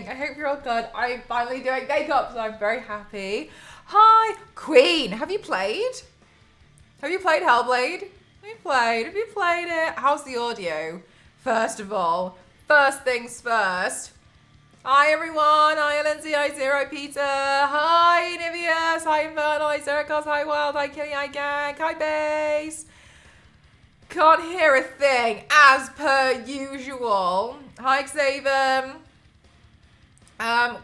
I hope you're all good. I'm finally doing makeup, so I'm very happy. Hi, Queen. Have you played? Have you played Hellblade? Have you played it? How's the audio? First of all, first things first. Hi everyone, hi Lindsay, hi Zero Peter, hi Nivius, hi Infernal, hi Zeracos, hi Wild, hi Killy, hi Gang, hi Base. Can't hear a thing, as per usual. Hi Xavier.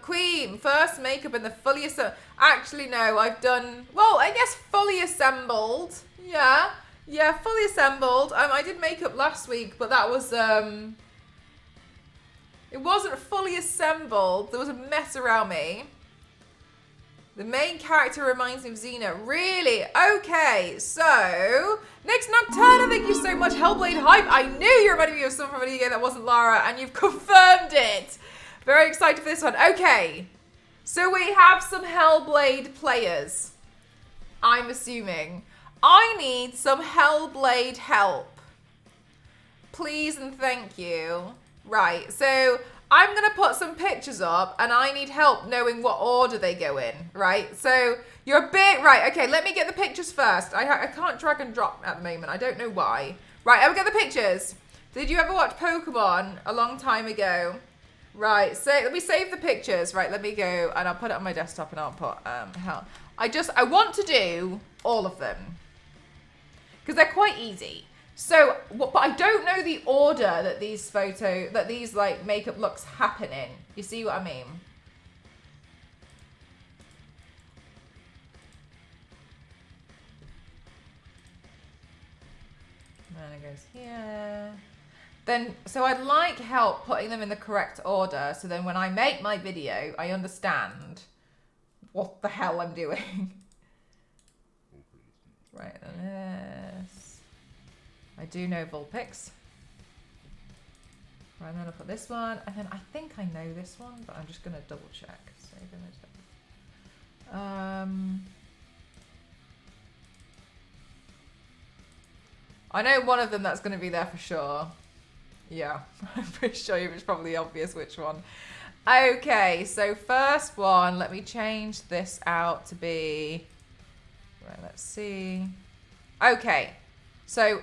Queen, first makeup in the fully assembled. Actually, no, I've done, well, I guess fully assembled. Yeah, fully assembled. I did makeup last week, but that was, it wasn't fully assembled. There was a mess around me. The main character reminds me of Xena. Really? Okay, so next Nocturna, thank you so much. Hellblade hype. I knew you reminded me of someone from a video game that wasn't Lara, and you've confirmed it. Very excited for this one. Okay, so we have some Hellblade players. I'm assuming. I need some Hellblade help. Please and thank you. Right, so I'm going to put some pictures up and I need help knowing what order they go in, right? So you're a bit, right, okay, let me get the pictures first. I can't drag and drop at the moment. I don't know why. Right, I'll get the pictures. Did you ever watch Pokemon a long time ago? Right, so let me save the pictures. Right, let me go and I'll put it on my desktop and I'll put, hell. I want to do all of them because they're quite easy. So, but I don't know the order that these like makeup looks happen in. You see what I mean? And then it goes here. Then, so I'd like help putting them in the correct order. So then when I make my video, I understand what the hell I'm doing. Right, then this. I do know Vulpix. Right, and then I'll put this one. And then I think I know this one, but I'm just going to double check. Save image. I know one of them that's going to be there for sure. Yeah, I'm pretty sure it's probably obvious which one. Okay, so first one, let me change this out to be, right, let's see. Okay, so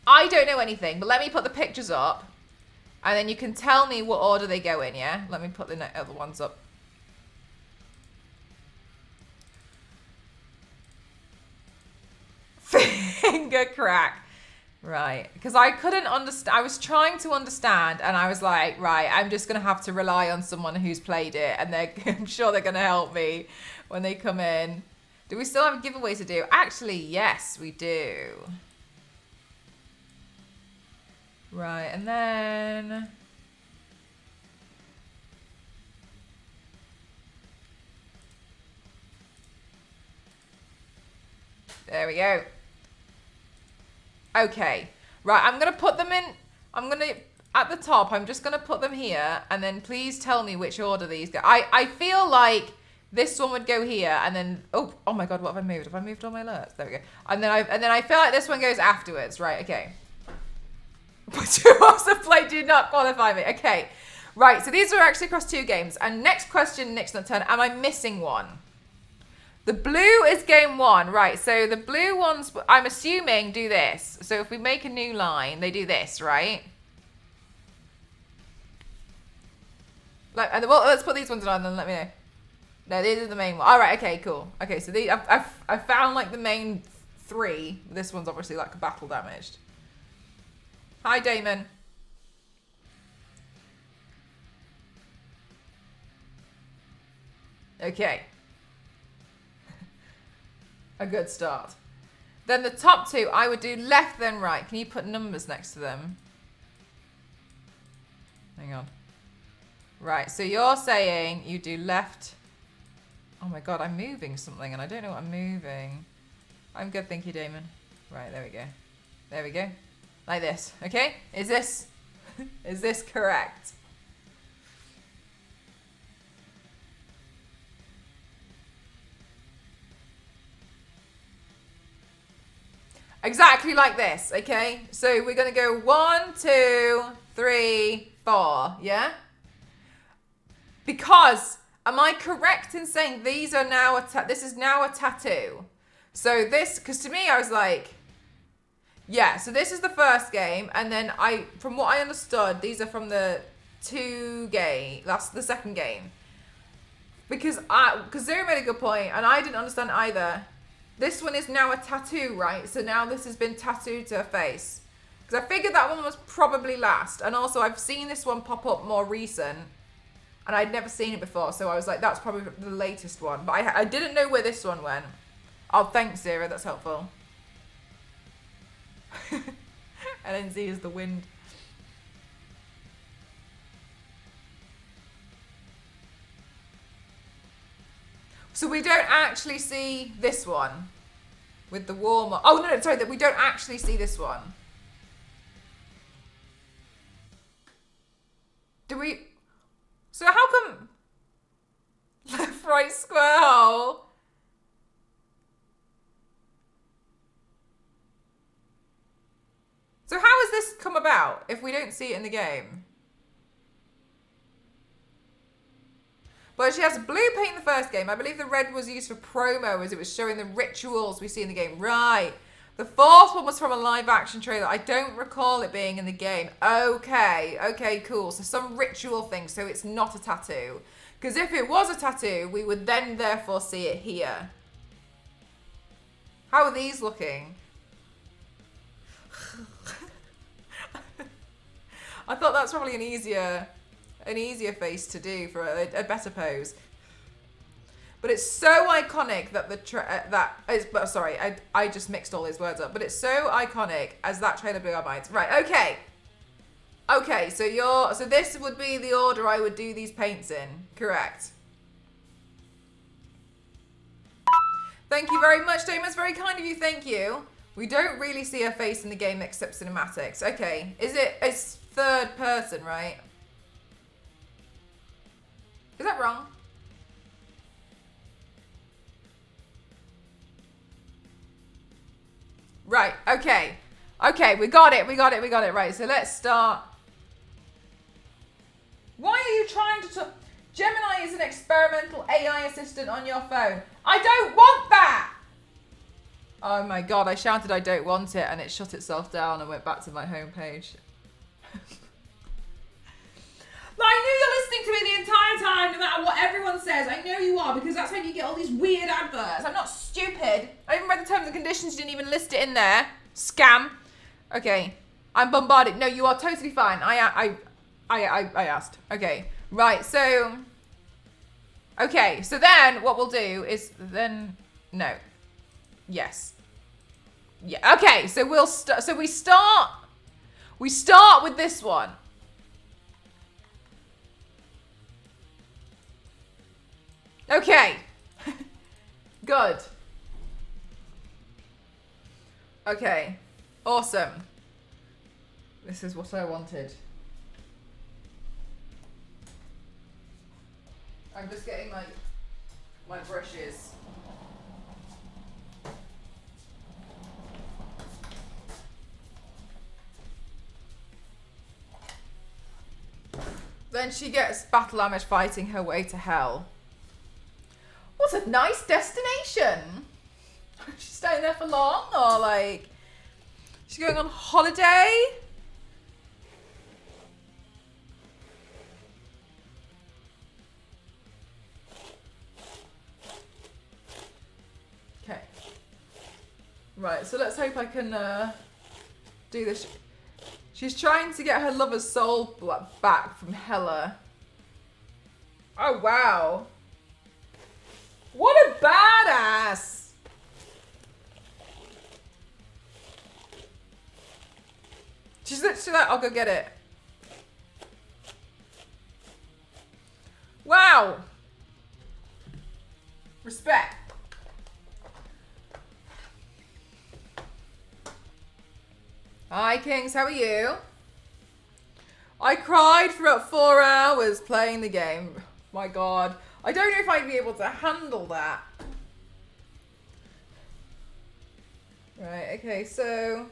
I don't know anything, but let me put the pictures up and then you can tell me what order they go in, yeah? Let me put the other ones up. Finger crack. Right, because I couldn't understand. I was trying to understand, and I was like, right, I'm just going to have to rely on someone who's played it, and I'm sure they're going to help me when they come in. Do we still have a giveaway to do? Actually, yes, we do. Right, and then... there we go. Okay, right, I'm going to put them in, at the top, I'm just going to put them here, and then please tell me which order these go. I feel like this one would go here, and then, oh my god, what have I moved? Have I moved all my alerts? There we go. And then I feel like this one goes afterwards, right, okay. Two hours of play do not qualify me, okay. Right, so these are actually across 2 games, and next question, next turn, am I missing one? The blue is game 1, right? So the blue ones, I'm assuming, do this. So if we make a new line, they do this, right? Like, well, let's put these ones on, and let me know. No, these are the main one. All right, okay, cool. Okay, so I've found like the main 3. This one's obviously like battle damaged. Hi, Damon. Okay. A good start. Then the top 2, I would do left then right. Can you put numbers next to them? Hang on. Right, so you're saying you do left. Oh my god, I'm moving something and I don't know what I'm moving. I'm good, thank you, Damon. Right, there we go. There we go. Like this, okay? Is this correct? Exactly like this, okay? So we're gonna go 1, 2, 3, 4, yeah? Because, am I correct in saying these are now this is now a tattoo? So this, because to me I was like, yeah, so this is the first game, and then from what I understood, these are from the that's the second game. Because Zero made a good point, and I didn't understand either. This one is now a tattoo, right? So now this has been tattooed to her face. Because I figured that one was probably last, and also I've seen this one pop up more recent, and I'd never seen it before, so I was like, that's probably the latest one. But I didn't know where this one went. Oh, thanks, Zero, that's helpful. LNZ is the wind. So we don't actually see this one with the warmer. Oh no, sorry, that we don't actually see this one. Do we? So how come left, right, square hole? So how has this come about if we don't see it in the game? But she has blue paint in the first game. I believe the red was used for promo as it was showing the rituals we see in the game. Right. The fourth one was from a live action trailer. I don't recall it being in the game. Okay. Okay, cool. So some ritual thing. So it's not a tattoo. Because if it was a tattoo, we would then therefore see it here. How are these looking? I thought that's probably an easier face to do for a better pose. But it's so iconic that I just mixed all these words up. But it's so iconic as that trailer blew our minds. Right, okay. Okay, so this would be the order I would do these paints in, correct? Thank you very much, Thomas. Very kind of you, thank you. We don't really see her face in the game except cinematics. Okay, it's third person, right? Is that wrong? Right, okay. Okay, we got it. Right, so let's start. Why are you trying to talk? Gemini is an experimental AI assistant on your phone. I don't want that! Oh my god, I shouted I don't want it and it shut itself down and went back to my homepage. I knew you're listening to me the entire time, no matter what everyone says. I know you are, because that's how you get all these weird adverts. I'm not stupid. I even read the terms and conditions. You didn't even list it in there. Scam. Okay. I'm bombarded. No, you are totally fine. I asked. Okay. Right, so... Okay, so then what we'll do is then... No. Yes. Yeah, okay, so we start with this one. Okay. Good. Okay. Awesome. This is what I wanted. I'm just getting my brushes. Then she gets battle damage fighting her way to hell. What a nice destination. She's staying there for long, or like she's going on holiday? Okay. Right, so let's hope I can do this. She's trying to get her lover's soul back from Hella. Oh, wow. What a badass! She's literally like, I'll go get it. Wow! Respect. Hi, Kings, how are you? I cried for about 4 hours playing the game. My God. I don't know if I'd be able to handle that. Right, okay, so...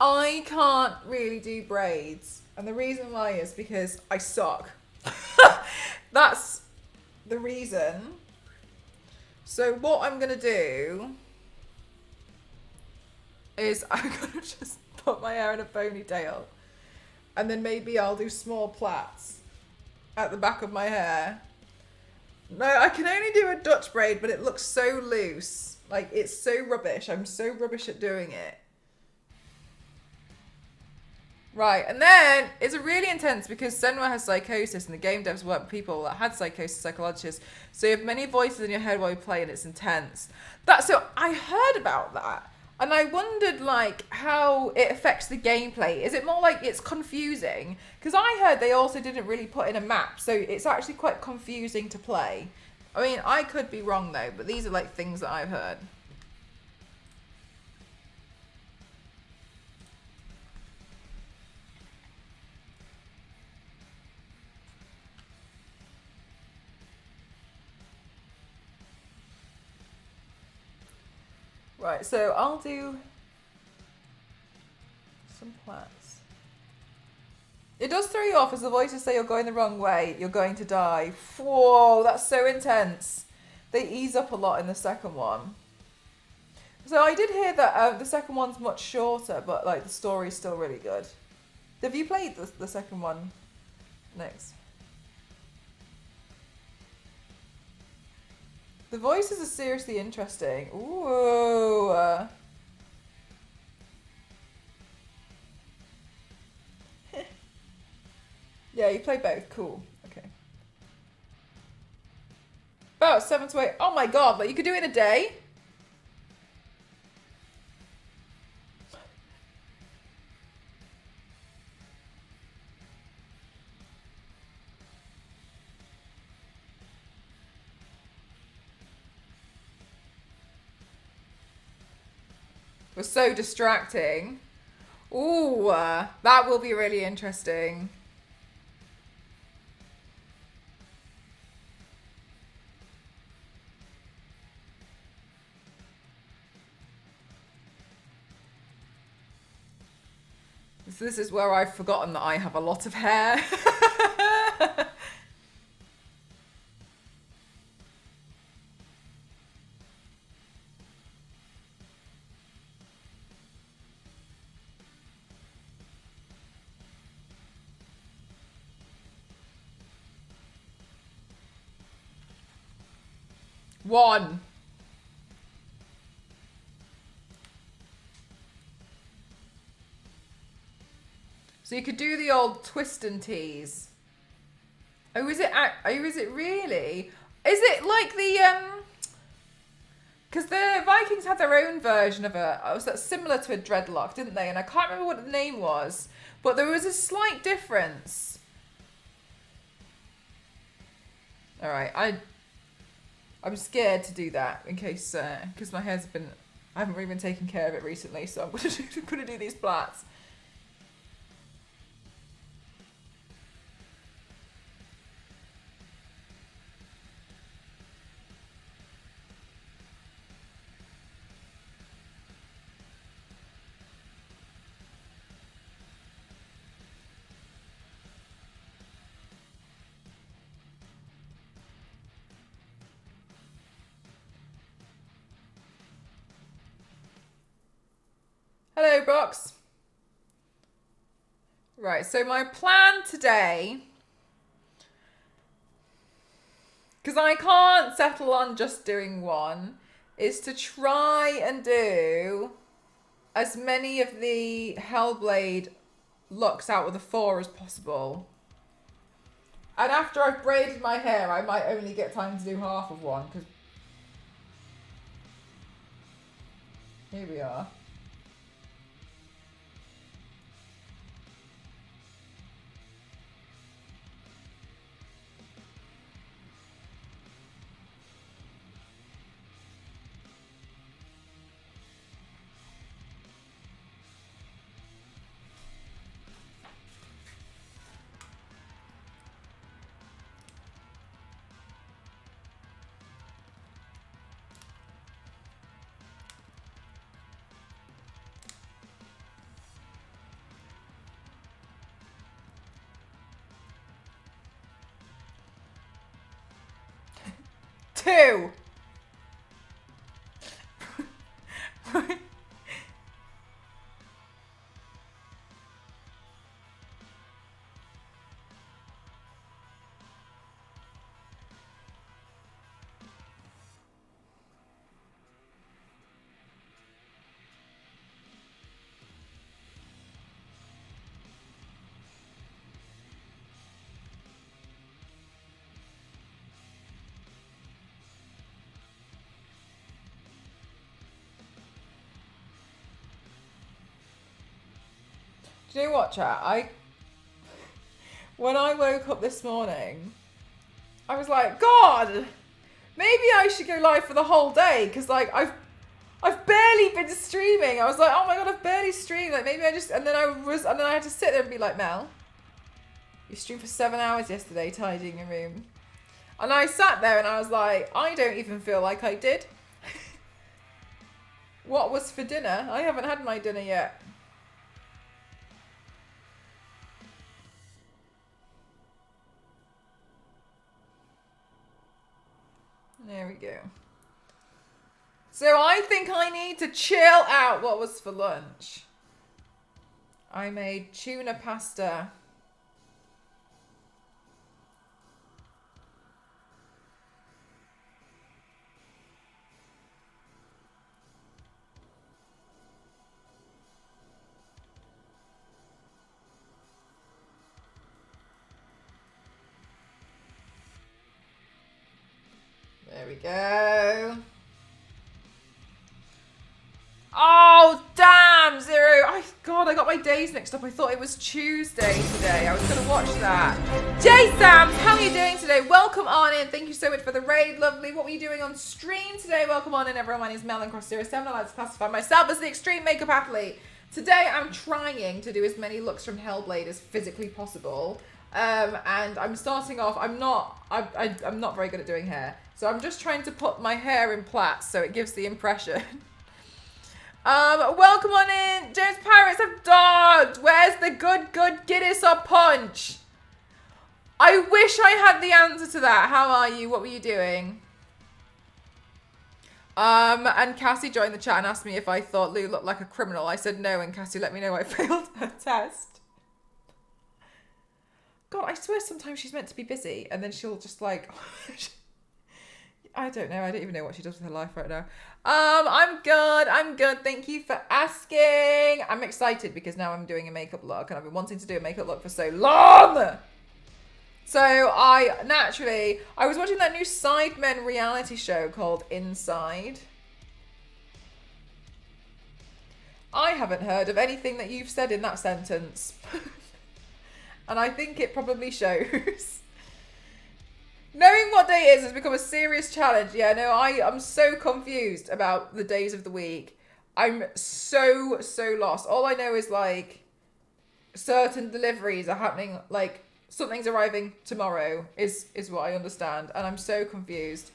I can't really do braids. And the reason why is because I suck. That's the reason. So what I'm going to do is I'm going to just put my hair in a ponytail. And then maybe I'll do small plaits at the back of my hair. No, I can only do a Dutch braid, but it looks so loose. Like, it's so rubbish. I'm so rubbish at doing it. Right, and then it's really intense because Senwa has psychosis and the game devs work with people that had psychosis, psychologists. So you have many voices in your head while you play and it's intense. So I heard about that and I wondered like how it affects the gameplay. Is it more like it's confusing? Because I heard they also didn't really put in a map, so it's actually quite confusing to play. I mean, I could be wrong though, but these are like things that I've heard. Right, so I'll do some plaits. It does throw you off as the voices say you're going the wrong way, you're going to die. Whoa, that's so intense. They ease up a lot in the second one. So I did hear that the second one's much shorter, but like the story's still really good. Have you played the second one next? The voices are seriously interesting. Ooh. Yeah, you play both. Cool. Okay. About 7 to 8. Oh my god, like you could do it in a day? It was so distracting. Ooh, that will be really interesting. So this is where I've forgotten that I have a lot of hair. One. So you could do the old twist and tease. Oh, is it? Oh, is it really? Is it like the because the Vikings had their own version of was that similar to a dreadlock, didn't they? And I can't remember what the name was, but there was a slight difference. All right, I'm scared to do that in case because my hair's been I haven't really been taking care of it recently, so I'm gonna do these plaits. Hello, Brox. Right, so my plan today, because I can't settle on just doing one, is to try and do as many of the Hellblade looks out with a 4 as possible. And after I've braided my hair, I might only get time to do half of one, because here we are. 2. Do you know what, chat? When I woke up this morning, I was like, God, maybe I should go live for the whole day, because like I've barely been streaming. I was like, oh my God, I've barely streamed. Like maybe I just, and then I had to sit there and be like, Mel, you streamed for 7 hours yesterday tidying your room. And I sat there and I was like, I don't even feel like I did. What was for dinner? I haven't had my dinner yet. There we go. So I think I need to chill out. What was for lunch? I made tuna pasta. There we go. Oh, damn, Zero. God, I got my days mixed up. I thought it was Tuesday today. I was going to watch that. Jay Sams, how are you doing today? Welcome on in. Thank you so much for the raid. Lovely. What were you doing on stream today? Welcome on in, everyone. My name is Melon Cross 07. I like to classify myself as the extreme makeup athlete. Today, I'm trying to do as many looks from Hellblade as physically possible. And I'm starting off, I'm not very good at doing hair. So I'm just trying to put my hair in plaits so it gives the impression. Welcome on in. James Pirates have dogged. Where's the good Guinness or punch? I wish I had the answer to that. How are you? What were you doing? And Cassie joined the chat and asked me if I thought Lou looked like a criminal. I said no, and Cassie let me know I failed her test. God, I swear sometimes she's meant to be busy and then she'll just like... I don't know. I don't even know what she does with her life right now. I'm good. Thank you for asking. I'm excited because now I'm doing a makeup look and I've been wanting to do a makeup look for so long. So I was watching that new Sidemen reality show called Inside. I haven't heard of anything that you've said in that sentence. And I think it probably shows. Knowing what day it is has become a serious challenge. Yeah, no, I'm so confused about the days of the week. I'm so lost. All I know is like certain deliveries are happening, like something's arriving tomorrow is what I understand. And I'm so confused.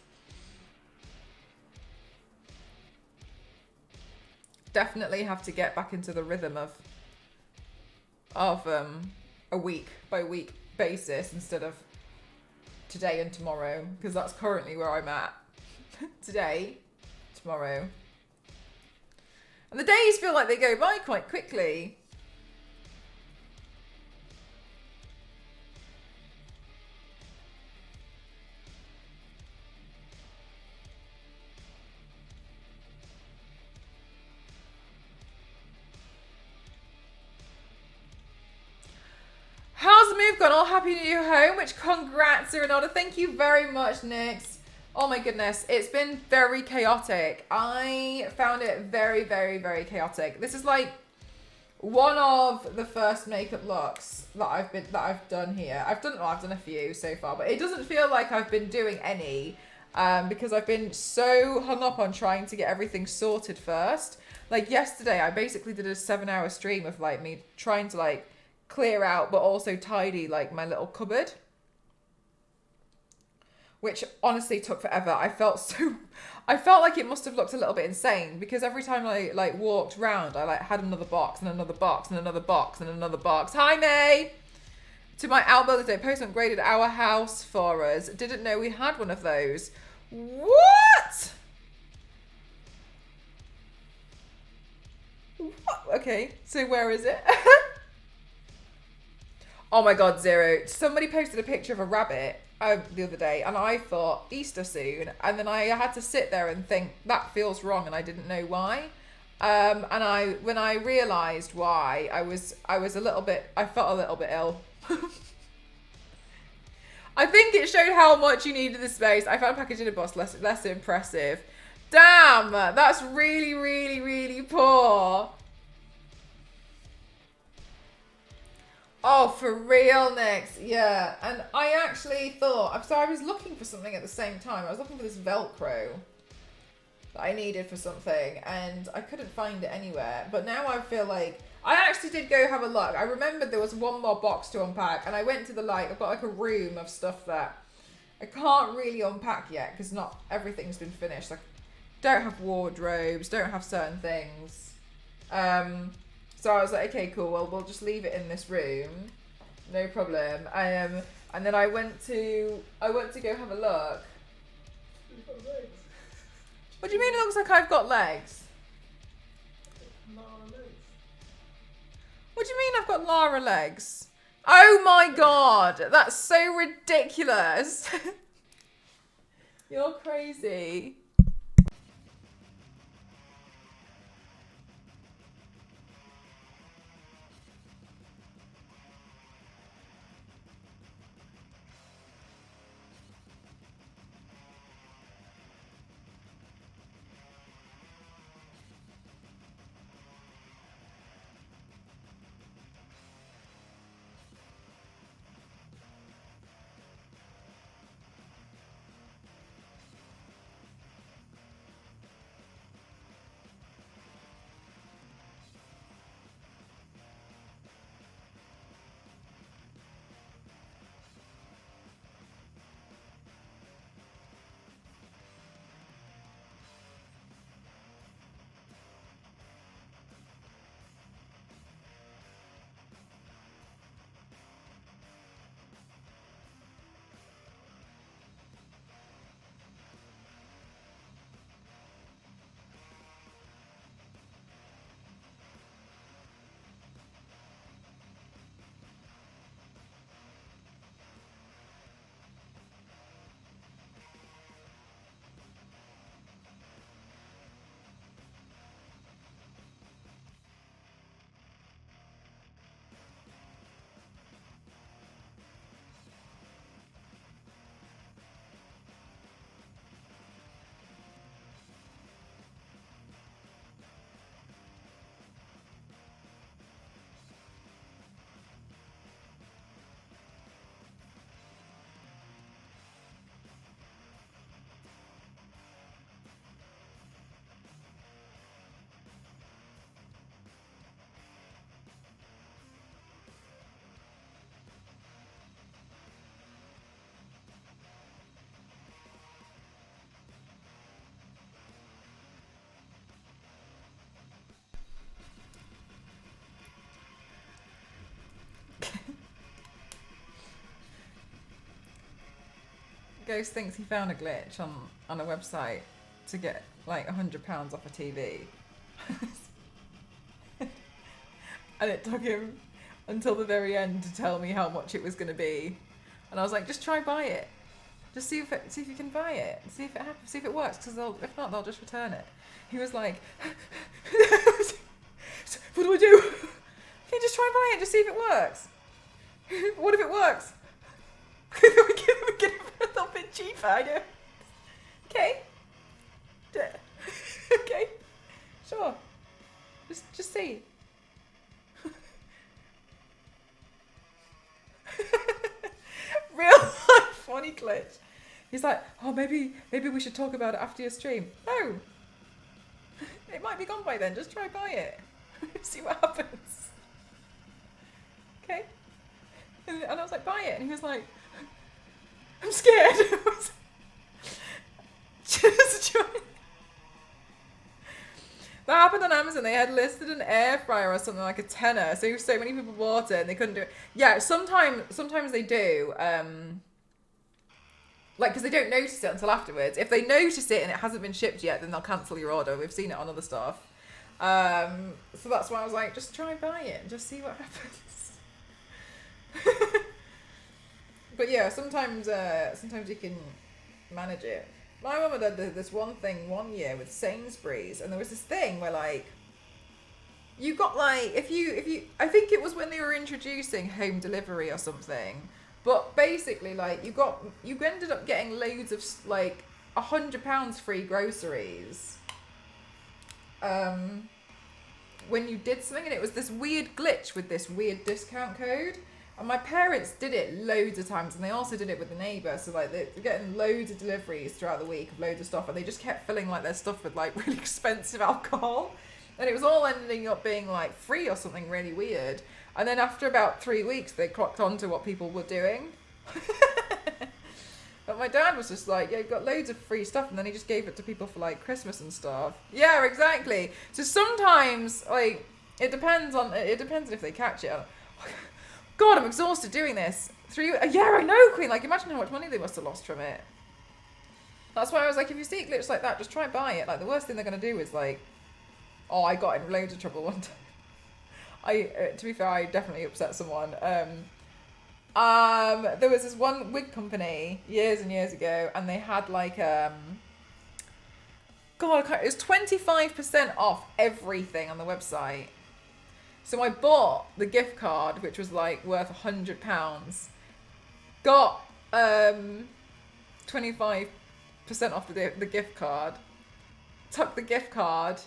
Definitely have to get back into the rhythm of a week by week basis instead of today and tomorrow, because that's currently where I'm at. Today, tomorrow. And the days feel like they go by quite quickly. How's the move gone? All happy new home, which congrats, Renata. Thank you very much, Nix. Oh my goodness, it's been very chaotic. I found it very chaotic. This is like one of the first makeup looks that I've done here. I've done a few so far, but it doesn't feel like I've been doing any because I've been so hung up on trying to get everything sorted first. Like yesterday, I basically did a 7-hour stream of like me trying to like clear out but also tidy like my little cupboard, which honestly took forever. I felt like it must have looked a little bit insane because every time I like walked round I like had another box and another box and another box and another box. Hi May! To my Outbuilders Day, Postman graded our house for us. Didn't know we had one of those. What? What? Okay, so where is it? Oh my god, Zero. Somebody posted a picture of a rabbit the other day, and I thought Easter soon, and then I had to sit there and think that feels wrong, and I didn't know why. And when I realised why, I felt a little bit ill. I think it showed how much you needed the space. I found package in a box less impressive. Damn, that's really, really, really poor. Oh, for real, Nix. Yeah. And I actually thought, so I was looking for something at the same time. I was looking for this Velcro that I needed for something, and I couldn't find it anywhere. But now I feel like, I actually did go have a look. I remembered there was one more box to unpack, and I went to I've got like a room of stuff that I can't really unpack yet, because not everything's been finished. Like, don't have wardrobes, don't have certain things. So I was like, okay, cool. Well, we'll just leave it in this room, no problem. And then I went to go have a look. You've got legs. What do you mean? It looks like I've got legs. Lara legs. What do you mean I've got Lara legs? Oh my god, that's so ridiculous. You're crazy. Ghost thinks he found a glitch on a website to get like £100 off a TV. And it took him until the very end to tell me how much it was going to be. And I was like, just try buy it. Just see if you can buy it. See if it happens. See if it works. Because if not, they'll just return it. He was like, what do I do? Okay, just try and buy it. Just see if it works. What if it works? we get it for a little bit cheaper. I go, okay. Okay. Sure. Just see. Real life funny glitch. He's like, oh, maybe we should talk about it after your stream. No. It might be gone by then. Just try buy it. See what happens. Okay. And I was like, buy it. And he was like, I'm scared. Just try. That happened on Amazon. They had listed an air fryer or something like a tenner. So many people bought it and they couldn't do it. Yeah, sometimes they do. like, because they don't notice it until afterwards. If they notice it and it hasn't been shipped yet, then they'll cancel your order. We've seen it on other stuff. So that's why I was like, just try and buy it and just see what happens. But yeah, sometimes you can manage it. My mum did this one thing one year with Sainsbury's, and there was this thing where like you got like if you I think it was when they were introducing home delivery or something, but basically like you ended up getting loads of like £100 free groceries when you did something, and it was this weird glitch with this weird discount code. And my parents did it loads of times, and they also did it with the neighbour. So like they're getting loads of deliveries throughout the week of loads of stuff, and they just kept filling like their stuff with like really expensive alcohol, and it was all ending up being like free or something really weird. And then after about 3 weeks, they clocked on to what people were doing. But my dad was just like, yeah, you've got loads of free stuff, and then he just gave it to people for like Christmas and stuff. Yeah, exactly. So sometimes like it depends on if they catch it. God, I'm exhausted doing this. Yeah, I know, Queen. Like, imagine how much money they must have lost from it. That's why I was like, if you see a glitch like that, just try and buy it. Like, the worst thing they're going to do is like, oh, I got in loads of trouble one time. To be fair, I definitely upset someone. There was this one wig company years and years ago, and they had like, God, it was 25% off everything on the website. So I bought the gift card, which was like worth £100, got 25% off the gift card, took the gift card,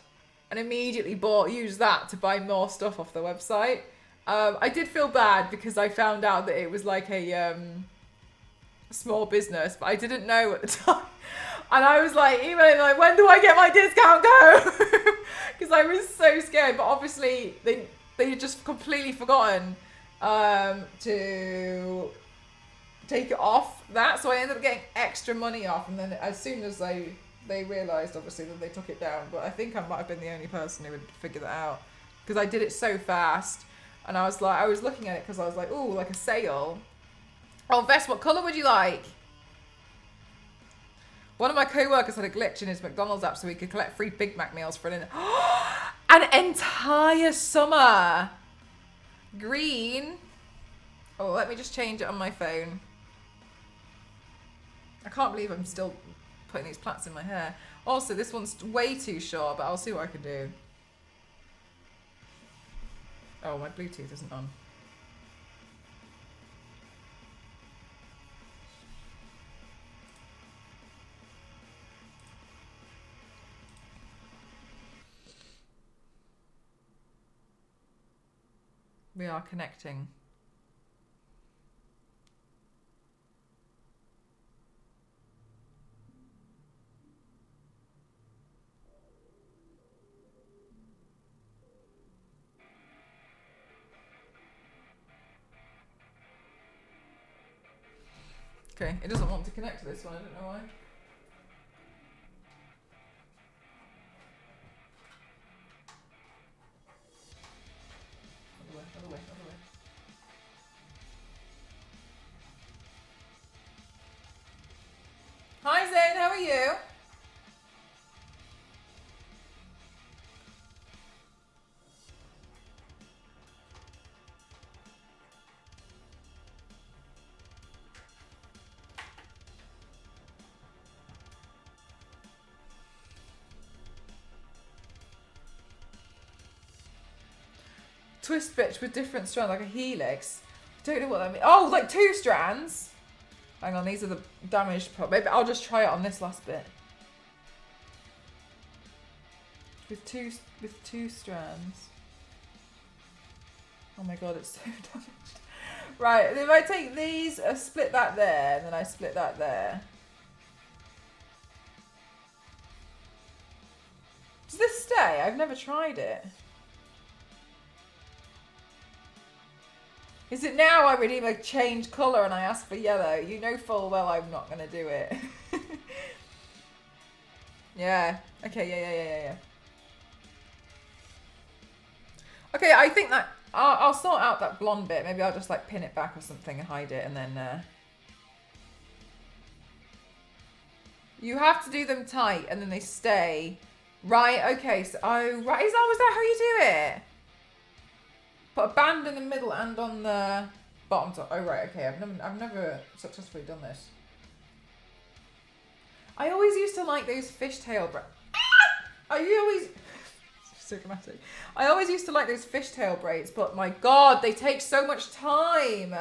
and immediately used that to buy more stuff off the website. I did feel bad because I found out that it was like a small business, but I didn't know at the time. And I was like emailing like, when do I get my discount code? Because I was so scared. But obviously they had just completely forgotten to take it off that. So I ended up getting extra money off. And then as soon as they realised, obviously, that they took it down. But I think I might have been the only person who would figure that out. Because I did it so fast. And I was looking at it because I was like, ooh, like a sale. Oh, Vest, what colour would you like? One of my co-workers had a glitch in his McDonald's app so he could collect free Big Mac meals for an entire summer. Green. Oh, let me just change it on my phone. I can't believe I'm still putting these plaits in my hair. Also, this one's way too short, but I'll see what I can do. Oh, my Bluetooth isn't on. We are connecting. Okay, it doesn't want to connect to this one, I don't know why. Other way. Hi Zane, how are you? Twist bitch with different strands, like a helix. I don't know what that means. Oh, like 2 strands. Hang on, these are the damaged part. Maybe I'll just try it on this last bit. With two strands. Oh my god, it's so damaged. Right, if I take these, I split that there, and then I split that there. Does this stay? I've never tried it. Is it now I redeem a change colour and I ask for yellow? You know full well I'm not going to do it. Yeah. Okay, yeah. Okay, I think that... I'll sort out that blonde bit. Maybe I'll just like pin it back or something and hide it and then... You have to do them tight and then they stay. Right, okay, so, oh, right, is that how you do it? Put a band in the middle and on the bottom top. Oh, right, okay, I've never successfully done this. I always used to like those fishtail braids. So dramatic. I always used to like those fishtail braids, but my God, they take so much time.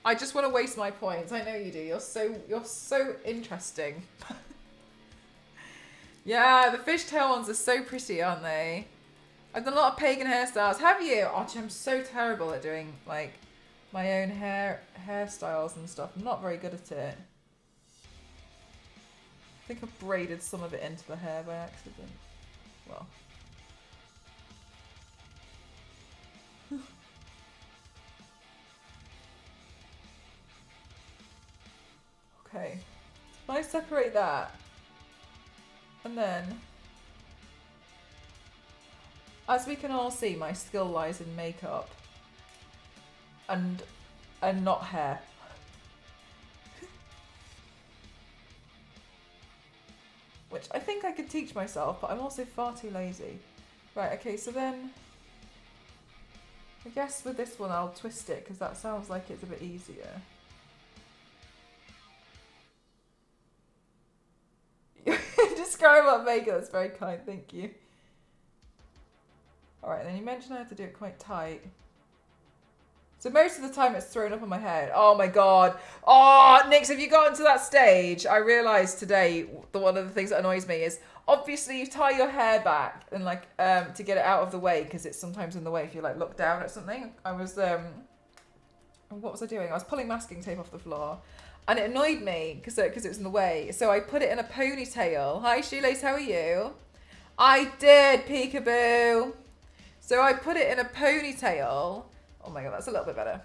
I just want to waste my points. I know you do. You're so interesting. Yeah, the fishtail ones are so pretty, aren't they? I've done a lot of pagan hairstyles. Have you? Oh, I'm so terrible at doing like my own hairstyles and stuff. I'm not very good at it. I think I braided some of it into the hair by accident. Well. Okay. If I separate that, and then, as we can all see, my skill lies in makeup and not hair. Which I think I could teach myself, but I'm also far too lazy. Right, okay, so then I guess with this one I'll twist it because that sounds like it's a bit easier. Describe what makeup, that's very kind, thank you. Alright, then you mentioned I have to do it quite tight. So most of the time it's thrown up on my head. Oh my God. Oh, Nix, have you gotten to that stage? I realised today one of the things that annoys me is obviously you tie your hair back and like to get it out of the way because it's sometimes in the way if you like look down at something. I was what was I doing? I was pulling masking tape off the floor and it annoyed me because it was in the way. So I put it in a ponytail. Hi Shoelace, how are you? I did, peekaboo. So I put it in a ponytail. Oh my God, that's a little bit better.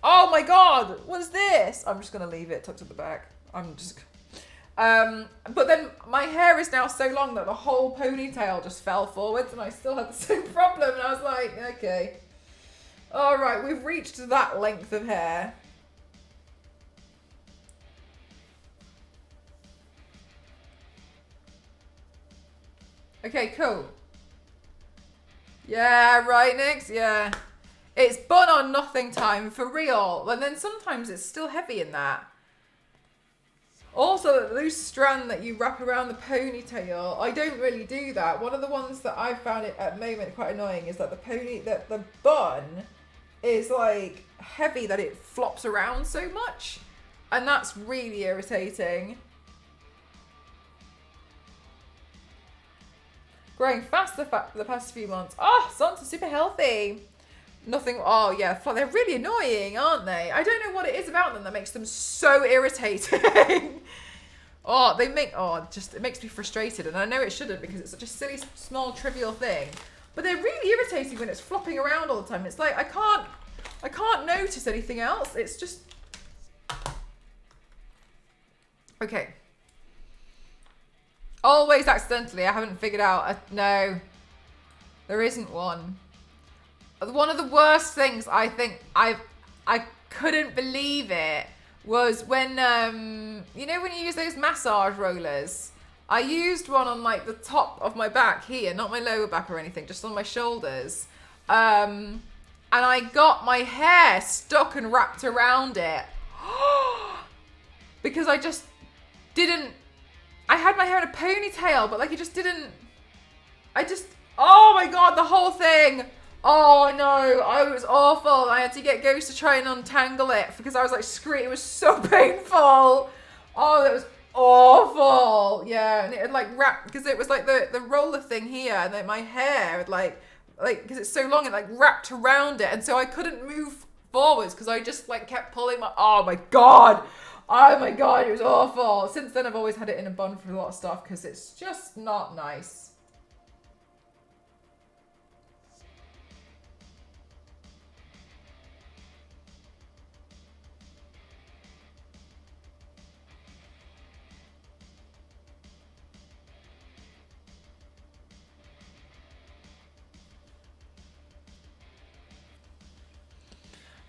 Oh my God, what's this? I'm just gonna leave it tucked at the back. But then my hair is now so long that the whole ponytail just fell forwards and I still had the same problem. And I was like, okay. All right, we've reached that length of hair. Okay, cool. Yeah, right, Nix, yeah. It's bun on nothing time, for real. And then sometimes it's still heavy in that. Also, the loose strand that you wrap around the ponytail, I don't really do that. One of the ones that I found it at the moment quite annoying is that the bun is like heavy that it flops around so much. And that's really irritating. Growing fast the past few months. Oh, Sons are super healthy. Nothing. Oh yeah, they're really annoying, aren't they? I don't know what it is about them that makes them so irritating. Oh, they make. Oh, just it makes me frustrated, and I know it shouldn't because it's such a silly, small, trivial thing. But they're really irritating when it's flopping around all the time. It's like I can't notice anything else. It's just okay. Always accidentally. I haven't figured out. No, there isn't one. One of the worst things I think I couldn't believe it was when you know when you use those massage rollers. I used one on like the top of my back here, not my lower back or anything, just on my shoulders. And I got my hair stuck and wrapped around it because I just didn't. I had my hair in a ponytail, but like it just didn't. Oh my God, the whole thing. Oh no, it was awful. I had to get Ghost to try and untangle it because I was like screaming. It was so painful. Oh, that was awful. Yeah, and it had like wrapped because it was like the roller thing here, and then my hair had like because it's so long, it like wrapped around it, and so I couldn't move forwards because I just like kept pulling my. Oh my God, it was awful. Since then, I've always had it in a bun for a lot of stuff because it's just not nice.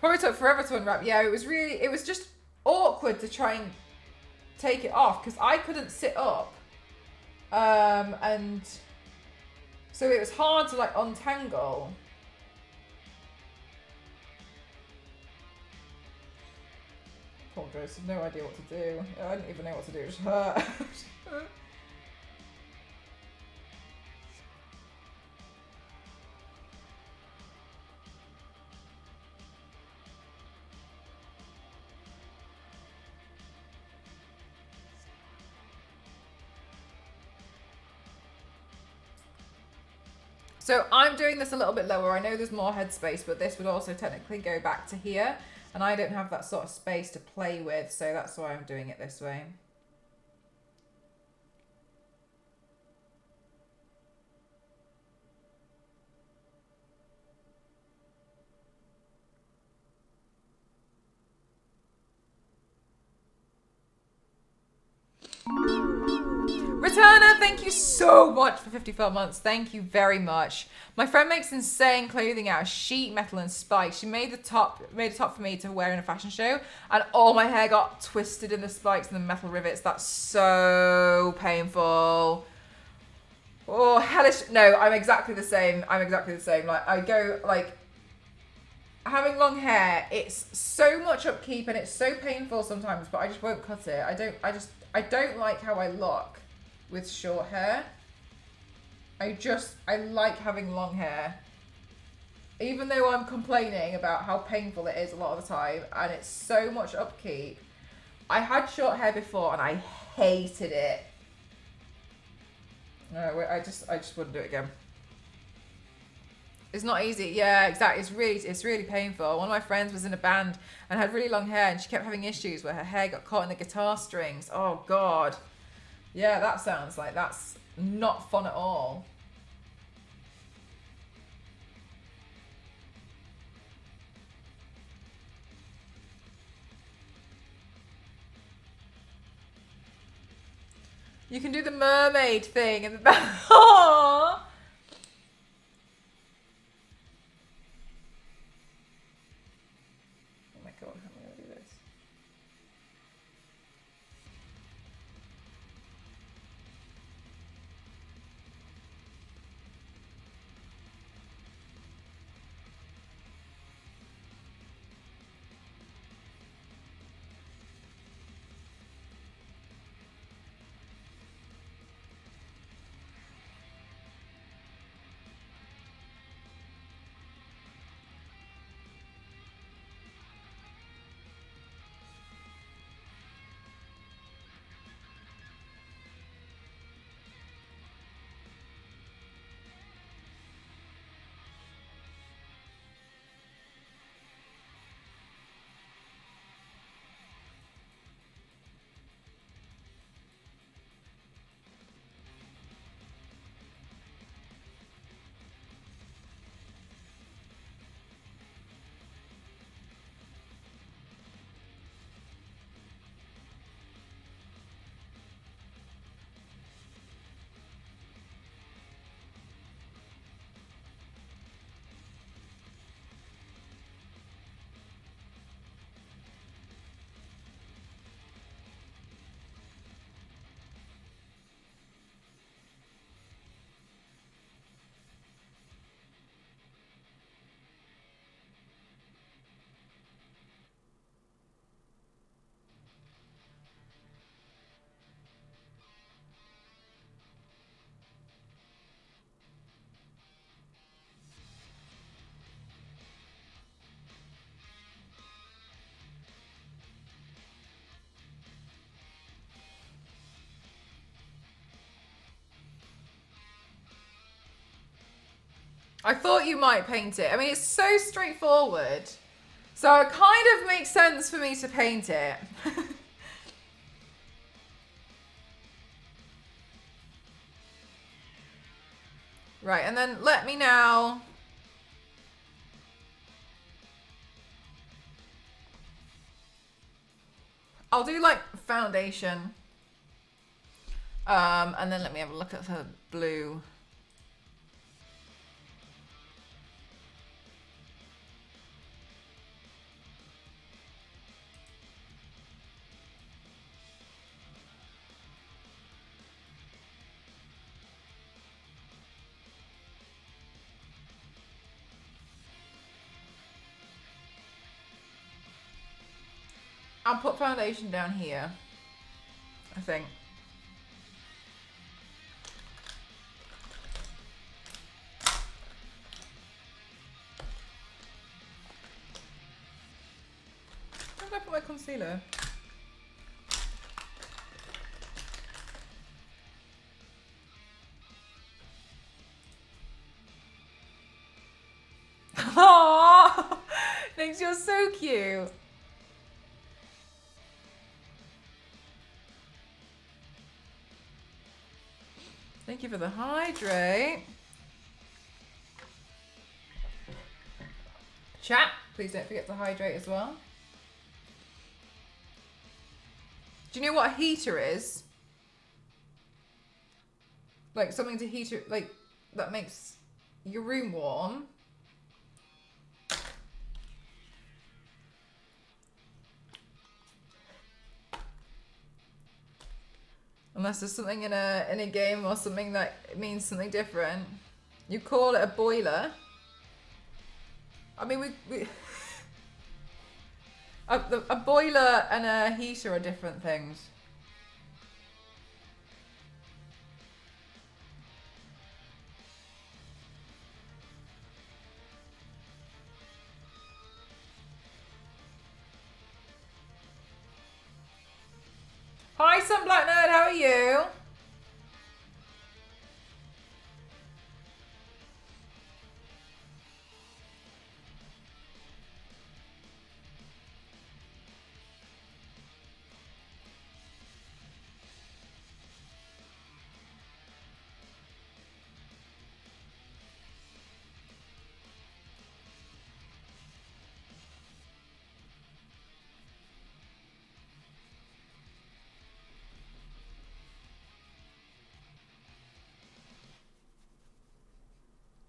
Probably took forever to unwrap. Yeah, it was just awkward to try and take it off because I couldn't sit up. And so it was hard to like untangle. Poor Joyce had no idea what to do. I didn't even know what to do. It just hurt. So I'm doing this a little bit lower. I know there's more headspace, but this would also technically go back to here. And I don't have that sort of space to play with, so that's why I'm doing it this way. Returner, thank you so much for 54 months. Thank you very much. My friend makes insane clothing out of sheet metal and spikes. She made a top for me to wear in a fashion show, and all my hair got twisted in the spikes and the metal rivets. That's so painful. Oh, hellish. No, I'm exactly the same. Like, I go, like, having long hair, it's so much upkeep and it's so painful sometimes, but I just won't cut it. I don't like how I look with short hair. I like having long hair. Even though I'm complaining about how painful it is a lot of the time and it's so much upkeep. I had short hair before and I hated it. No, I just wouldn't do it again. It's not easy. Yeah, exactly. It's really painful. One of my friends was in a band and had really long hair and she kept having issues where her hair got caught in the guitar strings. Oh God. Yeah, that sounds like that's not fun at all. You can do the mermaid thing in the back. Aww. Oh my God, how am I going to do this? I thought you might paint it. I mean, it's so straightforward. So it kind of makes sense for me to paint it. Right, and then let me now... I'll do like foundation. And then let me have a look at the blue. I'll put foundation down here, I think. Where did I put my concealer? Aww! Thanks, you're so cute. Thank you for the hydrate. Chat, please don't forget to hydrate as well. Do you know what a heater is? Like something to heat it, like that makes your room warm. Unless there's something in a game or something that means something different. You call it a boiler. I mean, a boiler and a heater are different things. Hi, Sun Black Nerd, how are you?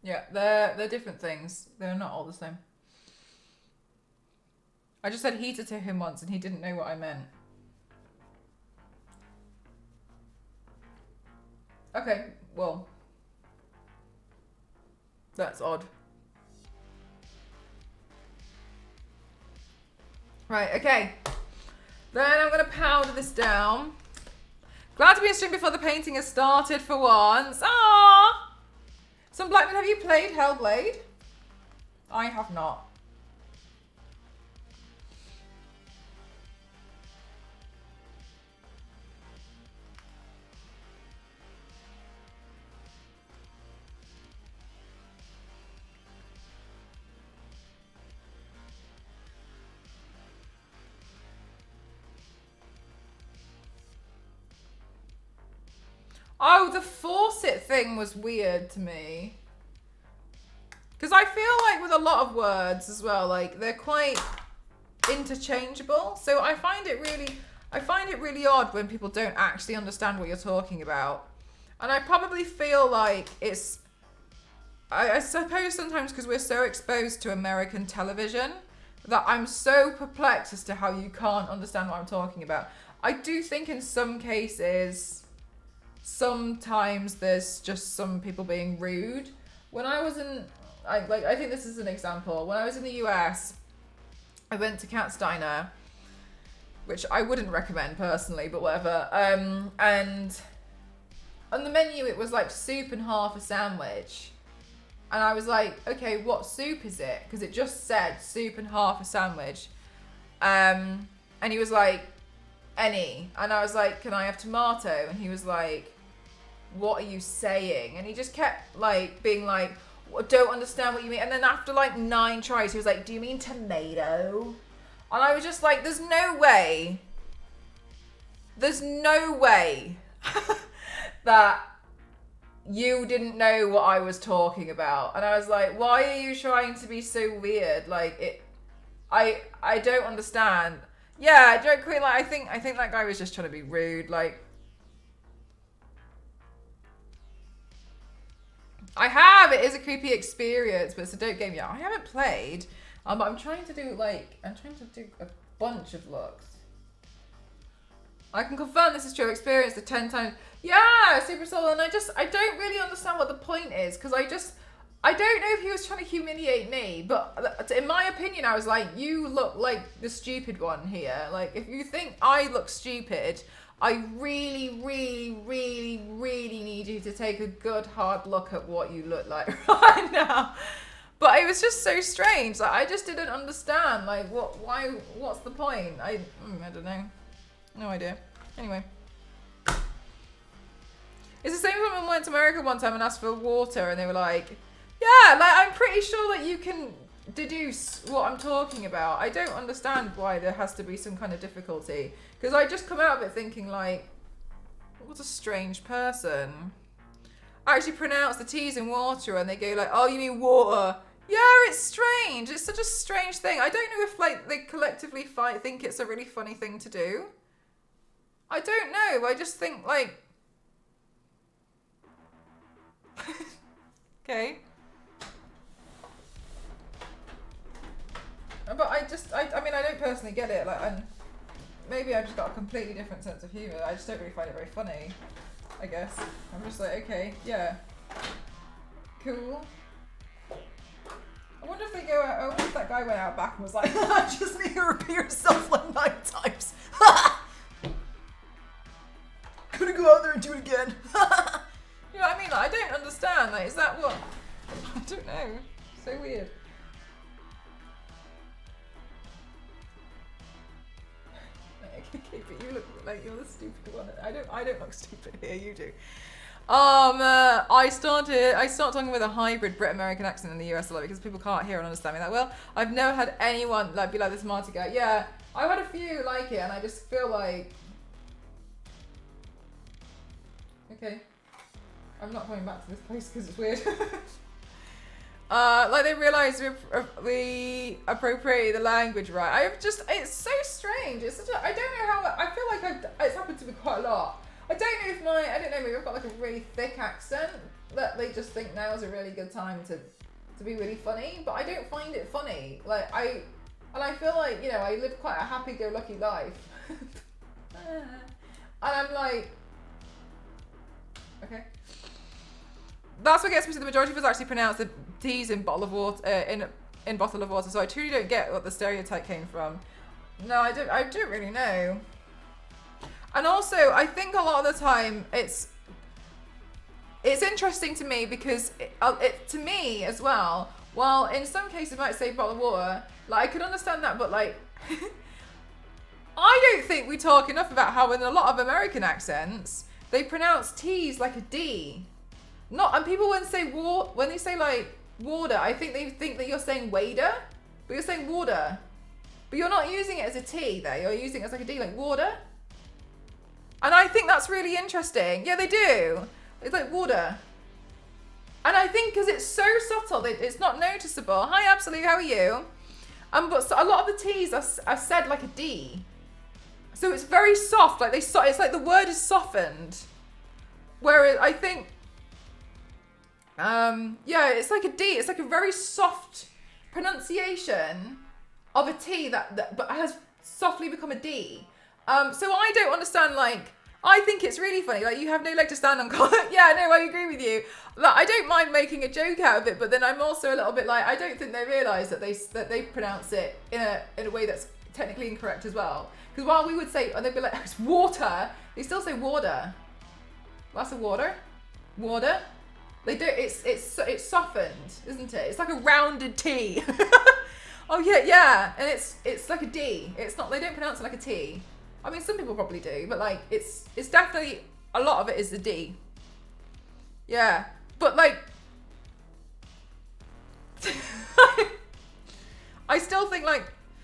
Yeah, they're different things. They're not all the same. I just said heater to him once and he didn't know what I meant. Okay, well. That's odd. Right, okay. Then I'm going to powder this down. Glad to be in stream before the painting has started for once. Aww! Some Blackman, have you played Hellblade? I have not. Oh, the faucet thing was weird to me. Because I feel like with a lot of words as well, like they're quite interchangeable. So I find it really odd when people don't actually understand what you're talking about. And I probably feel like it's, I suppose sometimes because we're so exposed to American television that I'm so perplexed as to how you can't understand what I'm talking about. I do think in some cases, sometimes there's just some people being rude. When I was in, I think this is an example. When I was in the US, I went to Cat's Diner, which I wouldn't recommend personally, but whatever. And on the menu, it was like soup and half a sandwich. And I was like, okay, what soup is it? Because it just said soup and half a sandwich. And he was like, any. And I was like, can I have tomato? And he was like, what are you saying? And he just kept like being like, don't understand what you mean. And then after like 9 tries, he was like, do you mean tomato? And I was just like, there's no way that you didn't know what I was talking about. And I was like, why are you trying to be so weird? Like I don't understand. Yeah, Joke Queen, like I think that guy was just trying to be rude. Like, I have. It is a creepy experience, but it's a dope game. Yeah, I haven't played, but I'm trying to do a bunch of looks. I can confirm this is true. I've experienced it 10 times. Yeah, Super Soul, and I don't really understand what the point is, because I don't know if he was trying to humiliate me, but in my opinion, I was like, you look like the stupid one here. Like, if you think I look stupid, I really, really, really, really need you to take a good hard look at what you look like right now. But it was just so strange. Like, I just didn't understand. Like, what's the point? I don't know. No idea. Anyway. It's the same when I went to America one time and asked for water and they were like, yeah, like, I'm pretty sure that you can deduce what I'm talking about. I don't understand why there has to be some kind of difficulty. Because I just come out of it thinking, like, what a strange person. I actually pronounce the T's in water and they go like, oh, you mean water? Yeah, it's strange. It's such a strange thing. I don't know if, like, they collectively think it's a really funny thing to do. I don't know. I just think, like... Okay. But I mean, I don't personally get it. Like, maybe I've just got a completely different sense of humour. I just don't really find it very funny, I guess. I'm just like, okay, yeah. Cool. I wonder if they go out, I wonder if that guy went out back and was like, just need to repeat yourself like 9 times. Gonna go out there and do it again. You know what I mean? Like, I don't understand. Like, is that what? I don't know. So weird. Okay, but you look like you're the stupid one. I don't look stupid here. You do. I started talking with a hybrid Brit-American accent in the US a lot because people can't hear and understand me that well. I've never had anyone like be like this Marty guy. Yeah, I've had a few like it, and I just feel like, okay, I'm not going back to this place because it's weird. Like they realise we appropriate the language, right? It's so strange. It's such a, I don't know how, I feel like it's happened to me quite a lot. I don't know if I don't know, maybe I've got like a really thick accent that they just think now is a really good time to be really funny, but I don't find it funny. Like I feel like, you know, I live quite a happy-go-lucky life. And I'm like, okay. That's what gets me to the majority of us actually pronounce the T's in bottle of water, in bottle of water. So I truly don't get what the stereotype came from. No, I don't really know. And also, I think a lot of the time it's interesting to me because to me as well. While in some cases it might say bottle of water, like I could understand that, but like I don't think we talk enough about how in a lot of American accents they pronounce T's like a D. And people when they say like water, I think they think that you're saying wader, but you're saying water. But you're not using it as a T there, you're using it as like a D, like water. And I think that's really interesting. Yeah, they do. It's like water. And I think because it's so subtle, it's not noticeable. Hi, Absolute, how are you? But so a lot of the T's are said like a D. So it's very soft, like it's like the word is softened. Whereas I think, yeah, it's like a D. It's like a very soft pronunciation of a T but has softly become a D. So I don't understand, like, I think it's really funny. Like, you have no leg to stand on. Yeah, no, I agree with you. Like, I don't mind making a joke out of it, but then I'm also a little bit like, I don't think they realise that they pronounce it in a way that's technically incorrect as well. Because while we would say, and they'd be like, it's water, they still say water. That's a water. Water. They do. It's softened, isn't it? It's like a rounded T. Oh yeah, and it's like a D. It's not. They don't pronounce it like a T. I mean, some people probably do, but like it's definitely a lot of it is the D. Yeah, but like I still think like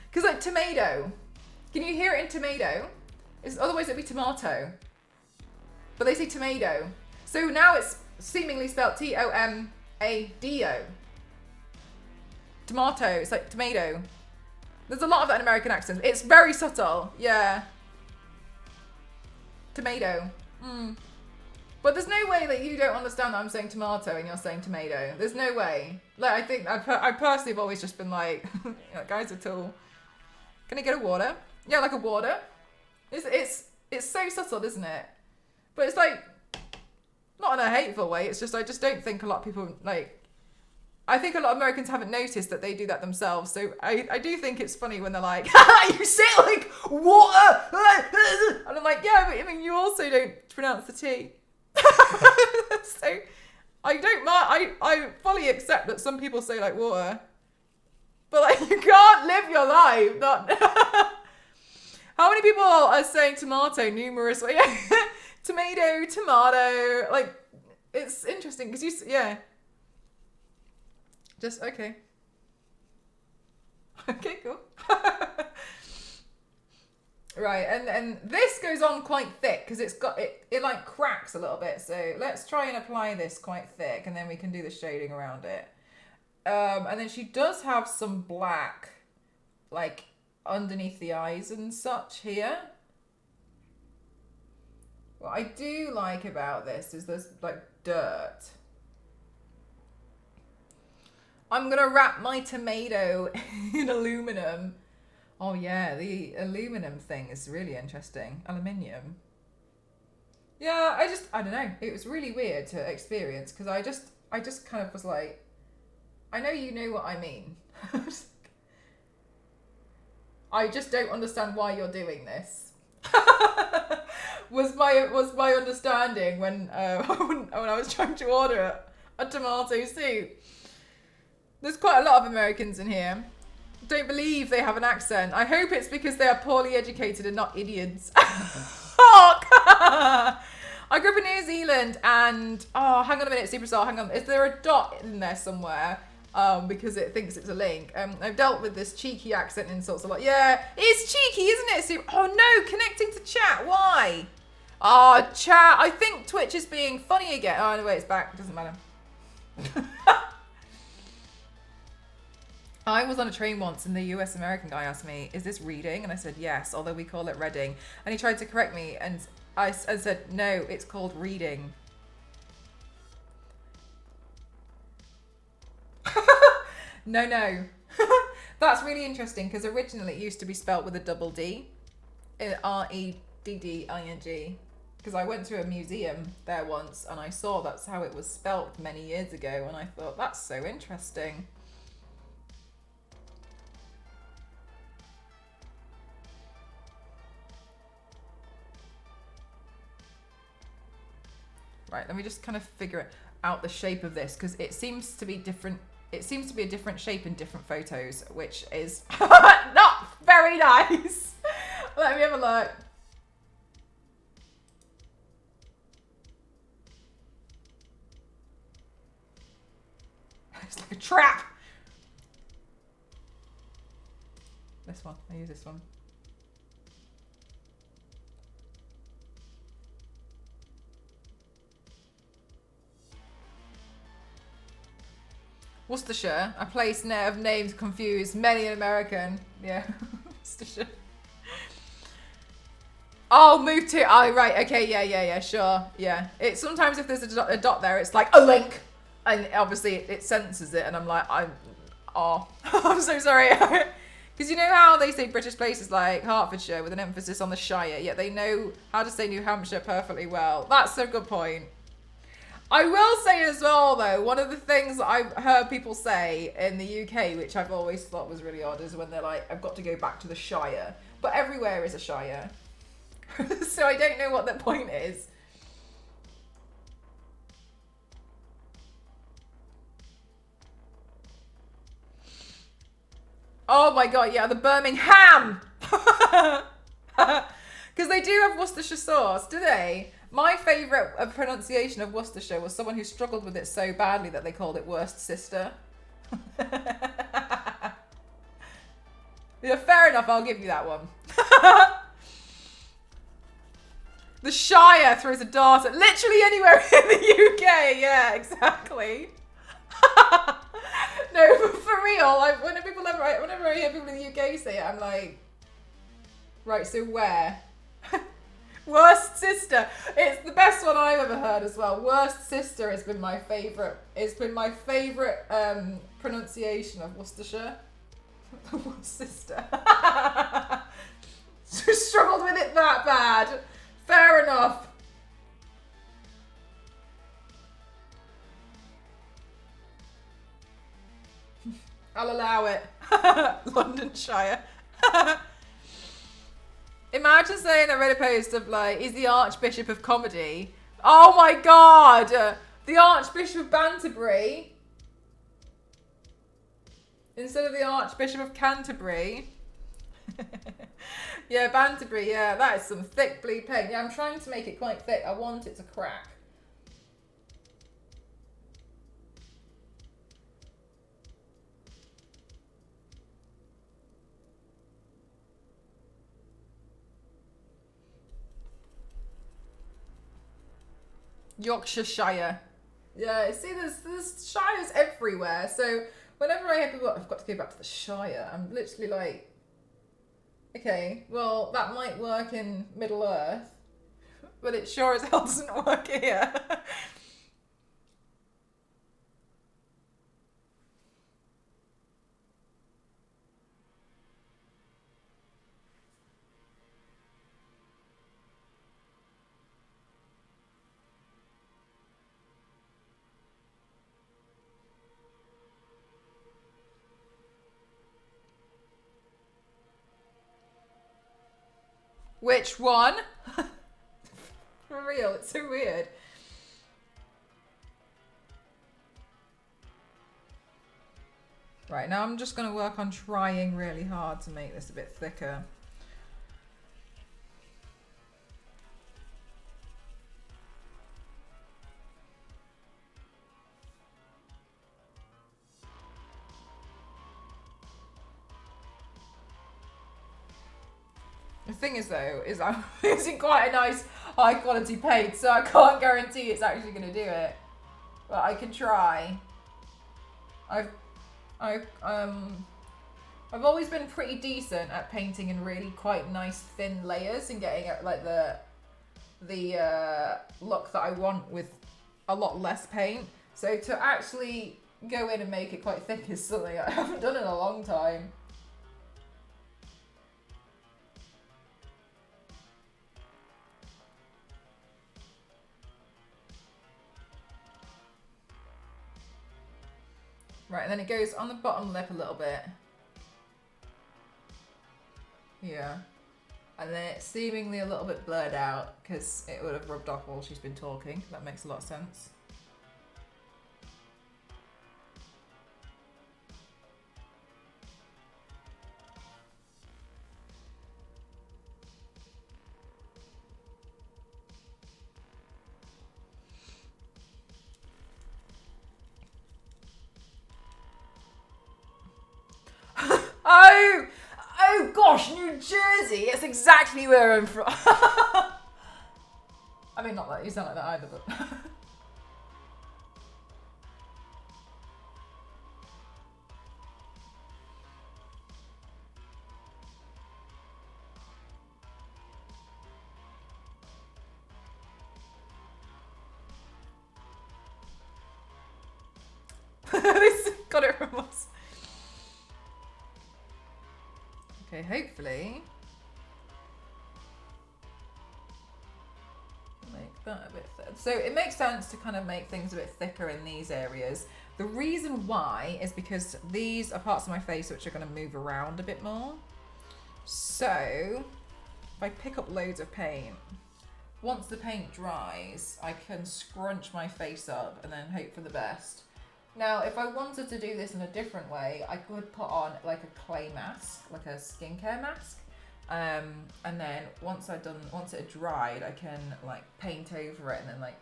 because like tomato, can you hear it in tomato? Otherwise it'd be tomato, but they say tomato. So now it's seemingly spelled Tomado. Tomato. It's like tomato. There's a lot of that in American accents. It's very subtle. Yeah. Tomato. But there's no way that you don't understand that I'm saying tomato and you're saying tomato. There's no way. Like, I think I personally have always just been like, guys are tall. Can I get a water? Yeah, like a water. It's so subtle, isn't it? But it's like, not in a hateful way. It's just, I just don't think a lot of people like I think a lot of Americans haven't noticed that they do that themselves. So I do think it's funny when they're like, you say it like water. And I'm like, yeah, but I mean, you also don't pronounce the T. So I don't mind. I fully accept that some people say like water. But like, you can't live your life. Not How many people are saying tomato numerous ways? Tomato, tomato. Like, it's interesting because yeah. Just, okay. Okay, cool. Right, and this goes on quite thick because it like cracks a little bit. So let's try and apply this quite thick and then we can do the shading around it. And then she does have some black, like, underneath the eyes and such here. What I do like about this is there's, like, dirt. I'm going to wrap my tomato in aluminum. Oh, yeah, the aluminum thing is really interesting. Aluminium. Yeah, I don't know. It was really weird to experience because I just kind of was like, I know you know what I mean. I just don't understand why you're doing this. was my understanding when I was trying to order a tomato soup. There's quite a lot of Americans in here. Don't believe they have an accent. I hope it's because they are poorly educated and not idiots. I grew up in New Zealand and... Oh, hang on a minute, Superstar, hang on. Is there a dot in there somewhere? Because it thinks it's a link. I've dealt with this cheeky accent insults a lot. Yeah, it's cheeky, isn't it? Oh no, connecting to chat. Why? Oh, chat. I think Twitch is being funny again. Oh, no, wait, it's back. It doesn't matter. I was on a train once and the US American guy asked me, is this reading? And I said, yes, although we call it reading. And he tried to correct me and I said, no, it's called reading. No. That's really interesting because originally it used to be spelt with a double D. R-E-D-D-I-N-G. Because I went to a museum there once and I saw that's how it was spelt many years ago and I thought, that's so interesting. Right, let me just kind of figure out the shape of this because it seems to be different. It seems to be a different shape in different photos, which is not very nice. Let me have a look. It's like a trap. This one, I use this one. Worcestershire, a place of names confused many an American. Yeah, Worcestershire. Oh, move to. Oh, right. Okay. Yeah. Sure. Yeah. It sometimes if there's a dot there, it's like a link, and obviously it censors it, and I'm like, I'm so sorry. Because you know how they say British places like Hertfordshire with an emphasis on the Shire, yet they know how to say New Hampshire perfectly well. That's a good point. I will say as well, though, one of the things that I've heard people say in the UK, which I've always thought was really odd, is when they're like, I've got to go back to the Shire. But everywhere is a Shire. So I don't know what the point is. Oh my god, yeah, the Birmingham! Because they do have Worcestershire sauce, do they? My favourite pronunciation of Worcestershire was someone who struggled with it so badly that they called it Worst Sister. Yeah, fair enough, I'll give you that one. The Shire throws a dart at literally anywhere in the UK. Yeah, exactly. No, but for real, whenever I hear people in the UK say it, I'm like, right, so where? Worst Sister. It's the best one I've ever heard as well. Worst Sister has been my favourite. It's been my favourite pronunciation of Worcestershire. The Worst Sister. Struggled with it that bad. Fair enough. I'll allow it. Londonshire. Imagine saying I read a post of like, he's the Archbishop of Comedy. Oh my god! The Archbishop of Banterbury. Instead of the Archbishop of Canterbury. Yeah, Banterbury, yeah, that is some thick blue paint. Yeah, I'm trying to make it quite thick. I want it to crack. Yorkshire. Yeah, see, there's shires everywhere. So whenever I hear people, I've got to go back to the Shire, I'm literally like, okay, well, that might work in Middle Earth, but it sure as hell doesn't work here. Which one? For real, it's so weird. Right, now I'm just going to work on trying really hard to make this a bit thicker. The thing is though, is I'm using quite a nice high quality paint, so I can't guarantee it's actually going to do it. But I can try. I've always been pretty decent at painting in really quite nice thin layers and getting like the look that I want with a lot less paint. So to actually go in and make it quite thick is something I haven't done in a long time. Right, and then it goes on the bottom lip a little bit. Yeah. And then it's seemingly a little bit blurred out because it would have rubbed off while she's been talking. That makes a lot of sense. Oh gosh, New Jersey! It's exactly where I'm from. I mean, not that you sound like that either, but... This got it from us. Okay, hopefully make that a bit thick. So it makes sense to kind of make things a bit thicker in these areas. The reason why is because these are parts of my face which are going to move around a bit more. So if I pick up loads of paint, once the paint dries, I can scrunch my face up and then hope for the best. Now, if I wanted to do this in a different way, I could put on like a clay mask, like a skincare mask. And then once it had dried, I can like paint over it and then like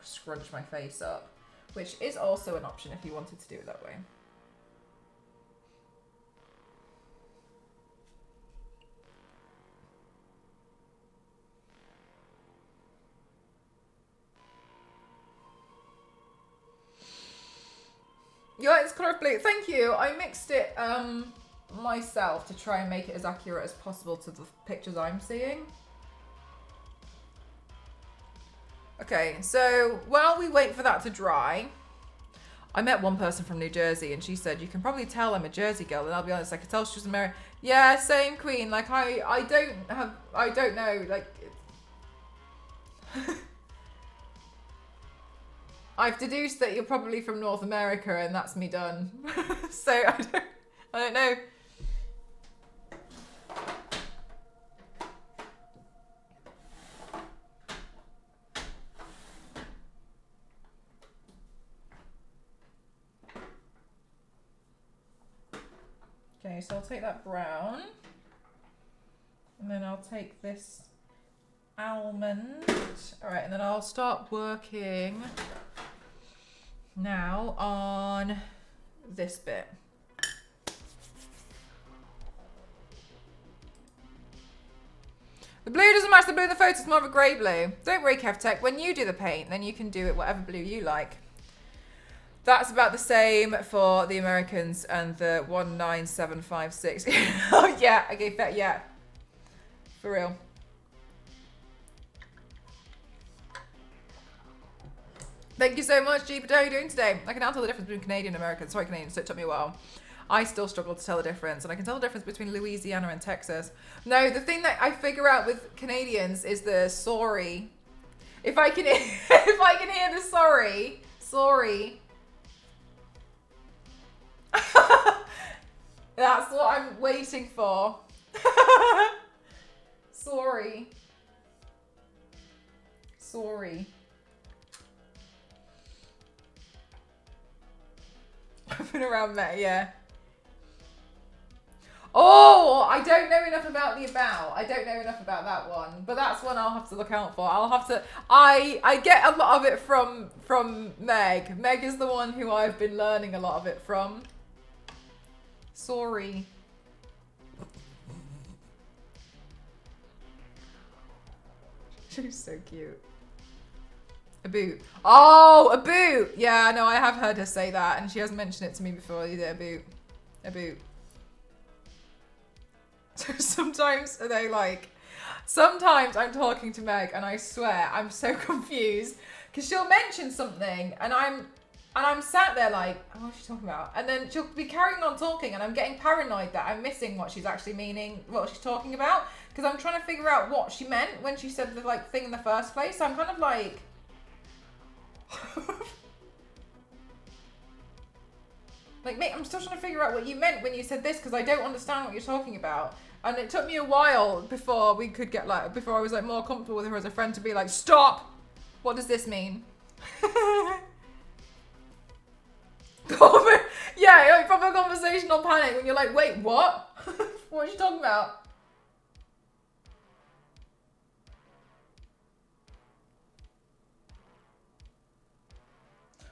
scrunch my face up, which is also an option if you wanted to do it that way. Yeah, it's colour of blue. Thank you. I mixed it myself to try and make it as accurate as possible to the pictures I'm seeing. Okay, so while we wait for that to dry, I met one person from New Jersey and she said, you can probably tell I'm a Jersey girl. And I'll be honest, I could tell she was American. Yeah, same queen. Like I don't know, like... I've deduced that you're probably from North America and that's me done. So I don't... I don't know. Okay, so I'll take that brown. And then I'll take this almond. All right, and then I'll start working now on this bit. The blue doesn't match the blue in the photo, it's more of a grey blue. Don't worry, KevTech, when you do the paint, then you can do it whatever blue you like. That's about the same for the Americans and the 19756. Oh yeah, okay, fair, yeah. For real. Thank you so much, Jeep. How are you doing today? I can now tell the difference between Canadian and American. Sorry, Canadian, so it took me a while. I still struggle to tell the difference, and I can tell the difference between Louisiana and Texas. No, the thing that I figure out with Canadians is the sorry. If I can, if I can hear the sorry. That's what I'm waiting for. Sorry. I've been around that, yeah. Oh, I don't know enough about the about. I don't know enough about that one, but that's one I'll have to look out for. I'll have to. I get a lot of it from Meg. Meg is the one who I've been learning a lot of it from. Sorry. She's so cute. A boot. Oh, a boot. Yeah, no, I have heard her say that, and she has mentioned it to me before either. A boot. So sometimes I'm talking to Meg, and I swear I'm so confused because she'll mention something, and I'm sat there like, oh, what's she talking about? And then she'll be carrying on talking, and I'm getting paranoid that I'm missing what she's actually meaning, what she's talking about, because I'm trying to figure out what she meant when she said the thing in the first place. So I'm kind of like. Like, mate, I'm still trying to figure out what you meant when you said this, because I don't understand what you're talking about. And it took me a while before we could get before I was more comfortable with her as a friend to be like, stop! What does this mean? Yeah, proper conversational panic when you're like, wait, what? What are you talking about?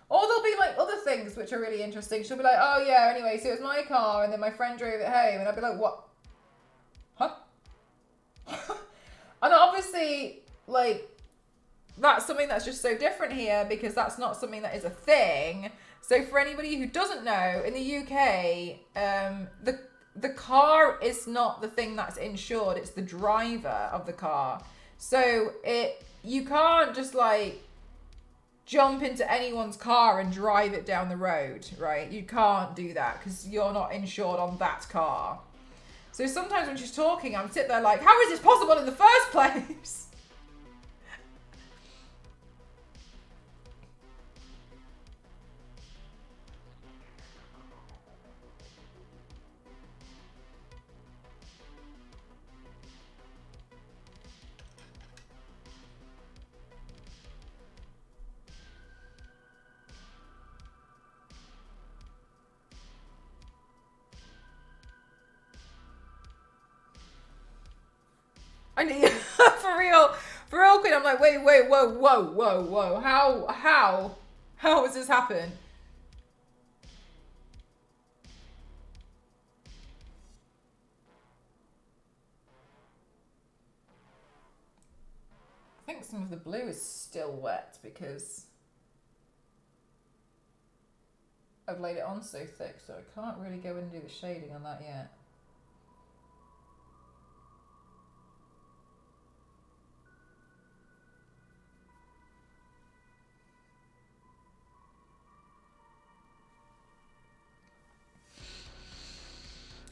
Or there'll be other things which are really interesting. She'll be like, oh yeah, anyway, so it was my car and then my friend drove it home, and I'd be like, what? Huh? And obviously, that's something that's just so different here, because that's not something that is a thing. So for anybody who doesn't know, in the UK, the car is not the thing that's insured, it's the driver of the car. So you can't just jump into anyone's car and drive it down the road, right? You can't do that because you're not insured on that car. So sometimes when she's talking, I'm sitting there like, how is this possible in the first place? I need for real, Queen. I'm like, wait, whoa. How has this happened? I think some of the blue is still wet because I've laid it on so thick, so I can't really go in and do the shading on that yet.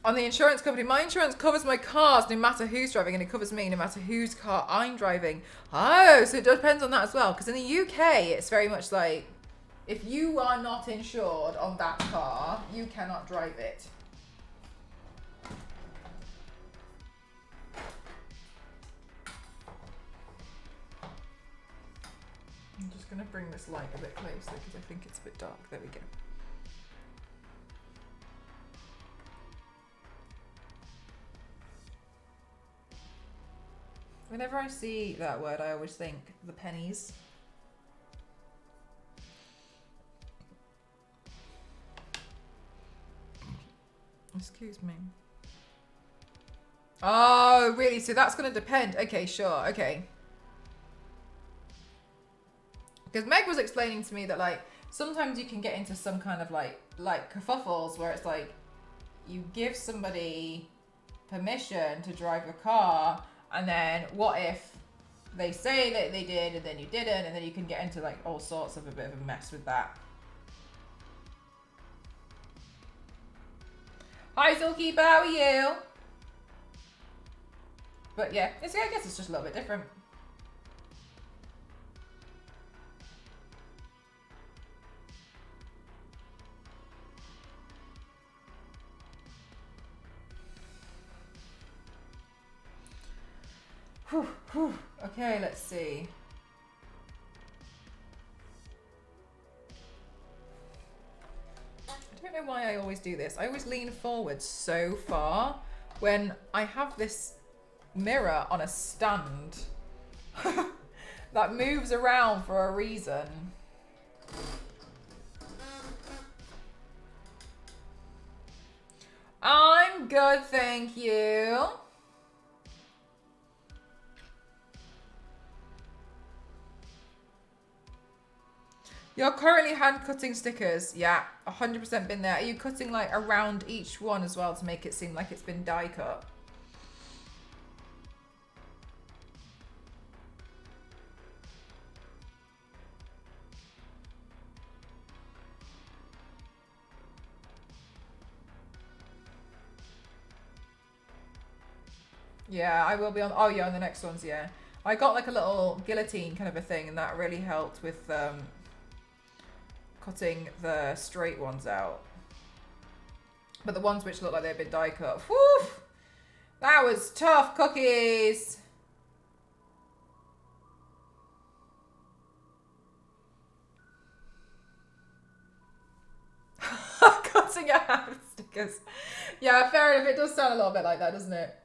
On the insurance company, my insurance covers my cars no matter who's driving, and it covers me no matter whose car I'm driving. Oh, so it depends on that as well. Because in the UK, it's very much like, if you are not insured on that car, you cannot drive it. going to bring this light a bit closer because I think it's a bit dark. There we go. Whenever I see that word, I always think the pennies. Excuse me. Oh, really? So that's going to depend. Okay, sure. Okay. Because Meg was explaining to me that, like, sometimes you can get into some kind of, like kerfuffles where it's like you give somebody permission to drive your car, and then what if they say that they did and then you didn't, and then you can get into, like, all sorts of a bit of a mess with that. Hi, Soulkeeper, how are you? But yeah, I guess it's just a little bit different. Whew, whew. Okay, let's see. I don't know why I always do this. I always lean forward so far when I have this mirror on a stand that moves around for a reason. I'm good, thank you. You're currently hand cutting stickers. Yeah, 100% been there. Are you cutting, like, around each one as well to make it seem like it's been die cut? Yeah, I will be on. Oh yeah, on the next ones, yeah. I got, like, a little guillotine kind of a thing, and that really helped with cutting the straight ones out. But the ones which look like they've been die cut, whew, that was tough cookies. Cutting out stickers. Yeah, fair enough. It does sound a little bit like that, doesn't it?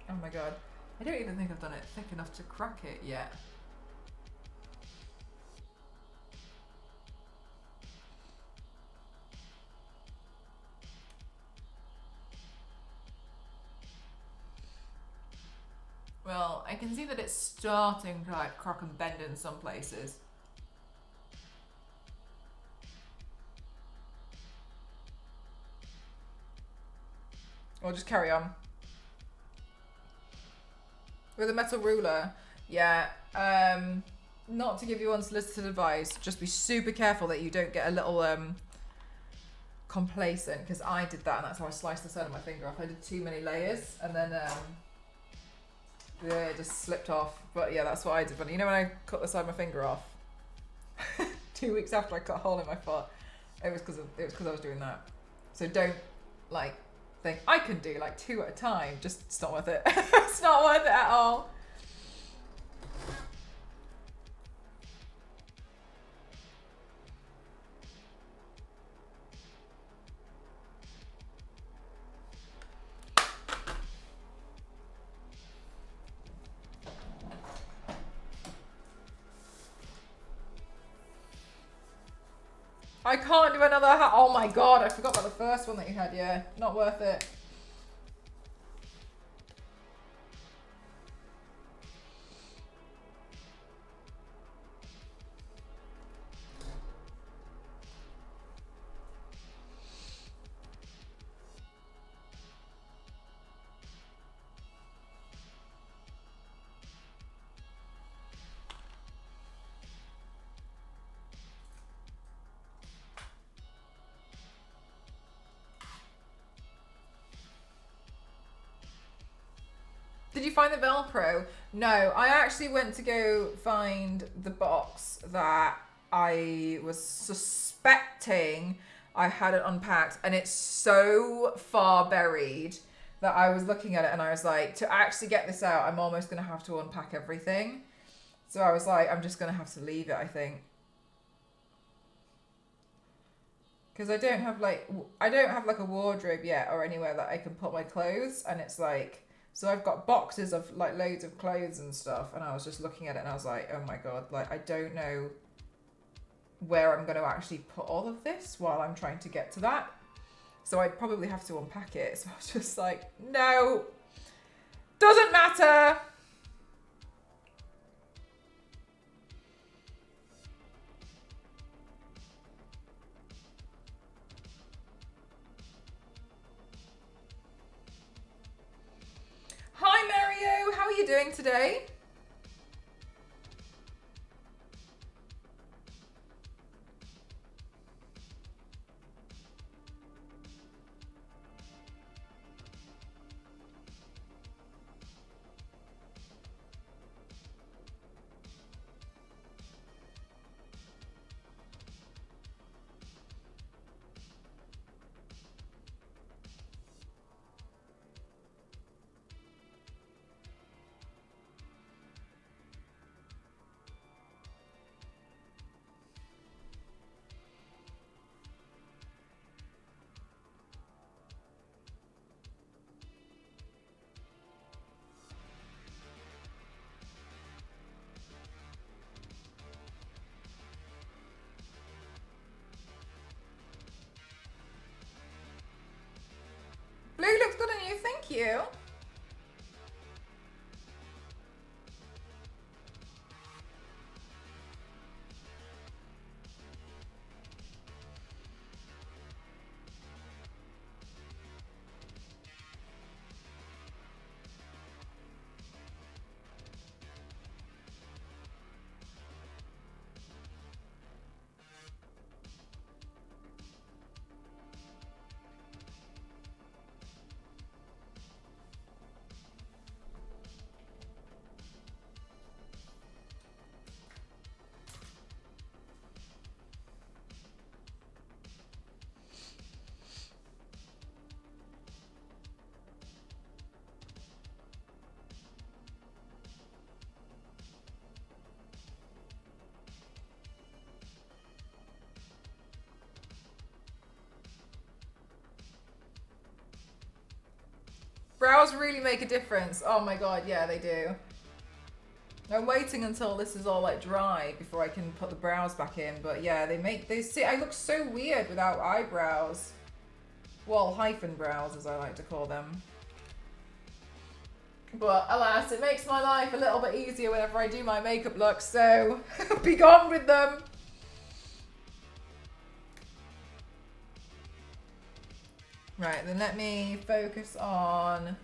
Oh my god. I don't even think I've done it thick enough to crack it yet. Well, I can see that it's starting to, like, crack and bend in some places. Or just carry on. With a metal ruler, yeah. Not to give you unsolicited advice, just be super careful that you don't get a little complacent, because I did that and that's how I sliced the side of my finger off. I did too many layers and then yeah, it just slipped off. But yeah, that's what I did. But you know when I cut the side of my finger off 2 weeks after I cut a hole in my foot, it was because I was doing that. So don't, like, think I can do like 2 at a time. Just, it's not worth it. It's not worth it at all. I can't do another oh my god, I forgot about the first one that you had, yeah. Not worth it. Did you find the Velcro? No, I actually went to go find the box that I was suspecting I had it unpacked, and it's so far buried that I was looking at it and I was like, to actually get this out, I'm almost going to have to unpack everything. So I was like, I'm just going to have to leave it, I think. Because I don't have like a wardrobe yet or anywhere that I can put my clothes, and it's like, so I've got boxes of like loads of clothes and stuff, and I was just looking at it and I was like, oh my god, like I don't know where I'm going to actually put all of this while I'm trying to get to that. So I'd probably have to unpack it. So I was just like, no, doesn't matter. Hi Mario, how are you doing today? Blue looks good on you, thank you. Brows really make a difference. Oh my god, yeah, they do. I'm waiting until this is all like dry before I can put the brows back in, but yeah, they see, I look so weird without eyebrows. Well, hyphen brows as I like to call them. But alas, it makes my life a little bit easier whenever I do my makeup looks, so be gone with them. Right, then let me focus on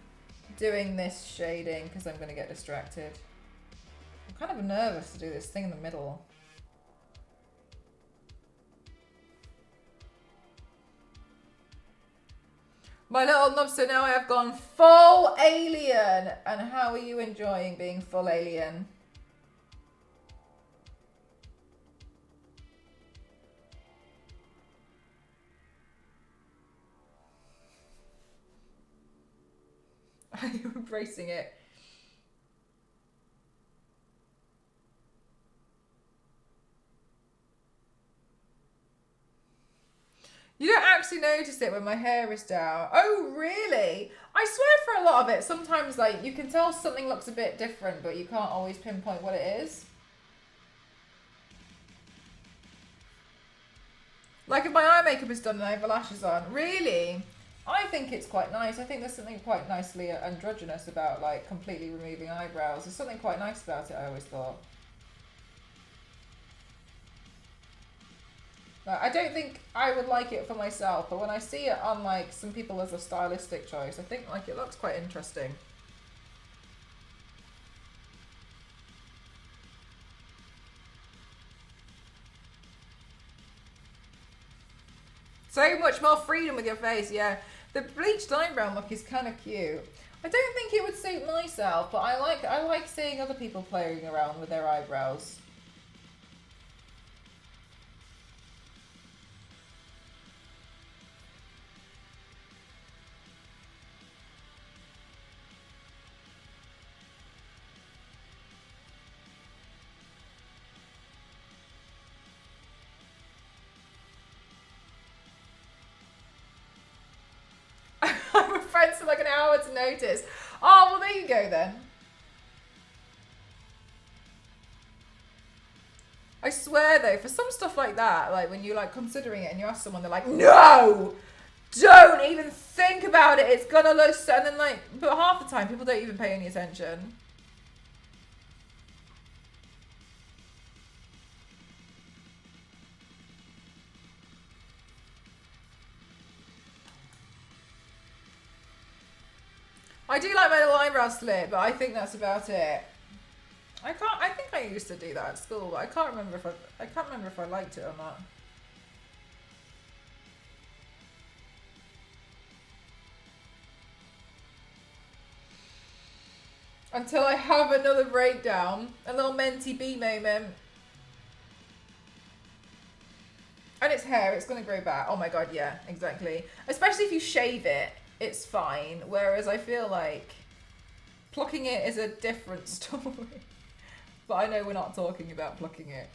doing this shading because I'm going to get distracted. I'm kind of nervous to do this thing in the middle. My little nub, so now I have gone full alien. And how are you enjoying being full alien? Are you embracing it? You don't actually notice it when my hair is down. Oh, really? I swear for a lot of it, sometimes like you can tell something looks a bit different, but you can't always pinpoint what it is. Like if my eye makeup is done and I have lashes on, really, I think it's quite nice. I think there's something quite nicely androgynous about like completely removing eyebrows. There's something quite nice about it, I always thought. Like, I don't think I would like it for myself, but when I see it on like some people as a stylistic choice, I think like it looks quite interesting. So much more freedom with your face, yeah. The bleached eyebrow look is kind of cute. I don't think it would suit myself, but I like seeing other people playing around with their eyebrows. I'm with friends for like an hour's notice. Oh, well, there you go then. I swear though, for some stuff like that, like when you're like considering it and you ask someone, they're like, no, don't even think about it. It's gonna look so, and then like, but half the time people don't even pay any attention. I do like my little eyebrow slit, but I think that's about it. I think I used to do that at school, but I can't remember if I liked it or not. Until I have another breakdown, a little Menti B moment. And it's hair, it's gonna grow back. Oh my god, yeah, exactly. Especially if you shave it, it's fine. Whereas I feel like plucking it is a different story. But I know we're not talking about plucking it.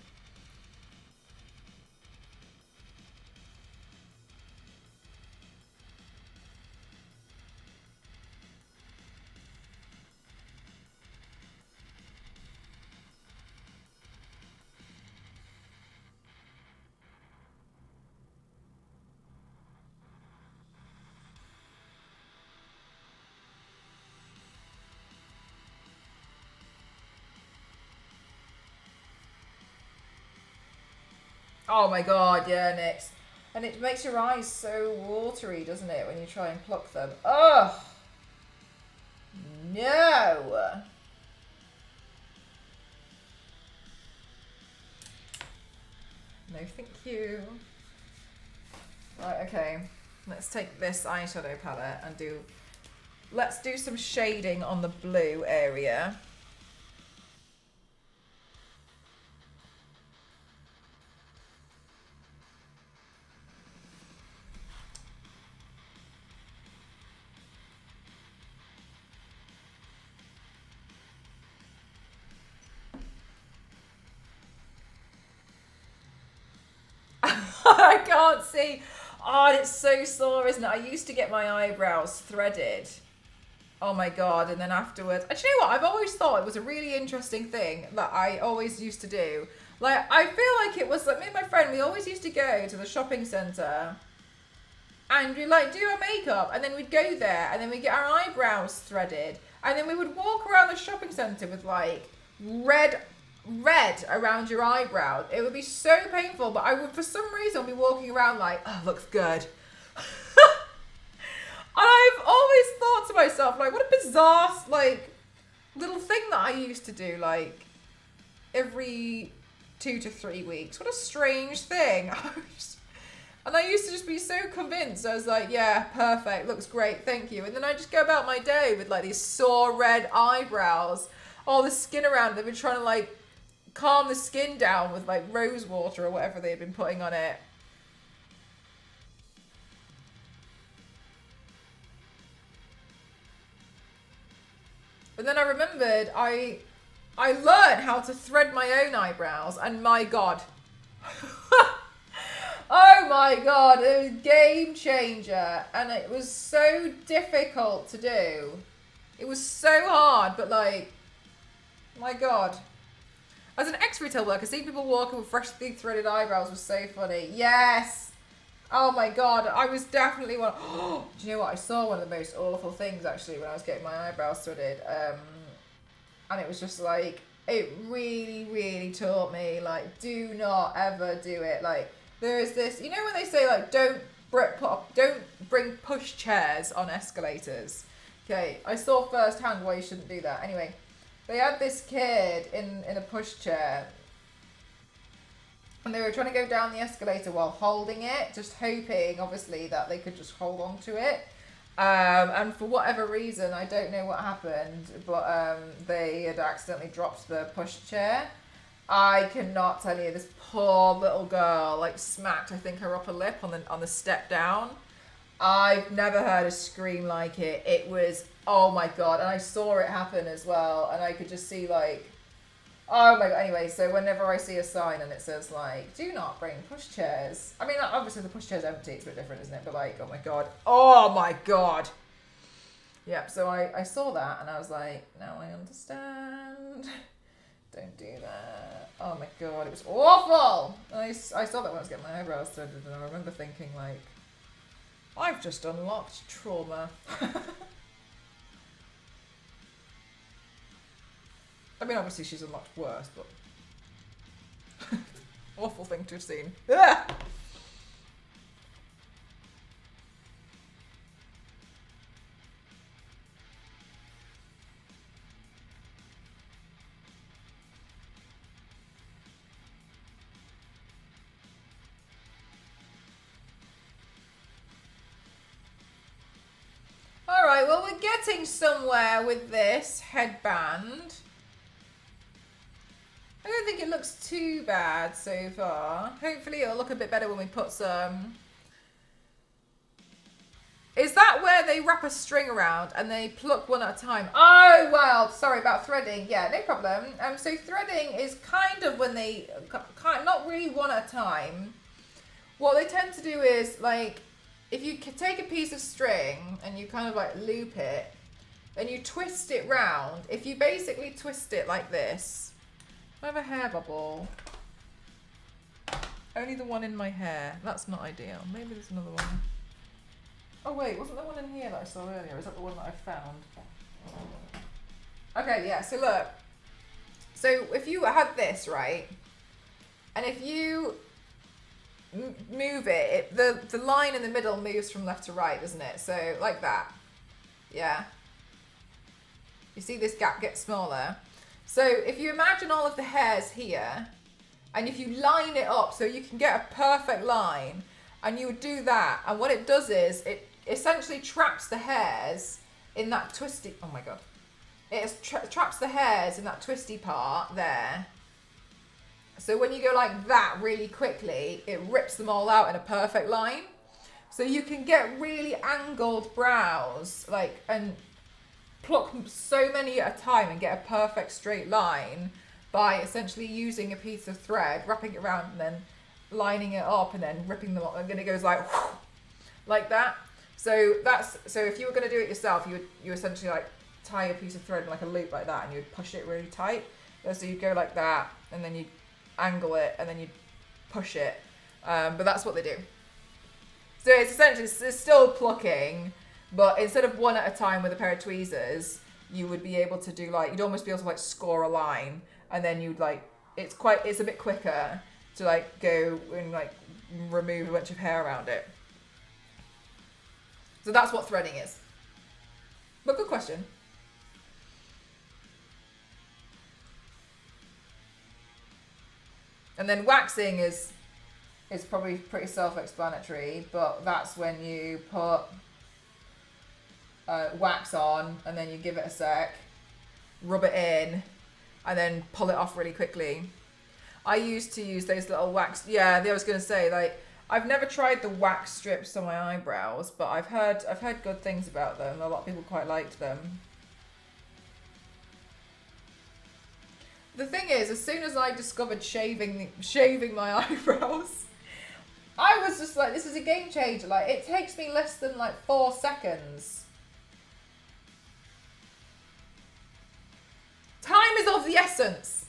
Oh my god, yeah, Nix. And it makes your eyes so watery, doesn't it, when you try and pluck them? Ugh! No! No, thank you. Right, okay. Let's take this eyeshadow palette and let's do some shading on the blue area. I can't see. Oh, it's so sore, isn't it? I used to get my eyebrows threaded. Oh my god, and then afterwards. Actually, you know what? I've always thought it was a really interesting thing that I always used to do. Like, I feel like it was like me and my friend, we always used to go to the shopping centre and we'd like do our makeup and then we'd go there and then we'd get our eyebrows threaded and then we would walk around the shopping centre with like red around your eyebrows. It would be so painful, but I would for some reason be walking around like, oh, looks good. And I've always thought to myself, like, what a bizarre, like, little thing that I used to do, like, every 2 to 3 weeks. What a strange thing. And I used to just be so convinced. I was like, yeah, perfect, looks great, thank you. And then I just go about my day with, like, these sore red eyebrows, all the skin around them, and trying to, like, calm the skin down with, like, rose water or whatever they had been putting on it. But then I remembered I learned how to thread my own eyebrows, and my god. Oh my god, it was a game changer. And it was so difficult to do. It was so hard, but like, my god. As an ex-retail worker, seeing people walking with freshly threaded eyebrows was so funny. Yes! Oh my god, I was definitely one. Do you know what? I saw one of the most awful things actually when I was getting my eyebrows threaded. And it was just like, it really, really taught me, like, do not ever do it. Like, there is this, you know when they say, like, don't bring push chairs on escalators. Okay, I saw firsthand why you shouldn't do that. Anyway, they had this kid in a pushchair, and they were trying to go down the escalator while holding it, just hoping, obviously, that they could just hold on to it. And for whatever reason, I don't know what happened, but they had accidentally dropped the pushchair. I cannot tell you, this poor little girl, like, smacked, I think, her upper lip on the step down. I've never heard a scream like it. It was, oh my god, and I saw it happen as well, and I could just see, like, oh my god. Anyway, so whenever I see a sign and it says, like, do not bring pushchairs. I mean, obviously the pushchair's empty, it's a bit different, isn't it? But, like, oh my god. Oh my god. Yeah, so I saw that and I was like, now I understand. Don't do that. Oh my god, it was awful. I saw that when I was getting my eyebrows threaded, and I remember thinking, like, I've just unlocked trauma. I mean, obviously she's unlocked worse, but awful thing to have seen. Ah! All right, well, we're getting somewhere with this headband. I don't think it looks too bad so far. Hopefully it'll look a bit better when we put some... Is that where they wrap a string around and they pluck one at a time? Oh, well, sorry about threading. Yeah, no problem. So threading is kind of when they... Not really one at a time. What they tend to do is, like, if you take a piece of string and you kind of, like, loop it, then you twist it round. If you basically twist it like this... I have a hair bubble. Only the one in my hair. That's not ideal. Maybe there's another one. Oh wait, wasn't there one in here that I saw earlier? Is that the one that I found? Okay, yeah, so look. So if you had this, right? And if you move it, the line in the middle moves from left to right, doesn't it? So like that. Yeah. You see this gap gets smaller. So if you imagine all of the hairs here, and if you line it up so you can get a perfect line, and you would do that, and what it does is, it essentially traps the hairs in that twisty, oh my god. It traps the hairs in that twisty part there. So when you go like that really quickly, it rips them all out in a perfect line. So you can get really angled brows, like, and pluck so many at a time and get a perfect straight line by essentially using a piece of thread, wrapping it around and then lining it up and then ripping them up, and then it goes like that. So if you were going to do it yourself, you essentially like tie a piece of thread in like a loop like that, and you'd push it really tight. So you'd go like that, and then you'd angle it, and then you'd push it. But that's what they do. So it's essentially, it's still plucking, but instead of one at a time with a pair of tweezers, you would be able to do like, you'd almost be able to like score a line, and then you'd like, it's a bit quicker to like go and like remove a bunch of hair around it. So that's what threading is. But good question. And then waxing is probably pretty self-explanatory, but that's when you put wax on, and then you give it a sec, rub it in, and then pull it off really quickly. I used to use those little wax, I was going to say, like, I've never tried the wax strips on my eyebrows, but I've heard good things about them. A lot of people quite liked them. The thing is, as soon as I discovered shaving my eyebrows, I was just like, this is a game changer. Like, it takes me less than like 4 seconds. Time is of the essence.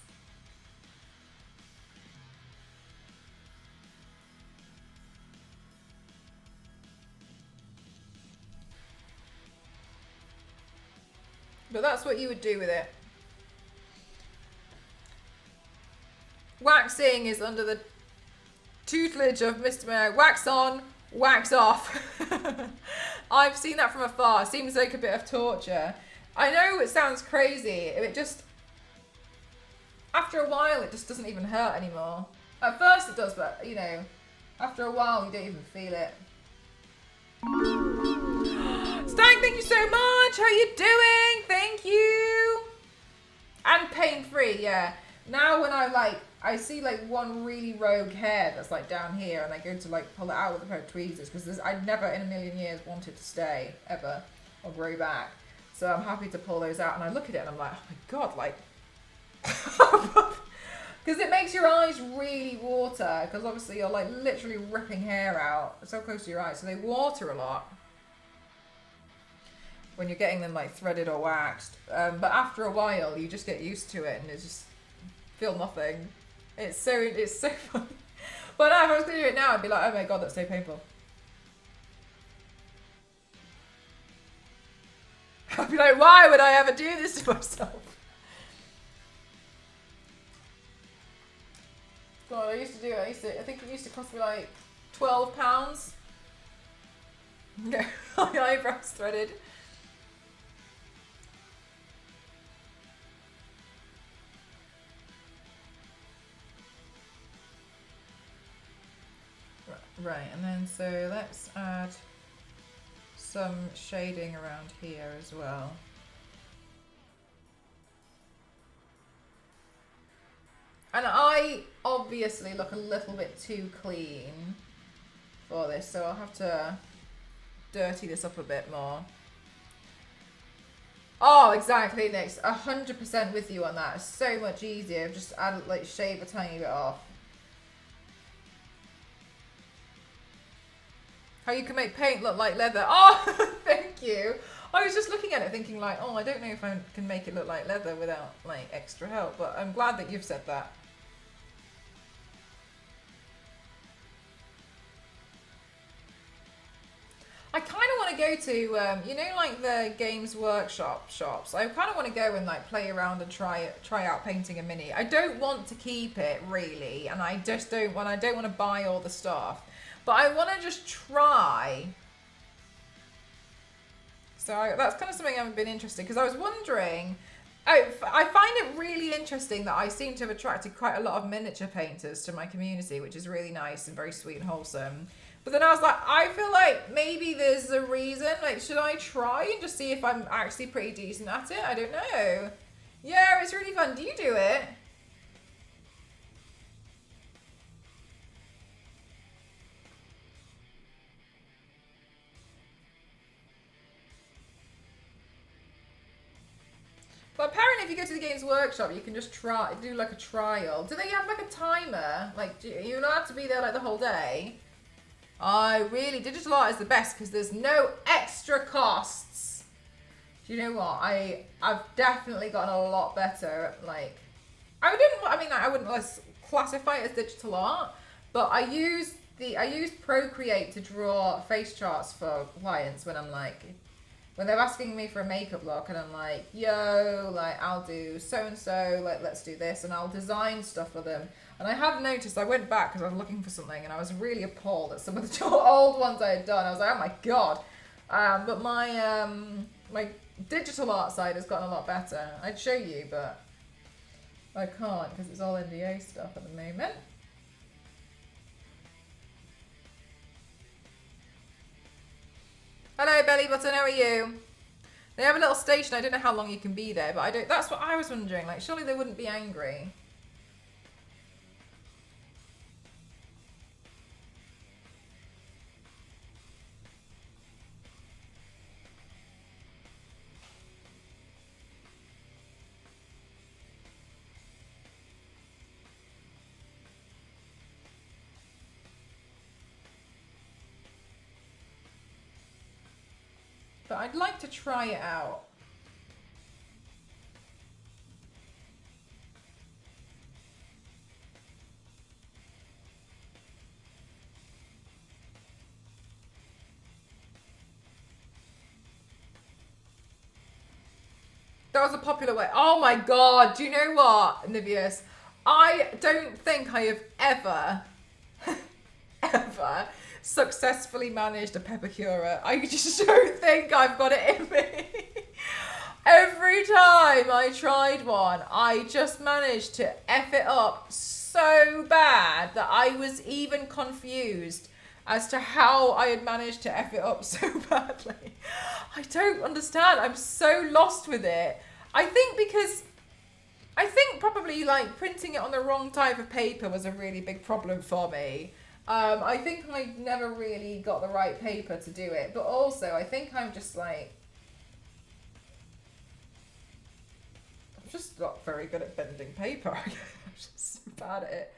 But that's what you would do with it. Waxing is under the tutelage of Mr. Mayo. Wax on, wax off. I've seen that from afar. Seems like a bit of torture. I know it sounds crazy. It just, after a while, it just doesn't even hurt anymore. At first it does, but you know, after a while you don't even feel it. Stang, thank you so much. How you doing? Thank you. And pain-free, yeah. Now when I see like one really rogue hair that's like down here, and I go to like pull it out with a pair of tweezers, because I never in a million years wanted to stay ever or grow back. So I'm happy to pull those out, and I look at it and I'm like, oh my god, like, because it makes your eyes really water, because obviously you're like literally ripping hair out so close to your eyes, so they water a lot when you're getting them like threaded or waxed. But after a while you just get used to it and it just feel nothing. It's so funny. But now if I was going to do it now, I'd be like, oh my god, that's so painful. I'd be like, why would I ever do this to myself? God, I used to do it. I think it used to cost me like £12. Yeah, my eyebrows threaded. Right, and then so let's add some shading around here as well. And I obviously look a little bit too clean for this, so I'll have to dirty this up a bit more. Oh, exactly, Nick. 100% with you on that. It's so much easier. Just add, like, shave a tiny bit off. How you can make paint look like leather. Oh, thank you. I was just looking at it thinking like, oh, I don't know if I can make it look like leather without like extra help, but I'm glad that you've said that. I kind of want to go to, you know, like the Games Workshop shops. I kind of want to go and like play around and try out painting a mini. I don't want to keep it really, and I just don't want. I don't want to buy all the stuff, but I want to just try. So that's kind of something I've been interested, because I was wondering. I find it really interesting that I seem to have attracted quite a lot of miniature painters to my community, which is really nice and very sweet and wholesome. But then I was like, I feel like maybe there's a reason. Like, should I try and just see if I'm actually pretty decent at it? I don't know. Yeah, it's really fun. Do you do it? But apparently if you go to the Games Workshop, you can just do like a trial. Do they have like a timer? Like, you're not allowed to be there like the whole day? Digital art is the best because there's no extra costs. Do you know what? I've definitely gotten a lot better at like, I wouldn't classify it as digital art, but I use Procreate to draw face charts for clients when they're asking me for a makeup look, and I'm like, yo, like I'll do so and so, like let's do this, and I'll design stuff for them. And I have noticed, I went back because I was looking for something, and I was really appalled at some of the old ones I had done. I was like, oh my god. But my my digital art side has gotten a lot better. I'd show you, but I can't because it's all NDA stuff at the moment. Hello, Belly Button, how are you? They have a little station, I don't know how long you can be there, but that's what I was wondering, like, surely they wouldn't be angry. But I'd like to try it out. That was a popular way. Oh my god, do you know what, Nivius? I don't think I have ever, ever successfully managed a peppercura. I just don't think I've got it in me. Every time I tried one, I just managed to F it up so bad that I was even confused as to how I had managed to F it up so badly. I don't understand. I'm so lost with it. I think probably like printing it on the wrong type of paper was a really big problem for me. I think I never really got the right paper to do it, but also I think I'm just not very good at bending paper. I'm just so bad at it.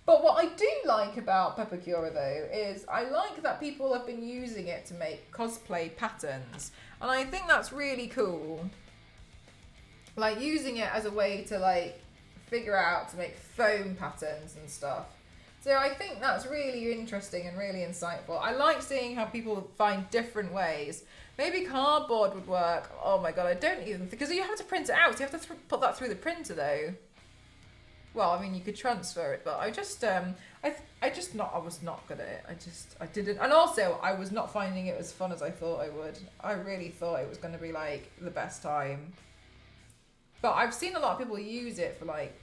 But what I do like about Peppercura though is I like that people have been using it to make cosplay patterns, and I think that's really cool. Like using it as a way to like figure out to make foam patterns and stuff. So I think that's really interesting and really insightful. I like seeing how people find different ways. Maybe cardboard would work. Oh my god, I don't even, because you have to print it out. So you have to put that through the printer though. Well, I mean, you could transfer it, but I was not good at it. I didn't, and also I was not finding it as fun as I thought I would. I really thought it was going to be like the best time. But I've seen a lot of people use it for like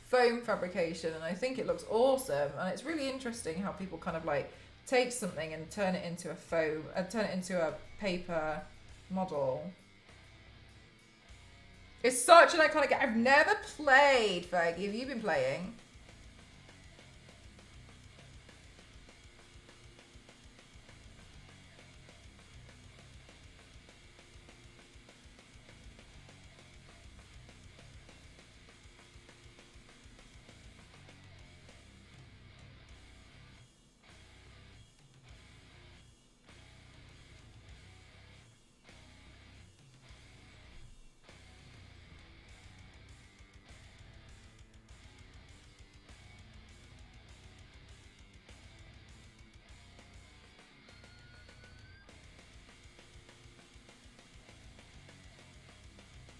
foam fabrication, and I think it looks awesome. And it's really interesting how people kind of like take something and turn it into a foam, turn it into a paper model. It's such an iconic game. I've never played, Fergie. Have you been playing?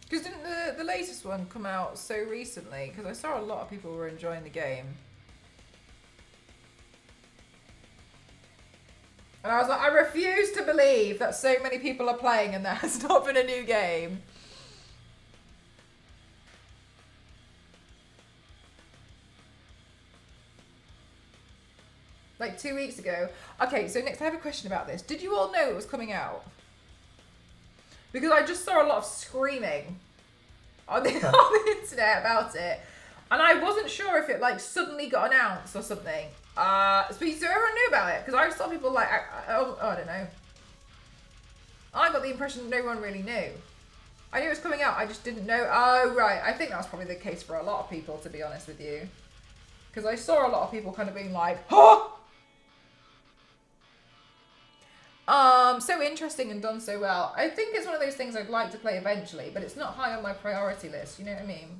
Because didn't the latest one come out so recently? Because I saw a lot of people were enjoying the game. And I was like, I refuse to believe that so many people are playing and there has not been a new game. Like 2 weeks ago. Okay, so next I have a question about this. Did you all know it was coming out? Because I just saw a lot of screaming on the internet about it. And I wasn't sure if it like suddenly got announced or something. So everyone knew about it? Because I saw people like, I don't know. I got the impression that no one really knew. I knew it was coming out, I just didn't know. Oh, right. I think that was probably the case for a lot of people, to be honest with you. Because I saw a lot of people kind of being like, huh! So interesting and done so well. I think it's one of those things I'd like to play eventually, but it's not high on my priority list, you know what I mean?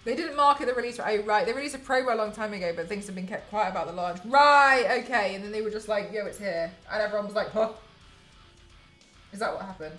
They didn't market the release, oh right, they released a promo a long time ago, but things have been kept quiet about the launch. Right, okay, and then they were just like, yo, it's here. And everyone was like, huh? Is that what happened?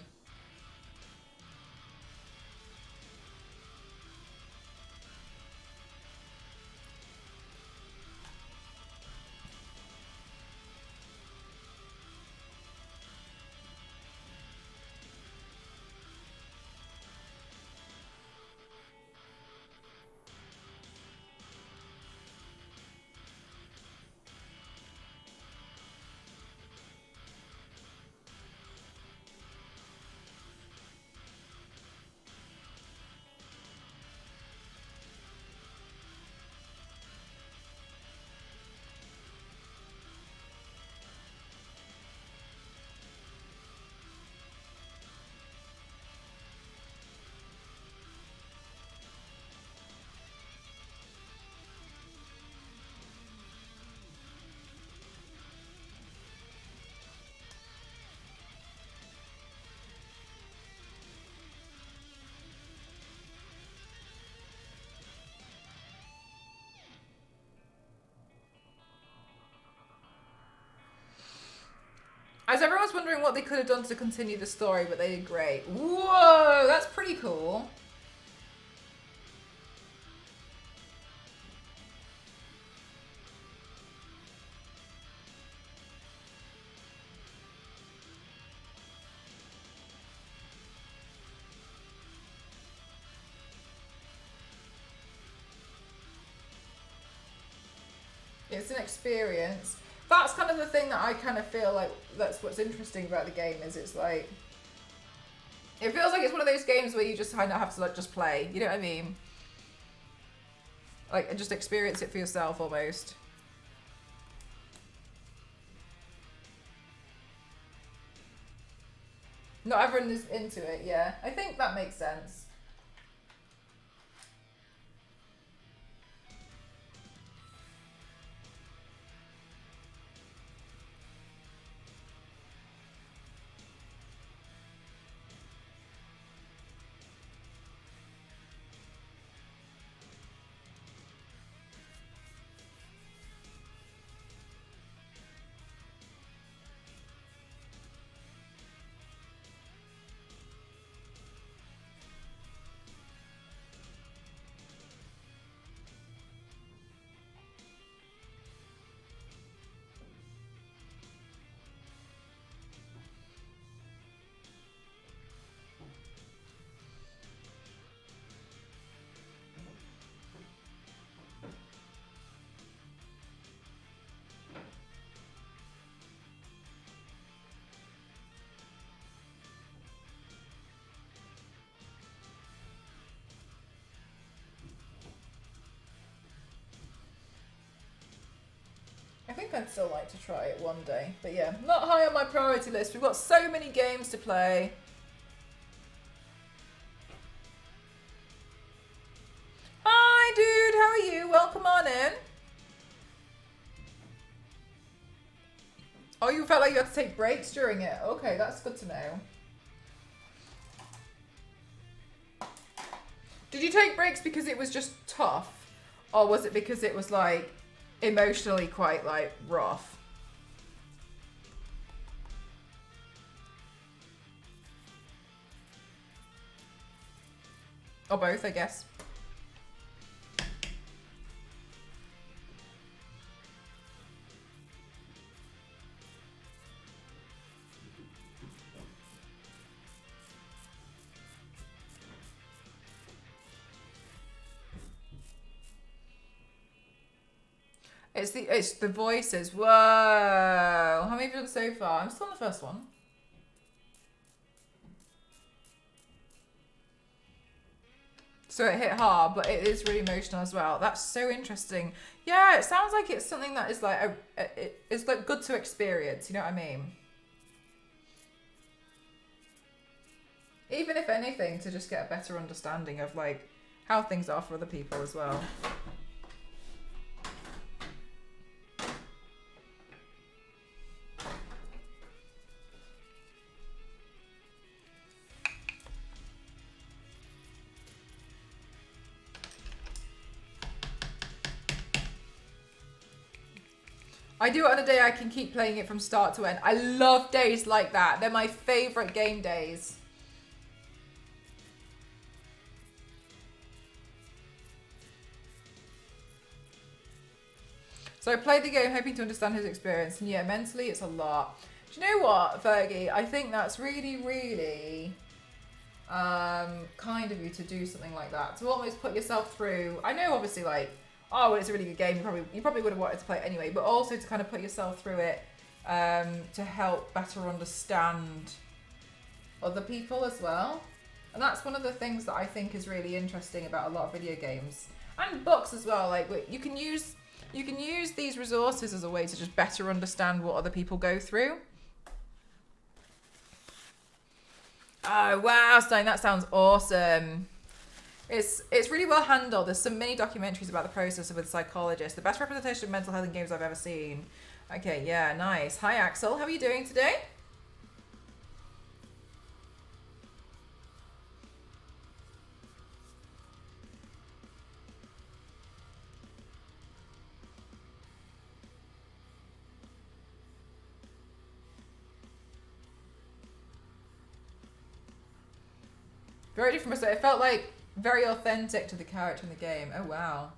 As everyone's wondering what they could have done to continue the story, but they did great. Whoa, that's pretty cool. It's an experience. That's kind of the thing that I kind of feel like that's what's interesting about the game is it's like it feels like it's one of those games where you just kind of have to like just play. You know what I mean? Like just experience it for yourself almost. Not everyone is into it. Yeah, I think that makes sense. I think I'd still like to try it one day. But yeah, not high on my priority list. We've got so many games to play. Hi, dude. How are you? Welcome on in. Oh, you felt like you had to take breaks during it. Okay, that's good to know. Did you take breaks because it was just tough? Or was it because it was like emotionally quite like rough? Or both, I guess. It's the voices. Whoa. How many have you done so far? I'm still on the first one. So it hit hard, but it is really emotional as well. That's so interesting. Yeah, it sounds like it's something that is like it's like good to experience. You know what I mean? Even if anything, to just get a better understanding of like how things are for other people as well. I do it on a day I can keep playing it from start to end. I love days like that. They're my favourite game days. So I played the game hoping to understand his experience, and yeah, mentally it's a lot. Do you know what, Fergie? I think that's really, really kind of you to do something like that. To almost put yourself through. I know, obviously, like, oh, well, it's a really good game. You probably would have wanted to play it anyway, but also to kind of put yourself through it to help better understand other people as well. And that's one of the things that I think is really interesting about a lot of video games and books as well. Like, you can use these resources as a way to just better understand what other people go through. Oh wow, Stein, that sounds awesome. It's really well handled. There's some mini documentaries about the process with psychologists. The best representation of mental health in games I've ever seen. Okay, yeah, nice. Hi Axel, how are you doing today? Very different. So it felt like very authentic to the character in the game. Oh wow.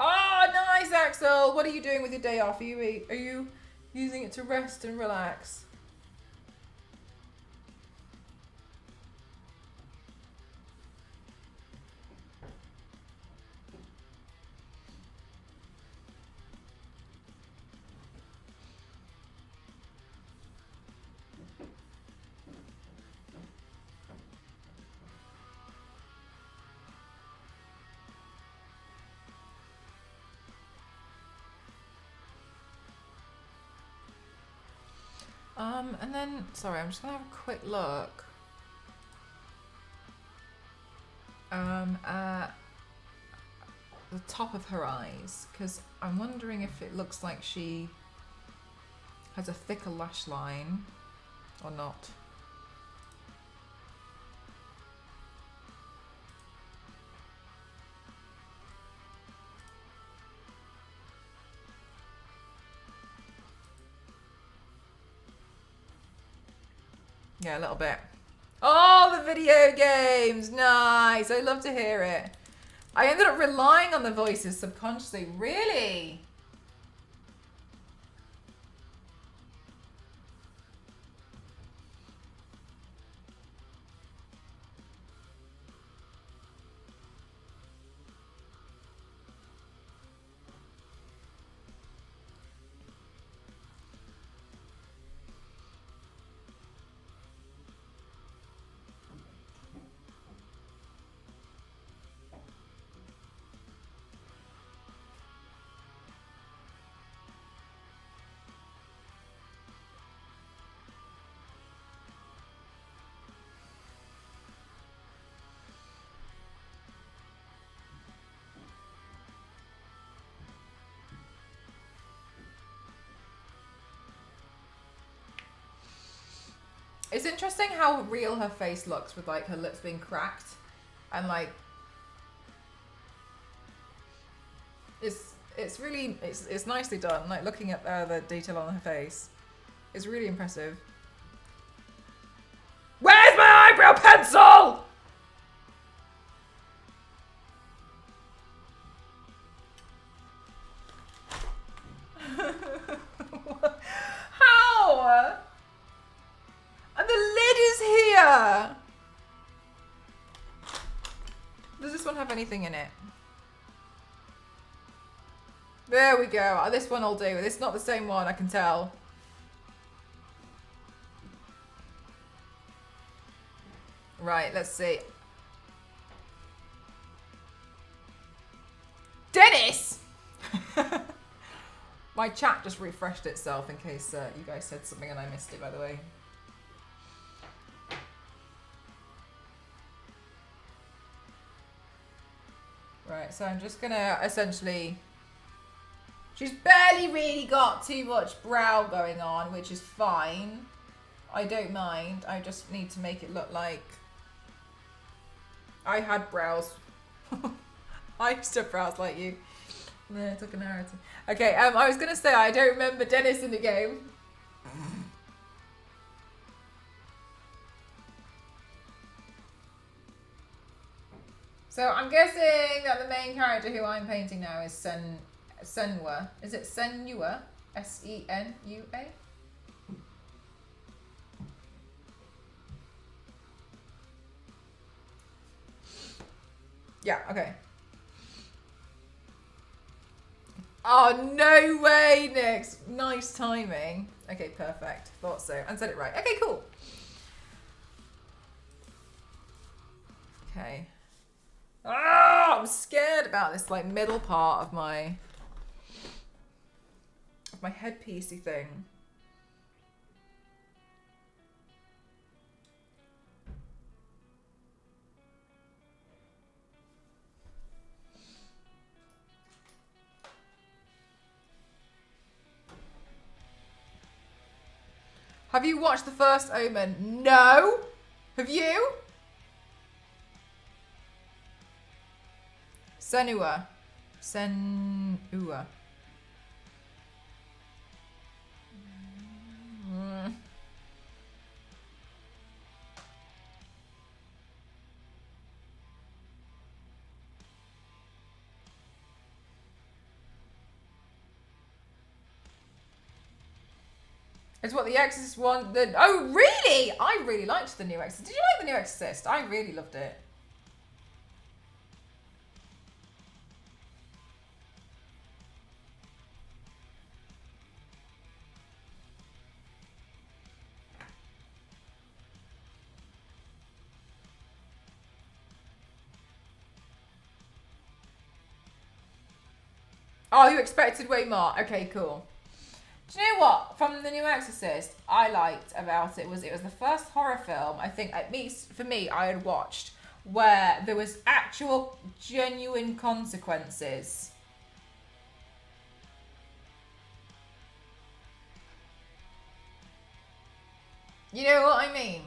Oh, nice, Axel. What are you doing with your day off? Are you using it to rest and relax? And then, sorry, I'm just gonna have a quick look. At the top of her eyes, because I'm wondering if it looks like she has a thicker lash line or not. Yeah, a little bit. Oh, the video games! Nice! I love to hear it. I ended up relying on the voices subconsciously. Really? It's interesting how real her face looks with like her lips being cracked and like it's really it's nicely done. Like looking at the detail on her face, it's really impressive. Where's my eyebrow pencil? How? And the lid is here. Does this one have anything in it? There we go. Oh, this one will do. It's not the same one, I can tell. Right, let's see. Dennis! My chat just refreshed itself in case you guys said something and I missed it, by the way. Right, so I'm just gonna essentially... She's barely really got too much brow going on, which is fine. I don't mind. I just need to make it look like I had brows. I used to have brows like you. No, I took a narrative. Okay, I was gonna say I don't remember Dennis in the game. So I'm guessing that the main character who I'm painting now is Senua. Is it Senua? S-E-N-U-A? Yeah, okay. Oh, no way, Nix. Nice timing. Okay, perfect. Thought so. And said it right. Okay, cool. Okay. Ah, I'm scared about this like middle part of my headpiecey thing. Have you watched the first Omen? No. Have you? Senua. Senua. Mm. It's what the Exorcist one. Oh, really? I really liked the new Exorcist. Did you like the new Exorcist? I really loved it. Oh, you expected way more. Okay, cool. Do you know what? From the new Exorcist, I liked about it was the first horror film, I think, at least for me, I had watched where there was actual genuine consequences. You know what I mean?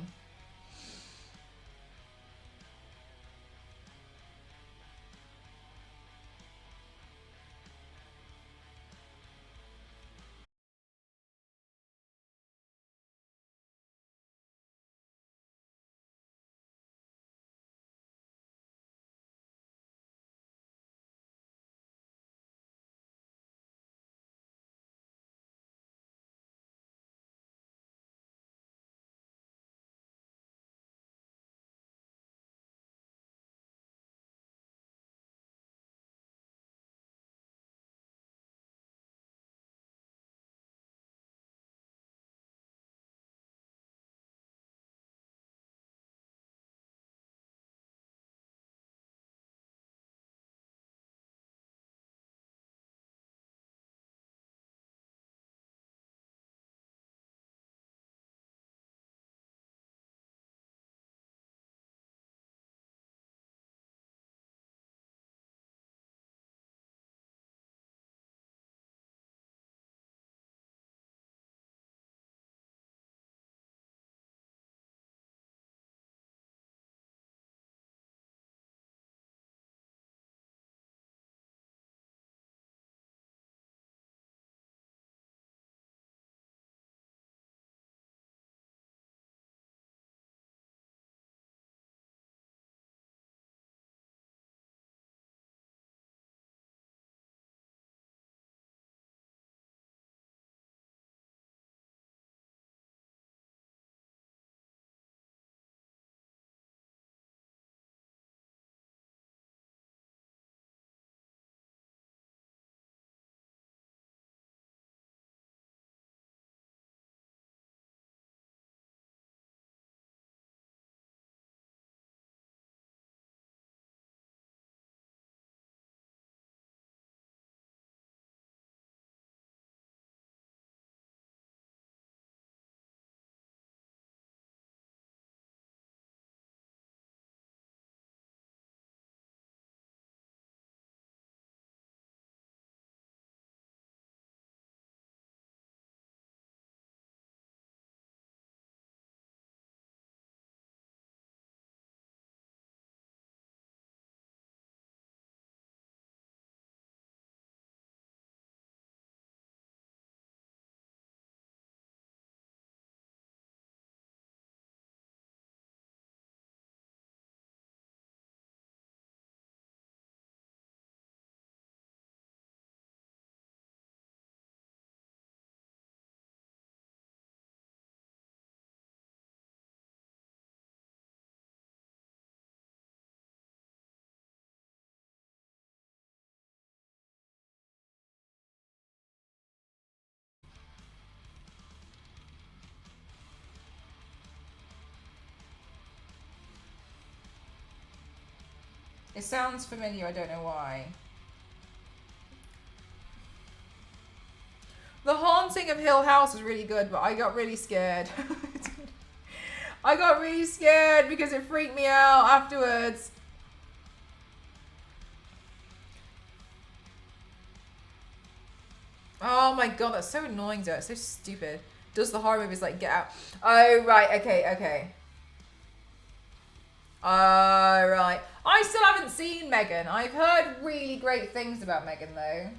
It sounds familiar, I don't know why. The Haunting of Hill House was really good, but I got really scared. I got really scared because it freaked me out afterwards. Oh my god, that's so annoying though. It's so stupid. does the horror movies like Get Out. Oh, right. Okay. Oh, right. I still haven't seen Megan. I've heard really great things about Megan, though.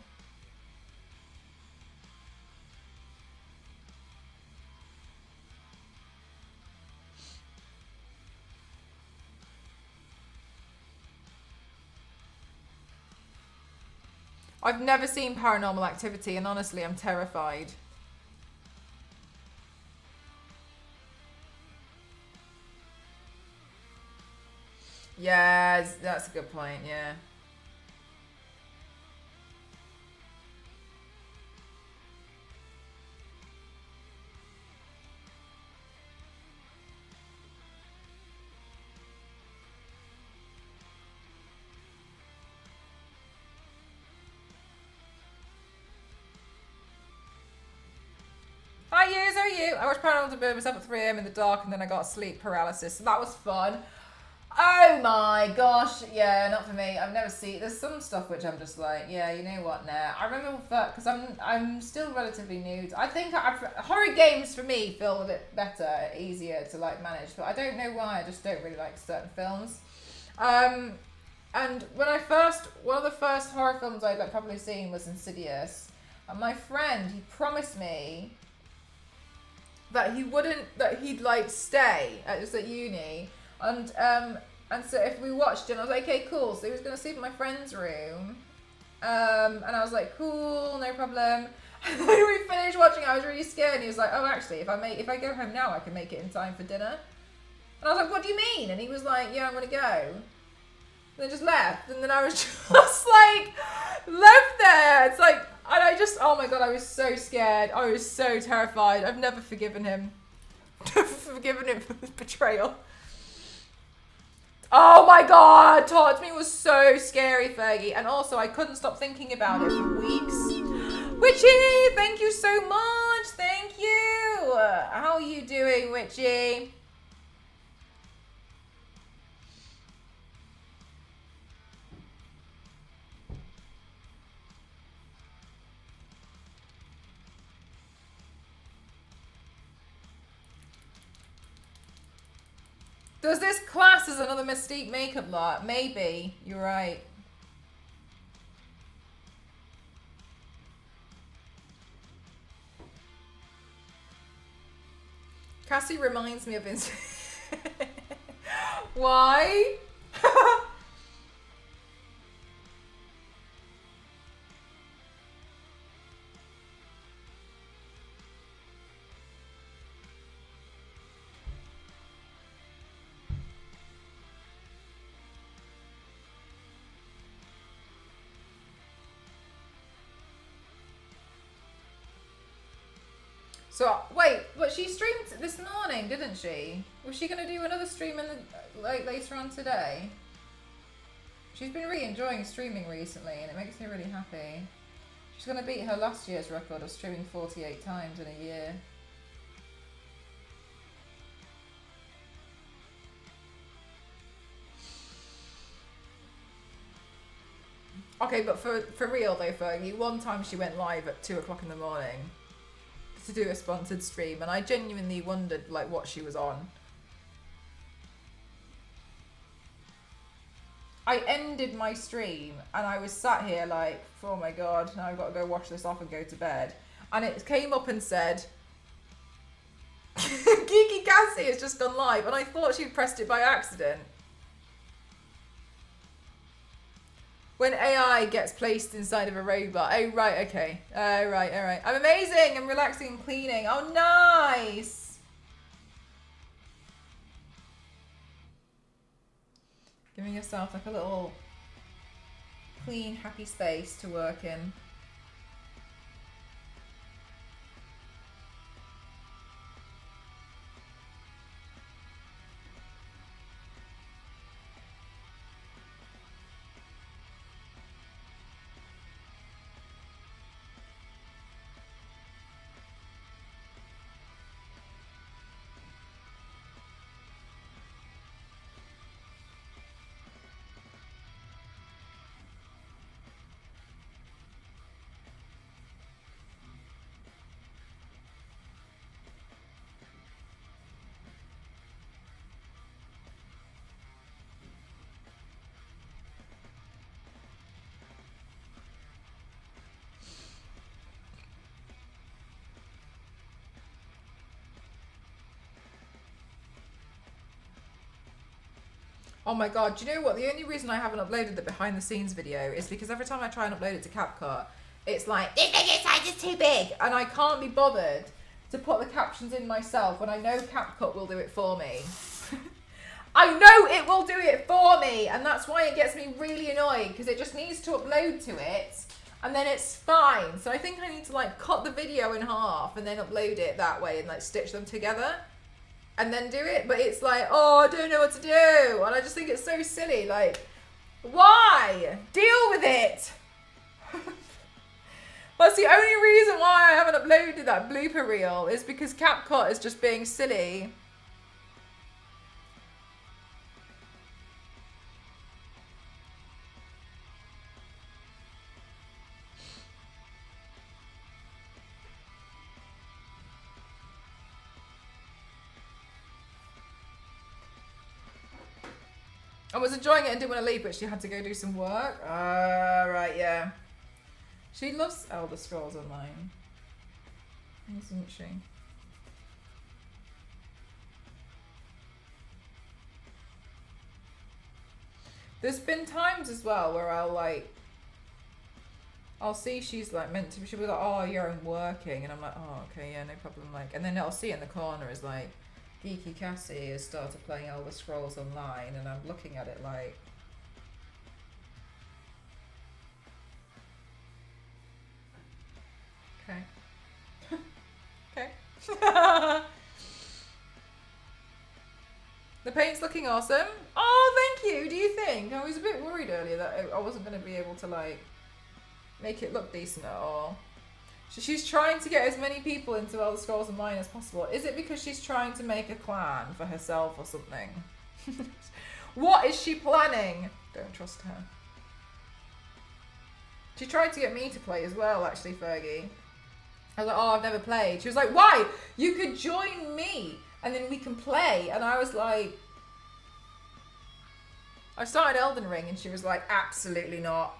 I've never seen Paranormal Activity, and honestly, I'm terrified. Yeah, that's a good point, yeah. Hi, yous, how are you? I watched Paranormal by myself at 3 a.m. in the dark, and then I got sleep paralysis. So that was fun. Oh my gosh, yeah, not for me. I've never seen. There's some stuff which I'm just like, yeah, you know what? Nah. I remember because I'm still relatively new. I think horror games for me feel a bit better, easier to like manage. But I don't know why. I just don't really like certain films. And one of the first horror films I'd like probably seen was Insidious. And my friend, he promised me that he'd like stay just at uni. And so if we watched it, I was like, okay, cool. So he was going to sleep in my friend's room. And I was like, cool, no problem. And then we finished watching, I was really scared. And he was like, oh, actually, if I go home now, I can make it in time for dinner. And I was like, what do you mean? And he was like, yeah, I'm going to go. And then just left. And then I was just like, left there. It's like, and I just, oh my God, I was so scared. I was so terrified. I've never forgiven him. Never forgiven him for this betrayal. Oh my God, Talk to Me was so scary, Fergie. And also, I couldn't stop thinking about it for weeks. Witchy, thank you so much. Thank you. How are you doing, Witchy? Does this class as another Mystique makeup lot? Maybe. You're right. Cassie reminds me of Why? So wait, but she streamed this morning, didn't she? Was she gonna do another stream in the later on today? She's been really enjoying streaming recently, and it makes me really happy. She's gonna beat her last year's record of streaming 48 times in a year. Okay, but for real though, Fergie, one time she went live at 2 o'clock in the morning to do a sponsored stream, and I genuinely wondered like what she was on. I ended my stream and I was sat here like, oh my God, now I've got to go wash this off and go to bed. And it came up and said, Geeky Cassie has just gone live, and I thought she'd pressed it by accident. When AI gets placed inside of a robot. Oh, right, okay. Oh, right, all right. I'm amazing. I'm relaxing and cleaning. Oh, nice. Giving yourself like a little clean, happy space to work in. Oh my god, do you know what? The only reason I haven't uploaded the behind the scenes video is because every time I try and upload it to CapCut, it's like, this video size is too big! And I can't be bothered to put the captions in myself when I know CapCut will do it for me. I know it will do it for me! And that's why it gets me really annoyed, because it just needs to upload to it, and then it's fine. So I think I need to like cut the video in half and then upload it that way and like stitch them together. And then do it, but it's like, oh, I don't know what to do. And I just think it's so silly. Like, why? Deal with it. That's the only reason why I haven't uploaded that blooper reel, is because CapCut is just being silly. I was enjoying it and didn't want to leave, but she had to go do some work. Right, yeah. She loves Elder Scrolls Online, isn't she? There's been times as well where I'll see she's like meant to be, she'll be like, oh, you're working, and I'm like, oh, okay, yeah, no problem. Like, and then I'll see in the corner is like, Geeky Cassie has started playing Elder Scrolls Online, and I'm looking at it like, okay. Okay. The paint's looking awesome. Oh, thank you. Do you think? I was a bit worried earlier that I wasn't going to be able to like make it look decent at all. So she's trying to get as many people into Elder Scrolls Online as possible. Is it because she's trying to make a clan for herself or something? What is she planning? Don't trust her. She tried to get me to play as well, actually, Fergie. I was like, oh, I've never played. She was like, why? You could join me and then we can play. And I was like, I started Elden Ring and she was like, absolutely not.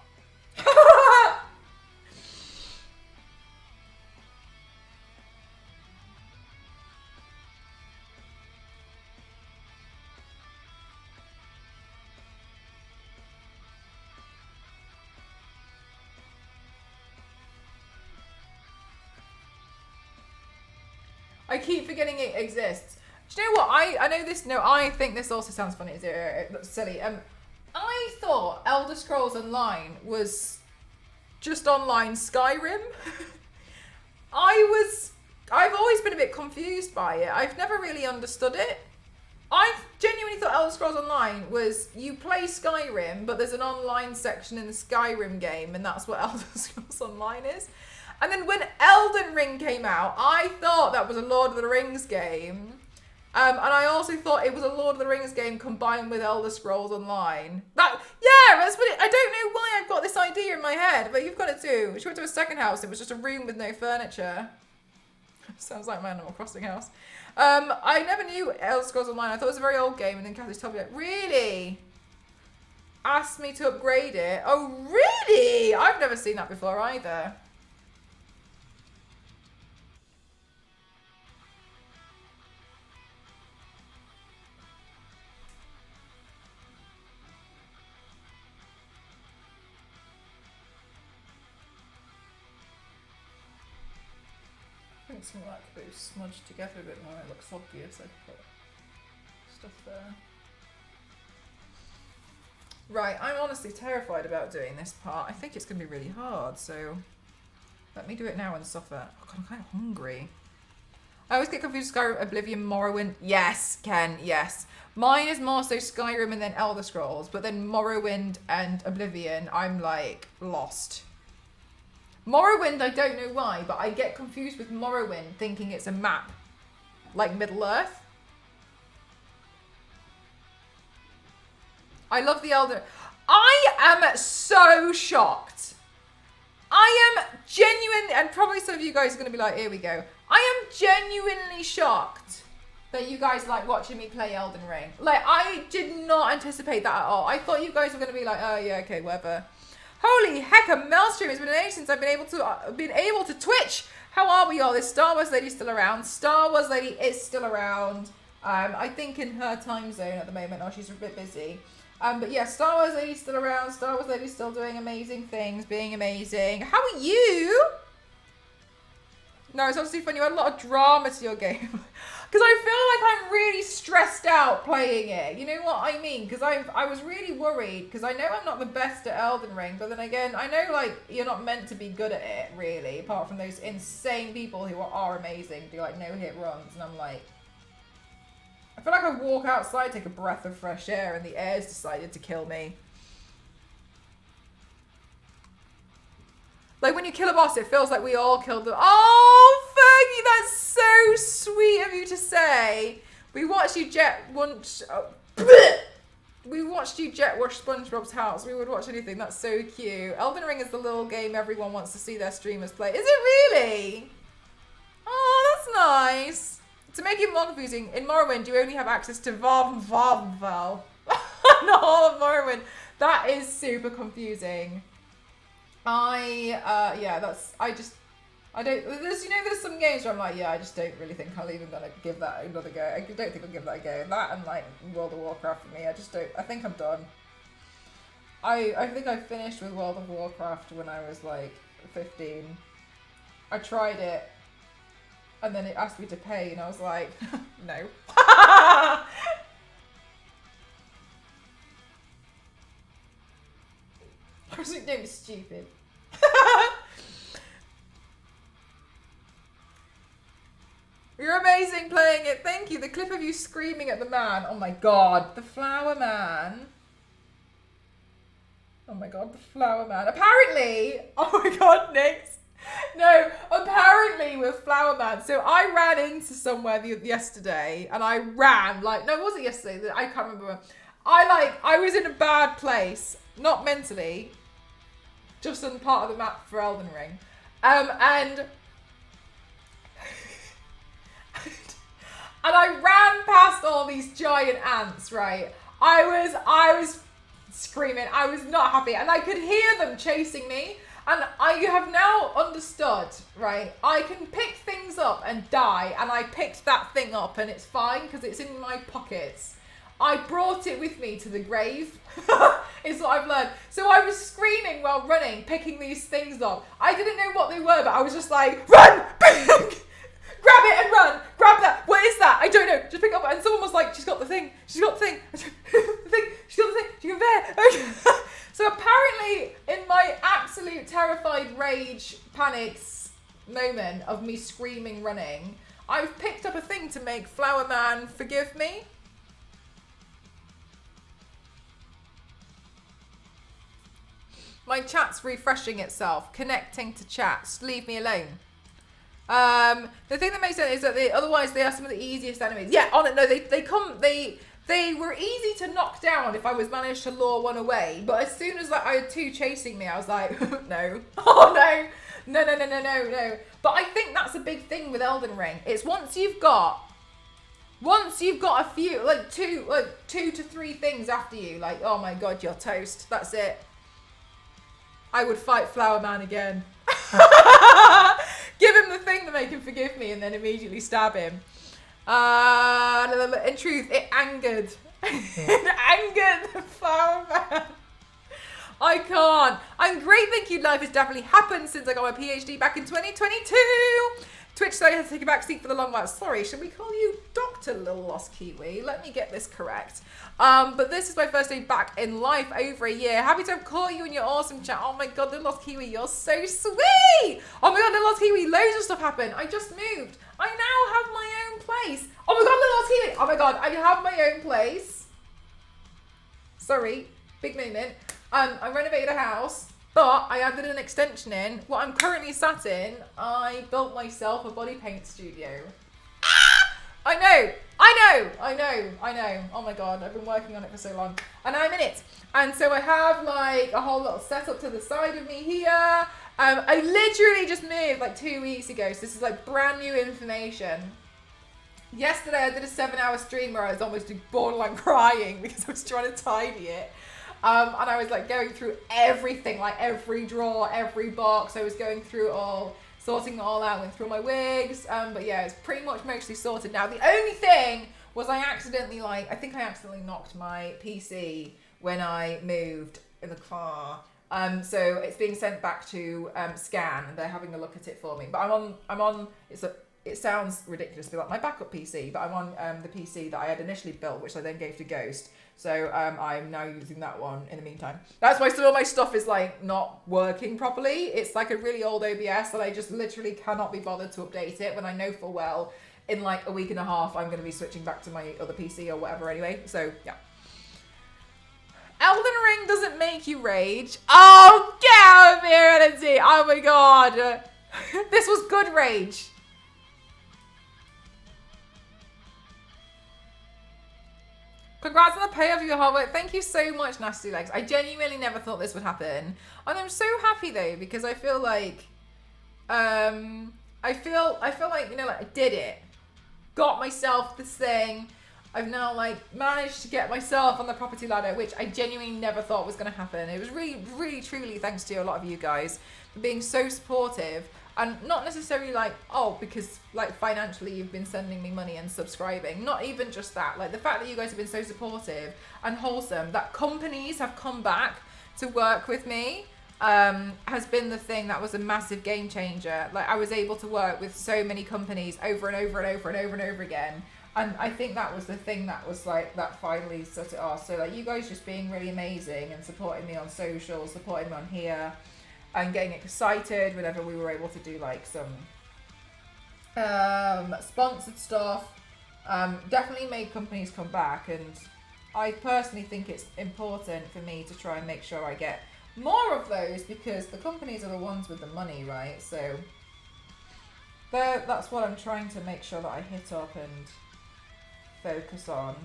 I keep forgetting it exists. Do you know what? I know this. No, I think this also sounds funny. It looks silly. I thought Elder Scrolls Online was just online Skyrim. I've always been a bit confused by it. I've never really understood it. I genuinely thought Elder Scrolls Online was you play Skyrim, but there's an online section in the Skyrim game, and that's what Elder Scrolls Online is. And then when Elden Ring came out, I thought that was a Lord of the Rings game. And I also thought it was a Lord of the Rings game combined with Elder Scrolls Online. That's what I don't know why I've got this idea in my head, but you've got it too. She went to a second house, it was just a room with no furniture. Sounds like my Animal Crossing house. I never knew Elder Scrolls Online. I thought it was a very old game, and then Kathy told me, like, really? Asked me to upgrade it? Oh, really? I've never seen that before either. I think some of that could be smudged together a bit more. It looks obvious. I could put stuff there. Right, I'm honestly terrified about doing this part. I think it's going to be really hard, so let me do it now and suffer. Oh God, I'm kind of hungry. I always get confused with Skyrim, Oblivion, Morrowind. Yes, Ken, yes. Mine is more so Skyrim and then Elder Scrolls, but then Morrowind and Oblivion, I'm like lost. Morrowind, I don't know why, but I get confused with Morrowind thinking it's a map. Like Middle-earth. I love the Elder... I am so shocked. I am genuinely... And probably some of you guys are going to be like, here we go. I am genuinely shocked that you guys like watching me play Elden Ring. Like, I did not anticipate that at all. I thought you guys were going to be like, oh yeah, okay, whatever. Holy heck, a Maelstrom. It's been an age since I've been able to Twitch. How are we all? Is Star Wars Lady still around? Star Wars Lady is still around. I think in her time zone at the moment, or she's a bit busy. But yeah, Star Wars Lady's still around. Star Wars Lady's still doing amazing things, being amazing. How are you? No, it's obviously fun. You had a lot of drama to your game. Because I feel like I'm really stressed out playing it. You know what I mean? Because I was really worried. Because I know I'm not the best at Elden Ring. But then again, I know like you're not meant to be good at it, really. Apart from those insane people who are amazing. Do like no-hit runs. And I'm like... I feel like I walk outside, take a breath of fresh air. And the air's decided to kill me. Like, when you kill a boss, it feels like we all killed them. Oh, Fergie, that's so sweet of you to say. We watched you we watched you jet wash SpongeBob's house. We would watch anything. That's so cute. Elden Ring is the little game everyone wants to see their streamers play. Is it really? Oh, that's nice. To make it more confusing, in Morrowind, you only have access to Varnval. Not all of Morrowind. That is super confusing. I don't, there's some games where I'm like, yeah, I just don't really think I'm even gonna give that another go. I don't think I'll give that a go. That and like World of Warcraft for me, I think I'm done. I think I finished with World of Warcraft when I was like 15. I tried it, and then it asked me to pay, and I was like, no. I was like, don't be stupid. You're amazing playing it. Thank you. The clip of you screaming at the man. Oh my god. The flower man. Oh my god. The flower man. Apparently. Oh my god, Nick. No. Apparently with Flower Man. So I ran into somewhere yesterday. And I ran. Like, no, it wasn't yesterday. I can't remember. I was in a bad place. Not mentally. Just on part of the map for Elden Ring. And I ran past all these giant ants, right? I was screaming. I was not happy. And I could hear them chasing me. And I have now understood, right? I can pick things up and die. And I picked that thing up and it's fine because it's in my pockets. I brought it with me to the grave. Is what I've learned. So I was screaming while running, picking these things up. I didn't know what they were, but I was just like, run! Grab it and run! Grab that! What is that? I don't know. Just pick it up. And someone was like, she's got the thing. She's got the thing. The thing. She's got the thing. She can bear. Okay. So apparently, in my absolute terrified rage, panics moment of me screaming, running, I've picked up a thing to make Flower Man forgive me. My chat's refreshing itself, connecting to chats. Leave me alone. The thing that makes sense is that otherwise they are some of the easiest enemies. Yeah, on it. No, they were easy to knock down if I was managed to lure one away. But as soon as like I had two chasing me, I was like, no, oh no. But I think that's a big thing with Elden Ring. It's once you've got a few, like two to three things after you, like, oh my god, you're toast. That's it. I would fight Flower Man again. Give him the thing to make him forgive me and then immediately stab him. In truth, it angered. It angered the Flower Man. I can't. I'm great, thank you. Life has definitely happened since I got my PhD back in 2022. Twitch said I had to take a back seat for the long while. Sorry, should we call you Dr. Little Lost Kiwi? Let me get this correct. But this is my first day back in life, over a year. Happy to have caught you in your awesome chat. Oh my god, Little Lost Kiwi, you're so sweet. Oh my god, Little Lost Kiwi, loads of stuff happened. I just moved. I now have my own place. Oh my god, Little Lost Kiwi. Oh my god, I have my own place. Sorry, big moment. I renovated a house. But I added an extension in. What I'm currently sat in, I built myself a body paint studio. Ah! I know. Oh my god, I've been working on it for so long. And I'm in it. And so I have like a whole little setup to the side of me here. I literally just moved like 2 weeks ago. So this is like brand new information. Yesterday I did a 7-hour stream where I was almost borderline crying because I was trying to tidy it. And I was like going through everything, like every drawer, every box. I was going through it all, sorting it all out, went through my wigs. But yeah, it's pretty much mostly sorted now. The only thing was I accidentally I think I accidentally knocked my PC when I moved in the car. So it's being sent back to scan, and they're having a look at it for me. But I'm on. It sounds ridiculous to be like my backup PC, but I'm on the PC that I had initially built, which I then gave to Ghost. So I'm now using that one in the meantime. That's why some of my stuff is like not working properly. It's like a really old OBS that I just literally cannot be bothered to update it when I know full well in like a week and a half I'm going to be switching back to my other PC or whatever anyway. So yeah. Elden Ring doesn't make you rage. Oh, get out of here, Energy. Oh my god. This was good rage. Congrats on the payoff of your hard work. Thank you so much, Nasty Legs. I genuinely never thought this would happen. And I'm so happy though, because I feel like I feel like, you know, like I did it. Got myself this thing. I've now like managed to get myself on the property ladder, which I genuinely never thought was going to happen. It was really, really, truly thanks to a lot of you guys for being so supportive. And not necessarily like, oh, because like financially you've been sending me money and subscribing. Not even just that. Like the fact that you guys have been so supportive and wholesome, that companies have come back to work with me has been the thing that was a massive game changer. Like I was able to work with so many companies over and over and over and over and over again. And I think that was the thing that was like, that finally set it off. So like you guys just being really amazing and supporting me on social, supporting me on here, and getting excited whenever we were able to do like some sponsored stuff, definitely made companies come back. And I personally think it's important for me to try and make sure I get more of those, because the companies are the ones with the money, right? So that's what I'm trying to make sure that I hit up and focus on.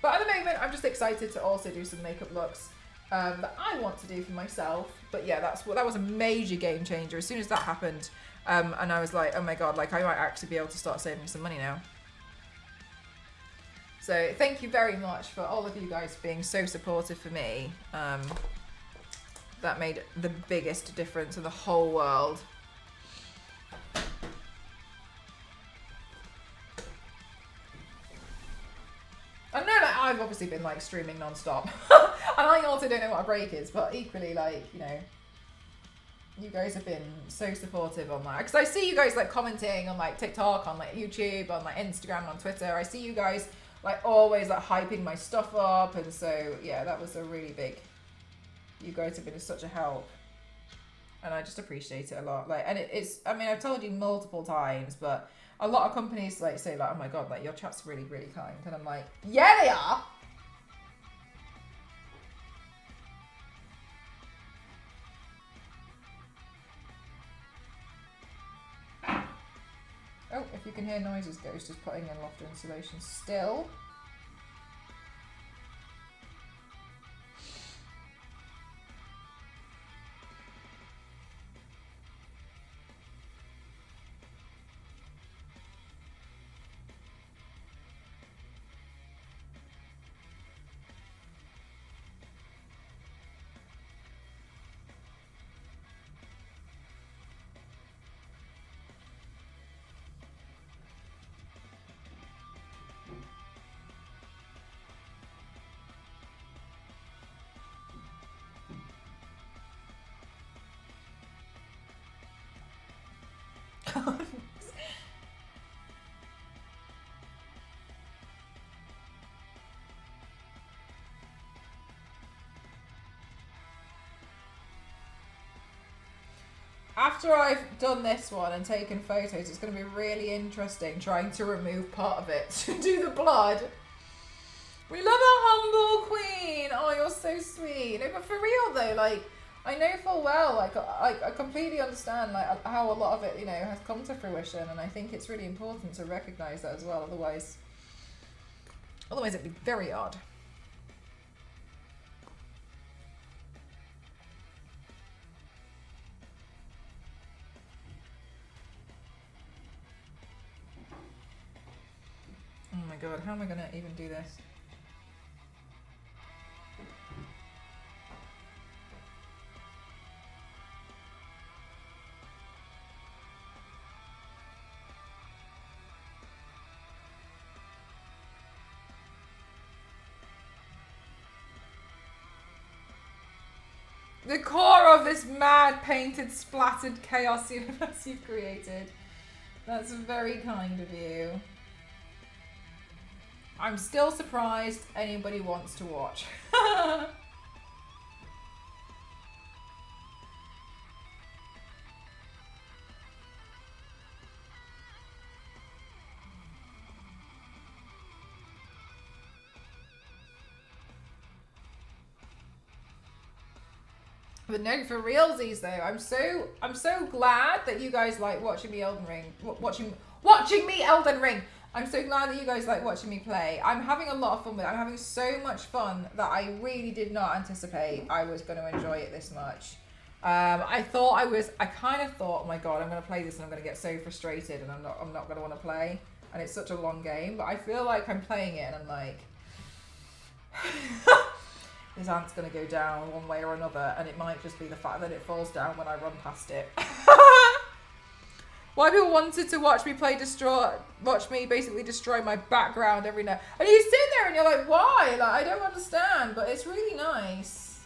But at the moment I'm just excited to also do some makeup looks that I want to do for myself. But yeah, that was a major game changer as soon as that happened. And I was like, oh my god, like I might actually be able to start saving some money now. So thank you very much for all of you guys being so supportive for me. That made the biggest difference in the whole world. I know that I've obviously been like streaming non-stop and I also don't know what a break is, but equally like, you know, you guys have been so supportive on that, because I see you guys like commenting on like TikTok, on like YouTube, on like Instagram, on Twitter. I see you guys like always like hyping my stuff up, and so yeah, that was a really big, you guys have been such a help and I just appreciate it a lot. Like, and it's, I mean, I've told you multiple times, but a lot of companies like say like, oh my god, like your chat's really, really kind. And I'm like, yeah, they are. Oh, if you can hear noises, Ghost is putting in loft insulation still. After I've done this one and taken photos, it's going to be really interesting trying to remove part of it to do the blood. We love our humble queen. Oh, you're so sweet. No, but for real though, like, I know full well, like, I completely understand like how a lot of it, you know, has come to fruition, and I think it's really important to recognise that as well. Otherwise it'd be very odd. Oh my god, how am I gonna even do this? the core of this mad, painted, splattered chaos universe you've created. That's very kind of you. I'm still surprised anybody wants to watch. But no, for realsies though, I'm so glad that you guys like watching me Elden Ring, watching me Elden Ring. I'm so glad that you guys like watching me play. I'm having a lot of fun with it. I'm having so much fun that I really did not anticipate I was going to enjoy it this much. I kind of thought, oh my god, I'm going to play this and I'm going to get so frustrated and I'm not going to want to play. And it's such a long game, but I feel like I'm playing it and I'm like, this ant's going to go down one way or another, and it might just be the fact that it falls down when I run past it. Why people wanted to watch me basically destroy my background every night. And you sit there and you're like, why? Like, I don't understand, but it's really nice.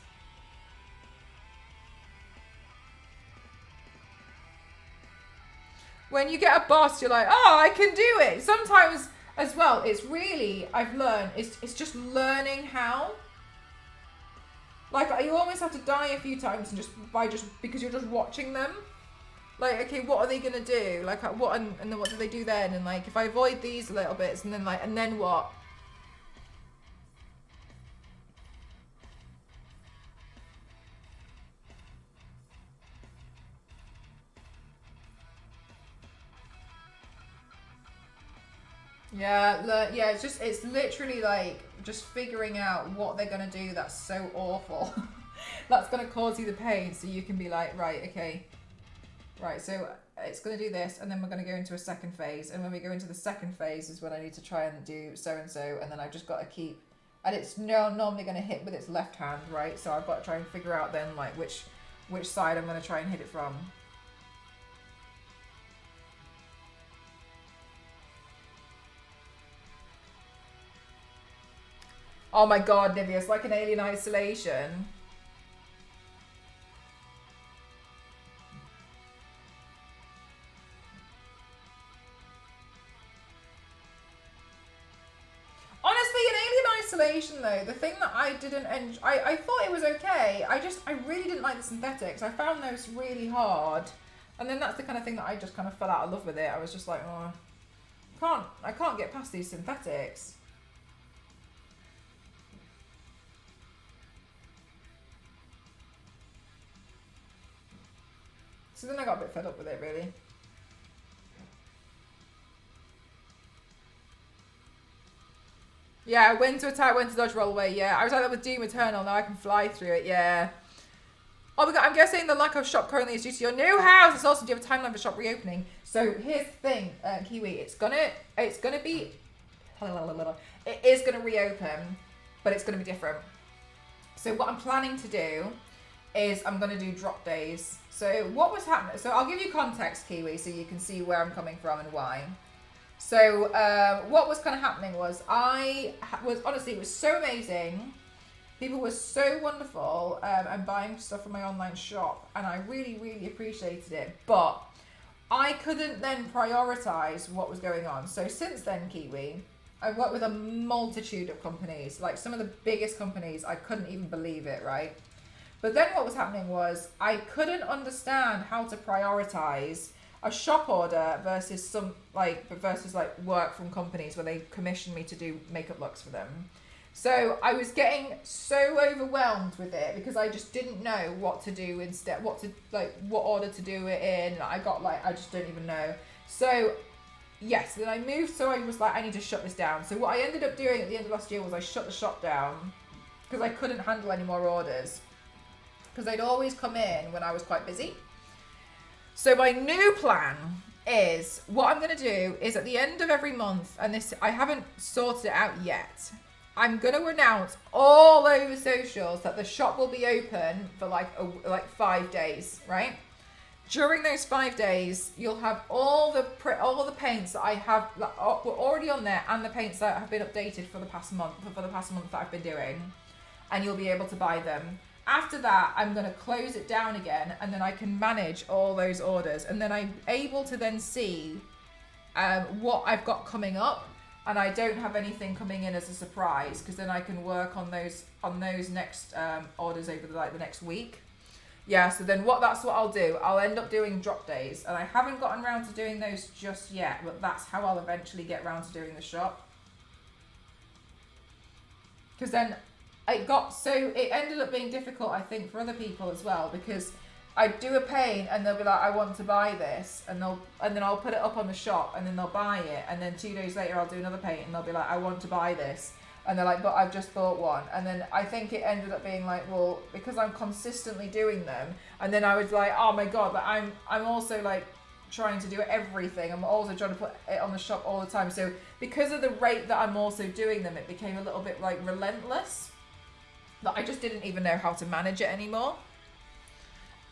When you get a boss, you're like, oh, I can do it. Sometimes as well, it's really, I've learned, it's just learning how. Like, you almost have to die a few times and because you're just watching them. Like, okay, what are they gonna do? Like, what and then what do they do then? And like, if I avoid these little bits, and then what? Yeah, it's literally like just figuring out what they're gonna do that's so awful. That's gonna cause you the pain, so you can be like, right, okay. Right, so it's going to do this, and then we're going to go into a second phase, and when we go into the second phase is when I need to try and do so-and-so, and then I've just got to keep, and it's normally going to hit with its left hand, right? So I've got to try and figure out then, like, which side I'm going to try and hit it from. Oh my god, Nivea, it's like an Alien Isolation. Isolation though, the thing that I didn't enjoy, I thought it was okay. I really didn't like the synthetics. I found those really hard, and then that's the kind of thing that I just kind of fell out of love with it. I was just like, oh, I can't get past these synthetics. So then I got a bit fed up with it, really. Yeah, when to attack, when to dodge, roll away. Yeah, I was like that with Doom Eternal. Now I can fly through it. Yeah. Oh my god, I'm guessing the lack of shop currently is due to your new house. It's also, do you have a timeline for shop reopening? So here's the thing, Kiwi. It's gonna be. It is gonna reopen, but it's gonna be different. So what I'm planning to do is I'm gonna do drop days. So what was happening? So I'll give you context, Kiwi, so you can see where I'm coming from and why. So what was kind of happening was honestly, it was so amazing. People were so wonderful and buying stuff from my online shop, and I really, really appreciated it. But I couldn't then prioritize what was going on. So since then, Kiwi, I've worked with a multitude of companies, like some of the biggest companies. I couldn't even believe it, right? But then what was happening was I couldn't understand how to prioritize a shop order versus work from companies where they commission me to do makeup looks for them. So I was getting so overwhelmed with it because I just didn't know what to do instead, what order to do it in. I just don't even know. So yes, then I moved, so I was like, I need to shut this down. So what I ended up doing at the end of last year was I shut the shop down because I couldn't handle any more orders because they'd always come in when I was quite busy. So my new plan is, what I'm going to do is at the end of every month, and this, I haven't sorted it out yet, I'm going to announce all over socials that the shop will be open for like 5 days, right? During those 5 days, you'll have all the paints that I have that were already on there, and the paints that have been updated for the past month that I've been doing, and you'll be able to buy them. after that, I'm going to close it down again, and then I can manage all those orders, and then I'm able to then see what I've got coming up, and I don't have anything coming in as a surprise, because then I can work on those next orders over the next week. Yeah, so then that's what I'll do. I'll end up doing drop days, and I haven't gotten around to doing those just yet, but that's how I'll eventually get around to doing the shop. Because then it ended up being difficult, I think, for other people as well, because I'd do a paint and they'll be like, I want to buy this, and then I'll put it up on the shop, and then they'll buy it, and then 2 days later I'll do another paint and they'll be like, I want to buy this. And they're like, but I've just bought one. And then I think it ended up being like, well, because I'm consistently doing them, and then I was like, oh my god, but I'm also like trying to do everything. I'm also trying to put it on the shop all the time. So because of the rate that I'm also doing them, it became a little bit like relentless, that I just didn't even know how to manage it anymore.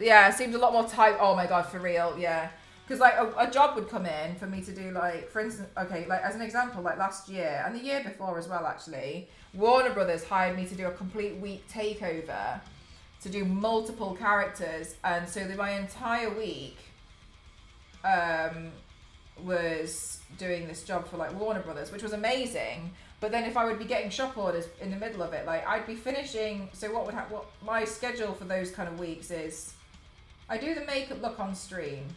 Yeah, it seemed a lot more tight. Oh my god, for real, yeah. Because like a job would come in for me to do, like, for instance, okay, like as an example, like last year and the year before as well, actually, Warner Brothers hired me to do a complete week takeover to do multiple characters, and so my entire week was doing this job for like Warner Brothers, which was amazing. But then if I would be getting shop orders in the middle of it, like I'd be finishing. So what my schedule for those kind of weeks is, I do the makeup look on stream.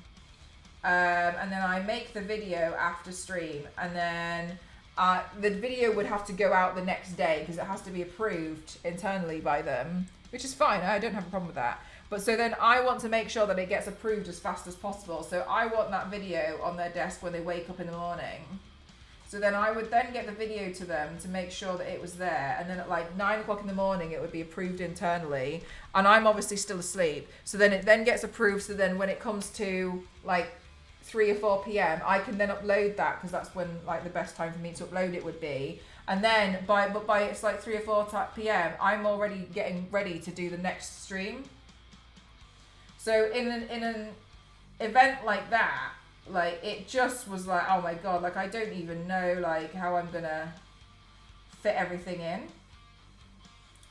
And then I make the video after stream, and then the video would have to go out the next day because it has to be approved internally by them, which is fine. I don't have a problem with that. But so then I want to make sure that it gets approved as fast as possible. So I want that video on their desk when they wake up in the morning. So then I would then get the video to them to make sure that it was there. And then at like 9 o'clock in the morning, it would be approved internally. And I'm obviously still asleep. So then it then gets approved. So then when it comes to like 3 or 4 p.m, I can then upload that, because that's when like the best time for me to upload it would be. And then by it's like 3 or 4 p.m, I'm already getting ready to do the next stream. So in an event like that, like it just was like, oh my god, like I don't even know like how I'm gonna fit everything in.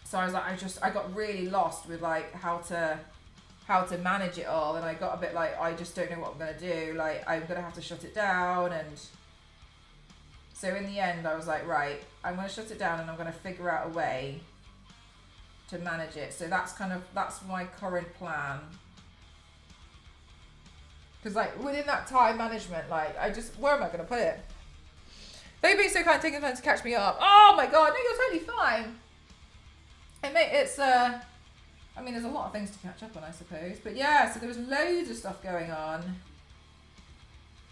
So I was like, I got really lost with like how to manage it all, and I got a bit like, I just don't know what I'm gonna do, like I'm gonna have to shut it down. And so in the end I was like, right, I'm gonna shut it down and I'm gonna figure out a way to manage it. So that's my current plan. Because like within that time management, like where am I gonna put it? They've been so kind, taking the time to catch me up. Oh my god, no, you're totally fine. I mean, there's a lot of things to catch up on, I suppose. But yeah, so there was loads of stuff going on.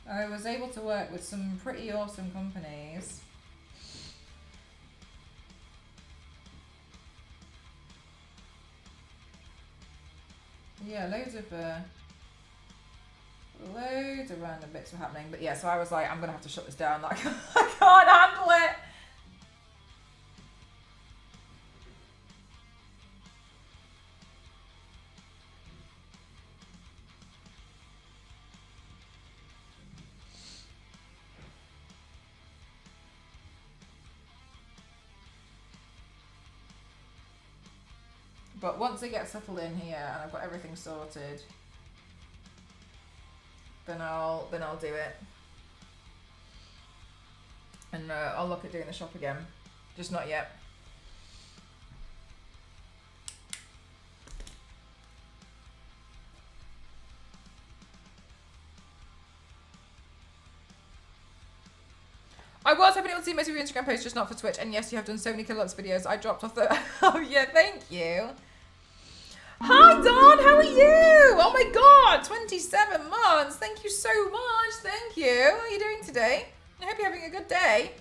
I was able to work with some pretty awesome companies. Yeah, loads of random bits were happening. But yeah, so I was like, I'm going to have to shut this down. Like, I can't handle it. But once I get settled in here and I've got everything sorted, then I'll do it. And I'll look at doing the shop again. Just not yet. I was hoping to see most of your Instagram posts, just not for Twitch. And yes, you have done so many Killalots videos. I dropped off the... Oh yeah, thank you. Hi Dawn, how are you? Oh my god, 27 months. Thank you so much. Thank you. How are you doing today? I hope you're having a good day.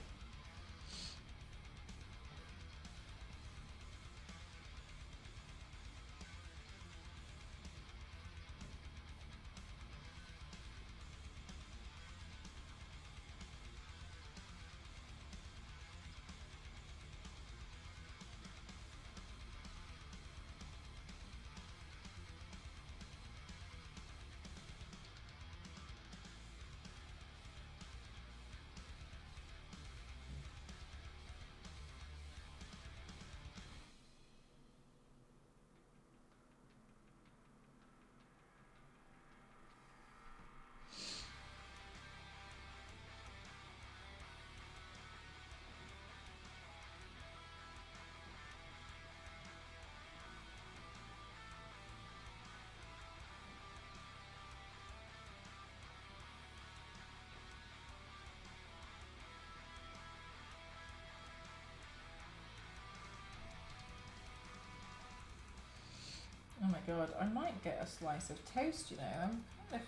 god, I might get a slice of toast, you know. I'm kind of a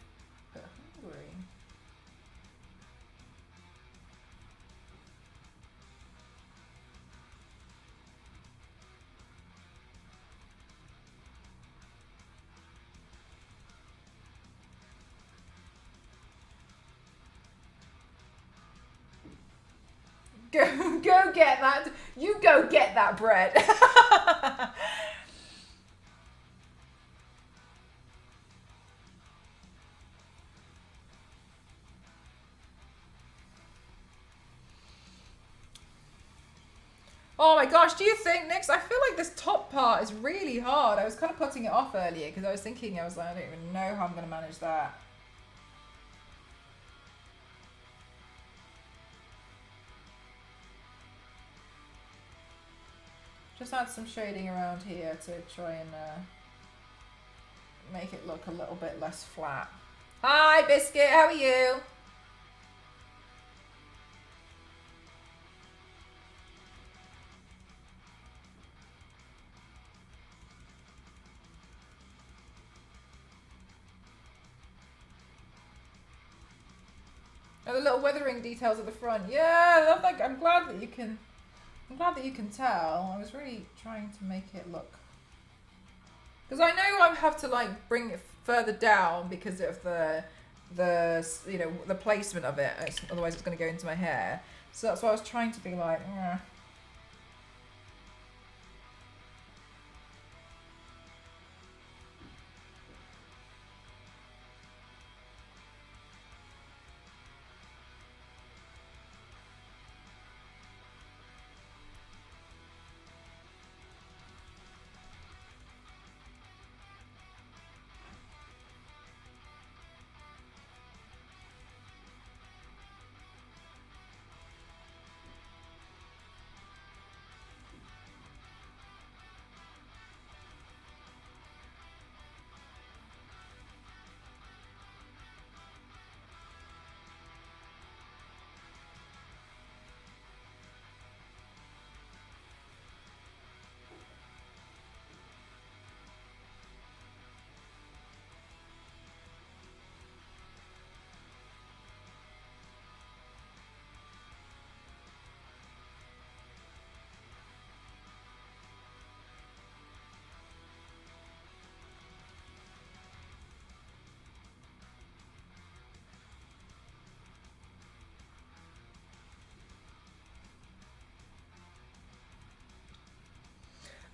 bit hungry. Go get that. You go get that bread. Oh my gosh, do you think, Nix? I feel like this top part is really hard. I was kind of putting it off earlier because I was thinking, I was like, I don't even know how I'm going to manage that. Just add some shading around here to try and make it look a little bit less flat. Hi, Biscuit, how are you? Oh, the little weathering details at the front. Yeah, I love that. I'm glad that you can tell. I was really trying to make it look, because I know I have to like bring it further down because of the you know, the placement of it. Otherwise, it's going to go into my hair. So that's why I was trying to be like.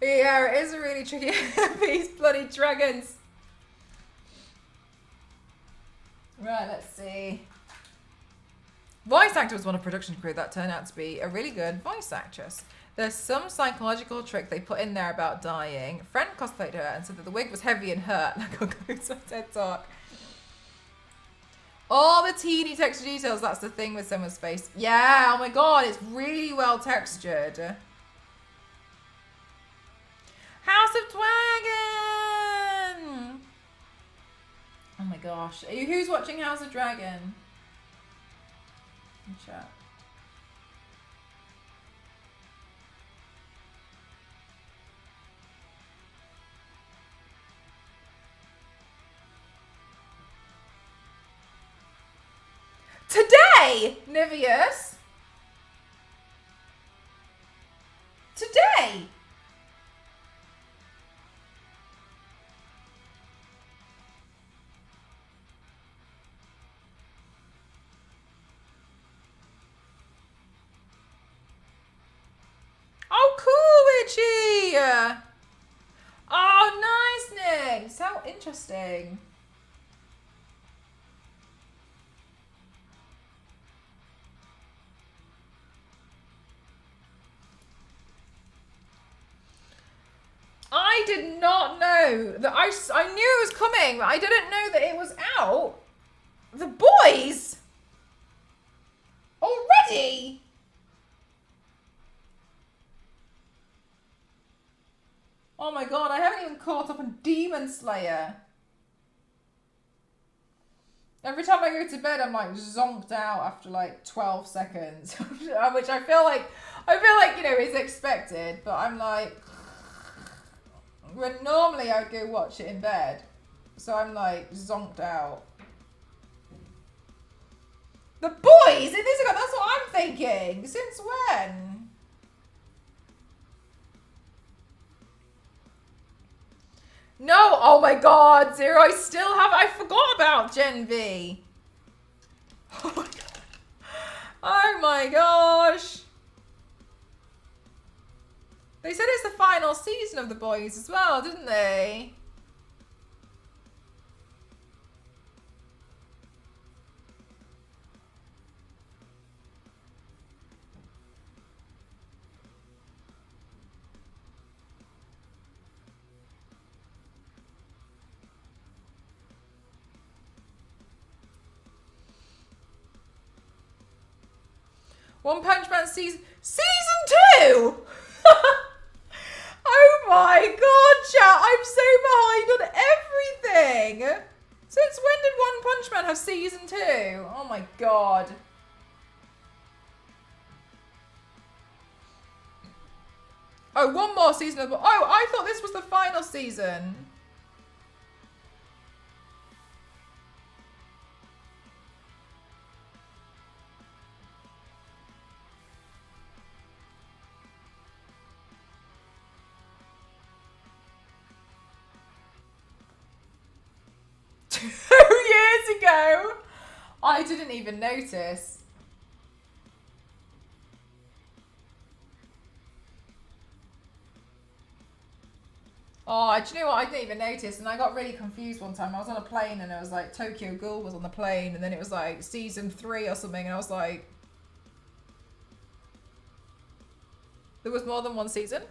Yeah, it is a really tricky. These bloody dragons. Right, let's see. Voice actor was one of production crew that turned out to be a really good voice actress. There's some psychological trick they put in there about dying. A friend cosplayed her and said that the wig was heavy and hurt, like on Goats on TED Talk. All the teeny texture details, that's the thing with someone's face. Yeah, oh my god, it's really well textured. House of Dragon! Oh my gosh. Who's watching House of Dragon? In chat. Today, Niveus. Today. Oh, cool, Richie. Oh, nice, Nick. So interesting. I did not know that I knew it was coming, but I didn't know that it was out. The boys? Already? Oh my god, I haven't even caught up on Demon Slayer. Every time I go to bed, I'm like zonked out after like 12 seconds, which I feel like, you know, is expected, but I'm like, when normally I'd go watch it in bed. So I'm like zonked out. The boys in this, that's what I'm thinking. Since when? No, oh my god, Zero, I forgot about Gen V. Oh my god. Oh my gosh. They said it's the final season of The Boys as well, didn't they? One Punch Man season 2! Oh my god, chat, I'm so behind on everything. Since when did One Punch Man have season 2? Oh my god. Oh, one more season of... Oh, I thought this was the final season. Two years ago. I didn't even notice. Oh, do you know what? I didn't even notice, and I got really confused one time. I was on a plane, and it was like Tokyo Ghoul was on the plane, and then it was like season 3 or something, and I was like, there was more than one season?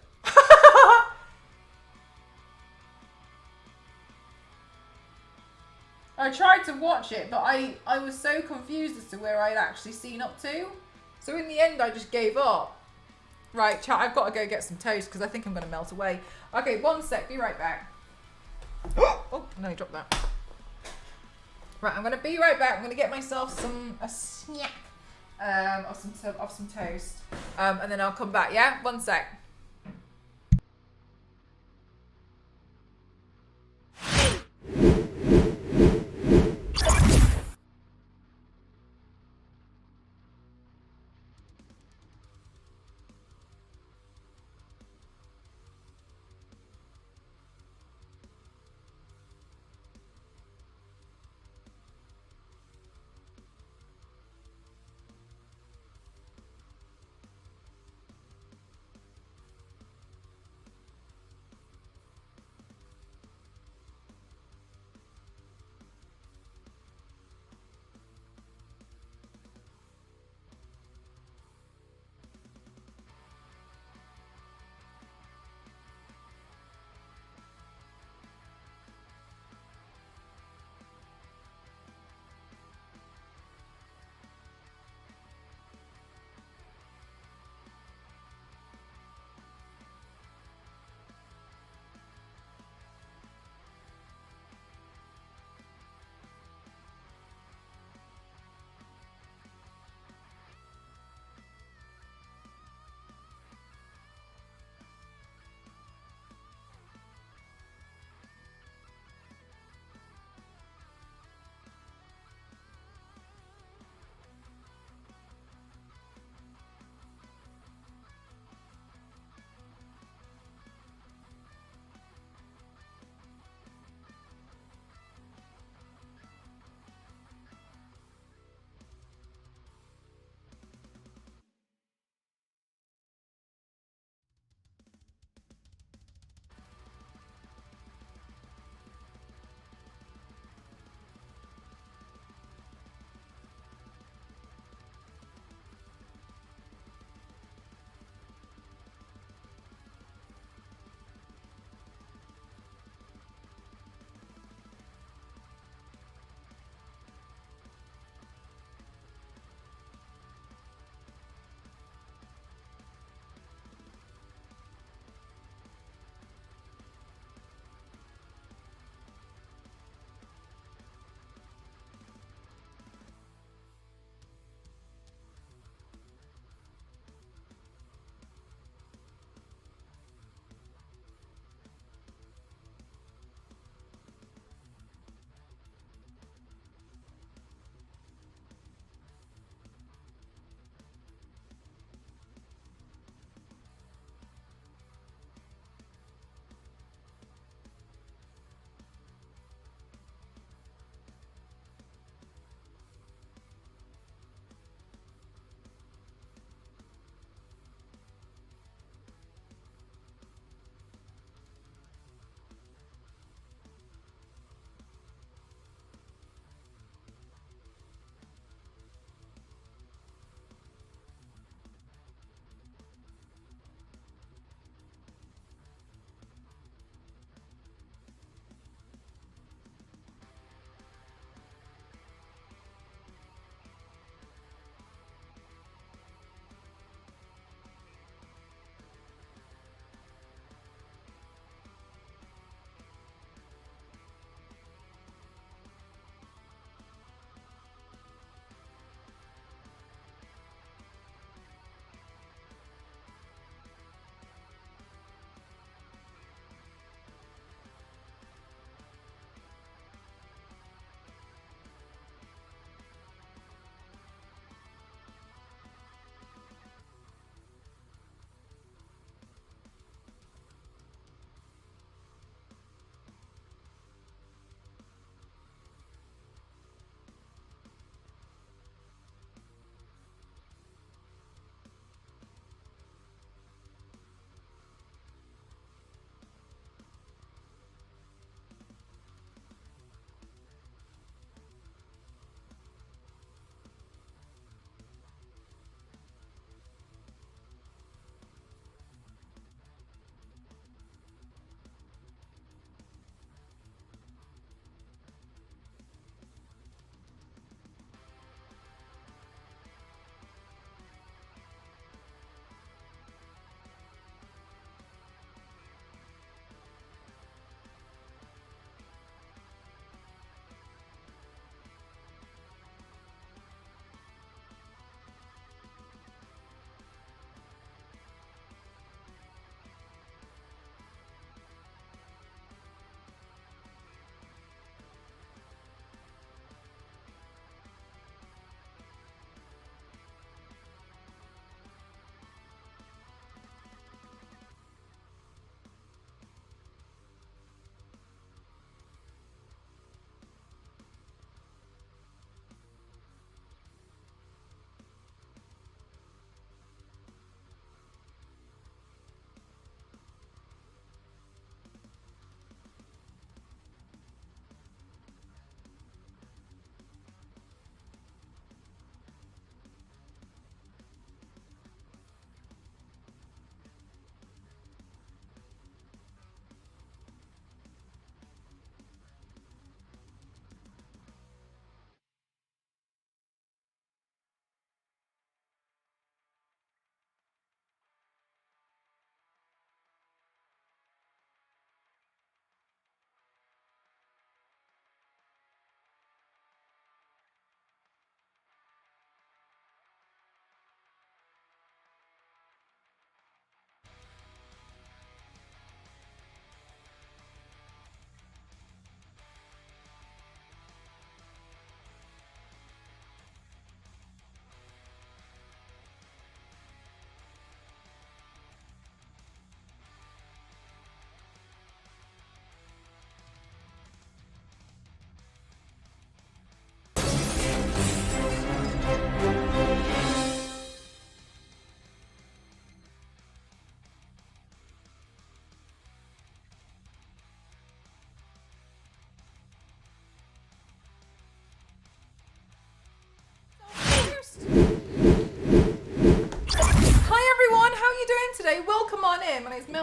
I tried to watch it, but I was so confused as to where I'd actually seen up to. So in the end, I just gave up. Right, chat, I've got to go get some toast because I think I'm going to melt away. Okay, one sec, be right back. Oh, no, drop that. Right, I'm going to be right back. I'm going to get myself a snack of some toast. And then I'll come back, yeah? One sec.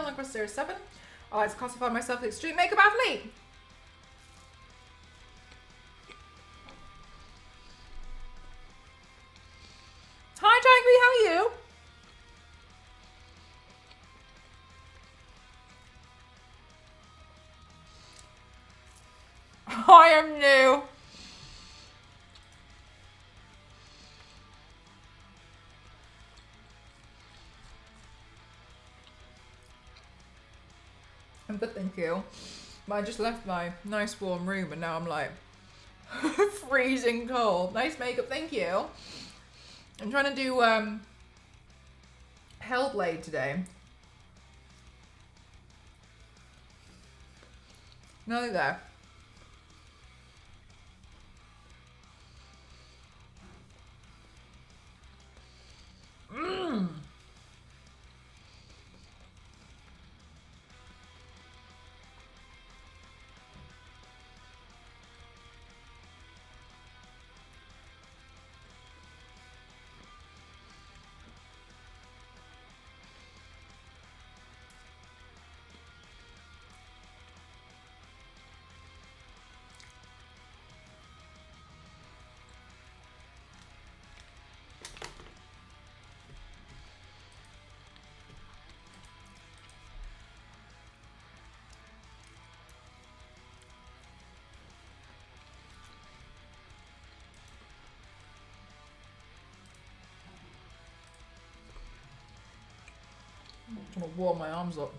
channel across Series 7. I like to classify myself as an extreme makeup athlete. Hi, Tigery, how are you? I am new. I'm good, thank you. But I just left my nice warm room and now I'm like freezing cold. Nice makeup, thank you. I'm trying to do Hellblade today. No, there. Mmm. I'm gonna warm my arms up.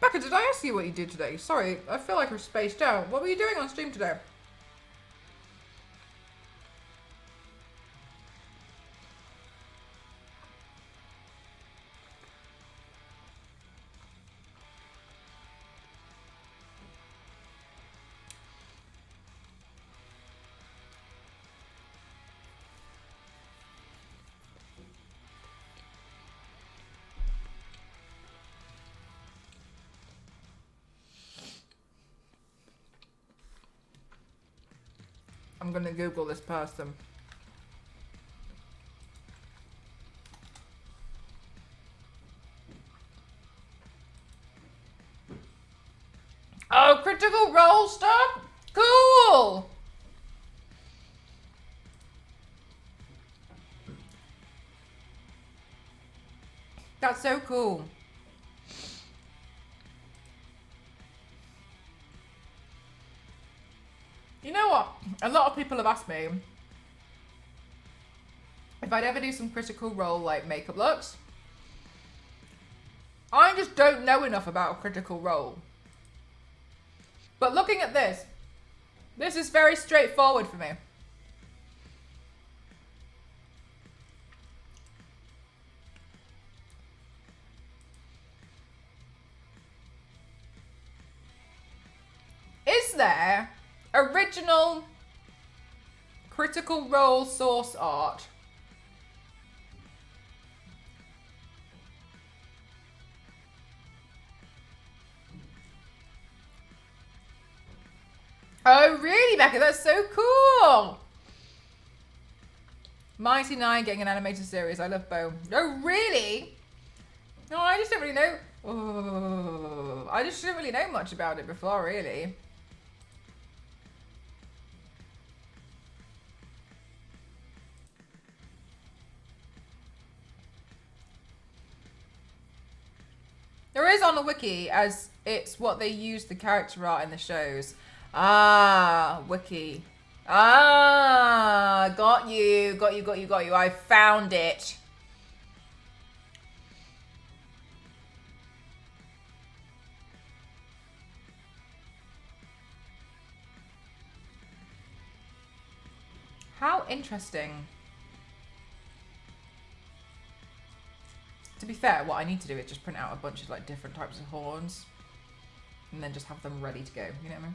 Becca, did I ask you what you did today? Sorry, I feel like we're spaced out. What were you doing on stream today? I'm gonna Google this person. Oh, critical role stuff? Cool! That's so cool. You know what? A lot of people have asked me if I'd ever do some critical role like makeup looks. I just don't know enough about a critical role. But looking at this is very straightforward for me. Is there original critical role source art? Oh, really, Becca? That's so cool. Mighty Nine getting an animated series. I love Bo. Oh, really? No, I just don't really know. Oh, I just didn't really know much about it before, really. There is on the wiki, as it's what they use the character art in the shows. Ah, wiki. Ah, got you. I found it. How interesting. To be fair, what I need to do is just print out a bunch of like different types of horns and then just have them ready to go. You know what I mean?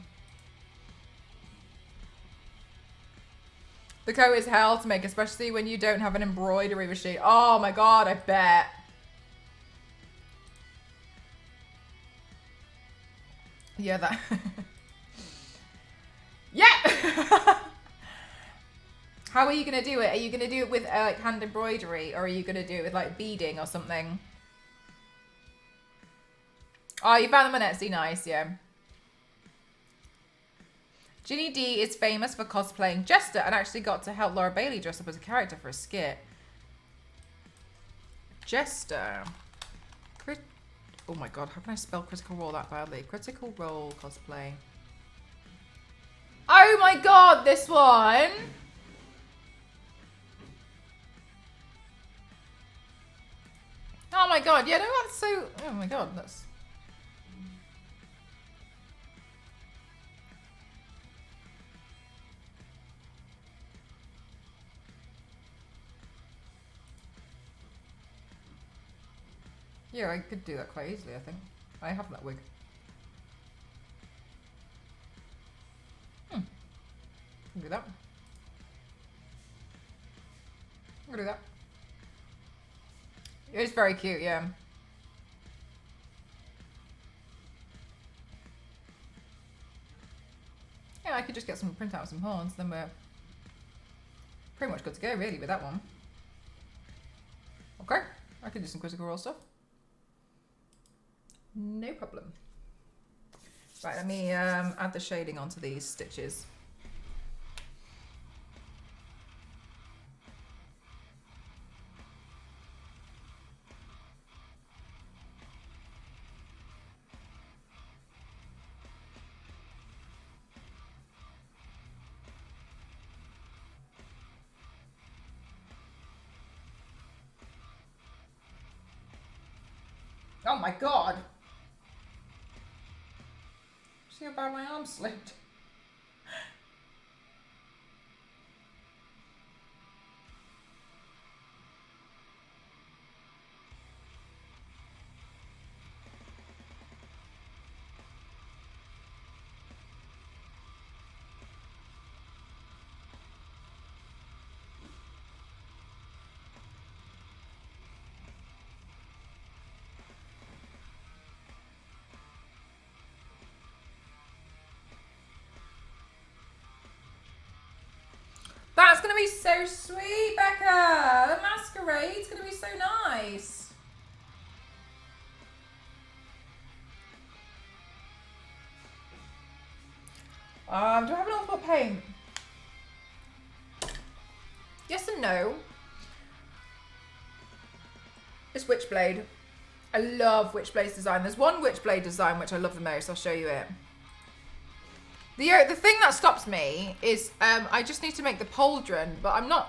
The coat is hell to make, especially when you don't have an embroidery machine. Oh my god, I bet. Yeah, that. Yeah! How are you going to do it? Are you going to do it with like hand embroidery, or are you going to do it with like beading or something? Oh, you found them on Etsy. Nice, yeah. Ginny D is famous for cosplaying Jester and actually got to help Laura Bailey dress up as a character for a skit. Jester. Oh my god, how can I spell Critical Role that badly? Critical Role cosplay. Oh my god, this one! Oh my god, yeah, no, that's so... Oh my god, that's... Yeah, I could do that quite easily, I think. I have that wig. I can do that. I can do that. It's very cute, yeah. Yeah, I could just get some print out some horns, then we're pretty much good to go, really, with that one. Okay, I could do some Critical Role stuff. No problem. Right, let me add the shading onto these stitches. Oh my god! See how bad my arm slipped? That's gonna be so sweet, Becca! The masquerade's gonna be so nice. Do I have an awful lot of paint? Yes and no. It's Witchblade. I love Witchblade's design. There's one Witchblade design which I love the most. I'll show you it. The thing that stops me is I just need to make the pauldron, but I'm not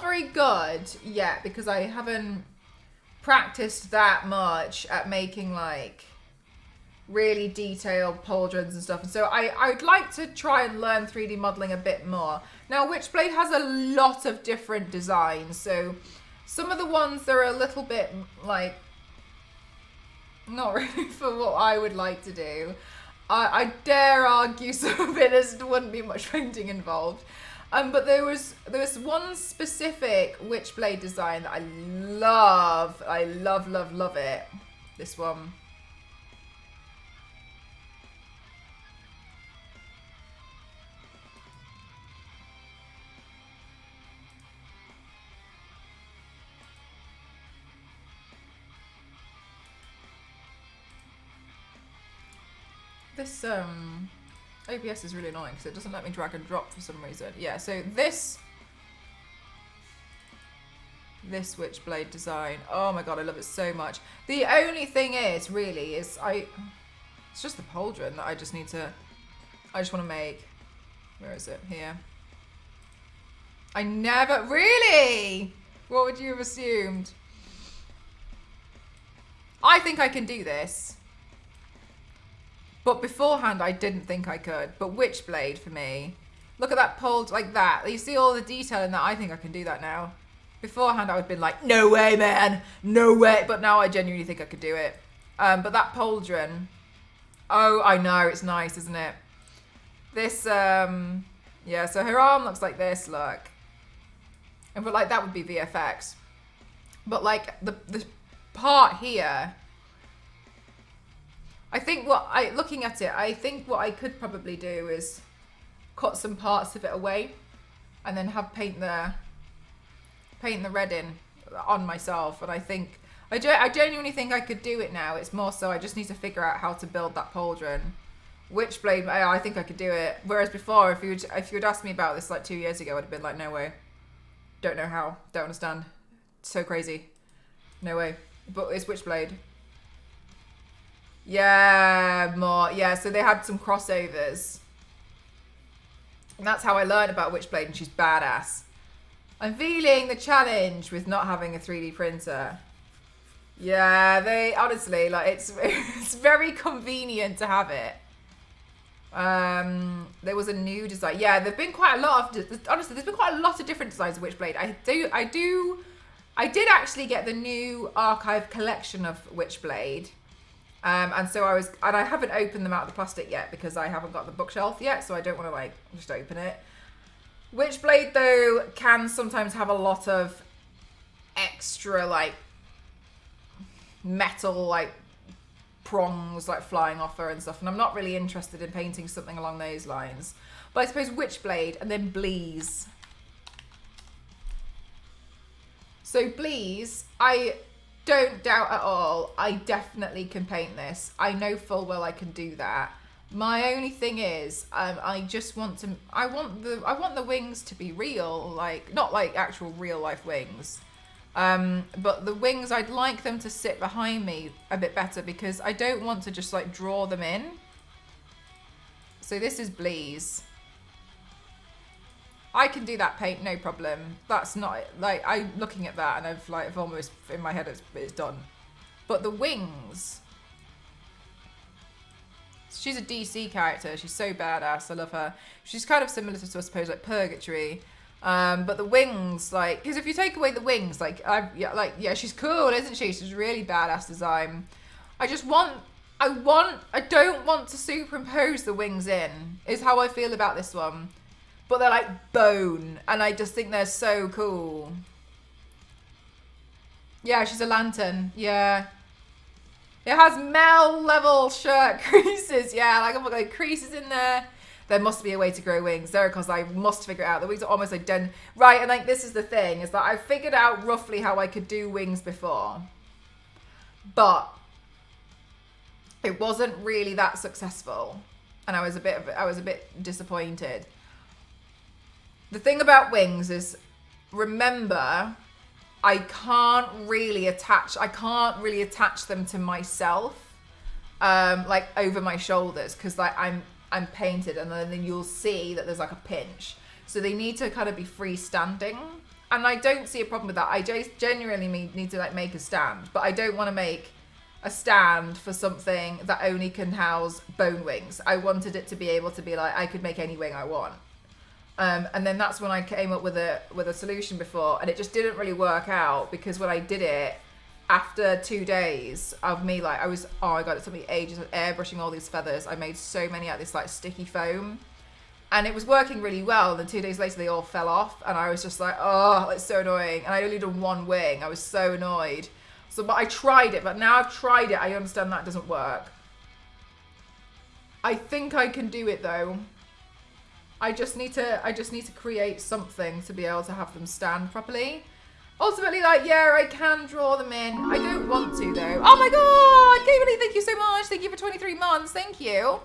very good yet because I haven't practiced that much at making like really detailed pauldrons and stuff. And so I'd like to try and learn 3D modeling a bit more. Now Witchblade has a lot of different designs, so some of the ones that are a little bit like not really for what I would like to do. I dare argue some of it there wouldn't be much painting involved. But there was one specific Witchblade design that I love. I love it. This one. This OBS is really annoying because it doesn't let me drag and drop for some reason. Yeah, so this Witchblade design, oh my god, I love it so much. The only thing is, really, it's just the pauldron that I just want to make. Where is it? Here. I never, really? What would you have assumed? I think I can do this. But beforehand, I didn't think I could. But Witchblade for me. Look at that pulled like that. You see all the detail in that. I think I can do that now. Beforehand, I would have been like, no way, man, no way. But now I genuinely think I could do it. But that pauldron, oh, I know, it's nice, isn't it? This, yeah, so her arm looks like this, look. But like, that would be VFX. But like, the part here, I think looking at it, I think what I could probably do is cut some parts of it away and then have paint the red in on myself. And I think, I genuinely think I could do it now. It's more so I just need to figure out how to build that pauldron. Witchblade, I think I could do it. Whereas before, if you had asked me about this like 2 years ago, I'd have been like, no way. Don't know how. Don't understand. So crazy. No way. But it's Witchblade. Yeah, more. Yeah, so they had some crossovers. And that's how I learned about Witchblade, and she's badass. I'm feeling the challenge with not having a 3D printer. Yeah, they honestly, like, it's very convenient to have it. There was a new design. Yeah, there've been quite a lot of, honestly, there's been quite a lot of different designs of Witchblade. I did actually get the new archive collection of Witchblade. And so I haven't opened them out of the plastic yet because I haven't got the bookshelf yet, so I don't want to like just open it. Witchblade though can sometimes have a lot of extra like metal like prongs like flying off her and stuff, and I'm not really interested in painting something along those lines. But I suppose Witchblade and then Bleeze. So Bleeze, I don't doubt at all, I definitely can paint this. I know full well I can do that. My only thing is, I want the wings to be real, like not like actual real life wings. But the wings, I'd like them to sit behind me a bit better because I don't want to just like draw them in. So this is Bleeze. I can do that paint, no problem. That's not, like, I'm looking at that and I've almost, in my head, it's done. But the wings. She's a DC character. She's so badass. I love her. She's kind of similar to, I suppose, like Purgatory. But the wings, like, because if you take away the wings, like, yeah, she's cool, isn't she? She's really badass design. I don't want to superimpose the wings in, is how I feel about this one. But they're like bone, and I just think they're so cool. Yeah, she's a lantern. Yeah. It has Mel level shirt creases. Yeah, like I've got like creases in there. There must be a way to grow wings there because I must figure it out. The wings are almost identical. Right, and like this is the thing, is that I figured out roughly how I could do wings before. But it wasn't really that successful. And I was a bit disappointed. The thing about wings is, remember, I can't really attach them to myself, like over my shoulders, because like I'm painted, and then you'll see that there's like a pinch. So they need to kind of be freestanding, and I don't see a problem with that. I just genuinely need to like make a stand, but I don't want to make a stand for something that only can house bone wings. I wanted it to be able to be like, I could make any wing I want. And then that's when I came up with a solution before, and it just didn't really work out because when I did it, after 2 days of me like, oh my god, it took me ages of airbrushing all these feathers. I made so many out of this like sticky foam, and it was working really well. And then 2 days later, they all fell off, and I was just like, oh, it's so annoying. And I only done one wing. I was so annoyed. So, but I tried it. But now I've tried it, I understand that doesn't work. I think I can do it though. I just need to create something to be able to have them stand properly. Ultimately, like, yeah, I can draw them in. I don't want to though. Oh my god, Kimberly, thank you so much. Thank you for 23 months. Thank you.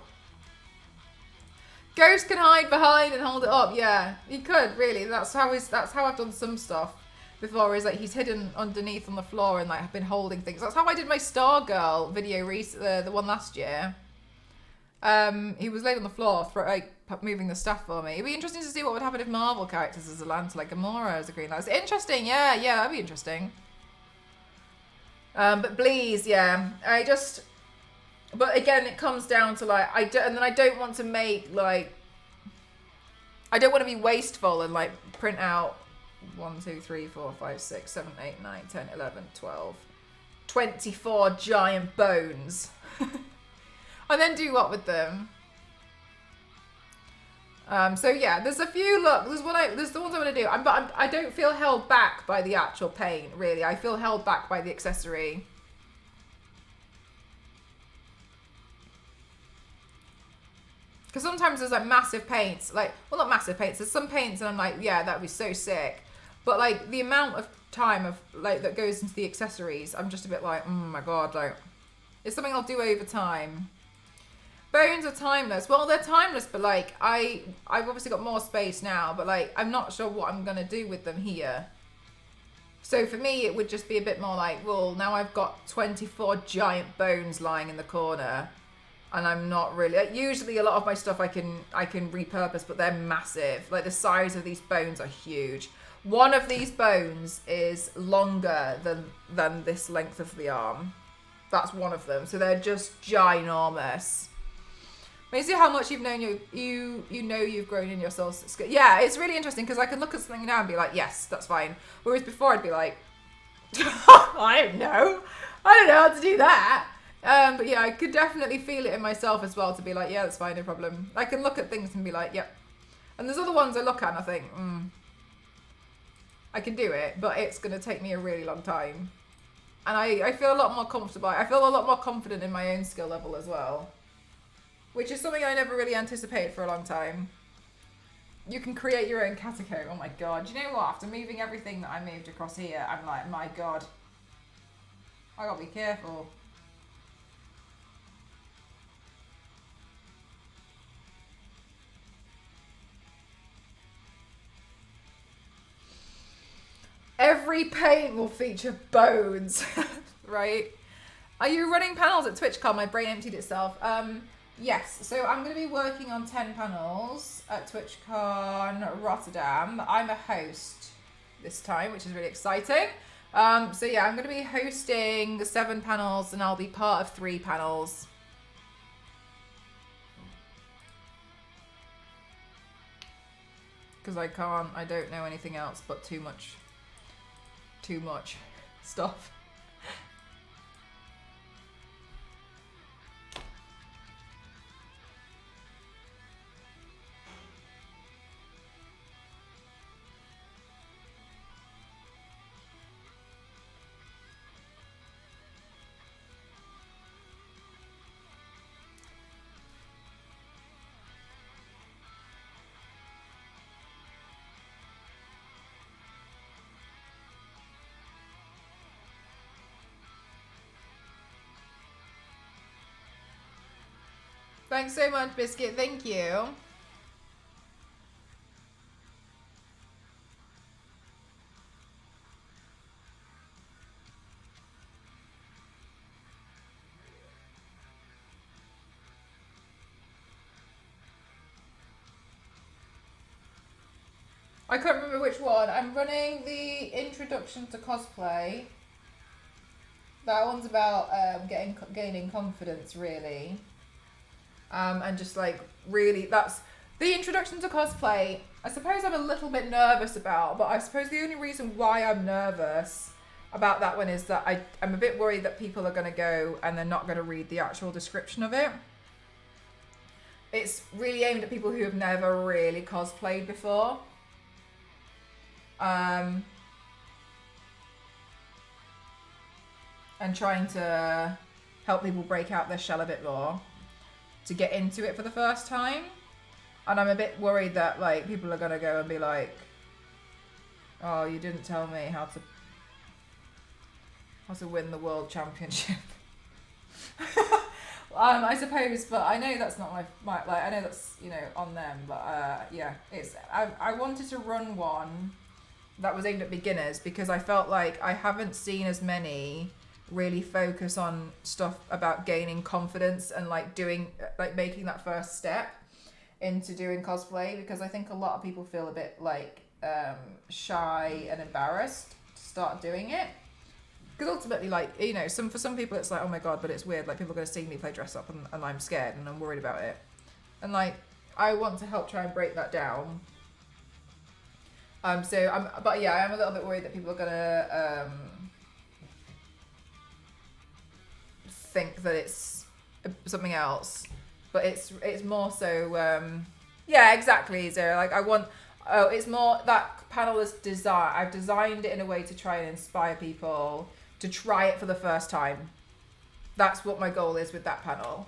Ghost can hide behind and hold it up. Yeah, he could really. That's how I've done some stuff before. Is like he's hidden underneath on the floor and like I've been holding things. That's how I did my Stargirl video the one last year. He was laid on the floor for like moving the stuff for me. It'd be interesting to see what would happen if Marvel characters as a lantern, like Gamora as a green lantern. Interesting, yeah, that'd be interesting. But Bleeze, yeah, but again, it comes down to like, and then I don't want to make like, I don't want to be wasteful and like print out 1, 2, 3, 4, 5, 6, 7, 8, 9, 10, 11, 12, 24 giant bones. And then do what with them? So yeah, there's a few. Look, there's the ones I'm gonna do. I don't feel held back by the actual paint, really. I feel held back by the accessory. Because sometimes there's like massive paints, like, well, not massive paints. There's some paints, and I'm like, yeah, that'd be so sick. But like the amount of time of like that goes into the accessories, I'm just a bit like, oh my god, like, it's something I'll do over time. Bones are timeless. Well, they're timeless, but like I've obviously got more space now, but like I'm not sure what I'm gonna do with them here. So for me, it would just be a bit more like, well, now I've got 24 giant bones lying in the corner. And I'm not really, like, usually a lot of my stuff I can repurpose, but they're massive. Like the size of these bones are huge. One of these bones is longer than this length of the arm. That's one of them. So they're just ginormous. But you see how much you've known you know you've grown in your soul skill. Yeah, it's really interesting because I can look at something now and be like, yes, that's fine. Whereas before I'd be like, I don't know how to do that. But yeah, I could definitely feel it in myself as well to be like, yeah, that's fine, no problem. I can look at things and be like, yep. And there's other ones I look at and I think, I can do it, but it's going to take me a really long time. And I feel a lot more comfortable. I feel a lot more confident in my own skill level as well. Which is something I never really anticipated for a long time. You can create your own catacomb. Oh my god. Do you know what? After moving everything that I moved across here, I'm like, my god. I gotta be careful. Every paint will feature bones, right? Are you running panels at TwitchCon? My brain emptied itself. Yes, so I'm going to be working on 10 panels at TwitchCon Rotterdam. I'm a host this time, which is really exciting. So yeah, I'm going to be hosting the 7 panels and I'll be part of 3 panels. Because I don't know anything else but too much stuff. Thanks so much, Biscuit. Thank you. I can't remember which one. I'm running the Introduction to Cosplay. That one's about gaining confidence, really. And just like really, that's the Introduction to Cosplay. I suppose I'm a little bit nervous about, but I suppose the only reason why I'm nervous about that one is that I'm a bit worried that people are going to go and they're not going to read the actual description of it. It's really aimed at people who have never really cosplayed before. And trying to help people break out their shell a bit more to get into it for the first time. And I'm a bit worried that like people are gonna go and be like, oh, you didn't tell me how to win the world championship. I suppose, but I know that's not my like, I know that's, you know, on them, but yeah, I wanted to run one that was aimed at beginners because I felt like I haven't seen as many really focus on stuff about gaining confidence and like making that first step into doing cosplay, because I think a lot of people feel a bit like shy and embarrassed to start doing it. Because ultimately, like, you know, for some people it's like, oh my god, but it's weird, like people are going to see me play dress up and I'm scared and I'm worried about it. And like, I want to help try and break that down. But yeah, I am a little bit worried that people are gonna think that it's something else, but it's more so. Yeah, exactly. So like it's more that panel is design. I've designed it in a way to try and inspire people to try it for the first time. That's what my goal is with that panel.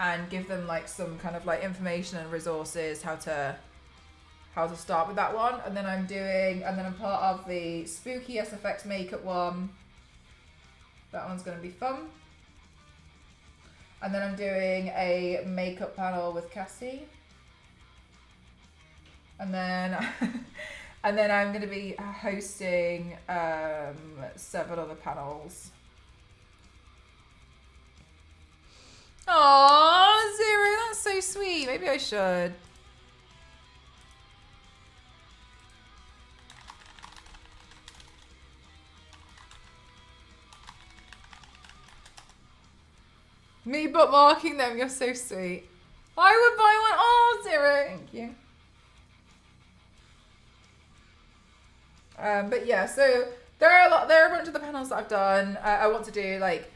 And give them like some kind of like information and resources how to start with that one. And then I'm part of the spooky SFX makeup one. That one's going to be fun. And then I'm doing a makeup panel with Cassie. And then and then I'm going to be hosting 7 other panels. Aww, Zero, that's so sweet. Maybe I should. Me bookmarking them, you're so sweet. I would buy one. Oh, Zero, thank you. But yeah, so there are a bunch of the panels that I've done. I want to do like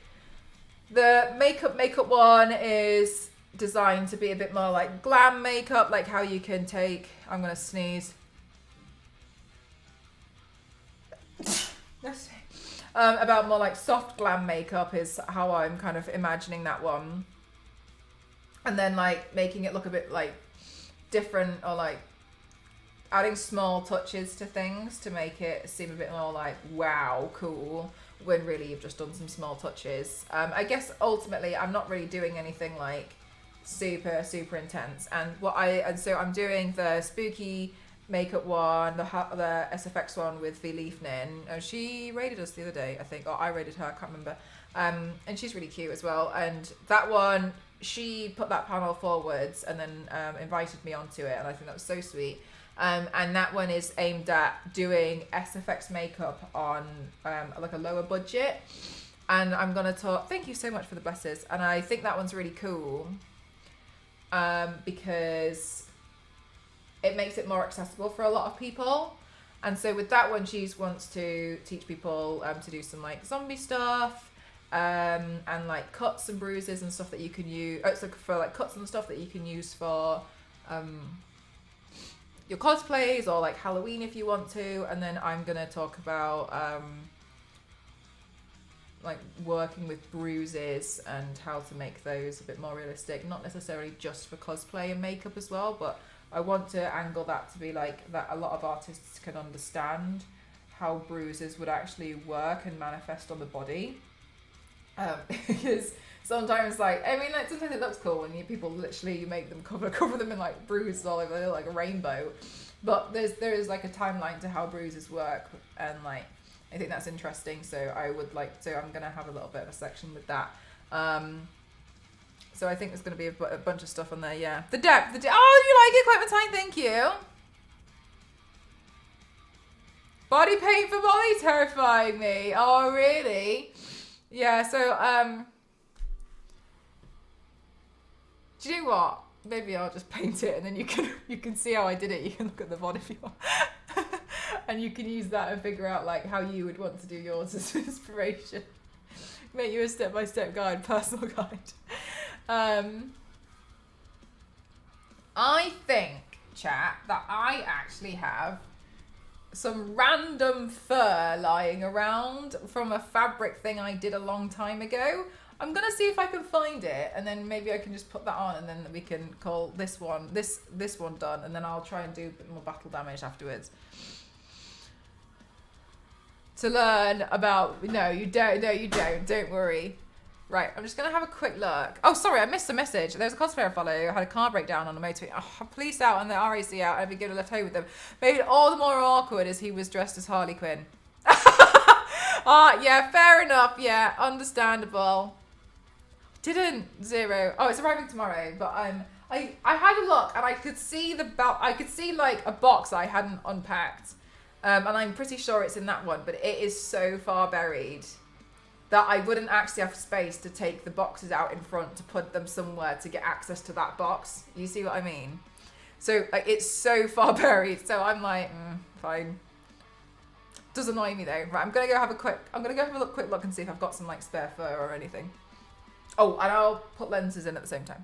the makeup one is designed to be a bit more like glam makeup, like how you can take. I'm gonna sneeze. About more like soft glam makeup is how I'm kind of imagining that one, and then like making it look a bit like different, or like adding small touches to things to make it seem a bit more like wow, cool, when really you've just done some small touches. I guess ultimately I'm not really doing anything like super intense, and so I'm doing the spooky makeup one, the SFX one with V Leafnin. She raided us the other day, I think, or I raided her, I can't remember. And she's really cute as well. And that one, she put that panel forwards and then invited me onto it, and I think that was so sweet. And that one is aimed at doing SFX makeup on like a lower budget. And I'm gonna talk. Thank you so much for the blessings. And I think that one's really cool because it makes it more accessible for a lot of people. And so with that one, she wants to teach people to do some like zombie stuff, and like cuts and bruises and stuff that you can use. So for like cuts and stuff that you can use for your cosplays, or like Halloween if you want to. And then I'm gonna talk about like working with bruises and how to make those a bit more realistic, not necessarily just for cosplay and makeup as well, but I want to angle that to be like that a lot of artists can understand how bruises would actually work and manifest on the body. Because sometimes, like, I mean, like, sometimes it looks cool when people literally, you make them cover them in like bruises all over, like a rainbow. But there is like a timeline to how bruises work, and like I think that's interesting. So I'm gonna have a little bit of a section with that. So I think there's going to be a bunch of stuff on there, yeah. The depth. Oh, you like it, Clementine? Thank you. Body paint for Molly terrifying me. Oh, really? Yeah, so, do you know what? Maybe I'll just paint it and then you can see how I did it. You can look at the VOD if you want. And you can use that and figure out, like, how you would want to do yours as inspiration. Make you a step-by-step guide, personal guide. I think, chat, that I actually have some random fur lying around from a fabric thing I did a long time ago. I'm gonna see if I can find it, and then maybe I can just put that on, and then we can call this one done, and then I'll try and do a bit more battle damage afterwards. To learn about you don't worry. Right, I'm just going to have a quick look. Oh, sorry, I missed a message. There's a cosplayer I follow who had a car breakdown on a motorway. Oh, police out and the RAC out, and I'd be given a lift home with them. Made it all the more awkward as he was dressed as Harley Quinn. Yeah, fair enough. Yeah, understandable. Didn't Zero. Oh, it's arriving tomorrow, but I had a look and I could see I could see like a box I hadn't unpacked. And I'm pretty sure it's in that one, but it is so far buried that I wouldn't actually have space to take the boxes out in front to put them somewhere to get access to that box. You see what I mean? So like, it's so far buried. So I'm like, fine. Does annoy me though. Right, I'm gonna go have a quick look and see if I've got some like spare fur or anything. Oh, and I'll put lenses in at the same time.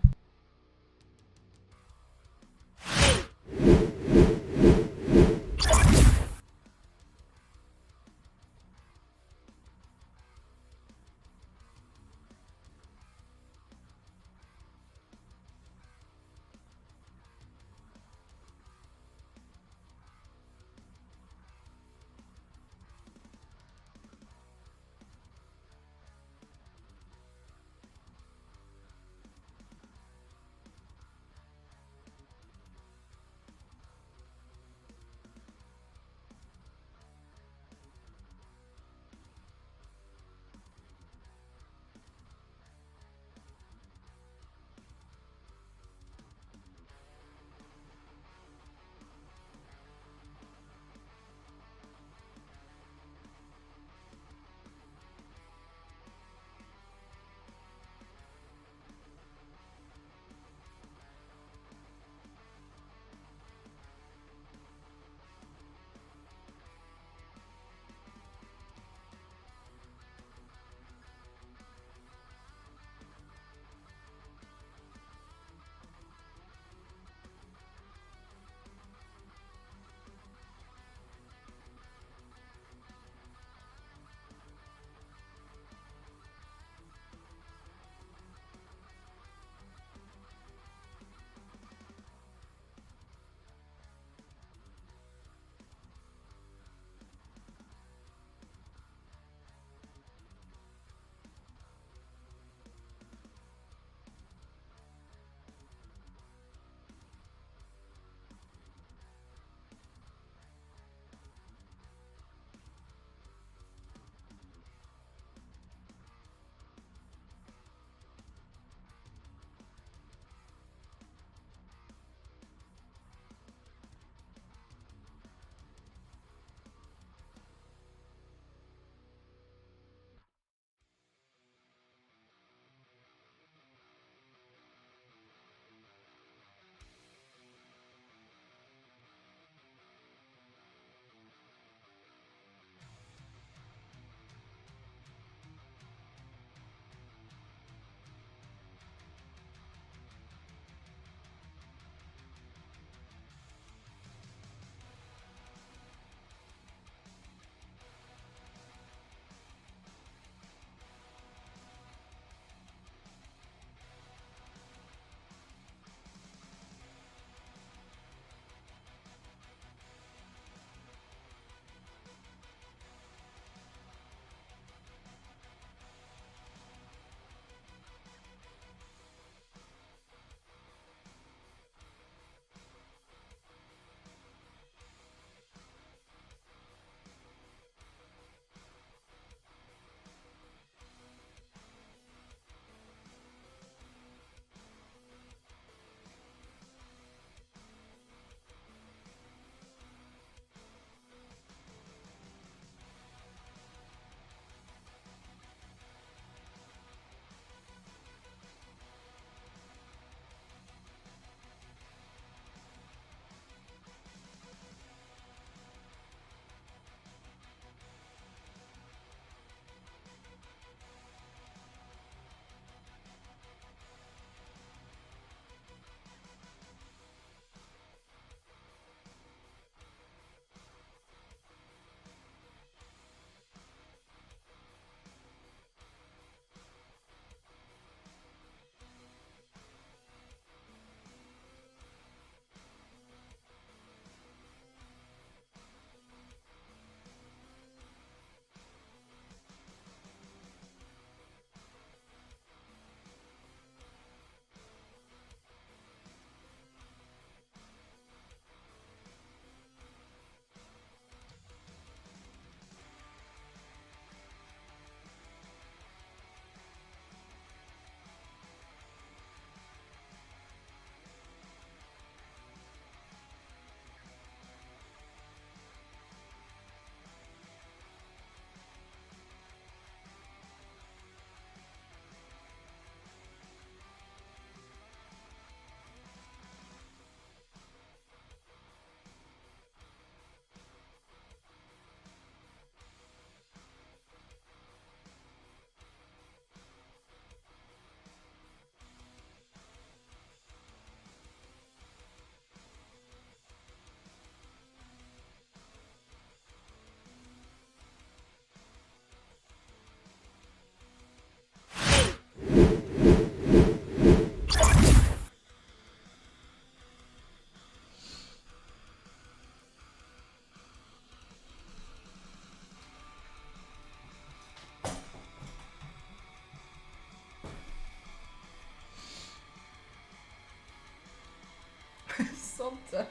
Hunter.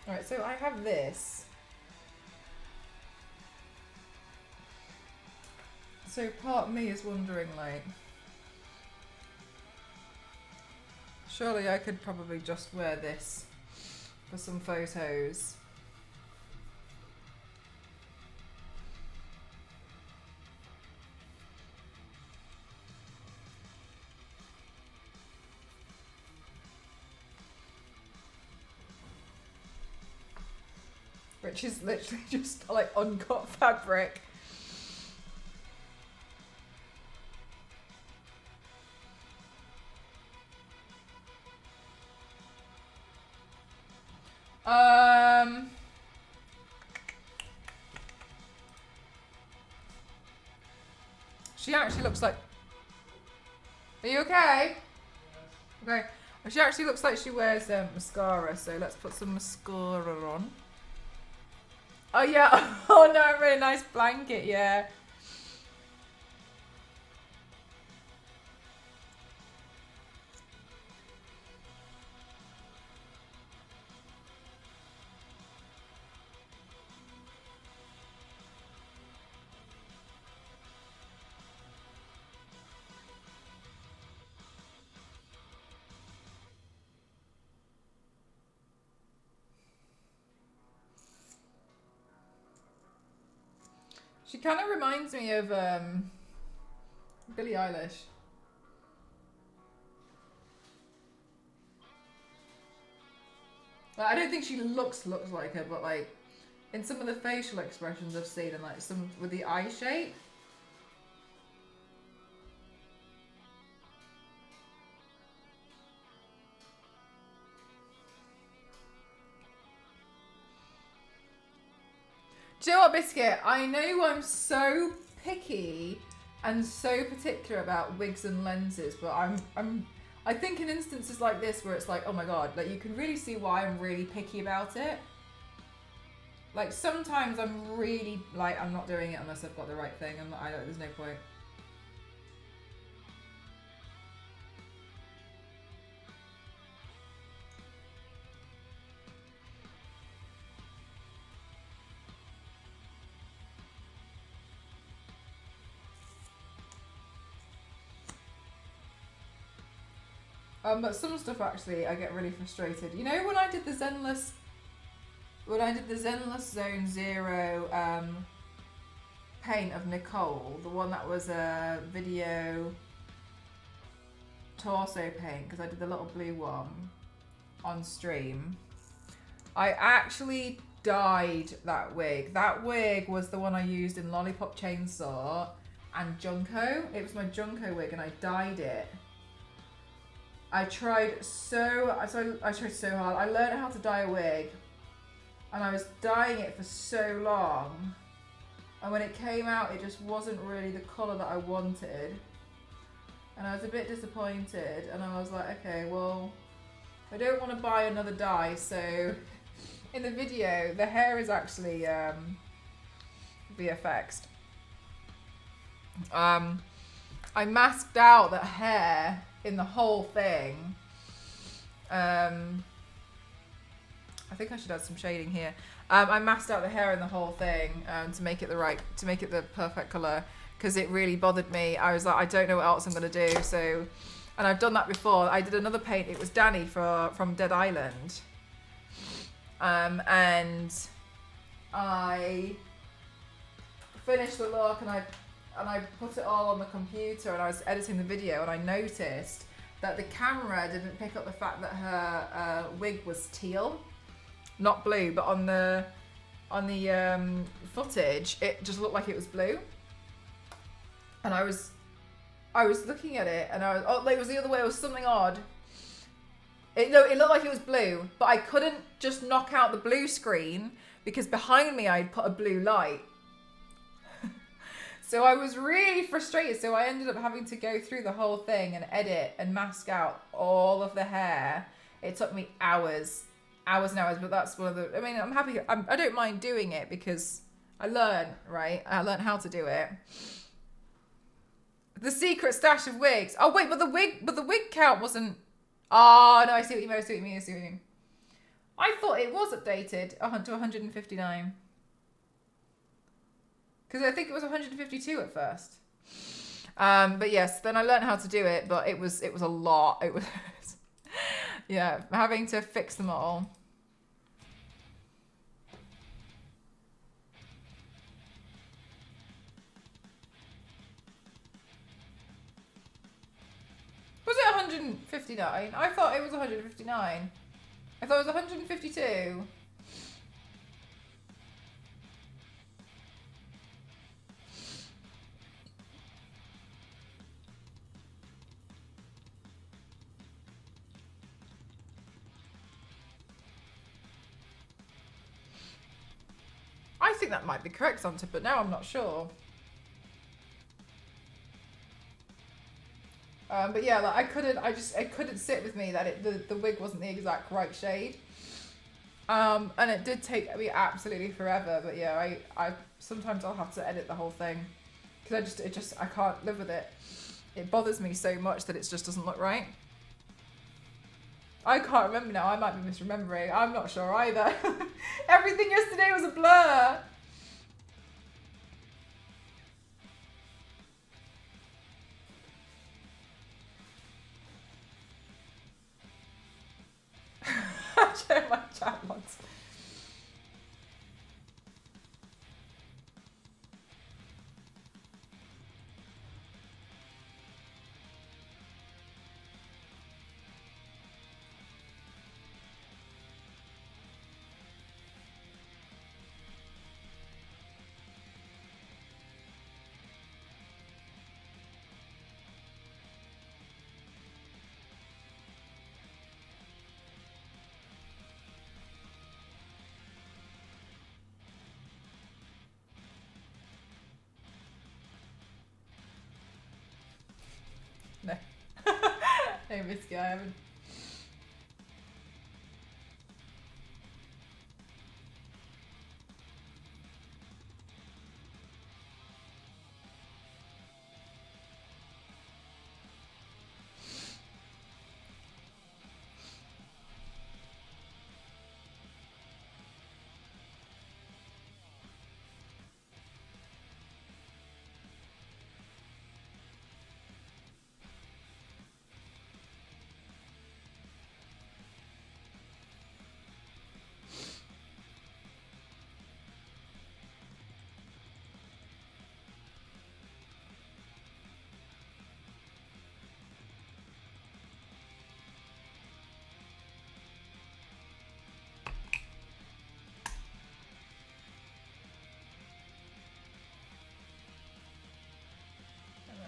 Alright, so I have this. So part of me is wondering, like, surely I could probably just wear this for some photos. Which is literally just like uncut fabric. She actually looks like... Are you okay? Okay. She actually looks like she wears mascara, so let's put some mascara on. Oh yeah, oh no, a really nice blanket, yeah. She kind of reminds me of Billie Eilish. Like, I don't think she looks like her, but like in some of the facial expressions I've seen, and like some with the eye shape. Do you know what, Biscuit? I know I'm so picky and so particular about wigs and lenses, but I think in instances like this where it's like, oh my god, like you can really see why I'm really picky about it. Like sometimes I'm really like, I'm not doing it unless I've got the right thing. There's no point. But some stuff actually I get really frustrated. You know when I did the Zenless Zone Zero paint of Nicole, the one that was a video torso paint, because I did the little blue one on stream. I actually dyed that wig. That wig was the one I used in Lollipop Chainsaw and Junko. It was my Junko wig and I dyed it. I tried so hard. I learned how to dye a wig and I was dyeing it for so long. And when it came out, it just wasn't really the colour that I wanted. And I was a bit disappointed and I was like, okay, well, I don't want to buy another dye. So in the video, the hair is actually VFX'd. I masked out the hair in the whole thing. I think I should add some shading here. I masked out the hair in the whole thing to make it the perfect colour, because it really bothered me. I was like, I don't know what else I'm gonna do. So, and I've done that before. I did another paint. It was Danny from Dead Island, and I finished the look and I put it all on the computer and I was editing the video and I noticed that the camera didn't pick up the fact that her wig was teal, not blue, but on the footage it just looked like it was blue. And I was looking at it and it was the other way. It was something odd. It looked like it was blue, but I couldn't just knock out the blue screen because behind me I'd put a blue light. So I was really frustrated. So I ended up having to go through the whole thing and edit and mask out all of the hair. It took me hours and hours, but that's one of the, I mean, I'm happy. I don't mind doing it because I learned how to do it. The secret stash of wigs. Oh wait, but the wig count wasn't Oh, no, I see what you mean. I see what you mean. I see what you mean. I thought it was updated to 159. Because I think it was 152 at first. But yes, then I learned how to do it, but it was a lot. It was, yeah, having to fix them all. Was it 159? I thought it was 159. I thought it was 152. I think that might be correct, Santa, but now I'm not sure. But yeah, like it couldn't sit with me that the wig wasn't the exact right shade. And it did take me absolutely forever. But yeah, I sometimes I'll have to edit the whole thing because I can't live with it. It bothers me so much that it just doesn't look right. I can't remember now. I might be misremembering. I'm not sure either. Everything yesterday was a blur. Share my chat logs. No. Hey, Misky, I haven't.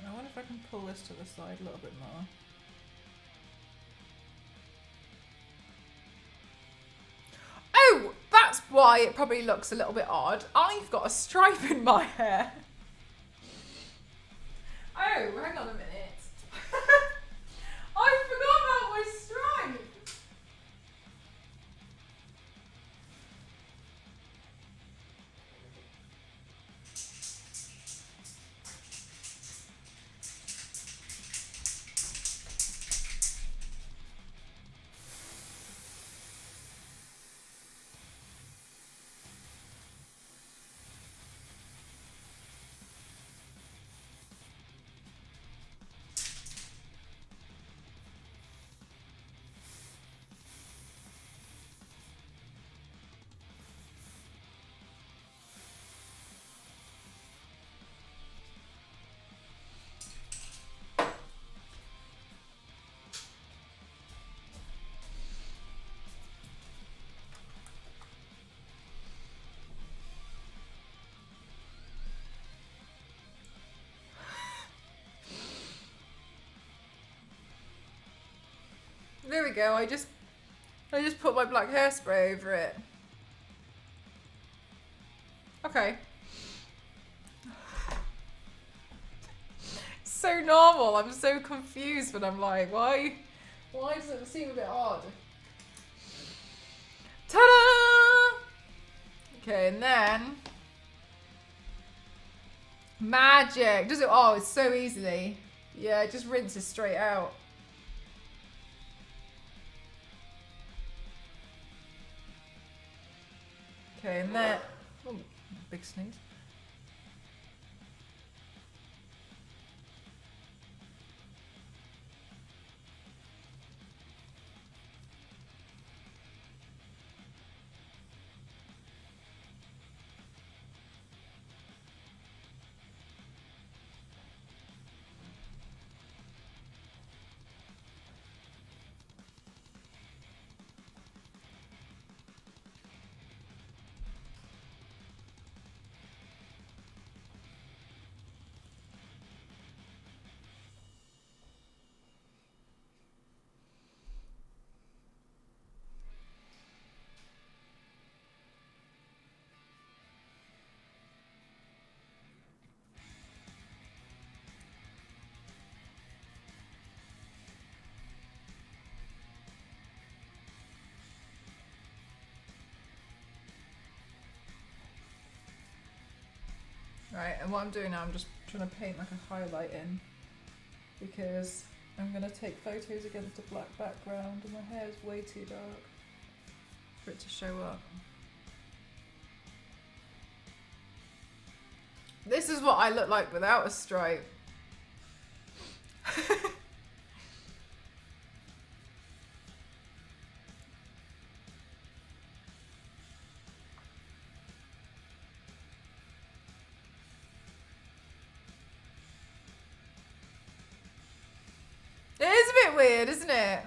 I wonder if I can pull this to the side a little bit more. Oh, that's why it probably looks a little bit odd. I've got a stripe in my hair. Oh, hang on a minute. I forgot about my stripe. There we go. I just put my black hairspray over it. Okay. So normal. I'm so confused when I'm like, why does it seem a bit odd? Ta-da! Okay, and then magic. Does it? Oh, it's so easily. Yeah, it just rinses straight out. Okay, and then... Oh, big sneeze. Right, and what I'm doing now, I'm just trying to paint like a highlight in because I'm going to take photos against a black background and my hair is way too dark for it to show up. This is what I look like without a stripe. It is a bit weird, isn't it?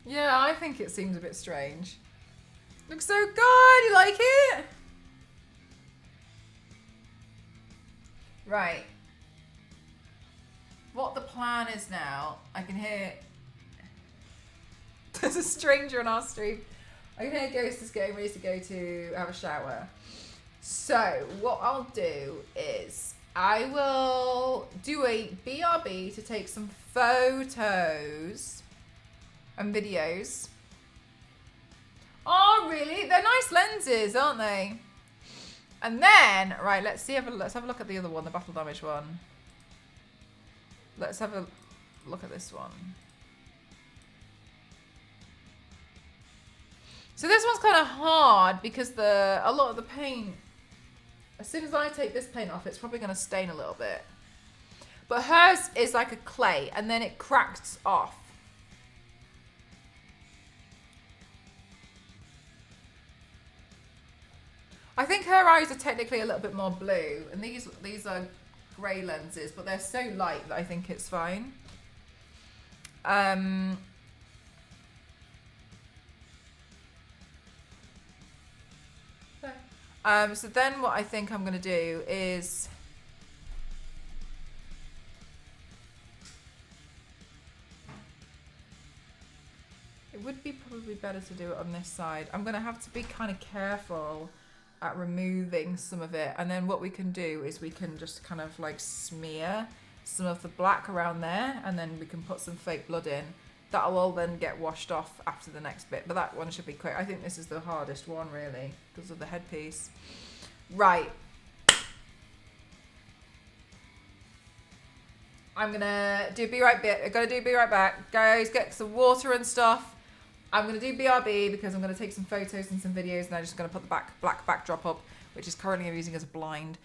Yeah, I think it seems a bit strange. Looks so good, you like it? Right. What the plan is now, I can hear... There's a stranger on our stream. I can hear Ghost is getting ready to go to have a shower. So, what I'll do is, I will do a BRB to take some photos and videos. Oh, really? They're nice lenses, aren't they? And then, right, let's have a look at the other one, the battle damage one. Let's have a look at this one. So this one's kind of hard because a lot of the paint, as soon as I take this paint off, it's probably going to stain a little bit. But hers is like a clay and then it cracks off. I think her eyes are technically a little bit more blue, and these are grey lenses, but they're so light that I think it's fine. So then what I think I'm going to do is... It would be probably better to do it on this side. I'm going to have to be kind of careful at removing some of it, and then what we can do is we can just kind of like smear some of the black around there, and then we can put some fake blood in. That'll all then get washed off after the next bit, but that one should be quick. I think this is the hardest one really because of the headpiece. Right, I'm gonna do be right bit. I'm gonna do be right back, guys. Get some water and stuff. I'm going to do BRB because I'm going to take some photos and some videos, and I'm just going to put the black backdrop up, which is currently I'm using as a blind.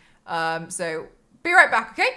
So be right back, okay?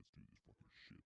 let's do this fucking shit.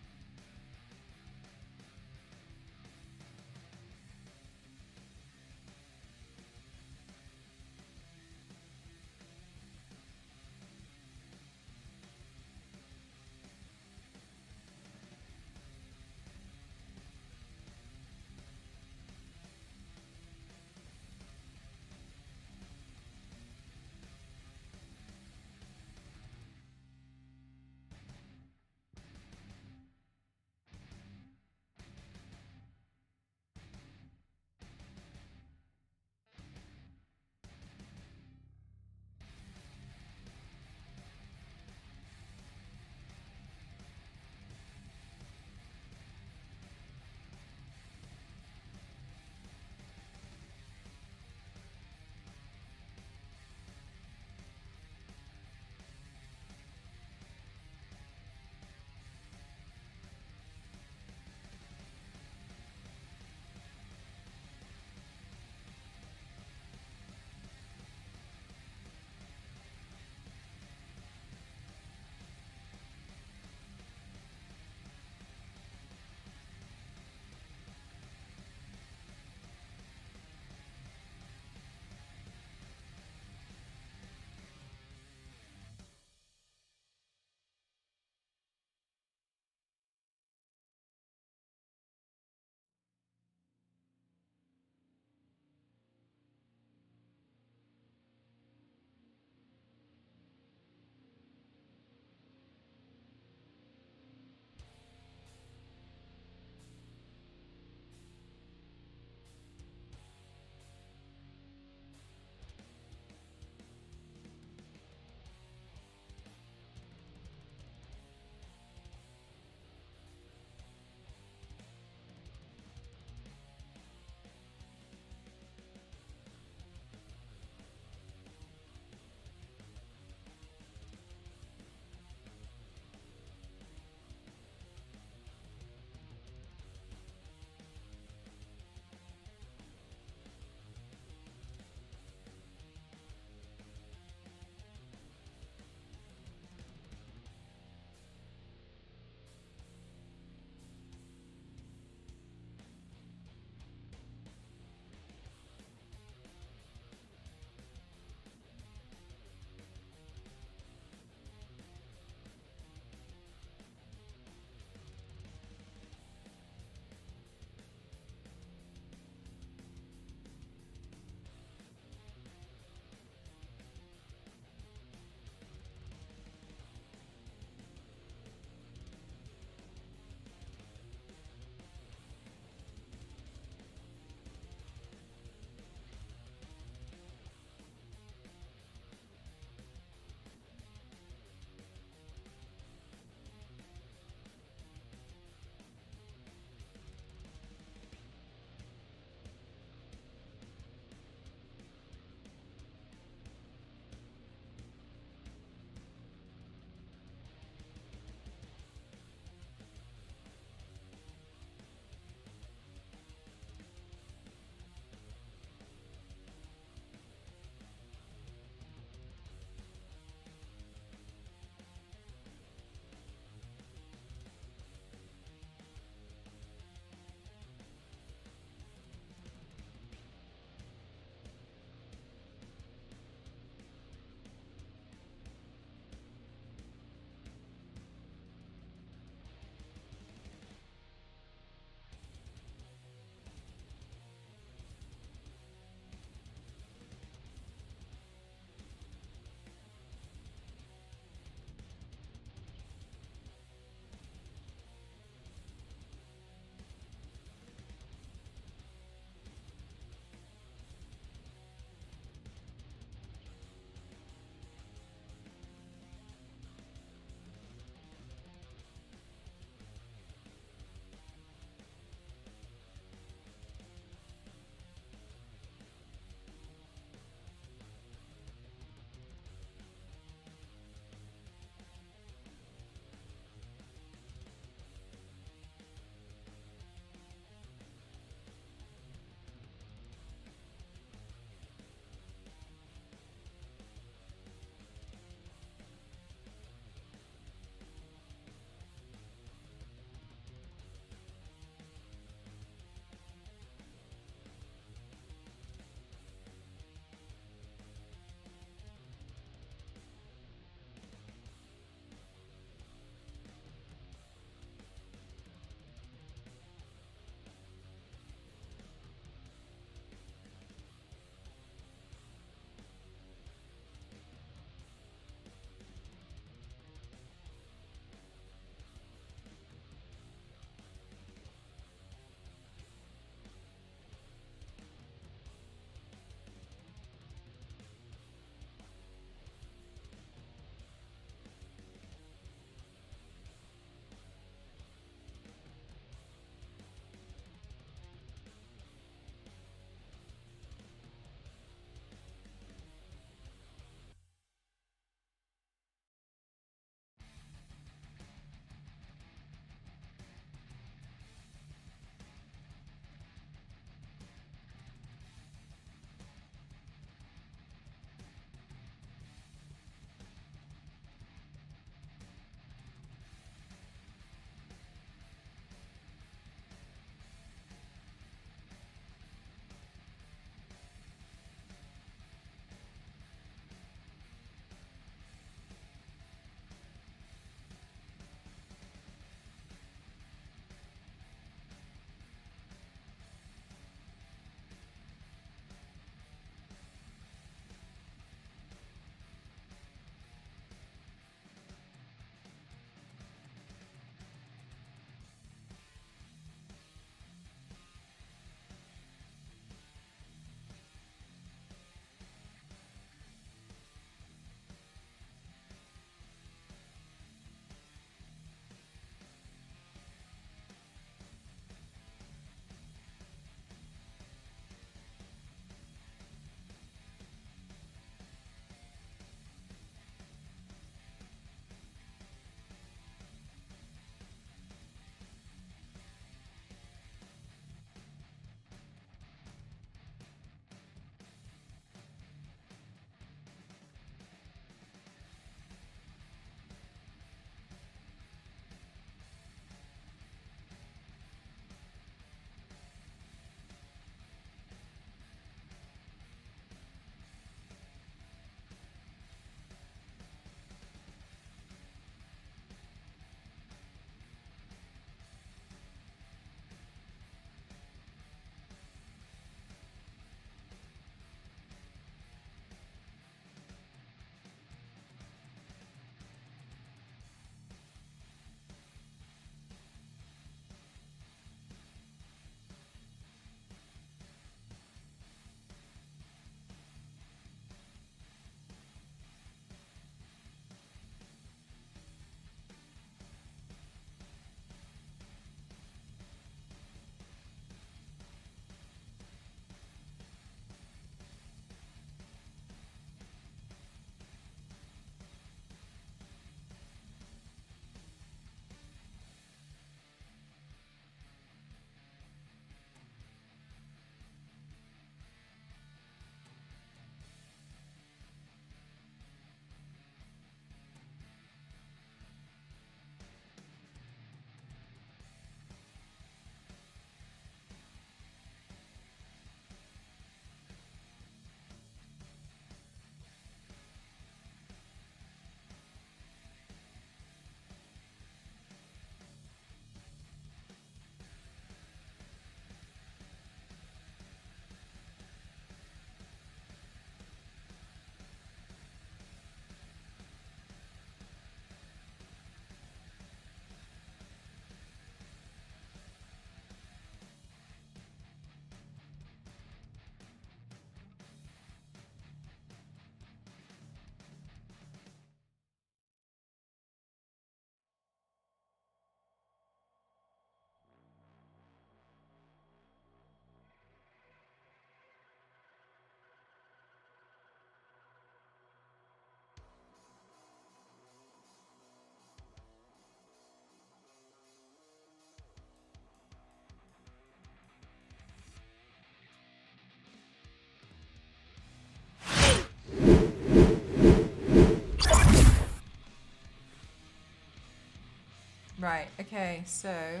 Right, okay, so I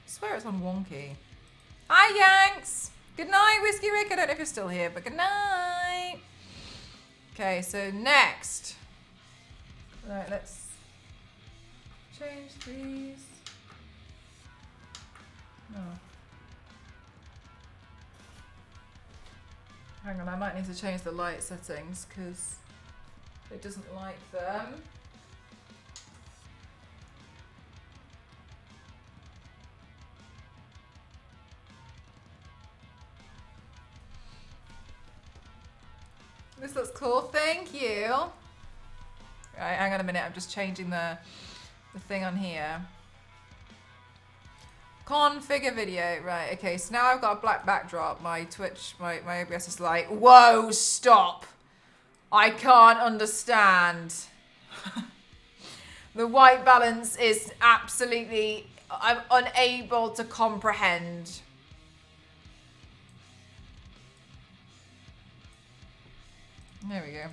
swear it's on wonky. Hi Yanks! Good night, Whiskey Rick. I don't know if you're still here, but good night. Okay, so next. Right, let's change these. Oh. Hang on, I might need to change the light settings because it doesn't like them. This looks cool, thank you. Right, hang on a minute, I'm just changing the thing on here. Configure video, right, okay, so now I've got a black backdrop. My Twitch, my OBS is like, whoa, stop. I can't understand. The white balance is absolutely, I'm unable to comprehend. There we go.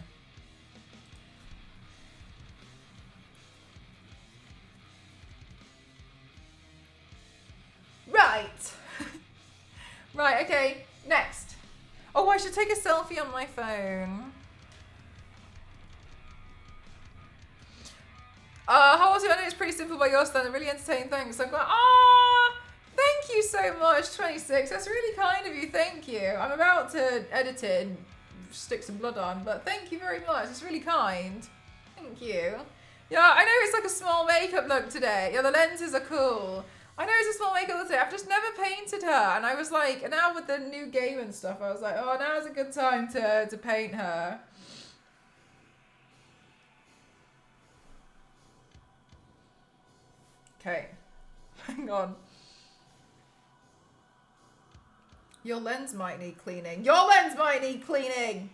Right. Right, okay, next. Oh, I should take a selfie on my phone. How was it? I know it's pretty simple by your standard, really entertaining, thanks. I'm going, thank you so much, 26. That's really kind of you, thank you. I'm about to edit it and stick some blood on, but thank you very much. It's really kind. Thank you. Yeah, I know it's like a small makeup look today. Yeah, the lenses are cool. I know it's a small makeup look today. I've just never painted her. And I was like, and now with the new game and stuff, I was like, oh, now's a good time to paint her. Okay. Hang on. Your lens might need cleaning. Your lens might need cleaning!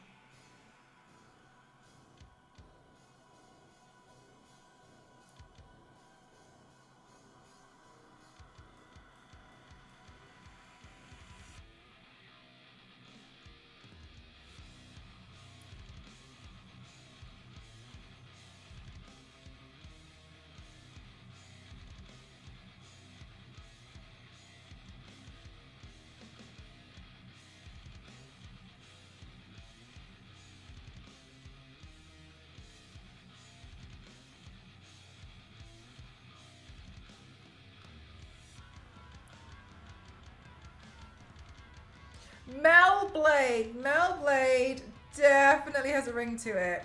Hellblade. Hellblade definitely has a ring to it.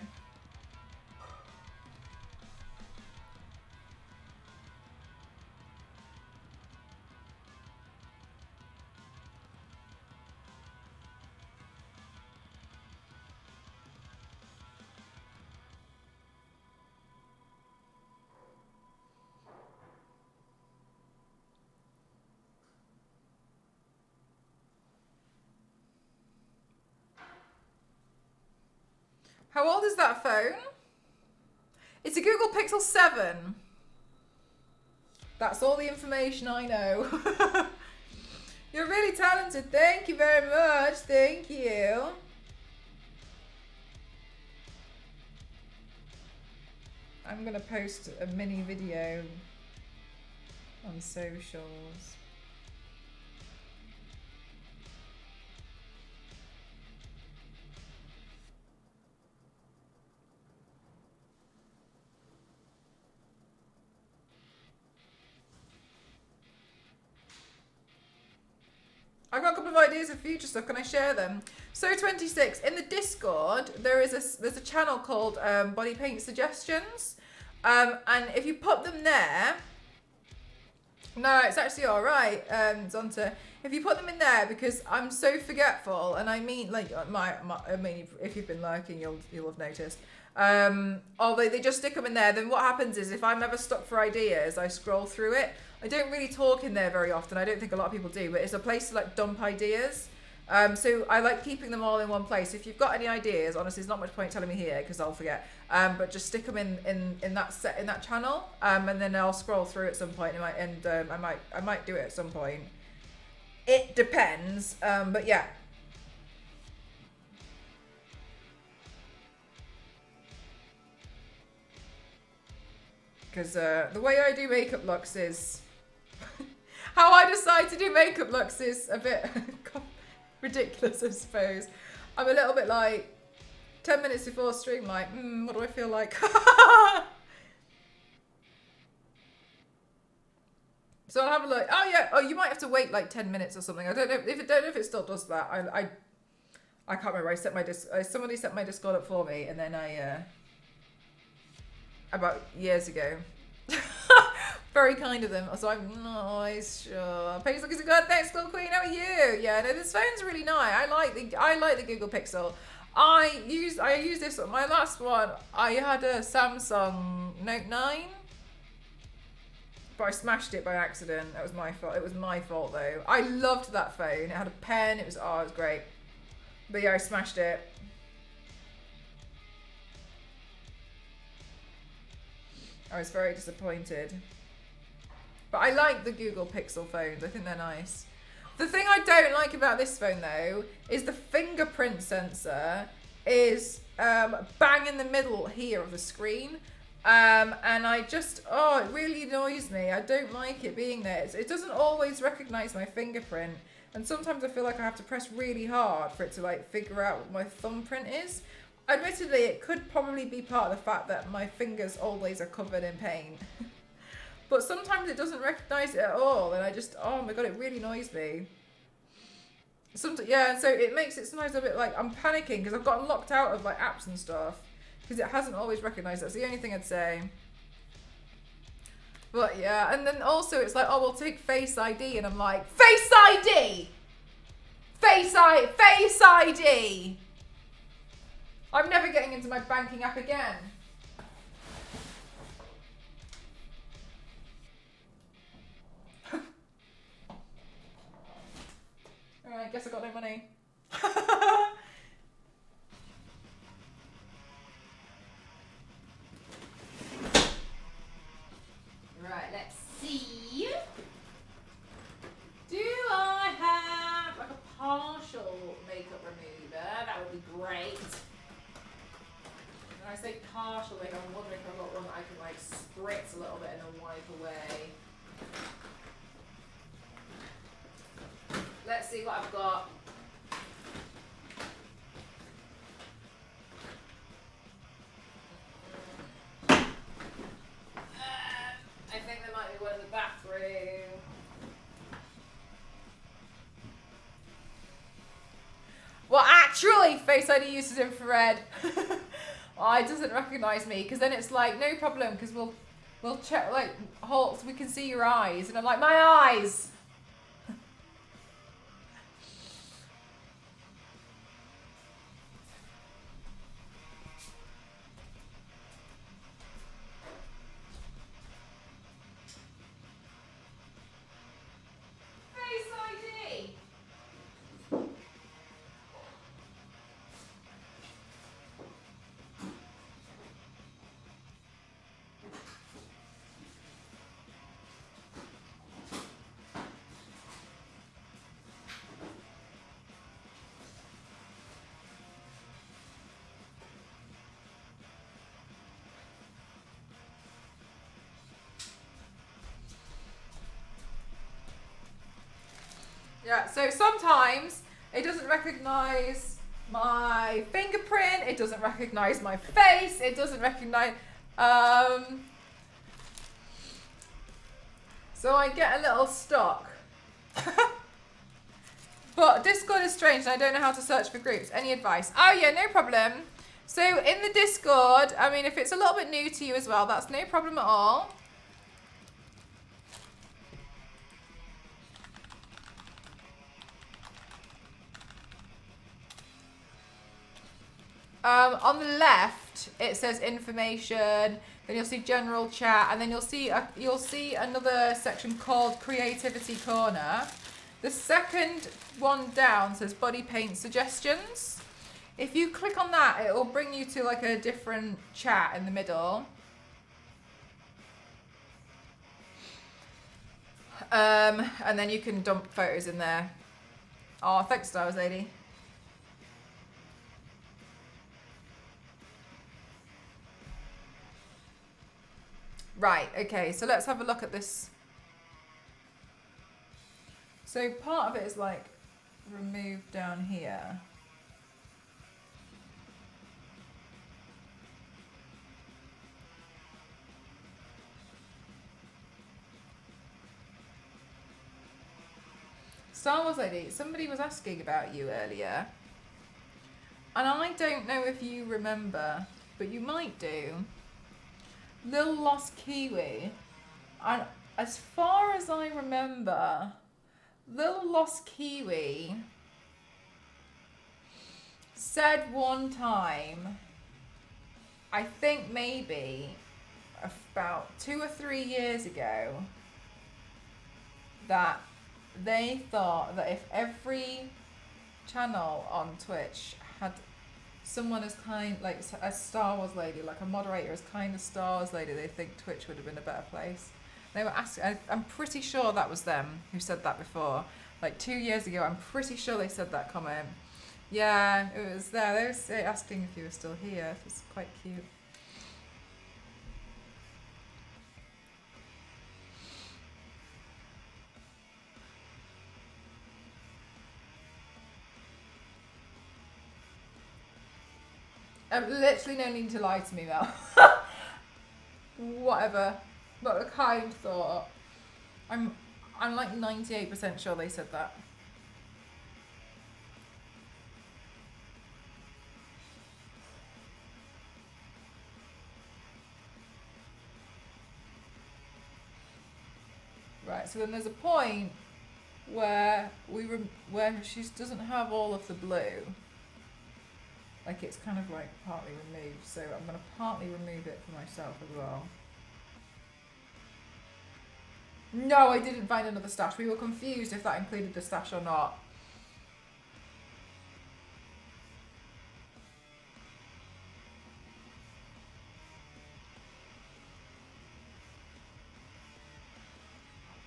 How old is that phone? It's a Google Pixel 7. That's all the information I know. You're really talented. Thank you very much. Thank you. I'm going to post a mini video on socials. I've got a couple of ideas for future stuff. Can I share them? So 26 in the Discord, there's a channel called Body Paint Suggestions, and if you put them there, no, it's actually all right. Zonta, if you put them in there, because I'm so forgetful, and I mean, like I mean, if you've been lurking, you'll have noticed. Although they just stick them in there, then what happens is if I'm ever stuck for ideas, I scroll through it. I don't really talk in there very often. I don't think a lot of people do, but it's a place to like dump ideas. So I like keeping them all in one place. If you've got any ideas, honestly, there's not much point telling me here because I'll forget. But just stick them in that channel, and then I'll scroll through at some point. I might do it at some point. It depends, but yeah. Because the way I do makeup looks is... how I decide to do makeup looks is a bit ridiculous, I suppose. I'm a little bit like, 10 minutes before stream, like, what do I feel like? So I'll have a look. Oh yeah. Oh, you might have to wait like 10 minutes or something. I don't know if it still does that. I can't remember. I set my somebody set my Discord up for me, and then I about years ago. Very kind of them. So I'm nice, sure. Page looking so good. Thanks, School Queen. How are you? Yeah, no, this phone's really nice. I like the Google Pixel. I use this one. My last one, I had a Samsung Note 9. But I smashed it by accident. That was my fault. It was my fault though. I loved that phone. It had a pen. It was great. But yeah, I smashed it. I was very disappointed. But I like the Google Pixel phones. I think they're nice. The thing I don't like about this phone though is the fingerprint sensor is bang in the middle here of the screen. And I just, it really annoys me. I don't like it being there. It doesn't always recognize my fingerprint. And sometimes I feel like I have to press really hard for it to like figure out what my thumbprint is. Admittedly, it could probably be part of the fact that my fingers always are covered in paint. But sometimes it doesn't recognize it at all. And I just, oh my God, it really annoys me. Yeah, so it makes it sometimes a bit like I'm panicking because I've gotten locked out of like apps and stuff. Because it hasn't always recognised. That's the only thing I'd say. But yeah, and then also it's like, oh, we'll take Face ID, and I'm like, Face ID, Face ID. I'm never getting into my banking app again. All right, guess I got no money. Right, let's see. Do I have like a partial makeup remover? That would be great. When I say partial makeup, I'm wondering if I've got one that I can like spritz a little bit and then wipe away. Let's see what I've got. I think there might be one in the bathroom. Well, actually, Face ID uses infrared. Oh, it doesn't recognise me because then it's like no problem because we'll check like so we can see your eyes, and I'm like my eyes. Yeah, so sometimes it doesn't recognize my fingerprint, it doesn't recognize my face, it doesn't recognize, so I get a little stuck. But Discord is strange and I don't know how to search for groups. Any advice? Oh yeah, no problem. So in the Discord, I mean, if it's a little bit new to you as well, that's no problem at all. On the left, it says information. Then you'll see general chat, and then you'll see another section called Creativity Corner. The second one down says Body Paint Suggestions. If you click on that, it will bring you to like a different chat in the middle. And then you can dump photos in there. Oh, thanks, Star Wars Lady. Right, okay, so let's have a look at this. So part of it is like removed down here. Star Wars Lady, somebody was asking about you earlier. And I don't know if you remember, but you might do. Lil Lost Kiwi. And as far as I remember, Lil Lost Kiwi said one time, I think maybe about 2 or 3 years ago, that they thought that if every channel on Twitch had someone as kind, like a Star Wars lady, like a moderator as kind as Star Wars lady, they think Twitch would have been a better place. They were asking, I'm pretty sure that was them who said that before. Like 2 years ago, I'm pretty sure they said that comment. Yeah, it was there. They were asking if you were still here. It was quite cute. Literally no need to lie to me, Mel. Whatever. But a kind thought. I'm like 98% sure they said that. Right, so then there's a point where where she doesn't have all of the blue. Like it's kind of like partly removed, so I'm going to partly remove it for myself as well. No, I didn't find another stash. We were confused if that included the stash or not.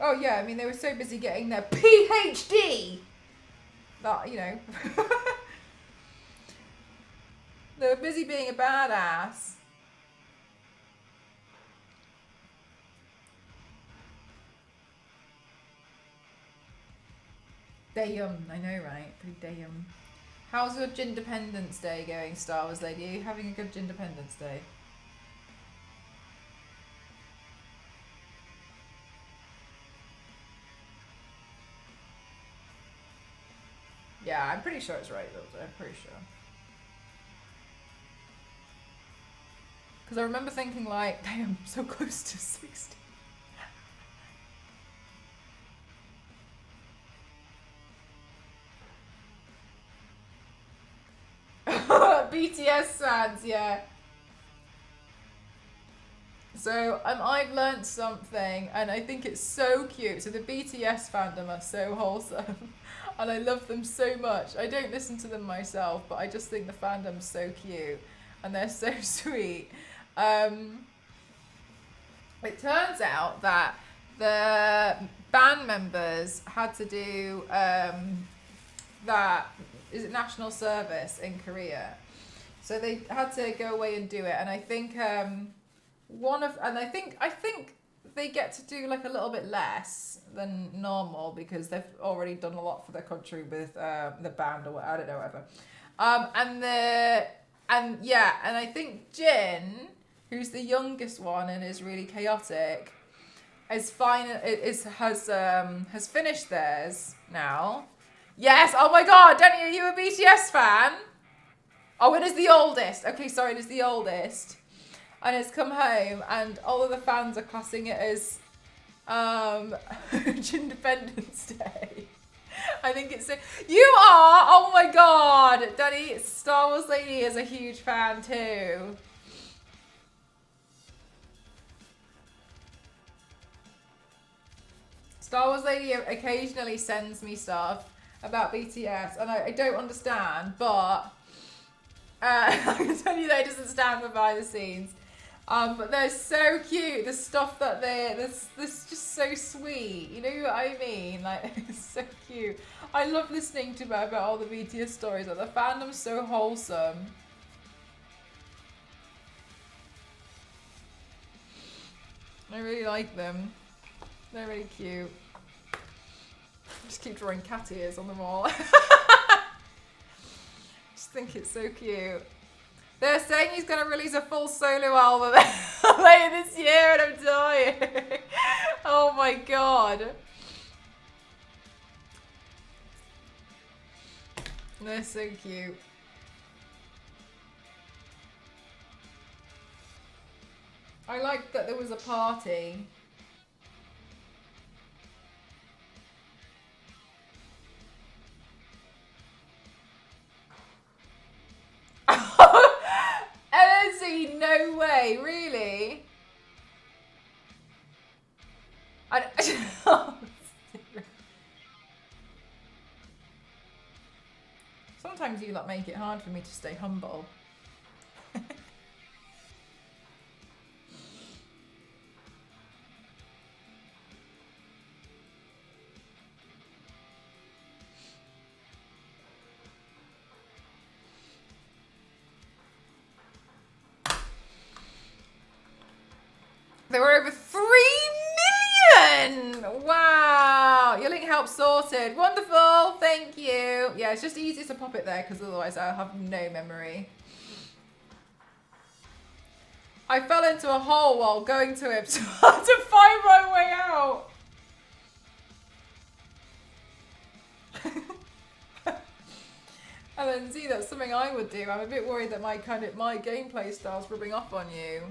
Oh yeah, I mean they were so busy getting their PhD that, you know. They were busy being a badass. Damn, I know, right? Pretty damn. How's your Gindependence Day going, Star Wars Lady? Are you having a good Gindependence Day? Yeah, I'm pretty sure it's right, though. I'm pretty sure. Because I remember thinking, like, damn, so close to 60. BTS fans, yeah. So I've learnt something, and I think it's so cute. So the BTS fandom are so wholesome, and I love them so much. I don't listen to them myself, but I just think the fandom's so cute, and they're so sweet. It turns out that the band members had to do that, is it national service in Korea? So they had to go away and do it, and I think I think they get to do like a little bit less than normal because they've already done a lot for their country with the band or what, I don't know, whatever. And I think Jin, who's the youngest one and is really chaotic, has finished theirs now. Yes. Oh my God, Danny, are you a BTS fan? Oh, it is the oldest. Okay, sorry, it is the oldest. And it's come home, and all of the fans are classing it as Independence Day. I think it's you are. Oh my God, Danny, Star Wars Lady is a huge fan too. Star Wars Lady occasionally sends me stuff about BTS, and I don't understand, but I can tell you that it doesn't stand for behind the scenes. But they're so cute. The stuff that this just so sweet. You know what I mean? Like, it's so cute. I love listening to about all the BTS stories. Like, the fandom's so wholesome. I really like them. They're really cute. Just keep drawing cat ears on them all. Just think it's so cute. They're saying he's going to release a full solo album later this year and I'm dying. Oh my god. They're so cute. I liked that there was a party. LNC, no way, really? Sometimes you like make it hard for me to stay humble. There were over 3 million! Wow! Your link help sorted. Wonderful! Thank you. Yeah, it's just easier to pop it there because otherwise I'll have no memory. I fell into a hole while going to it, so I had to find my way out. And then see, that's something I would do. I'm a bit worried that my gameplay style's rubbing off on you.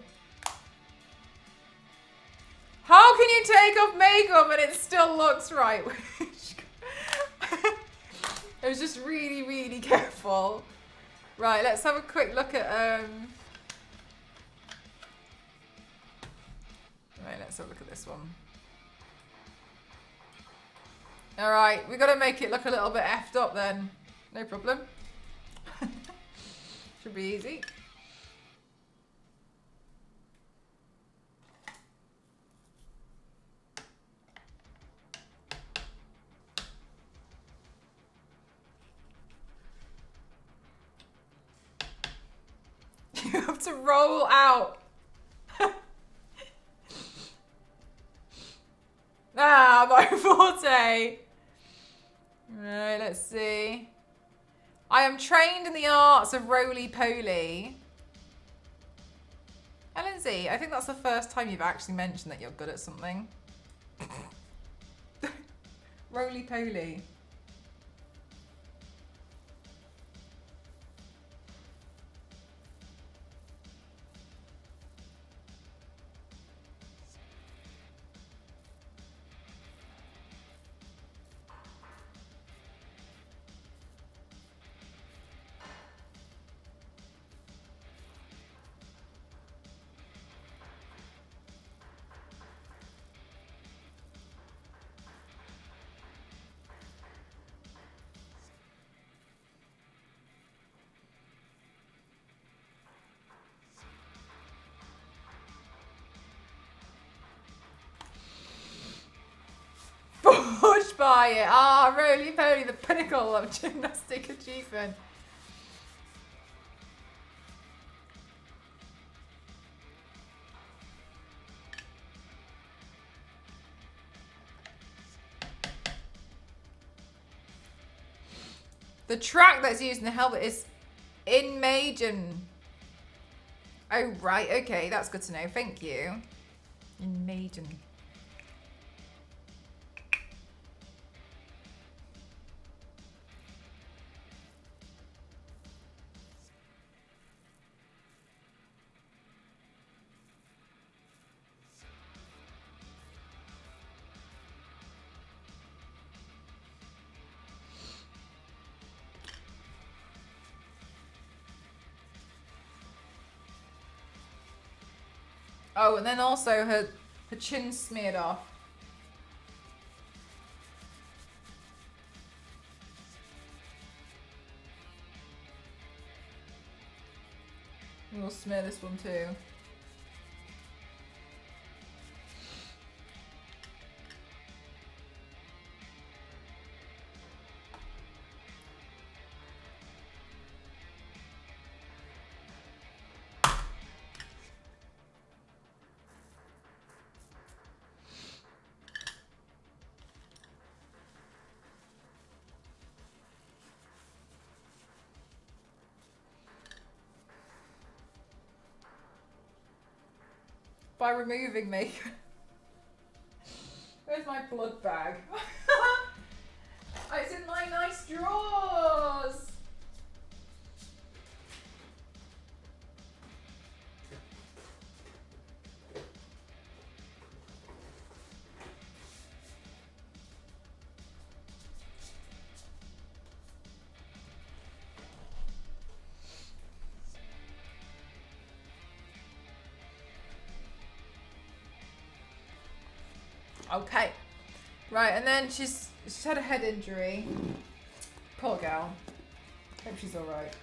How can you take off makeup and it still looks right? I was just really, really careful. Right, let's have a quick look at right, let's have a look at this one. Alright, we've got to make it look a little bit effed up then. No problem. Should be easy. You have to roll out. Ah, my forte. Right, let's see. I am trained in the arts of roly-poly. Lindsay, I think that's the first time you've actually mentioned that you're good at something. Roly-poly. Forged by it. Ah, roly-poly, the pinnacle of gymnastic achievement. The track that's used in the Hellblade is in Maiden. Oh, right. Okay, that's good to know. Thank you. In Maiden. Oh, and then also her chin smeared off. We'll smear this one too. by removing me. Where's my blood bag? Oh, it's in my nice drawers. Okay. Right, and then she's had a head injury. Poor girl. Hope she's alright.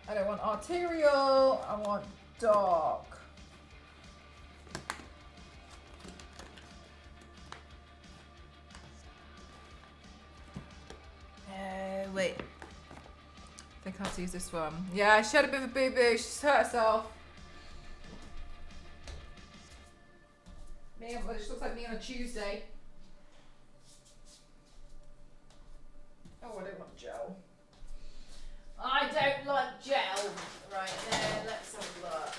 I don't want arterial, I want dark. Wait. I think I have to use this one. Yeah, she had a bit of a boo-boo. She's hurt herself. Me, well, she looks like me on a Tuesday. Oh, I don't want gel. I don't like gel. Right, then let's have a look.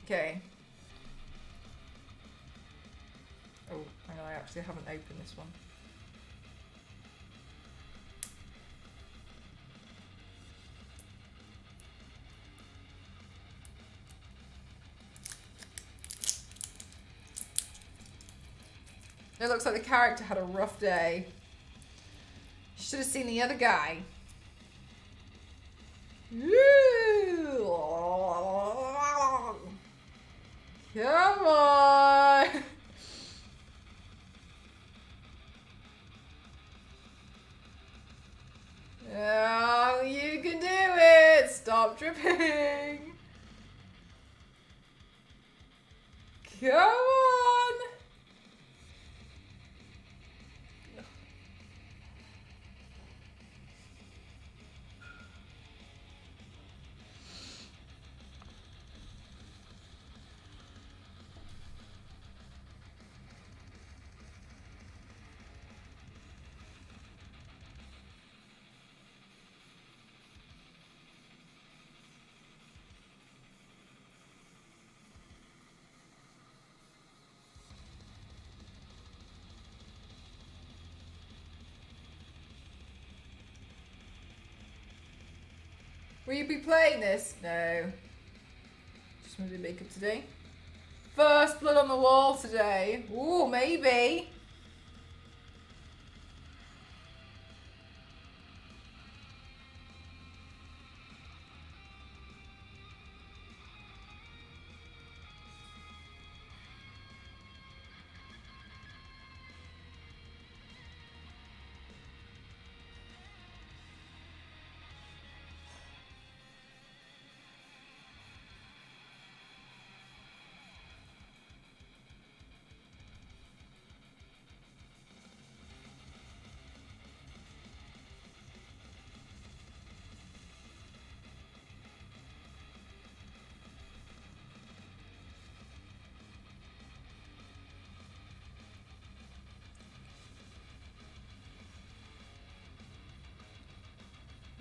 Okay. Oh, hang on, I actually haven't opened this one. It looks like the character had a rough day. Should have seen the other guy. Come on. Oh, you can do it. Stop dripping. Come on. Will you be playing this? No. Just want to do makeup today. First blood on the wall today. Ooh, maybe.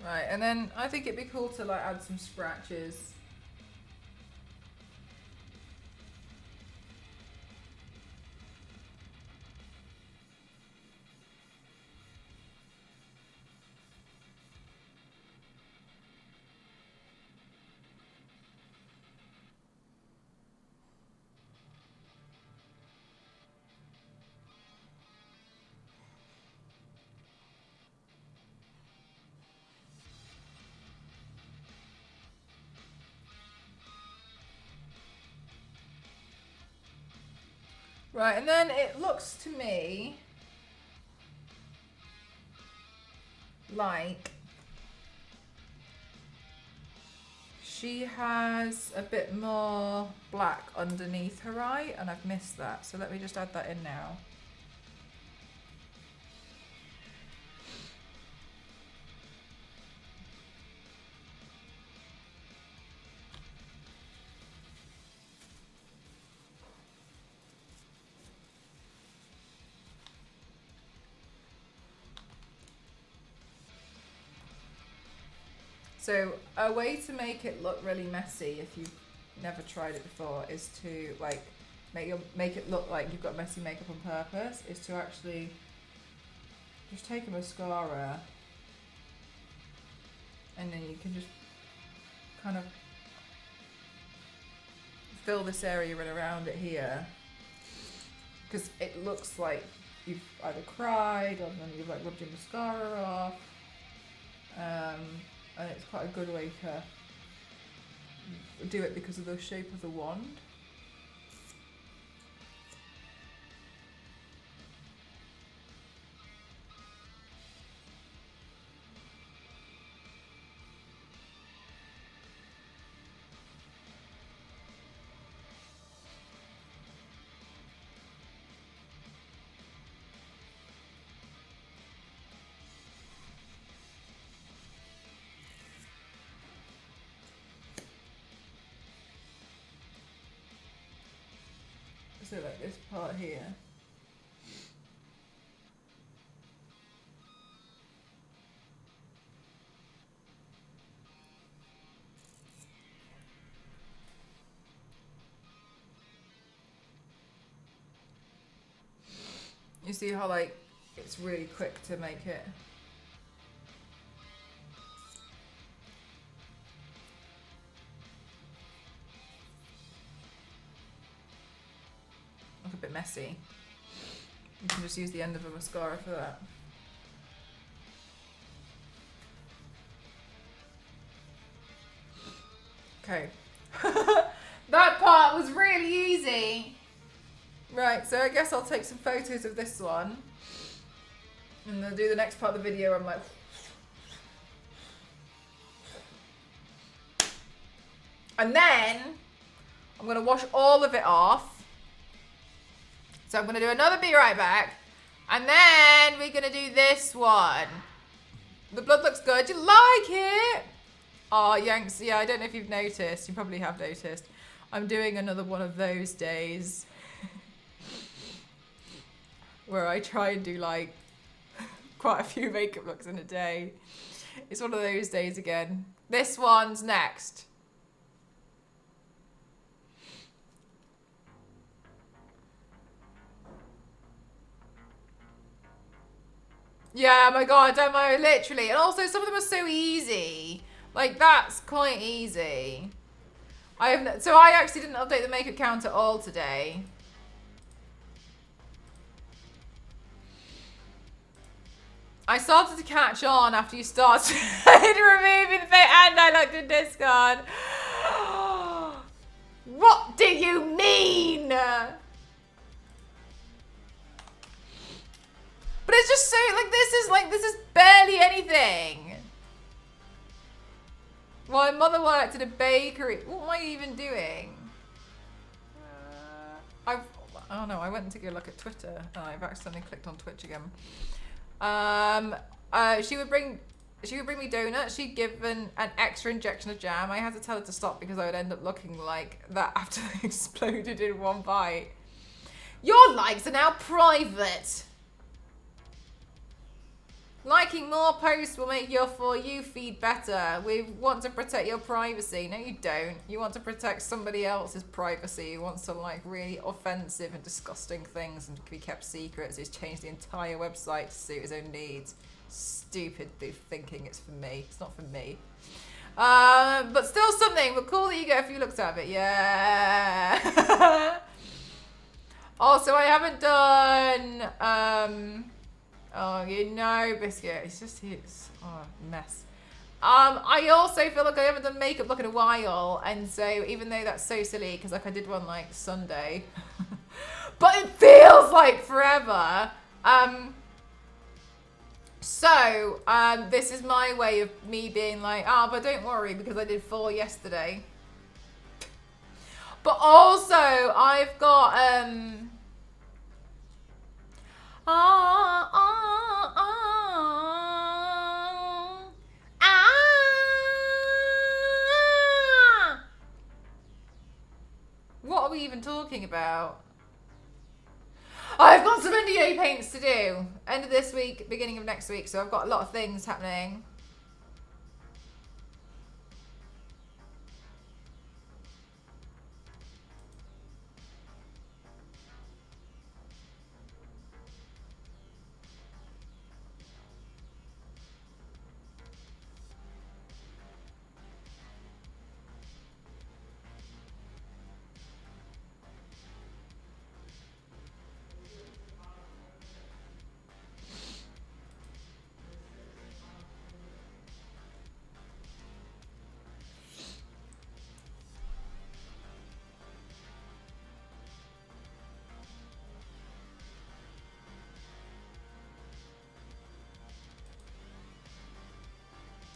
Right, and then I think it'd be cool to like add some scratches. Right, and then it looks to me like she has a bit more black underneath her eye, and I've missed that. So let me just add that in now. So a way to make it look really messy, if you've never tried it before, is to like make it look like you've got messy makeup on purpose. Is to actually just take a mascara, and then you can just kind of fill this area in around it here, because it looks like you've either cried or then you've like rubbed your mascara off, and it's quite a good way to do it because of the shape of the wand. So like this part here. You see how like it's really quick to make it. Look a bit messy. You can just use the end of a mascara for that. Okay. That part was really easy. Right, so I guess I'll take some photos of this one. And I'll do the next part of the video where I'm like... And then, I'm going to wash all of it off. So I'm going to do another Be Right Back. And then we're going to do this one. The blood looks good. You like it? Oh, Yanks, yeah, I don't know if you've noticed. You probably have noticed. I'm doing another one of those days. Where I try and do like quite a few makeup looks in a day. It's one of those days again. This one's next. Yeah, my god, demo, literally. And also some of them are so easy. Like that's quite easy. So I actually didn't update the makeup count at all today. I started to catch on after you started removing the and I looked at Discord. What do you mean? But it's just so like this is barely anything. My mother worked at a bakery. What am I even doing? Oh no, I went and took a look at Twitter and I've accidentally clicked on Twitch again. She would bring me donuts. She'd given an extra injection of jam. I had to tell her to stop because I would end up looking like that after they exploded in one bite. Your likes are now private. Liking more posts will make your For You feed better. We want to protect your privacy. No, you don't. You want to protect somebody else's privacy who wants to like really offensive and disgusting things and be kept secret. So he's changed the entire website to suit his own needs. Stupid thinking it's for me. It's not for me. But still something. But cool that you get a few looks out of it. Yeah. Also, I haven't done... Oh, you know, Biscuit. It's mess. I also feel like I haven't done makeup look in a while, and so even though that's so silly, because like I did one like Sunday, but it feels like forever. This is my way of me being like, but don't worry because I did 4 yesterday. But also I've got What are we even talking about? I've got some NDA paints to do. End of this week, beginning of next week. So I've got a lot of things happening.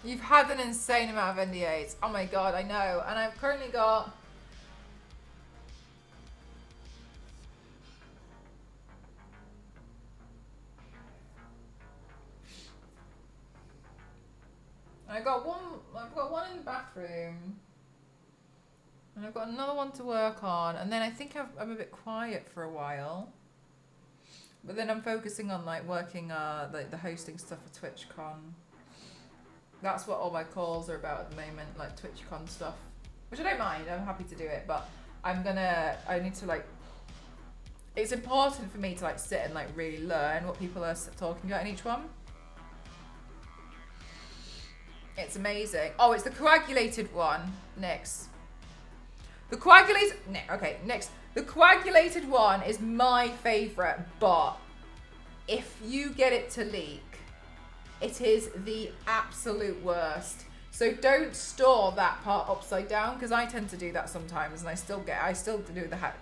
You've had an insane amount of NDAs. Oh my god, I know. And I've currently got... I've got one in the bathroom. And I've got another one to work on. And then I think I'm a bit quiet for a while. But then I'm focusing on like working the hosting stuff for TwitchCon. That's what all my calls are about at the moment, like TwitchCon stuff. Which I don't mind, I'm happy to do it, but I need to like, it's important for me to like sit and like really learn what people are talking about in each one. It's amazing. Oh, it's the coagulated one, next. The coagulated, next. The coagulated one is my favorite, but if you get it to leak, it is the absolute worst. So don't store that part upside down, because I tend to do that sometimes, and I still do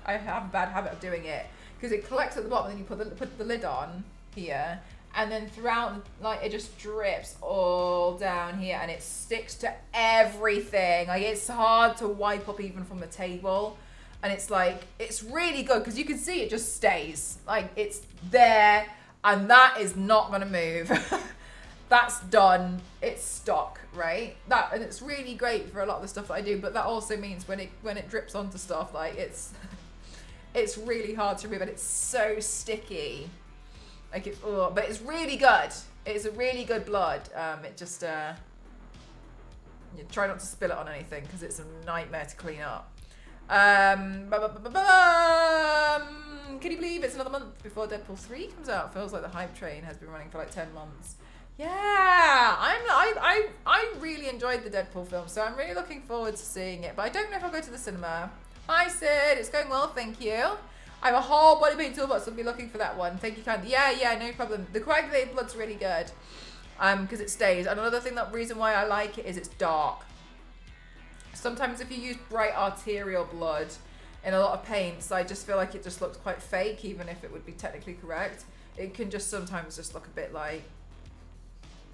I have a bad habit of doing it, because it collects at the bottom, and then you put the lid on here, and then throughout, like, it just drips all down here, and it sticks to everything. Like, it's hard to wipe up even from the table, and it's like, it's really good, because you can see it just stays. Like, it's there, and that is not gonna move. That's done. It's stock, right? And it's really great for a lot of the stuff that I do, but that also means when it drips onto stuff, like, it's really hard to remove, and it's so sticky. Like, but it's really good. It's a really good blood. It just you try not to spill it on anything, because it's a nightmare to clean up. Can you believe it's another month before Deadpool 3 comes out? Feels like the hype train has been running for like 10 months. Yeah, I really enjoyed the Deadpool film, so I'm really looking forward to seeing it. But I don't know if I'll go to the cinema. Hi Sid, it's going well, thank you. I have a whole body paint toolbox, so I'll be looking for that one. Thank you kindly. Yeah, no problem. The coagulated blood's really good, because it stays. And another reason why I like it is it's dark. Sometimes if you use bright arterial blood in a lot of paints, I just feel like it just looks quite fake, even if it would be technically correct. It can just sometimes just look a bit like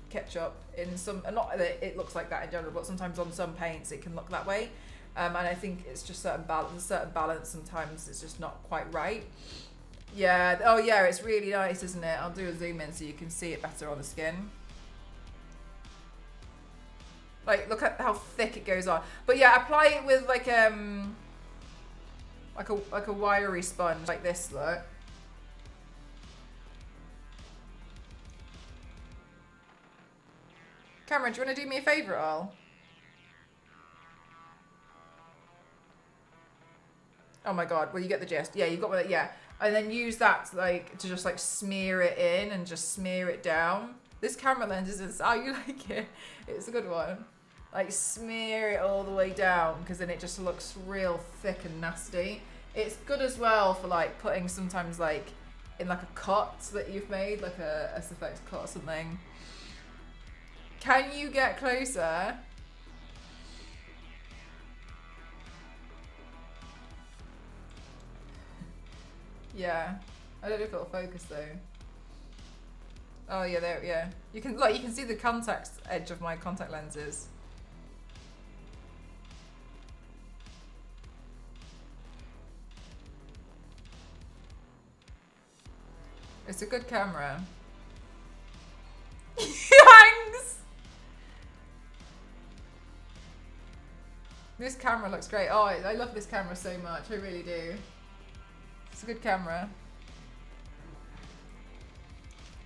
ketchup in some, not that it looks like that in general, but sometimes on some paints it can look that way, and I think it's just certain balance sometimes it's just not quite right. Yeah, oh yeah, it's really nice, isn't it? I'll do a zoom in so you can see it better on the skin. Like, look at how thick it goes on. But yeah, apply it with like a wiry sponge like this, look. Cameron, do you want to do me a favour at all? Oh my god, well, you get the gist. Yeah, you got it, yeah. And then use that to just like smear it in and just smear it down. This camera lens is how you like it. It's a good one. Like, smear it all the way down, because then it just looks real thick and nasty. It's good as well for like putting sometimes like in like a cut that you've made, like a SFX cut or something. Can you get closer? Yeah. I don't know if it'll focus though. Oh yeah, there, yeah. You can see the contact edge of my contact lenses. It's a good camera. Thanks! This camera looks great. Oh, I love this camera so much. I really do. It's a good camera.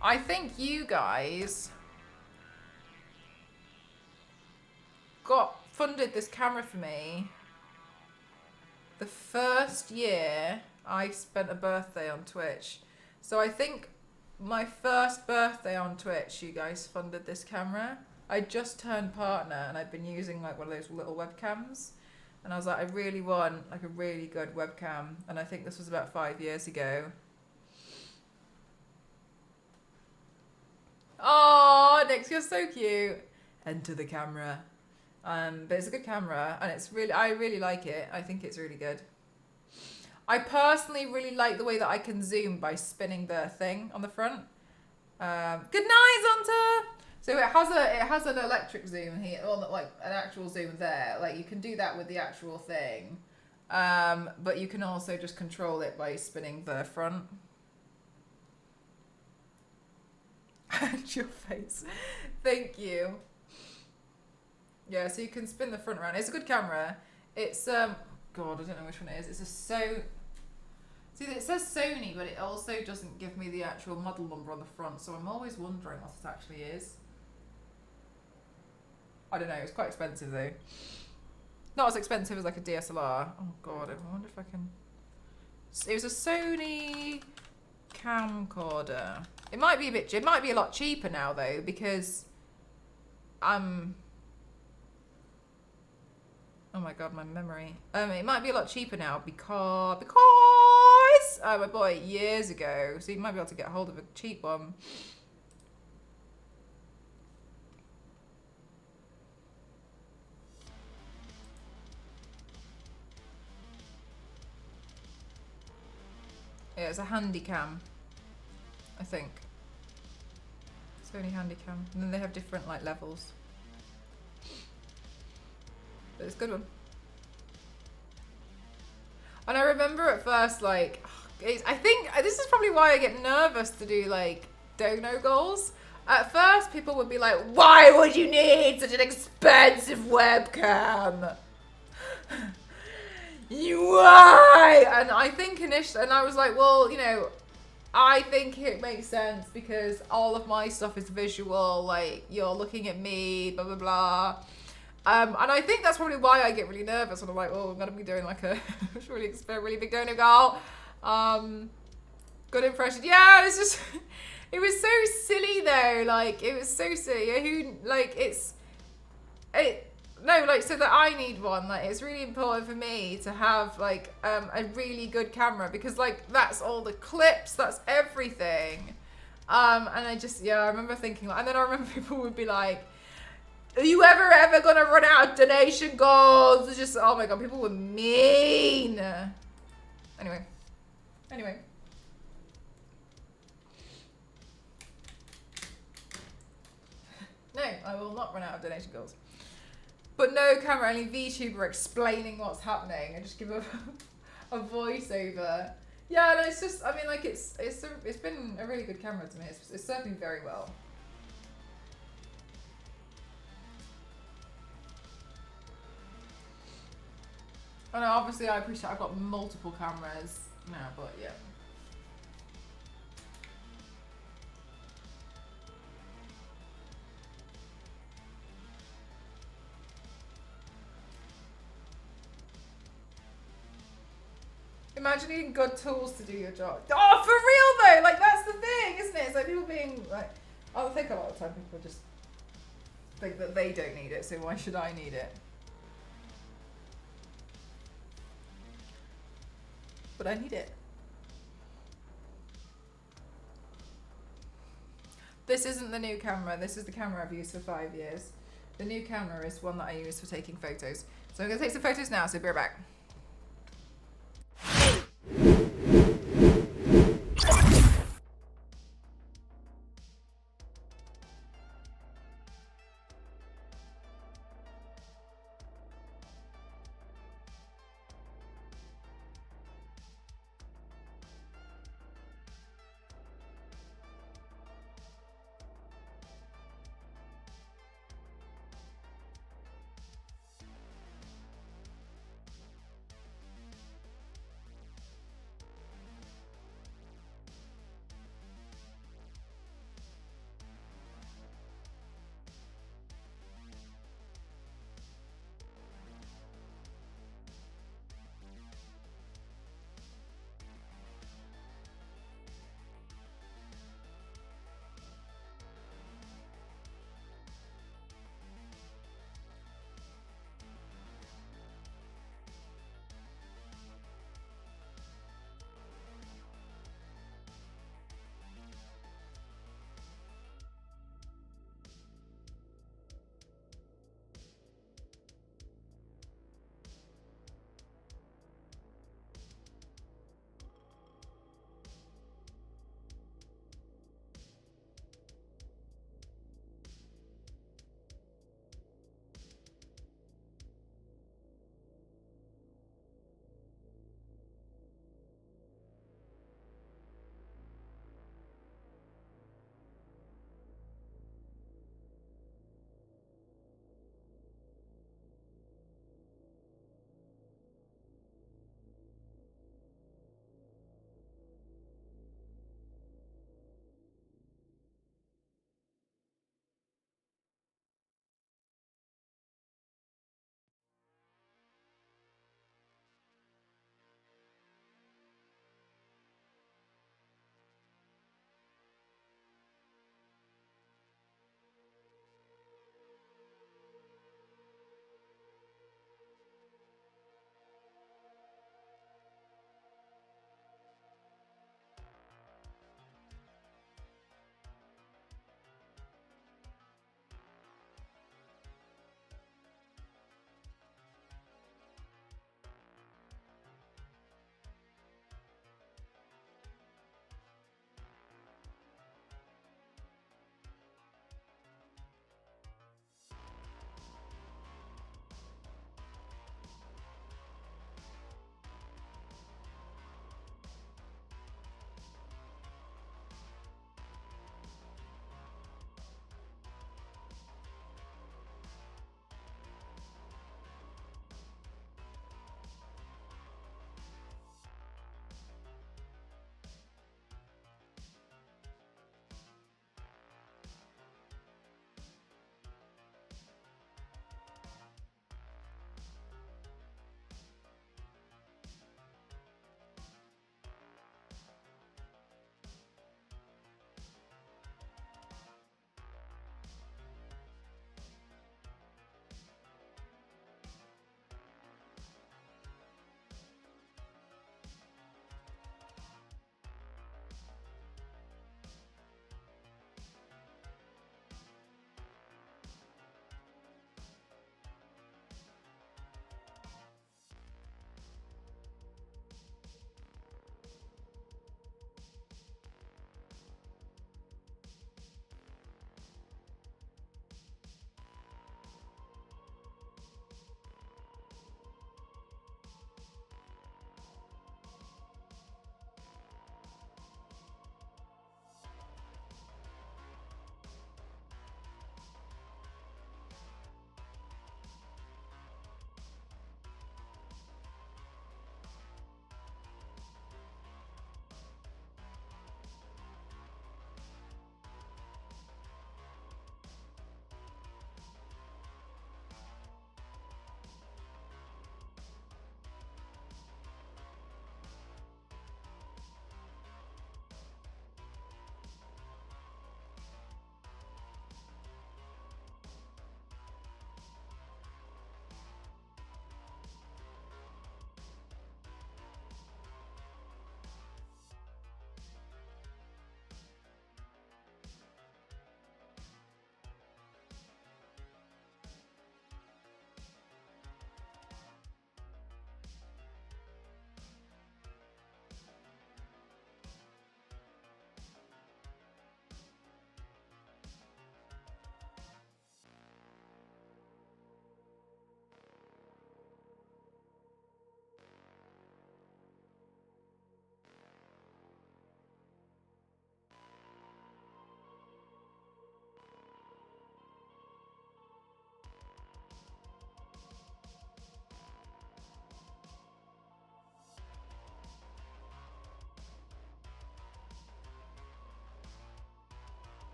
I think you guys funded this camera for me the first year I spent a birthday on Twitch. So I think my first birthday on Twitch, you guys funded this camera. I just turned partner, and I'd been using like one of those little webcams, and I was like, I really want like a really good webcam, and I think this was about 5 years ago. Oh, Nick, you're so cute. Enter the camera. But it's a good camera, and I really like it. I think it's really good. I personally really like the way that I can zoom by spinning the thing on the front. Good night, Zonta! So it has an electric zoom here, or like an actual zoom there. Like you can do that with the actual thing, but you can also just control it by spinning the front. And your face. Thank you. Yeah, so you can spin the front around. It's a good camera. It's God, I don't know which one it is. It's a See, it says Sony, but it also doesn't give me the actual model number on the front, so I'm always wondering what it actually is. I don't know, it's quite expensive though. Not as expensive as like a DSLR. Oh god, I wonder if I can... It was a Sony camcorder. It might be a lot cheaper now though, because oh my god, my memory. It might be a lot cheaper now because I bought it years ago, so you might be able to get hold of a cheap one. Yeah, it's a Handycam, I think. Sony Handycam, and then they have different like levels. But it's a good one. And I remember at first, like, I think this is probably why I get nervous to do like dono goals. At first, people would be like, "Why would you need such an expensive webcam? Why?" And I think initially, and I was like, well, you know, I think it makes sense because all of my stuff is visual. Like, you're looking at me, blah blah blah. And I think that's probably why I get really nervous when I'm like, oh, I'm gonna be doing like a really big donor goal. Good impression. Yeah, it's just, it was so silly though. Like, it was so silly. So that I need one. Like, it's really important for me to have like a really good camera because like that's all the clips, that's everything. And I remember thinking, and then I remember people would be like, are you ever gonna run out of donation goals? It's just, oh my god, people were mean. Anyway. No, I will not run out of donation goals. But no camera, only VTuber explaining what's happening. I just give a voiceover. Yeah, no, it's just, I mean, like, it's been a really good camera to me. It's served me very well. I know, obviously I appreciate I've got multiple cameras now, but yeah. Imagine needing good tools to do your job. Oh, for real though! Like, that's the thing, isn't it? It's like people being like, I think a lot of the time people just think that they don't need it, so why should I need it? But I need it. This isn't the new camera. This is the camera I've used for 5 years. The new camera is one that I use for taking photos. So I'm going to take some photos now, so be right back.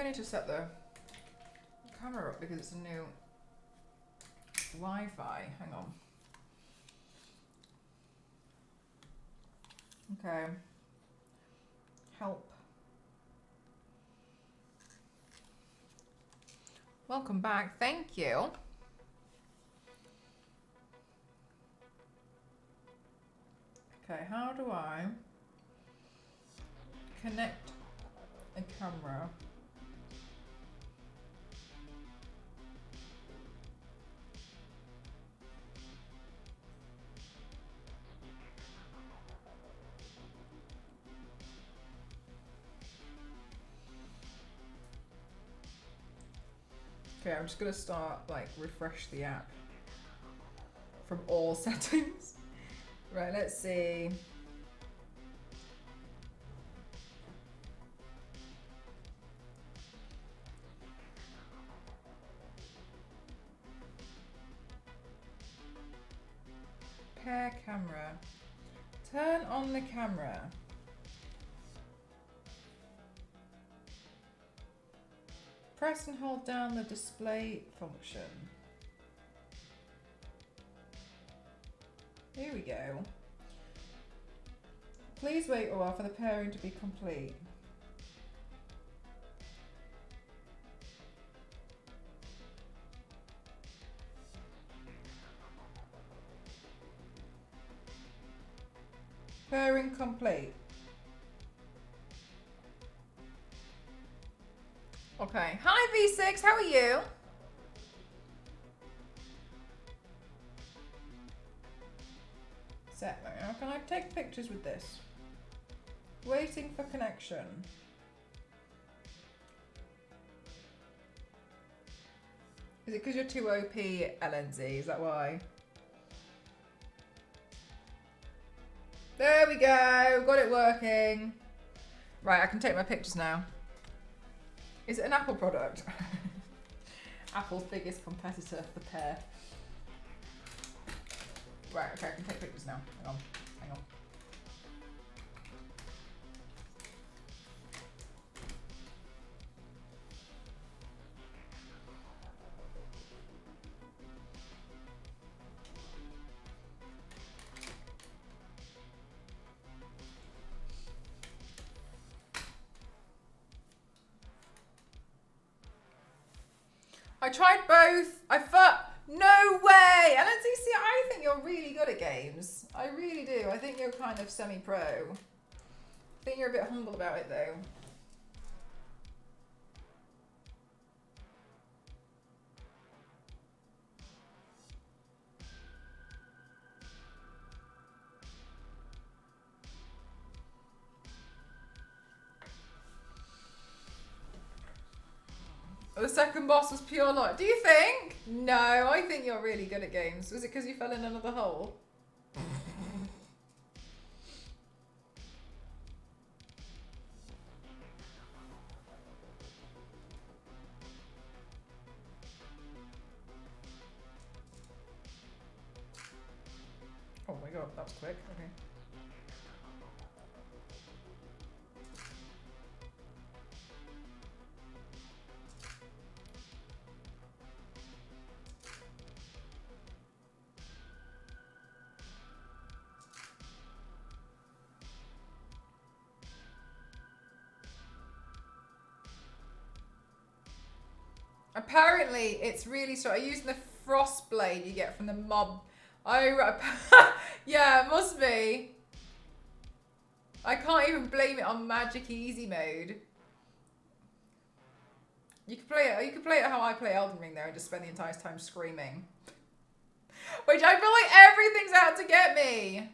need to set the camera up because it's a new Wi-Fi. Hang on. Okay. Help. Welcome back. Thank you. Okay, how do I connect a camera? Okay, I'm just gonna start, like, refresh the app from all settings. Right, let's see. Pair camera. Turn on the camera. Press and hold down the display function. Here we go. Please wait a while for the pairing to be complete. Pairing complete. Okay. Hi V6, how are you? Set. Now can I take pictures with this? Waiting for connection. Is it because you're too OP, LNZ? Is that why? There we go. Got it working. Right, I can take my pictures now. Is it an Apple product? Apple's biggest competitor, the Pair. Right, okay, I can take pictures now. Hang on, hang on. I tried both. I thought, no way. And see, I think you're really good at games. I really do. I think you're kind of semi-pro. I think you're a bit humble about it though. The second boss was pure luck. Do you think? No, I think you're really good at games. Was it because you fell in another hole? Oh my god, that was quick. Okay. Apparently, it's really strong. I'm using the frost blade you get from the mob. Yeah, it must be. I can't even blame it on Magic Easy mode. You could play it. You could play it how I play Elden Ring though, and just spend the entire time screaming. Which I feel like everything's out to get me.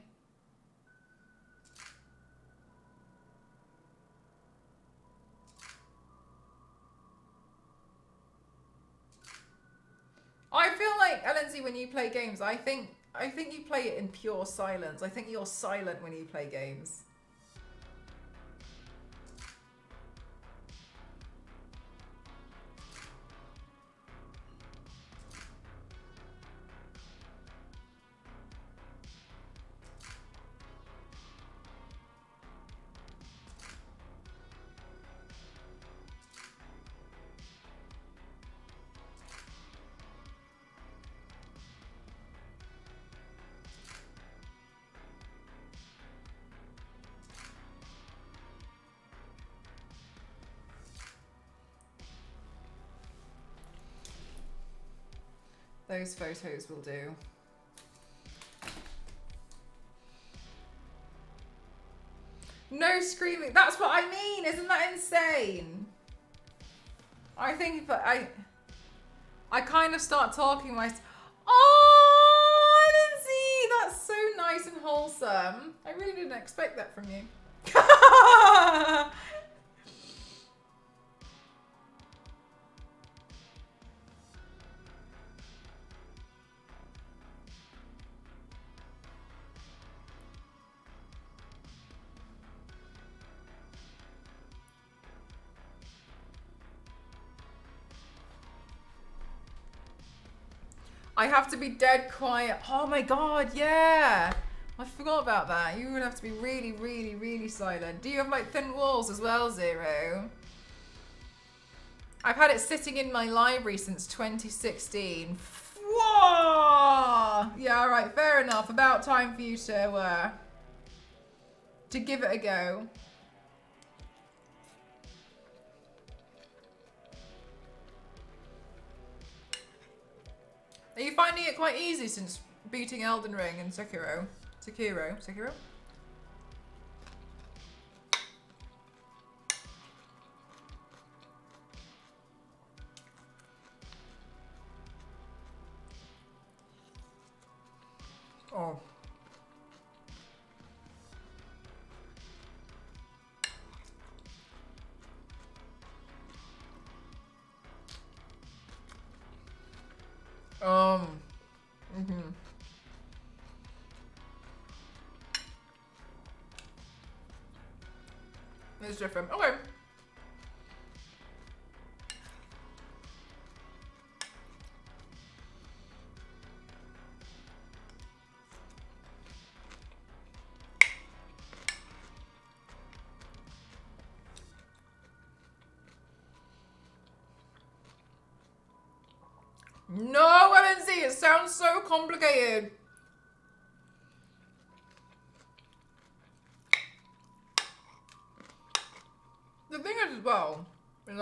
I feel like, LNZ, when you play games, I think you play it in pure silence. I think you're silent when you play games. Those photos will do. No screaming. That's what I mean. Isn't that insane? I think that I kind of start talking myself. Oh, Lindsay, that's so nice and wholesome. I really didn't expect that from you. I have to be dead quiet. Oh my god, yeah. I forgot about that. You would have to be really, really, really silent. Do you have like thin walls as well, Zero? I've had it sitting in my library since 2016. Whoa! Yeah, alright, fair enough. About time for you to give it a go. Are you finding it quite easy since beating Elden Ring and Sekiro? Sekiro? Oh. It's different. Okay. No, Lindsay, it sounds so complicated. The thing is, as well, is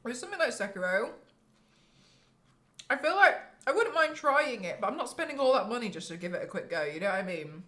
with something like Sekiro, I feel like I wouldn't mind trying it, but I'm not spending all that money just to give it a quick go, you know what I mean?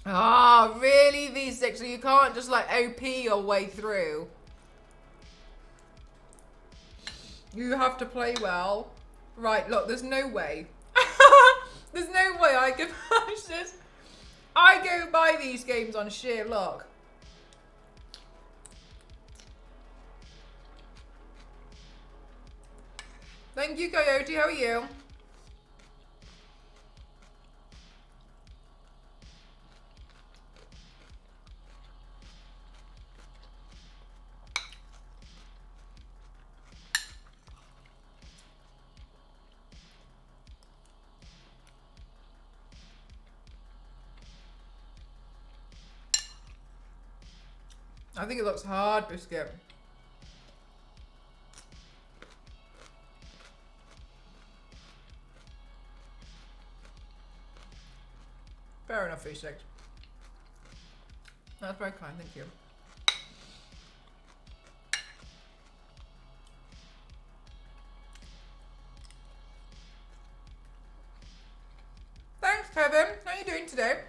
Ah, really, V6? So you can't just like OP your way through. You have to play well. Right, look, there's no way. There's no way I can manage this. I go buy these games on sheer luck. Thank you, Coyote. How are you? I think it looks hard, Biscuit. Fair enough, V6. That's very kind, thank you. Thanks, Kevin. How are you doing today?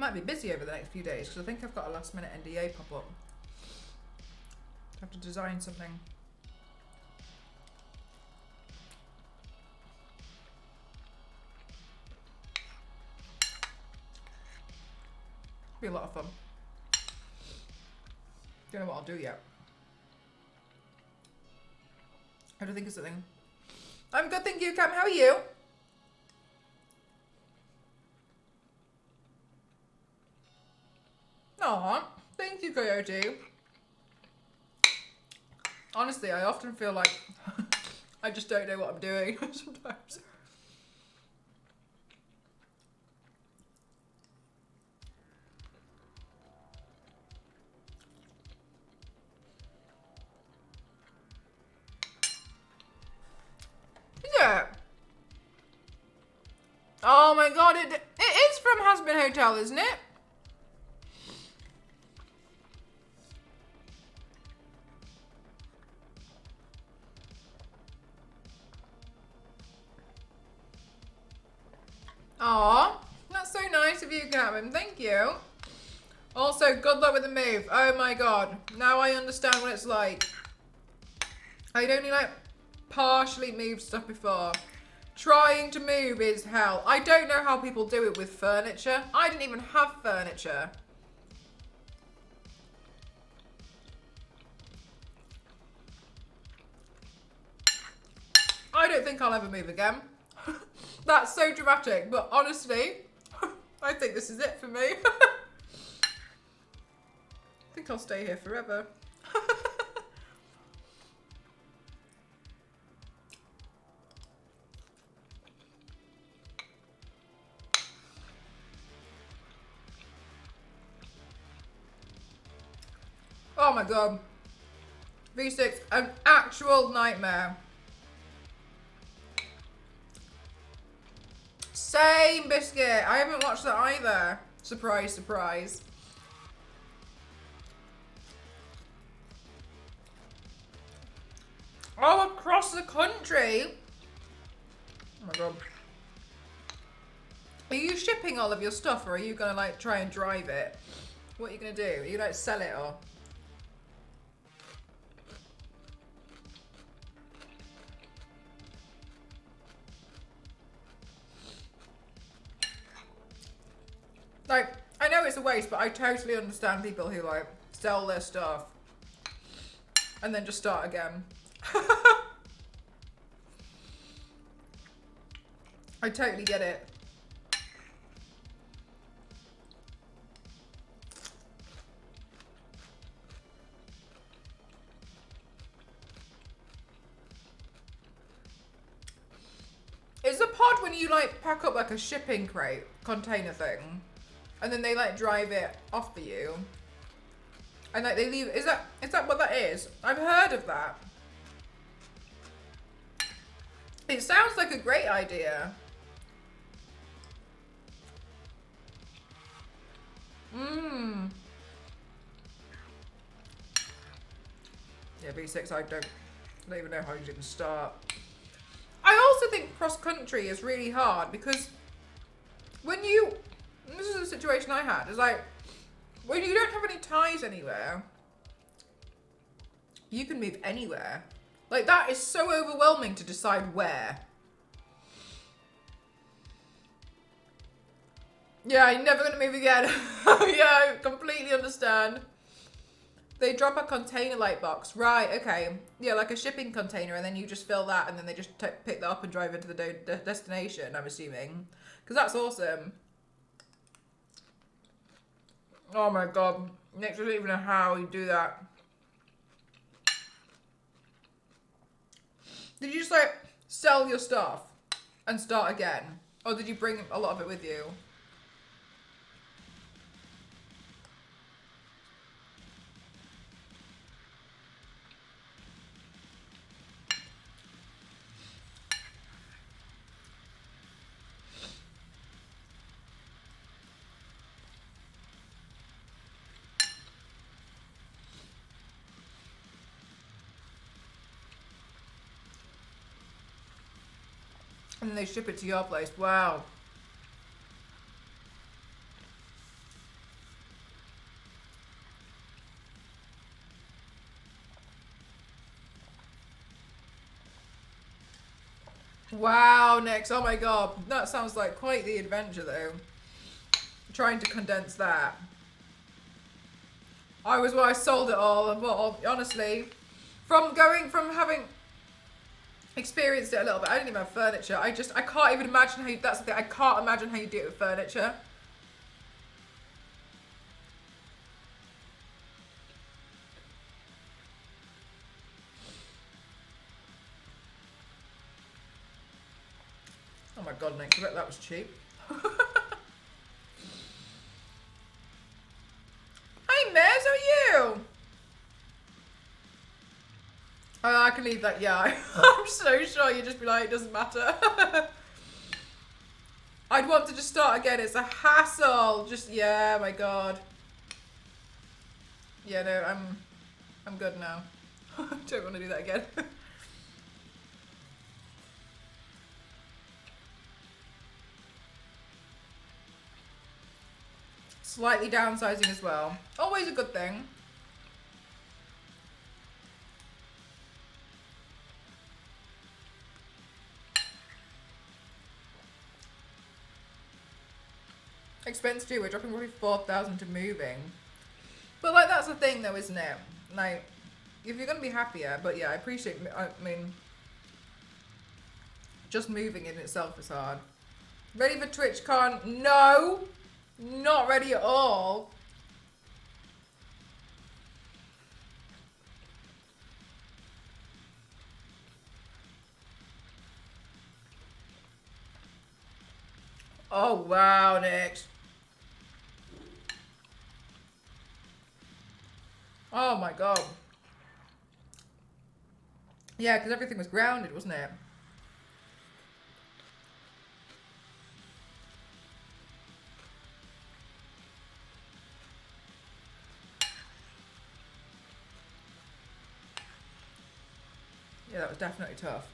might be busy over the next few days because I think I've got a last minute NDA pop up. I have to design something. Be a lot of fun. Don't know what I'll do yet. I don't think it's a thing. I'm good, thank you, Cam. How are you? Aw, thank you, Coyote. Honestly, I often feel like I just don't know what I'm doing sometimes. Is it? Oh my god, it is from Hasbin Hotel, isn't it? Aw, that's so nice of you, Gavin. Thank you. Also, good luck with the move. Oh my god. Now I understand what it's like. I'd only like partially moved stuff before. Trying to move is hell. I don't know how people do it with furniture. I didn't even have furniture. I don't think I'll ever move again. That's so dramatic, but honestly, I think this is it for me. I think I'll stay here forever. Oh my god. V6, an actual nightmare. Same, Biscuit. I haven't watched that either. Surprise, surprise. Oh, across the country. Oh my god. Are you shipping all of your stuff, or are you gonna like try and drive it? What are you gonna do? Are you like sell it or? Like, I know it's a waste, but I totally understand people who like sell their stuff and then just start again. I totally get it. Is a pod when you like pack up like a shipping crate container thing and then they like drive it off for you and like they leave? Is that what that is? I've heard of that. It sounds like a great idea. Yeah, V6, I don't even know how you didn't start. I also think cross country is really hard because when you, this is a situation I had, it's like when you don't have any ties anywhere, you can move anywhere. Like that is so overwhelming to decide where. Yeah, you're never gonna move again. Yeah, I completely understand. They drop a container light box. Right, okay. Yeah, like a shipping container, and then you just fill that, and then they just pick that up and drive into the destination, I'm assuming. Because that's awesome. Oh my god. Nick doesn't even know how you do that. Did you just like sell your stuff and start again? Or did you bring a lot of it with you? And then they ship it to your place. Wow. Wow, Nix. Oh my god. That sounds like quite the adventure though. Trying to condense that. I sold it all, but honestly, from having experienced it a little bit, I didn't even have furniture. I can't even imagine how that's the thing, I can't imagine how you do it with furniture. Oh my god, Nick, I bet that was cheap. Hey, Mez, how are you? Oh, I can leave that, yeah. I'm so sure you'd just be like, it doesn't matter. I'd want to just start again. It's a hassle. Just, yeah, my god. Yeah, no, I'm good now. Don't want to do that again. Slightly downsizing as well. Always a good thing. Expense too, we're dropping probably 4,000 to moving. But like that's the thing though, isn't it? Like, if you're gonna be happier, but yeah, I appreciate, I mean, just moving in itself is hard. Ready for TwitchCon? No! Not ready at all. Oh wow, Nick. Oh my god. Yeah, because everything was grounded, wasn't it? Yeah, that was definitely tough.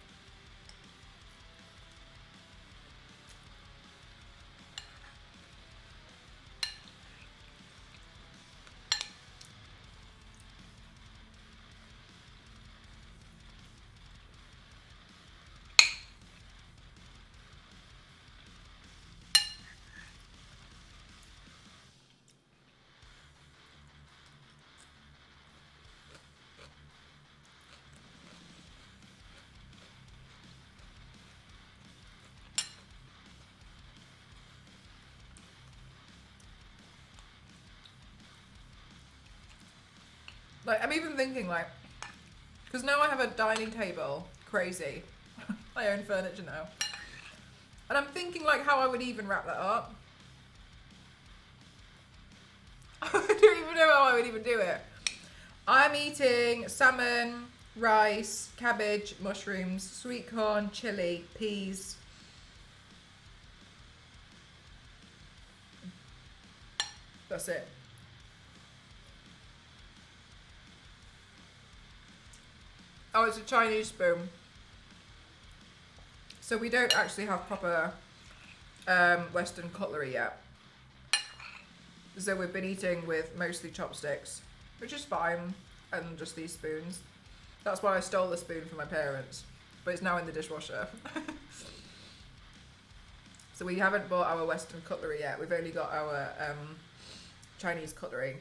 Like, I'm even thinking like, because now I have a dining table, crazy. I own furniture now. And I'm thinking like how I would even wrap that up. I don't even know how I would even do it. I'm eating salmon, rice, cabbage, mushrooms, sweet corn, chili, peas. That's it. Oh, it's a Chinese spoon. So we don't actually have proper Western cutlery yet. So we've been eating with mostly chopsticks, which is fine, and just these spoons. That's why I stole the spoon from my parents, but it's now in the dishwasher. So we haven't bought our Western cutlery yet. We've only got our Chinese cutlery.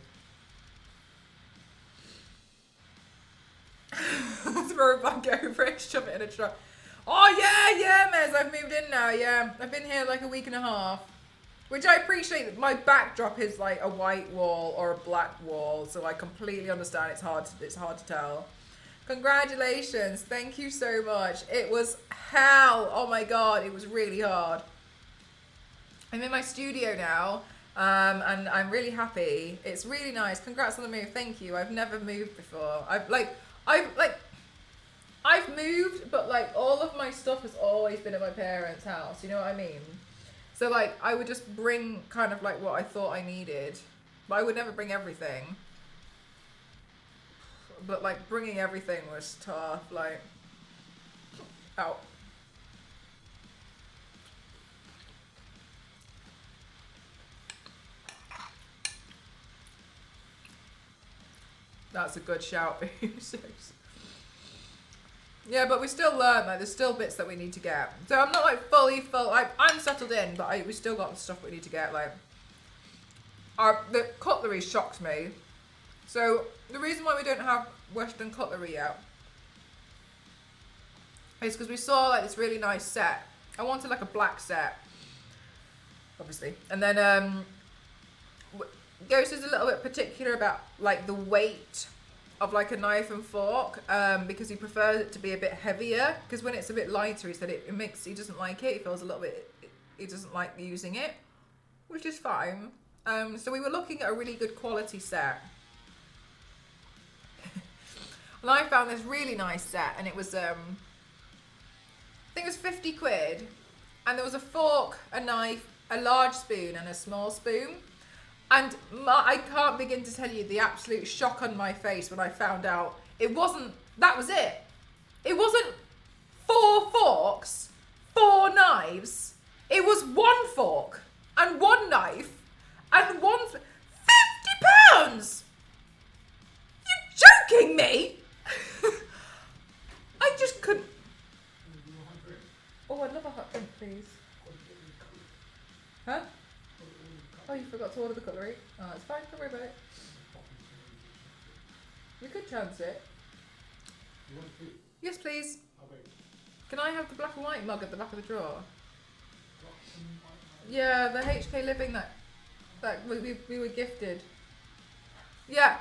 Throw it back over it, shove it in a truck. Oh yeah, Mez, I've moved in now, yeah. I've been here like a week and a half. Which I appreciate. My backdrop is like a white wall or a black wall, so I completely understand it's hard to tell. Congratulations, thank you so much. It was hell, oh my god, it was really hard. I'm in my studio now, and I'm really happy. It's really nice. Congrats on the move, thank you. I've never moved before. I've moved, but like all of my stuff has always been at my parents' house, you know what I mean? So like I would just bring kind of like what I thought I needed, but I would never bring everything. But like bringing everything was tough, like, out. That's a good shout. Yeah, but we still learn, like, there's still bits that we need to get. So I'm not, like, fully full, like, I'm settled in, but we still got the stuff we need to get, like. The cutlery shocked me. So, the reason why we don't have Western cutlery yet is because we saw, like, this really nice set. I wanted, like, a black set, obviously. And then, Ghost is a little bit particular about, like, the weight of, like, a knife and fork, because he prefers it to be a bit heavier, because when it's a bit lighter, he said he doesn't like it, he feels a little bit, he doesn't like using it, which is fine. So we were looking at a really good quality set. And I found this really nice set, and it was, I think it was 50 quid, and there was a fork, a knife, a large spoon, and a small spoon. And I can't begin to tell you the absolute shock on my face when I found out that was it. It wasn't 4 forks, 4 knives. It was 1 fork and 1 knife and 50 pounds! You're joking me? I just couldn't. Oh, I'd love a hot drink, please. Huh? Oh, you forgot to order the cutlery? Oh, it's fine, don't worry about it. We could chance it. Yes, please. Can I have the black and white mug at the back of the drawer? Yeah, the HK Living that we were gifted. Yeah,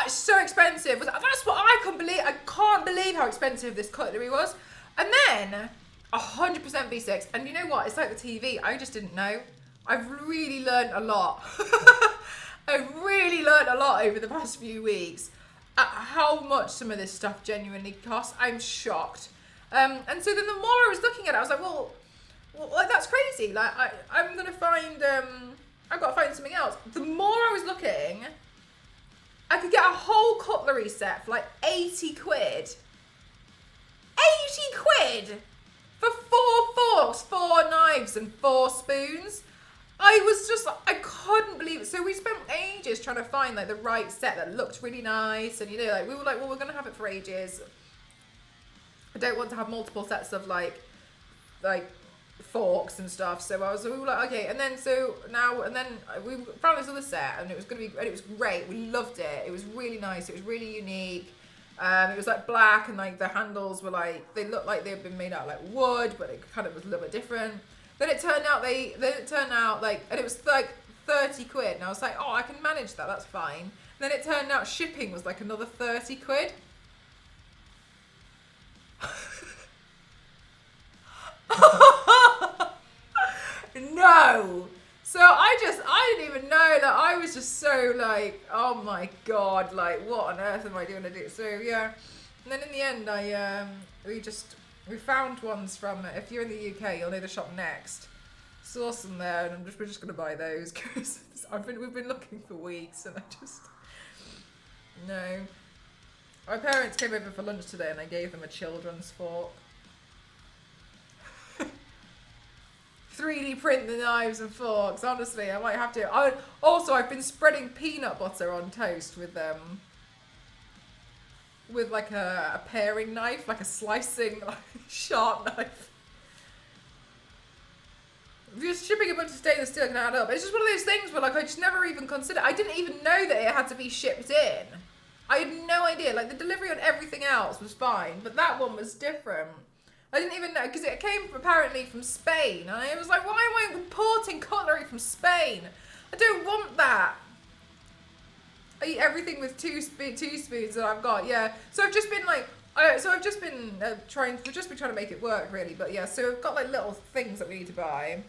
it's so expensive. That's what I couldn't believe. I can't believe how expensive this cutlery was. And then 100% V6. And you know what? It's like the TV. I just didn't know. I've really learned a lot. I've really learned a lot over the past few weeks at how much some of this stuff genuinely costs. I'm shocked. And so then the more I was looking at it, I was like, well like, that's crazy. Like, I'm going to find, I've got to find something else. The more I was looking, I could get a whole cutlery set for like 80 quid. 80 quid for 4 forks, 4 knives and 4 spoons. I couldn't believe it. So we spent ages trying to find like the right set that looked really nice. And you know, like we were like, well, we're going to have it for ages. I don't want to have multiple sets of like forks and stuff. So we were like, okay. And then we found this other set, and it was great. We loved it. It was really nice. It was really unique. It was like black, and like the handles were like, they looked like they'd been made out of like wood, but it kind of was a little bit different. Then it turned out and it was like 30 quid, and I was like, oh, I can manage that, that's fine. And then it turned out shipping was like another 30 quid. No. So I didn't even know that. I was just so like, oh my God, like what on earth am I doing to do? So yeah. And then in the end, we found ones from, if you're in the UK, you'll know the shop Next. Saw some there, and we're just going to buy those because we've been looking for weeks, and no. My parents came over for lunch today, and I gave them a children's fork. 3D print the knives and forks. Honestly, I might have to. I've been spreading peanut butter on toast with like a paring knife, like a slicing, like, sharp knife. Just shipping a bunch of stainless steel can add up. It's just one of those things where like I just never even considered. I didn't even know that it had to be shipped in. I had no idea. Like the delivery on everything else was fine, but that one was different. I didn't even know because it came apparently from Spain, and I was like, why am I importing cutlery from Spain? I don't want that. I eat everything with two spoons that I've got. Yeah. So I've just been like, trying to make it work really. But yeah, so I've got like little things that we need to buy.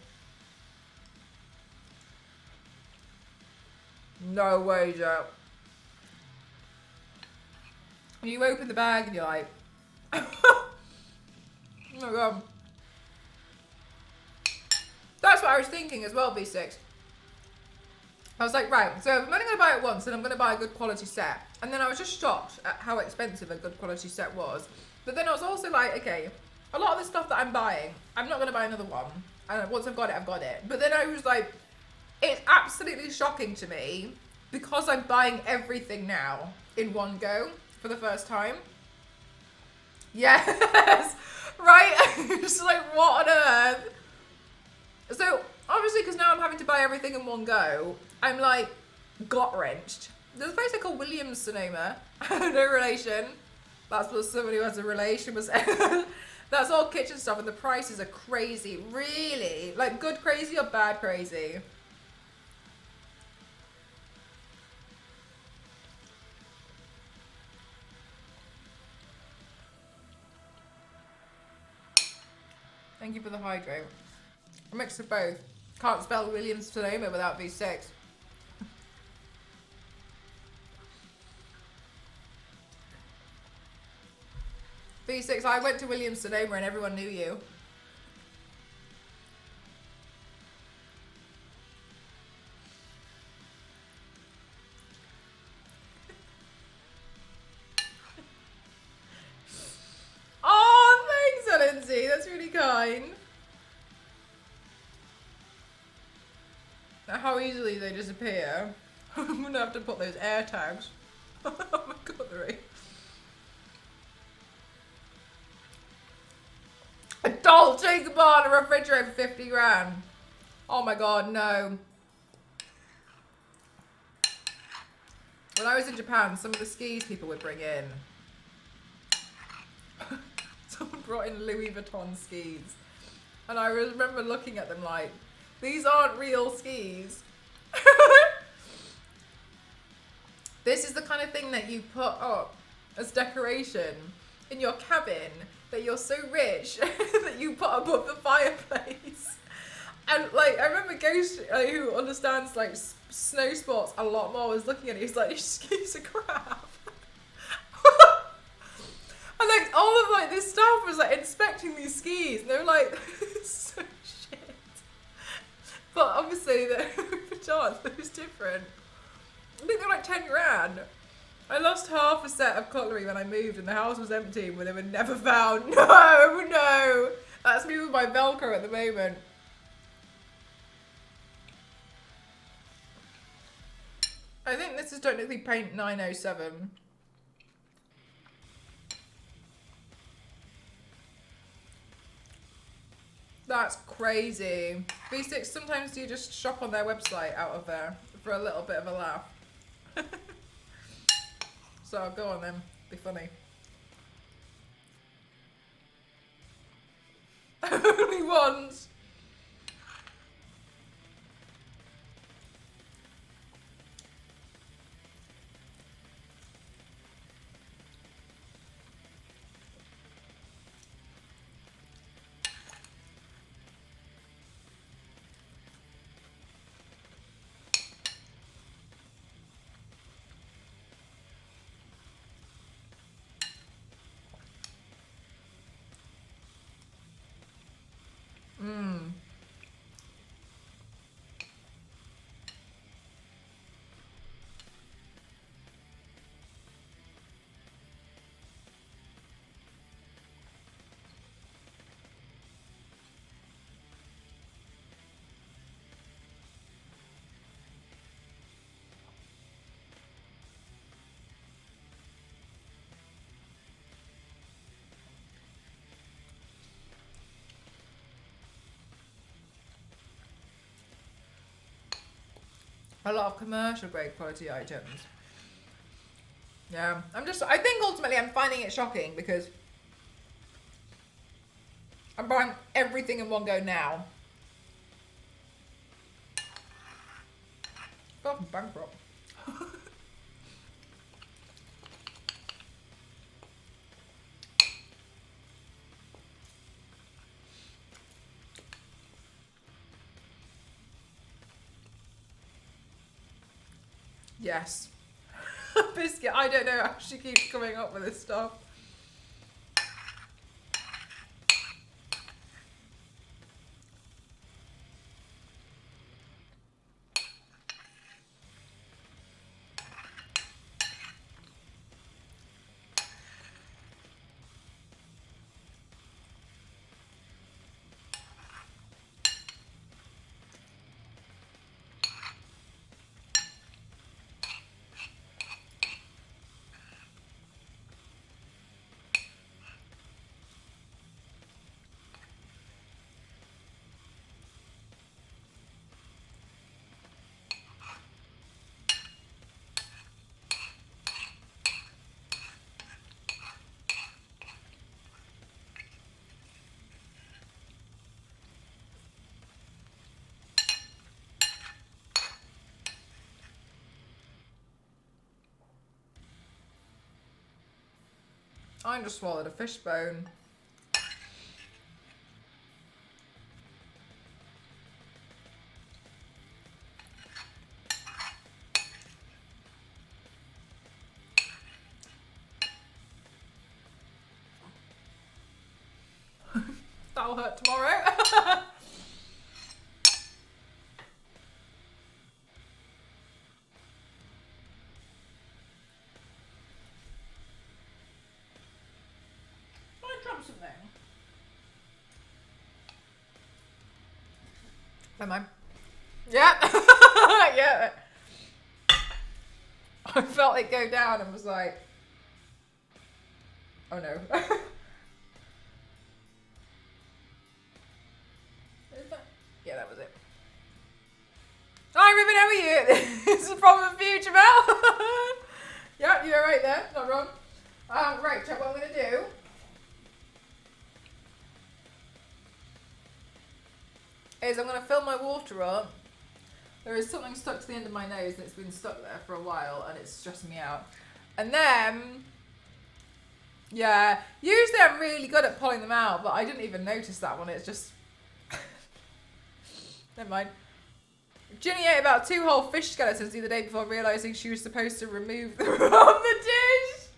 No way, Joe. You open the bag and you're like, oh my God. That's what I was thinking as well, V6. I was like, right, so I'm only going to buy it once, and I'm going to buy a good quality set. And then I was just shocked at how expensive a good quality set was. But then I was also like, okay, a lot of the stuff that I'm buying, I'm not going to buy another one. And once I've got it, I've got it. But then I was like, it's absolutely shocking to me because I'm buying everything now in one go for the first time. Yes, right? Just like, what on earth? So, obviously, because now I'm having to buy everything in one go, I'm like, gut-wrenched. There's a place called Williams Sonoma. No relation. That's what somebody who has a relation was saying. That's all kitchen stuff, and the prices are crazy. Really? Like, good crazy or bad crazy? Thank you for the hydrate. A mix of both. Can't spell Williams Sonoma without V6. V6, I went to Williams Sonoma and everyone knew you. Oh, thanks, Lindsay. That's really kind. How easily they disappear. I'm gonna have to put those air tags. Oh my god, they're a Dolce Gabbana refrigerator for 50 grand. Oh my god, no. When I was in Japan, some of the skis people would bring in. Someone brought in Louis Vuitton skis. And I remember looking at them like, these aren't real skis. This is the kind of thing that you put up as decoration in your cabin, that you're so rich that you put above the fireplace. And like, I remember Ghost, who understands like snow sports a lot more, was looking at it. He's like, these skis are crap. And like all of like this staff was like inspecting these skis, and they were like, so shit. But obviously the chance it was different. I think they're like 10 grand. I lost half a set of cutlery when I moved, and the house was empty when they were never found. No, no. That's me with my Velcro at the moment. I think this is technically paint 907. That's crazy. V6, sometimes do you just shop on their website out of there for a little bit of a laugh? So go on then, be funny. Only once. Mmm. A lot of commercial grade quality items. Yeah, I think ultimately I'm finding it shocking because I'm buying everything in one go now. Fucking bankrupt. Yes. Biscuit, I don't know how she keeps coming up with this stuff. I just swallowed a fish bone. That'll hurt tomorrow. I drop something. Never mind. Yeah. Yeah. I felt it go down and was like, oh no. Yeah, that was it. Hi, Ruben, how are you? This is from the future, Mel. Yeah, you're right there. Not wrong. Right, so what I'm going to do is I'm going to fill my water up. There is something stuck to the end of my nose and it's been stuck there for a while and it's stressing me out. And then, yeah, usually I'm really good at pulling them out, but I didn't even notice that one. It's just, never mind. Ginny ate about 2 whole fish skeletons the other day before realising she was supposed to remove them from the dish.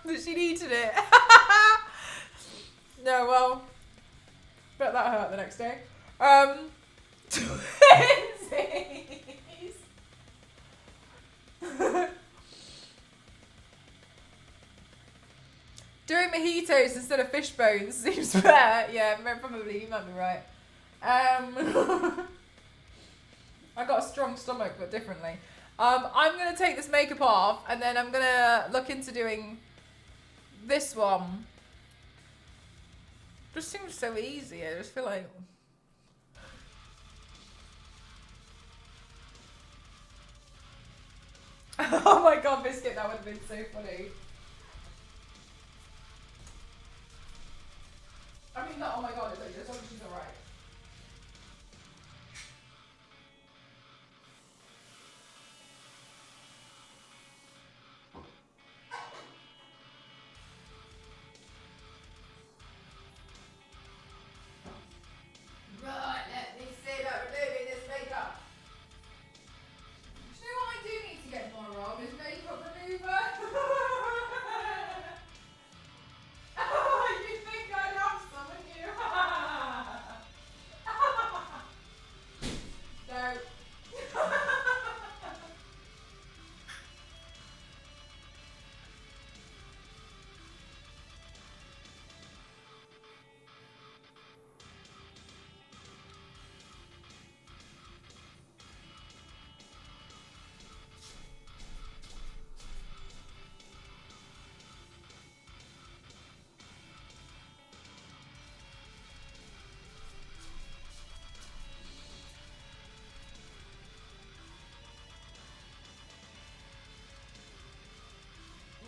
But she'd eaten it. No, well, bet that hurt the next day. Twinsies. Doing mojitos instead of fish bones seems fair. Yeah, probably, you might be right. I got a strong stomach, but differently. I'm going to take this makeup off, and then I'm going to look into doing this one. Just seems so easy. I just feel like... Oh my god, Biscuit, that would have been so funny. I mean, not oh my god, it's like, as long as she's alright. Right, let me see about removing this makeup. Do you know what I do need to get more of? Is makeup remover. You think I'd have some, wouldn't you? No.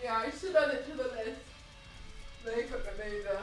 Yeah, I should add it to the list. Makeup remover.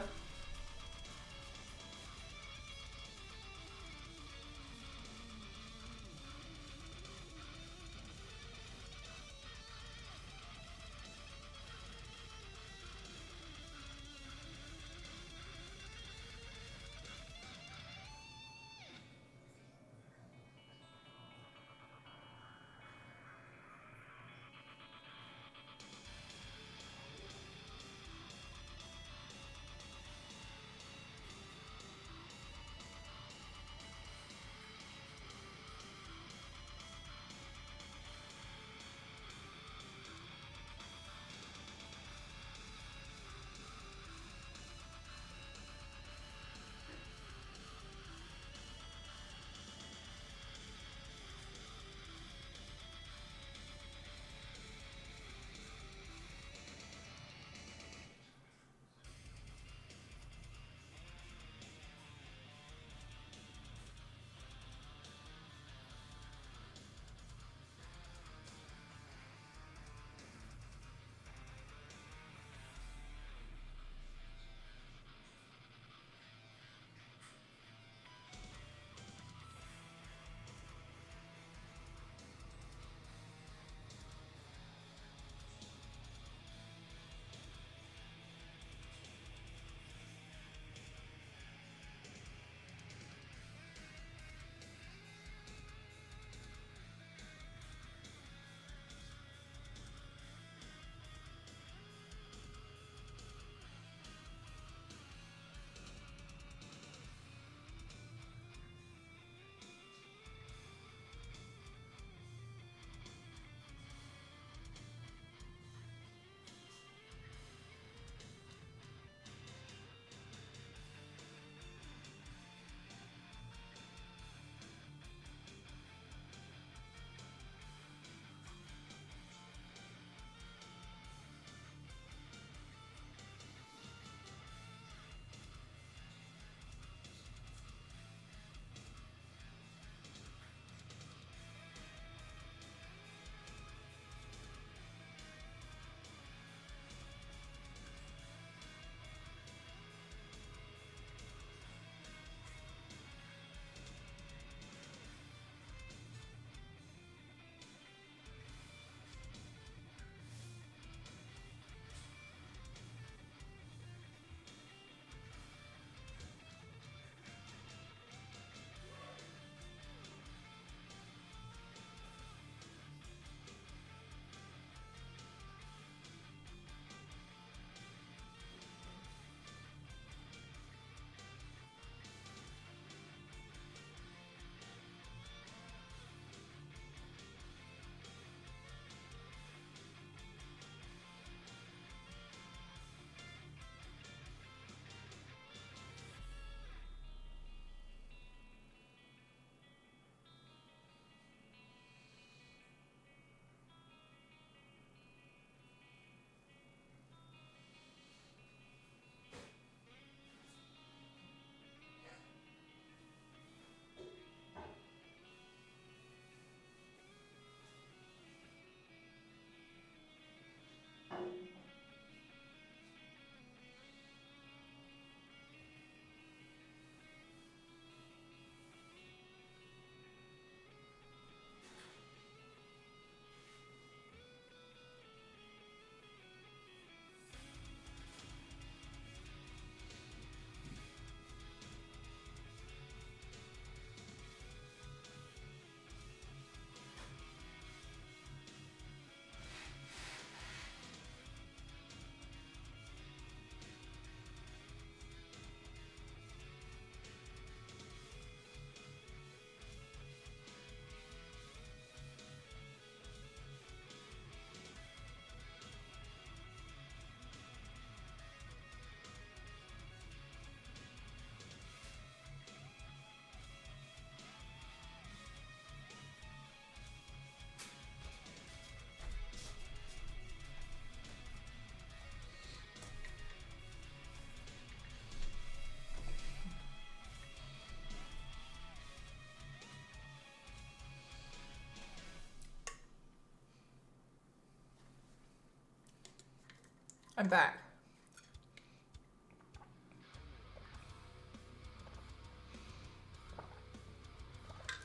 I'm back.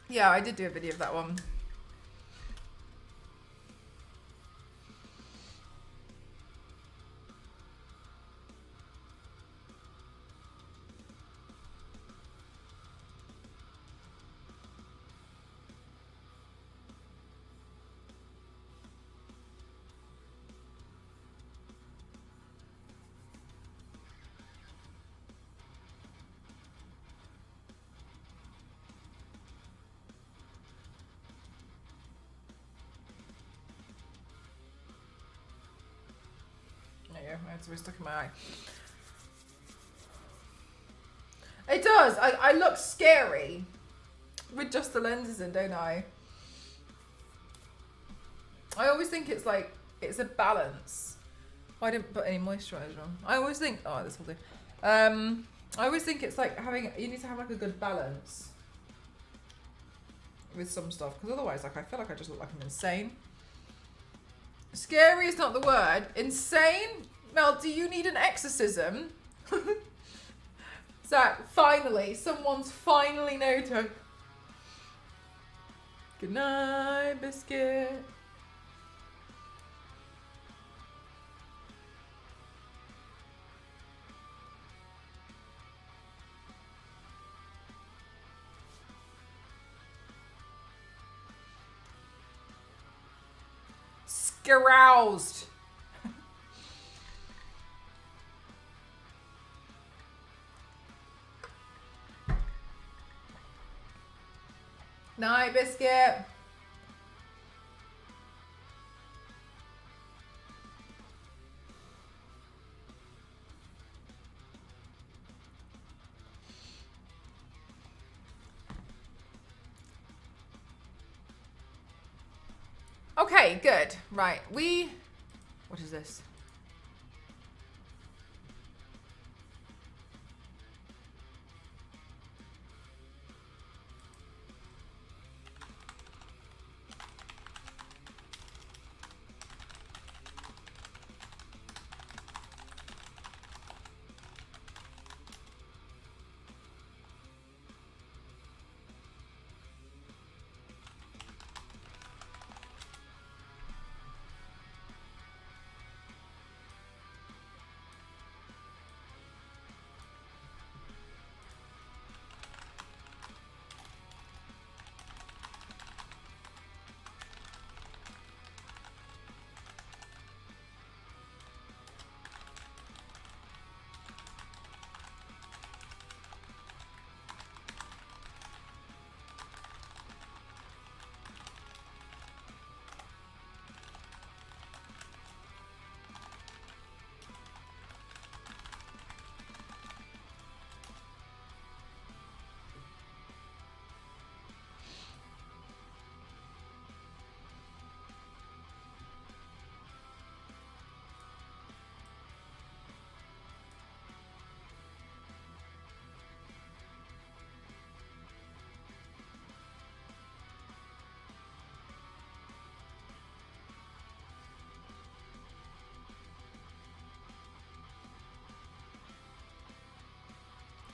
Yeah, I did do a video of that one. There you go, it's really stuck in my eye. It does. I look scary with just the lenses in, don't I? I always think it's like, it's a balance. I didn't put any moisturiser on. I always think, oh, this will do. I always think it's like having, you need to have like a good balance with some stuff, because otherwise, like, I feel like I just look like I'm insane. Scary is not the word. Insane? Mel, do you need an exorcism? Zach, finally, someone's finally noticed. Good night, biscuit. Scaroused. Night, biscuit. Okay, good. Right, what is this?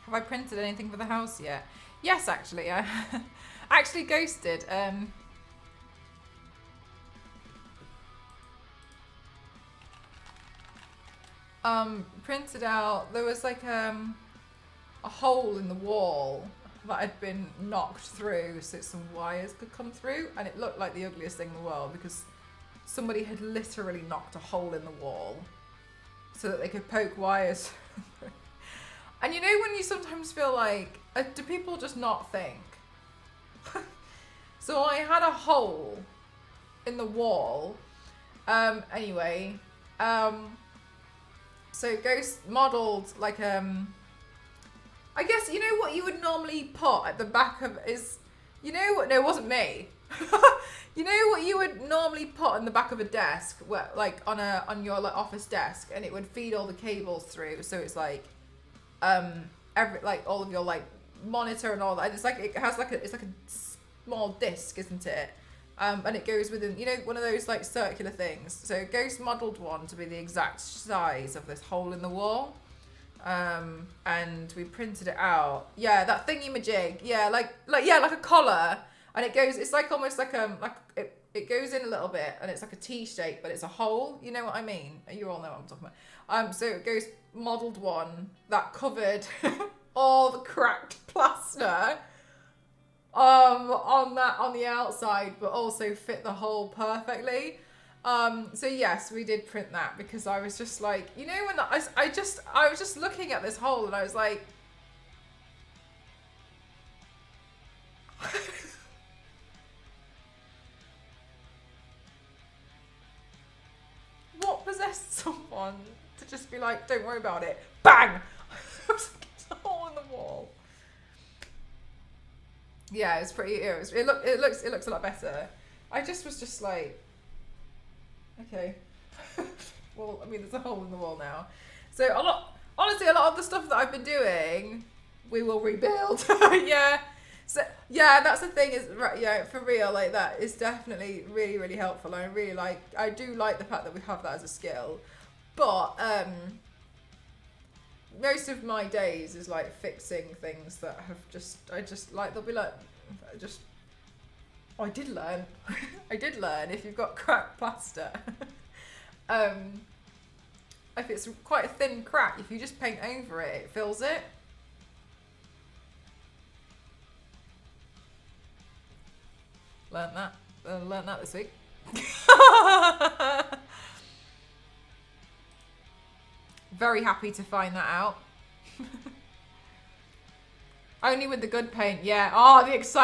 Have I printed anything for the house yet? Yes, actually. I actually ghosted. Printed out, there was like a hole in the wall that had been knocked through so some wires could come through, and it looked like the ugliest thing in the world because somebody had literally knocked a hole in the wall so that they could poke wires through. And you know when you sometimes feel like, do people just not think? So I had a hole in the wall. Anyway, so Ghost modelled like, I guess, you know what you would normally put at the back of is, you know what, no, it wasn't me. You know what you would normally put on the back of a desk, where, like on your like office desk, and it would feed all the cables through, so it's like, like all of your like monitor and all that. It's like, it has like it's like a small disc, isn't it? And it goes within, you know, one of those like circular things. So Ghost modelled one to be the exact size of this hole in the wall. And we printed it out. Yeah, that thingy-majig. Yeah, like a collar. And it goes, it's like almost like it goes in a little bit and it's like a T shape, but it's a hole. You know what I mean? You all know what I'm talking about. So it goes modelled one that covered all the cracked plaster on the outside, but also fit the hole perfectly. So yes, we did print that because I was just like, you know, when I was just looking at this hole and I was like, what possessed someone to just be like, don't worry about it, bang! It's a hole in the wall. Yeah, it's pretty. It looks a lot better. I just was just like, okay. Well, I mean, there's a hole in the wall now. So honestly, a lot of the stuff that I've been doing, we will rebuild. Yeah. So yeah, that's the thing is, right, yeah, for real, like that is definitely really, really helpful. I do like the fact that we have that as a skill, but most of my days is like fixing things that have they'll be like, I did learn. I did learn if you've got cracked plaster. If it's quite a thin crack, if you just paint over it, it fills it. Learned that this week. Very happy to find that out. Only with the good paint, yeah. Oh, this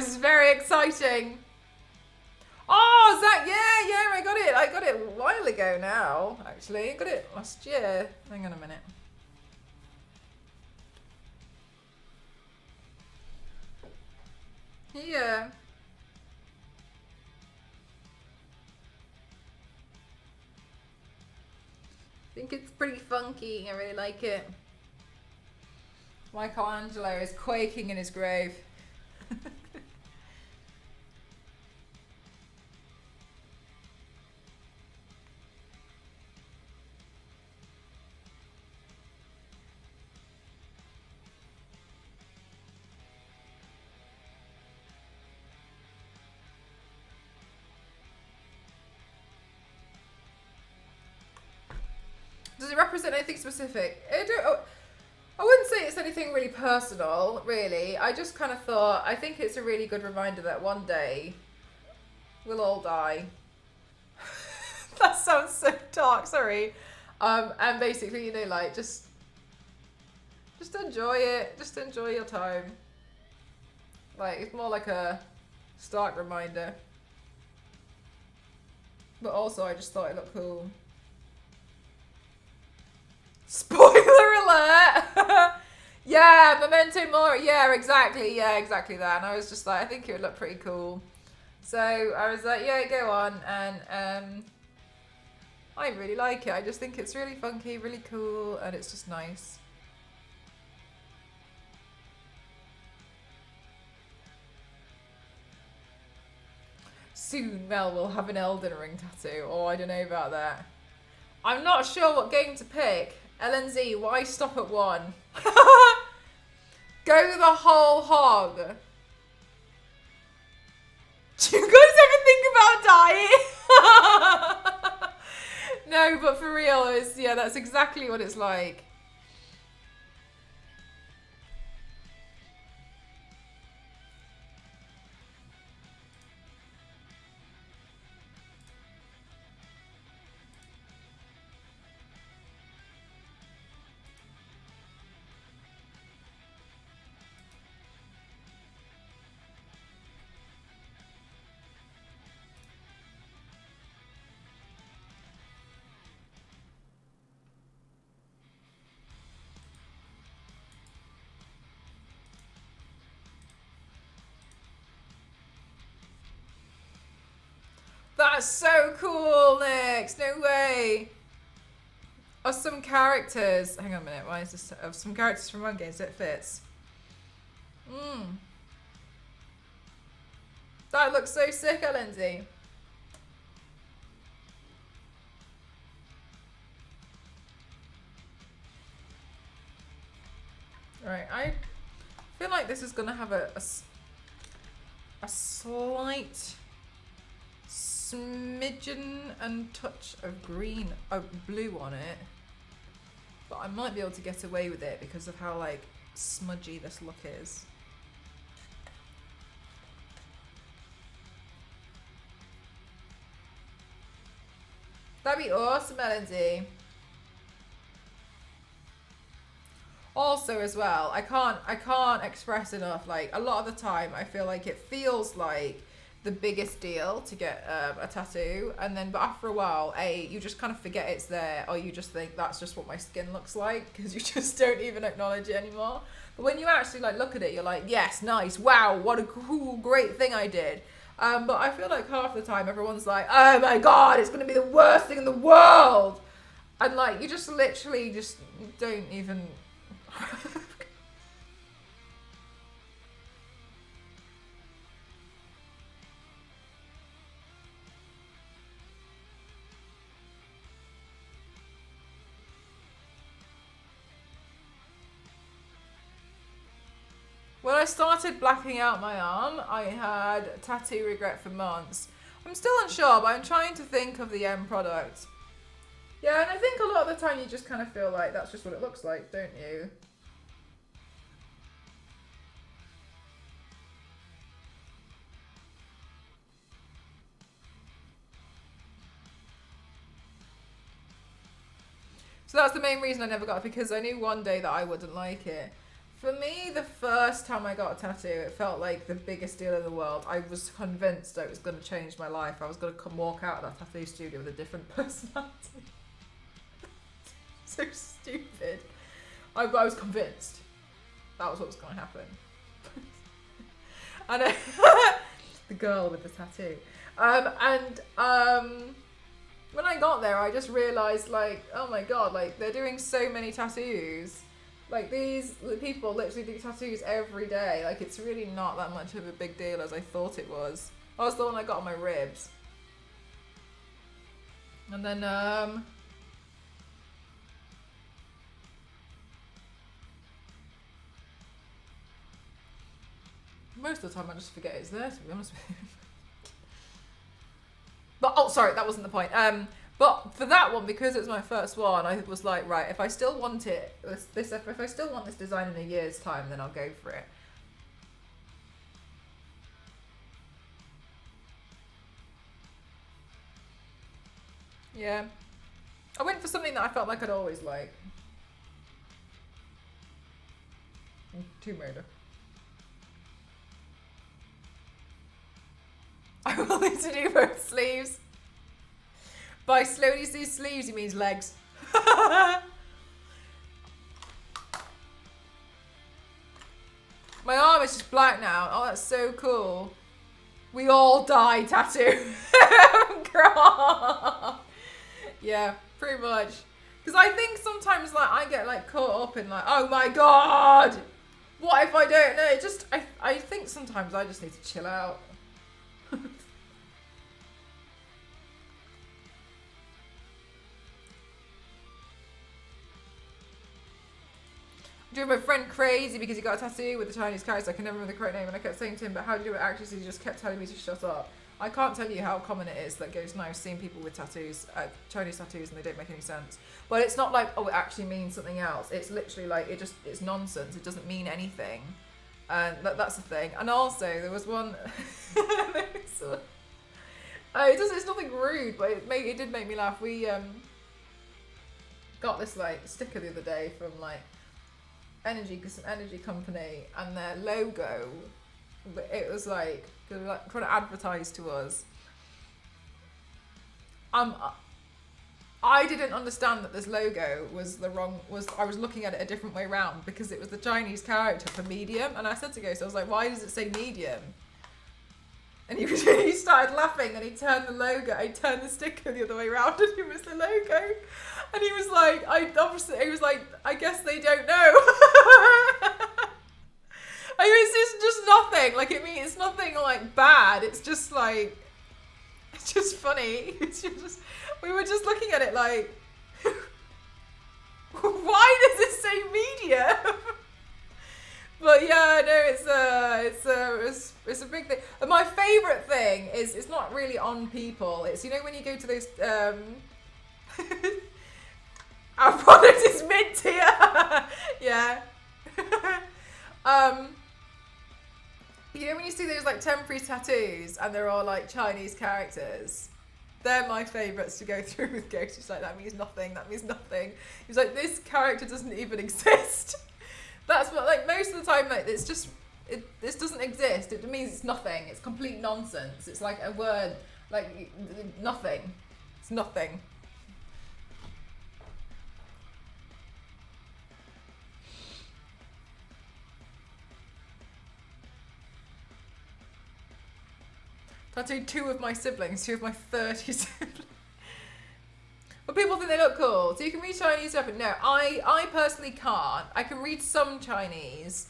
is very exciting. Oh, Zach, yeah, I got it a while ago now, actually. I got it last year. Hang on a minute. Yeah. I think it's pretty funky. I really like it. Michelangelo is quaking in his grave. Does it represent anything specific? I wouldn't say it's anything really personal, really. I just kind of thought, I think it's a really good reminder that one day we'll all die. That sounds so dark, sorry. And basically, you know, like, just enjoy it. Just enjoy your time. Like, it's more like a stark reminder. But also, I just thought it looked cool. Spoiler alert! Yeah, Memento Mori. Yeah, exactly that. And I was just like, I think it would look pretty cool. So I was like, yeah, go on. And I really like it. I just think it's really funky, really cool, and it's just nice. Soon Mel will have an Elden Ring tattoo. Oh, I don't know about that. I'm not sure what game to pick. LNZ, why stop at one? Go the whole hog. Do you guys ever think about dying? No, but for real, yeah, that's exactly what it's like. That's so cool, Nix. No way. Of some characters. Hang on a minute. Why is this? Of some characters from one game, so it fits. That looks so sick, Lindsay. Right, I feel like this is going to have a slight smidgen and touch of green, blue on it. But I might be able to get away with it because of how, like, smudgy this look is. That'd be awesome, Melody. Also, as well, I can't express enough. Like, a lot of the time, I feel like it feels like the biggest deal to get a tattoo, and then but after a while, you just kind of forget it's there, or you just think that's just what my skin looks like because you just don't even acknowledge it anymore. But when you actually like look at it, you're like, yes, nice, wow, what a cool, great thing I did. But I feel like half the time everyone's like, oh my god, it's gonna be the worst thing in the world, and like you just literally just don't even. When I started blacking out my arm, I had tattoo regret for months. I'm still unsure, but I'm trying to think of the end product. Yeah, and I think a lot of the time you just kind of feel like that's just what it looks like, don't you? So that's the main reason I never got it, because I knew one day that I wouldn't like it. For me, the first time I got a tattoo, it felt like the biggest deal in the world. I was convinced it was going to change my life. I was going to walk out of that tattoo studio with a different personality. So stupid. I was convinced that was what was going to happen. And the girl with the tattoo. When I got there, I just realised, like, oh my god, like, they're doing so many tattoos. Like, these people literally do tattoos every day. Like, it's really not that much of a big deal as I thought it was. That was the one I got on my ribs. And then, most of the time I just forget it's there, to be honest with you. But, oh, sorry, that wasn't the point. But for that one, because it was my first one, I was like, right, if I still want it, if I still want this design in a year's time, then I'll go for it. Yeah. I went for something that I felt like I'd always like. Tomb Raider. I will need to do both sleeves. By slowly see sleeves, he means legs. My arm is just black now. Oh, that's so cool. We all die tattoo. Yeah, pretty much. Because I think sometimes, like, I get, like, caught up in, like, oh my god, what if I don't know? I think sometimes I just need to chill out. I drove my friend crazy because he got a tattoo with the Chinese character. I can never remember the correct name, and I kept saying to him, but how do you do it actually? So he just kept telling me to shut up. I can't tell you how common it is that goes now seeing people with tattoos, Chinese tattoos, and they don't make any sense. But it's not like, oh, it actually means something else. It's literally like, it's nonsense. It doesn't mean anything. And that's the thing. And also, there was one... it's nothing rude, but it did make me laugh. We got this, like, sticker the other day from, like, some energy company, and their logo, it was like trying to advertise to us. I didn't understand that this logo was I was looking at it a different way around because it was the Chinese character for medium, and I said to Ghost, I was like, why does it say medium? And he started laughing, and he turned the sticker the other way around, and it was the logo. And he was like, I guess they don't know. I mean, it's just nothing. nothing. Like, it's nothing like bad. It's just like, it's just funny. It's just, we were just looking at it like, why does it say medium? But yeah, no, it's a big thing. And my favorite thing is, it's not really on people. It's, you know, when you go to those, our product is mid-tier. Yeah. You know when you see those like temporary tattoos and they're all like Chinese characters? They're my favourites to go through with Ghost. He's like, that means nothing, that means nothing. He's like, this character doesn't even exist. That's what, like, most of the time, like, it's just, this doesn't exist. It means it's nothing. It's complete nonsense. It's like a word, like, nothing. It's nothing. Tattooed 2 of my siblings, 2 of my 30 siblings. But people think they look cool. So you can read Chinese stuff, but no, I personally can't. I can read some Chinese,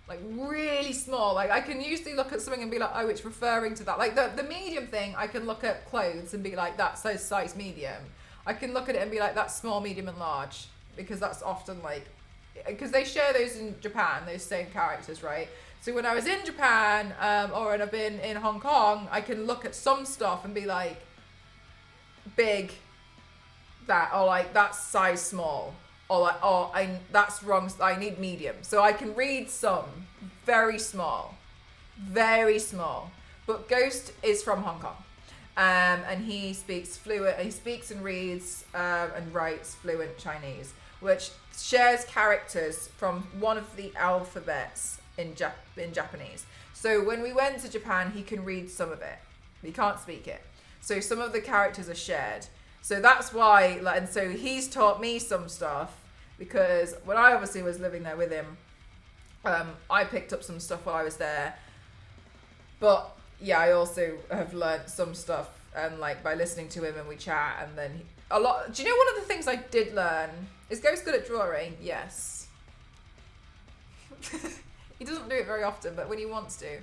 like really small. Like I can usually look at something and be like, oh, it's referring to that. Like the medium thing, I can look at clothes and be like, that's a size medium. I can look at it and be like, that's small, medium, and large. Because that's often like, because they share those in Japan, those same characters, right? So when I was in Japan, or when I've been in Hong Kong, I can look at some stuff and be like, big, that, or like, that's size small, or like, oh, that's wrong, I need medium. So I can read some, very small. But Ghost is from Hong Kong. And he speaks and reads and writes fluent Chinese, which shares characters from one of the alphabets in Japanese. So when we went to Japan, he can read some of it. He can't speak it. So some of the characters are shared. So that's why, like, and so he's taught me some stuff, because when I obviously was living there with him, I picked up some stuff while I was there. But yeah, I also have learnt some stuff, and like by listening to him and we chat, and then a lot. Do you know one of the things I did learn is Ghost good at drawing? Yes. He doesn't do it very often, but when he wants to.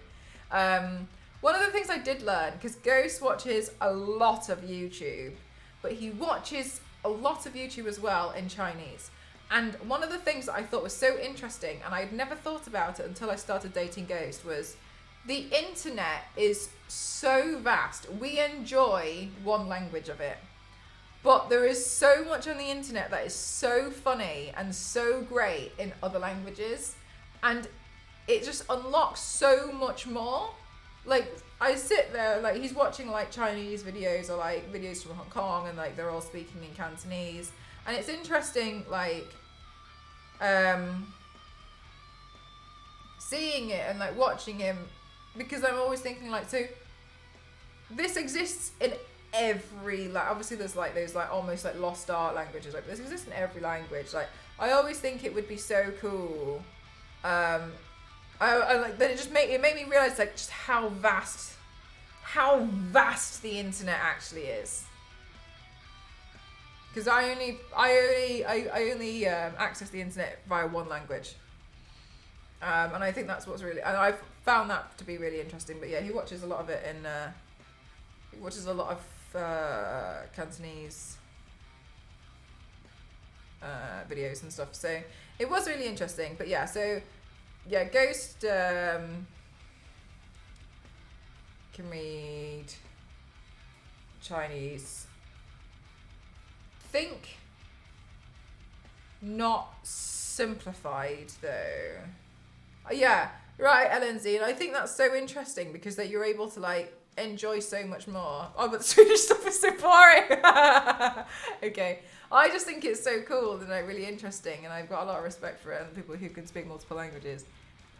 One of the things I did learn, because Ghost watches a lot of YouTube, but he watches a lot of YouTube as well in Chinese. And one of the things that I thought was so interesting, and I had never thought about it until I started dating Ghost, was the internet is so vast. We enjoy one language of it, but there is so much on the internet that is so funny and so great in other languages, and it just unlocks so much more. Like, I sit there, like, he's watching, like, Chinese videos or, like, videos from Hong Kong, and, like, they're all speaking in Cantonese. And it's interesting, like, seeing it and, like, watching him, because I'm always thinking, like, so this exists in every, like, obviously there's, like, those, like, almost, like, lost art languages. Like, this exists in every language. Like, I always think it would be so cool. I like that. It made me realize, like, just how vast the internet actually is. Because I only access the internet via one language, and I think that's what's really, and I've found that to be really interesting. But yeah, he watches a lot of it in. He watches a lot of Cantonese videos and stuff. So it was really interesting. But yeah, so. Yeah, Ghost can read Chinese. Think not simplified though. Yeah, right, LNZ, and I think that's so interesting because that you're able to like enjoy so much more. Oh, but the Swedish stuff is so boring. Okay. I just think it's so cool and like really interesting, and I've got a lot of respect for it and people who can speak multiple languages,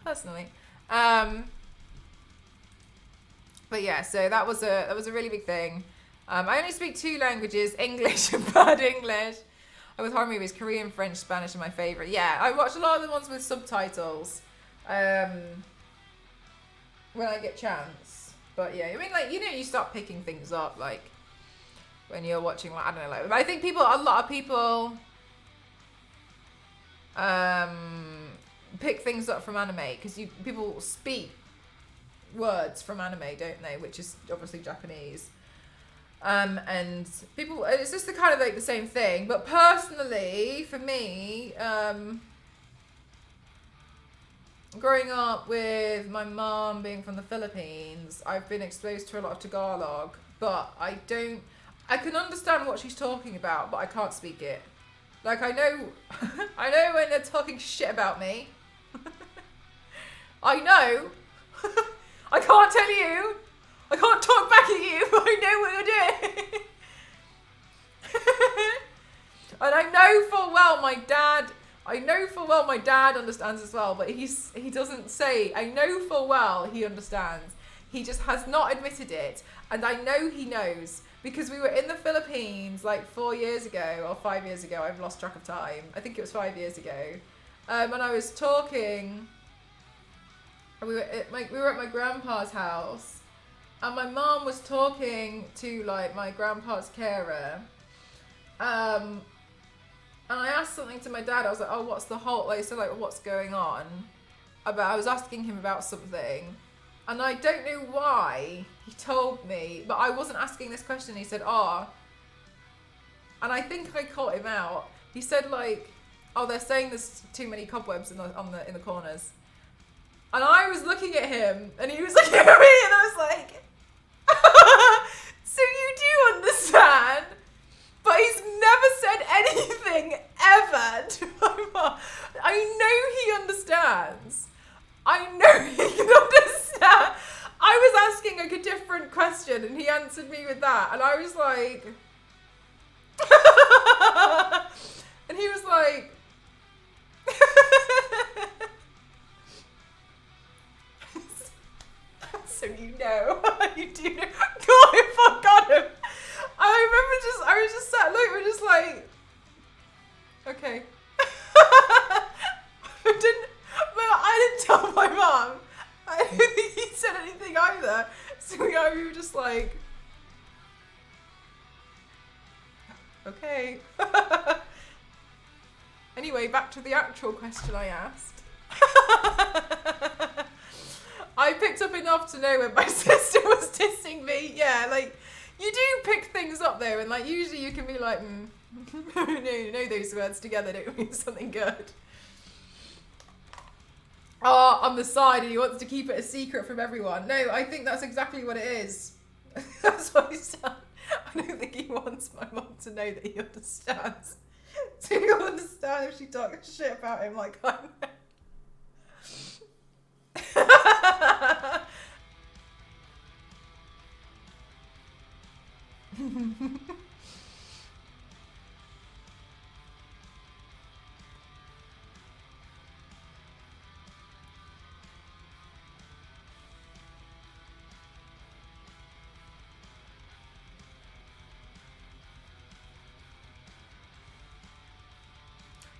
personally. But yeah, so that was a really big thing. I only speak 2 languages, English and bad English. And with horror movies, Korean, French, Spanish are my favourite. Yeah, I watch a lot of the ones with subtitles when I get chance. But yeah, I mean, like, you know, you start picking things up, like, when you're watching, like, I don't know, like, I think a lot of people pick things up from anime because people speak words from anime, don't they? Which is obviously Japanese. And people, it's just the kind of like the same thing. But personally, for me, growing up with my mum being from the Philippines, I've been exposed to a lot of Tagalog, but I can understand what she's talking about, but I can't speak it. Like, I know when they're talking shit about me. I know. I can't tell you. I can't talk back at you, but I know what you're doing. And I know full well my dad understands as well, but he doesn't say. I know full well he understands. He just has not admitted it, and I know he knows because we were in the Philippines like 4 years ago or 5 years ago. I've lost track of time. I think it was 5 years ago, and I was talking. We were at my grandpa's house, and my mum was talking to like my grandpa's carer. And I asked something to my dad. I was like, "Oh, what's the whole like?" So like, what's going on? I was asking him about something, and I don't know why he told me, but I wasn't asking this question. He said, "Oh," and I think I caught him out. He said like, "Oh, they're saying there's too many cobwebs in the corners," and I was looking at him, and he was looking at me, and I was like, "So you do understand?" But he's never said anything ever to my mum. I know he understands. I know he can understand. I was asking like a different question and he answered me with that. And I was like... and he was like... So you know. You do know. God, I forgot him. I was just sat like, we're just like, okay. I didn't tell my mum. I don't think he said anything either. So we were just like, okay. Anyway, back to the actual question I asked. I picked up enough to know when my sister was dissing me. Yeah, like, you do pick things up though, and like usually you can be like, no, those words together don't mean something good. Oh, on the side, and he wants to keep it a secret from everyone. No, I think that's exactly what it is. That's what he's done. I don't think he wants my mum to know that he understands. So he'll understand if she talks shit about him like I know.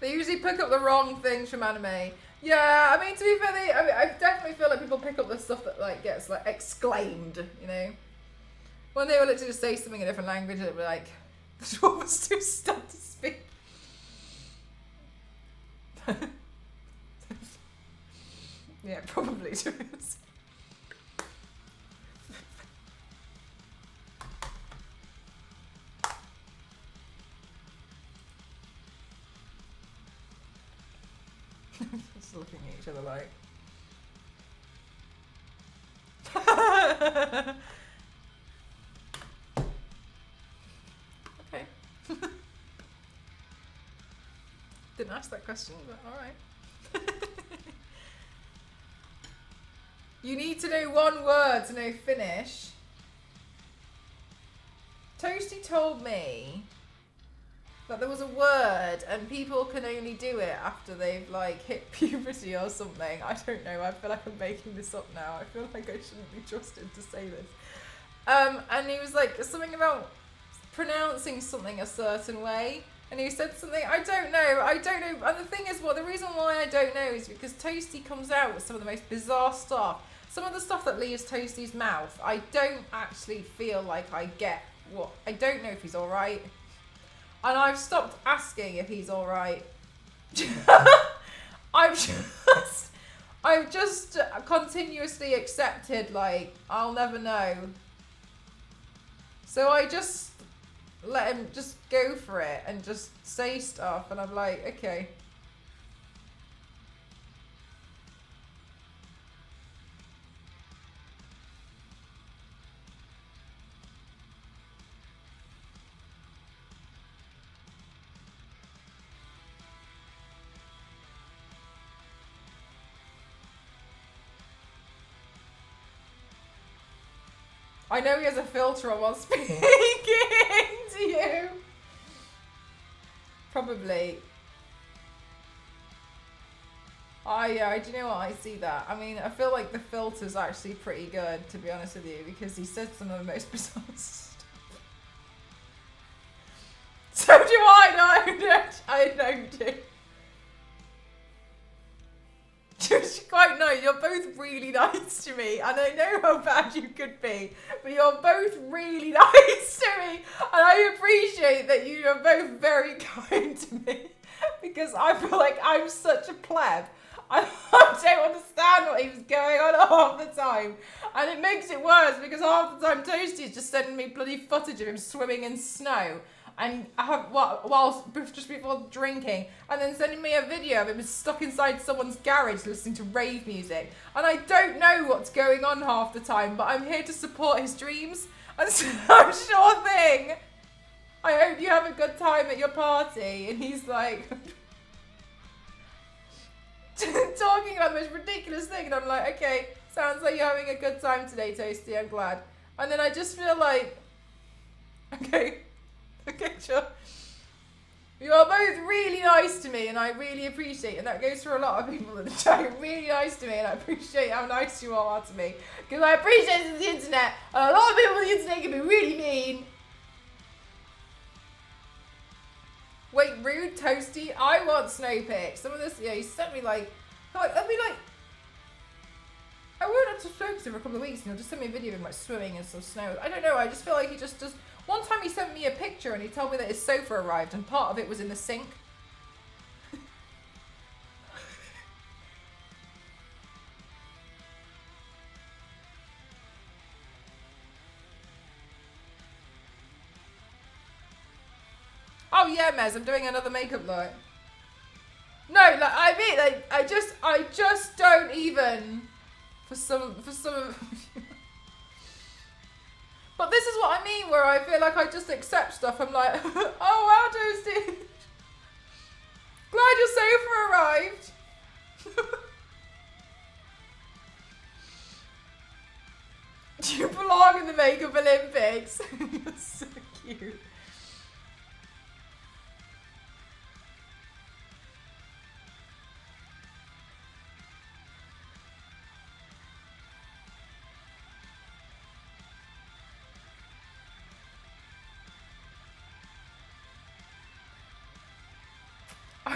They usually pick up the wrong things from anime. Yeah, I mean, to be fair, I definitely feel like people pick up the stuff that like gets like exclaimed, you know? When they will literally just say something in a different language, it'll be like, the dwarf was too stunned to speak. Yeah, probably true. Just looking at each other like. Okay. Didn't ask that question, but alright. You need to know one word to know Finnish. Toasty told me that there was a word and people can only do it after they've like hit puberty or something. I don't know. I feel like I'm making this up now. I feel like I shouldn't be trusted to say this. And he was like something about pronouncing something a certain way. And he said something, I don't know. And the thing is, the reason why I don't know is because Toasty comes out with some of the most bizarre stuff. Some of the stuff that leaves Toasty's mouth, I don't actually feel like I get what. I don't know if he's alright. And I've stopped asking if he's alright. I've just continuously accepted, like, I'll never know. So I just let him just go for it and just say stuff, and I'm like, okay. I know he has a filter on while speaking to you. Probably. Do you know what? I see that. I mean, I feel like the filter's actually pretty good, to be honest with you, because he said some of the most bizarre stuff. So do I, no, I don't do. Just quite no, you're both really nice to me, and I know how bad you could be, but you're both really nice to me, and I appreciate that you are both very kind to me, because I feel like I'm such a pleb. I don't understand what he was going on half the time, and it makes it worse because half the time Toasty is just sending me bloody footage of him swimming in snow. And I have whilst just before drinking, and then sending me a video of him stuck inside someone's garage listening to rave music. And I don't know what's going on half the time, but I'm here to support his dreams. And so I'm sure thing. I hope you have a good time at your party. And he's like talking about the most ridiculous thing, and I'm like, okay, sounds like you're having a good time today, Toasty. I'm glad. And then I just feel like, okay. Okay, sure. You are both really nice to me, and I really appreciate it. And that goes for a lot of people in the chat. You're really nice to me, and I appreciate how nice you all are to me. Because I appreciate it on the internet. And a lot of people on the internet can be really mean. Wait, rude, Toasty. I want snow pics. Some of this, yeah, he sent me like, I'd be like, I won't have to focus for a couple of weeks, and he'll just send me a video of him like swimming in some snow. I don't know. I just feel like he just does. One time he sent me a picture and he told me that his sofa arrived and part of it was in the sink. Oh yeah, Mez, I'm doing another makeup look. No, like I mean, like I just don't even for some of. But this is what I mean, where I feel like I just accept stuff. I'm like, oh wow, Toasty. Glad your sofa arrived. You belong in the Makeup Olympics. You're so cute.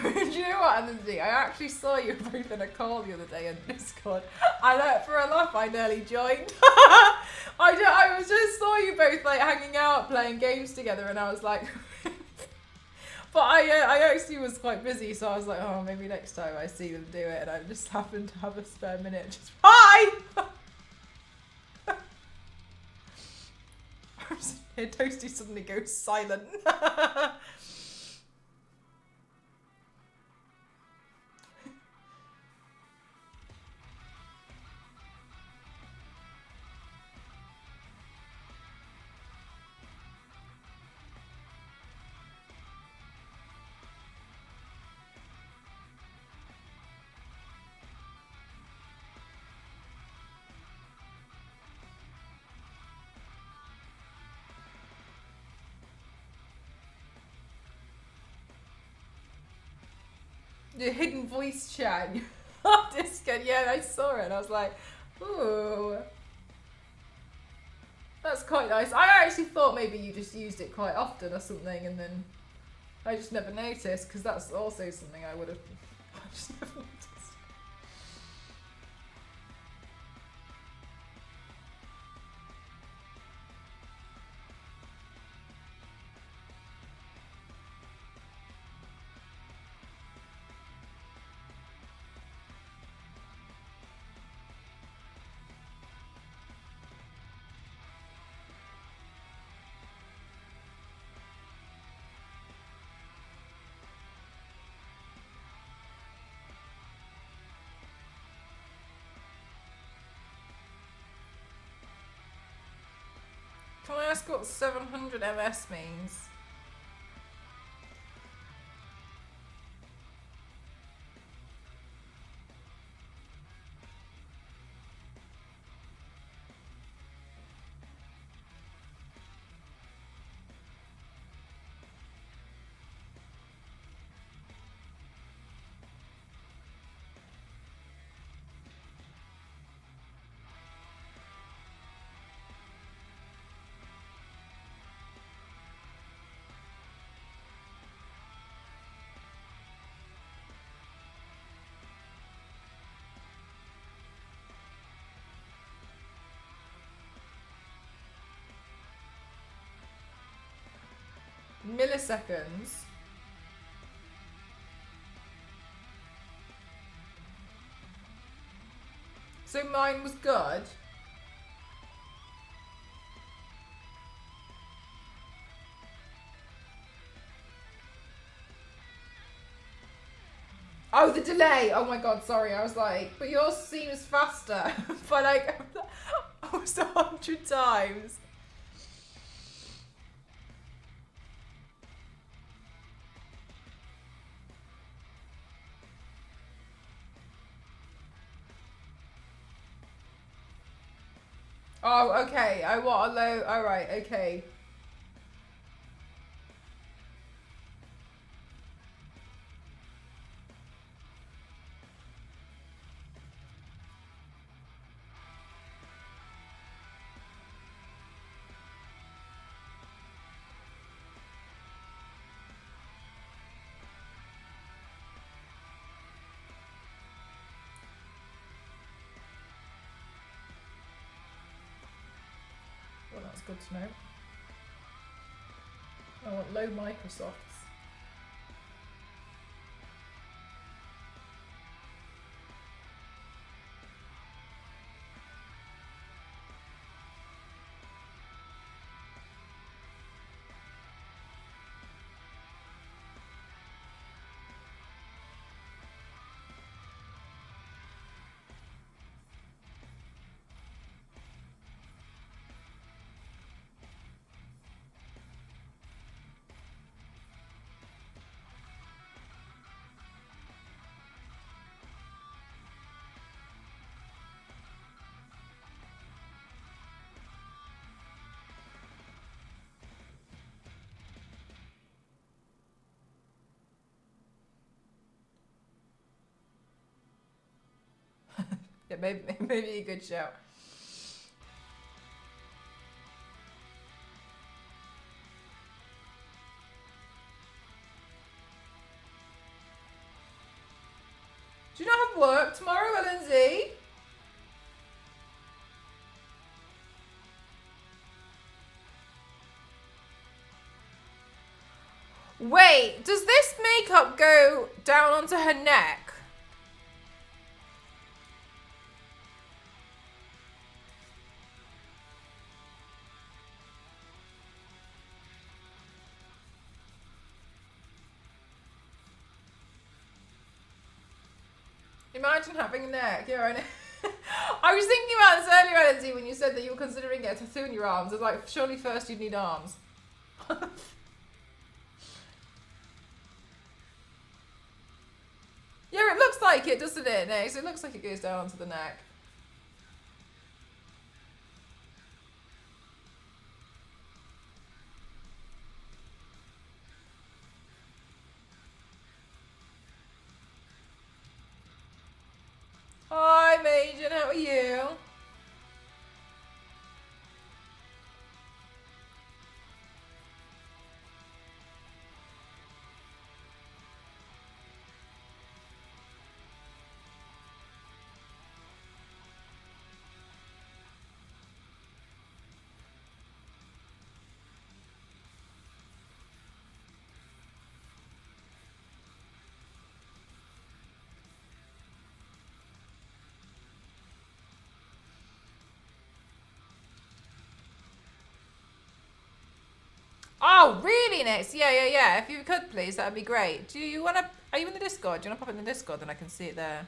Do you know what, Anthony? I actually saw you both in a call the other day on Discord, and for a laugh, I nearly joined. I was just saw you both like hanging out, playing games together, and I was like, but I actually was quite busy, so I was like, oh, maybe next time I see them do it, and I just happened to have a spare minute. Just hi. Here, Toasty suddenly goes silent. The hidden voice chat. Discord, yeah, I saw it. And I was like, ooh, that's quite nice. I actually thought maybe you just used it quite often or something, and then I just never noticed, because that's also something I would have. I just never noticed. Can I ask what 700 ms means? Milliseconds. So mine was good. Oh, the delay. Oh my god, sorry. I was like, but yours seems faster by like almost 100 times. Oh, okay. I want a low. All right, okay. Well, that's good to know. I want low Microsofts. Yeah, maybe a good shout. Do you not have work tomorrow, LNZ? Wait, does this makeup go down onto her neck? Imagine having a neck. Yeah, I know. I was thinking about this earlier, LNZ, when you said that you were considering getting a tattoo in your arms. I was like, surely first you'd need arms. Yeah, it looks like it, doesn't it, Next? It looks like it goes down onto the neck. Hi, Major, how are you? Oh, really, Nix? Yeah. If you could, please, that would be great. Do you want to... Are you in the Discord? Do you want to pop it in the Discord? Then I can see it there.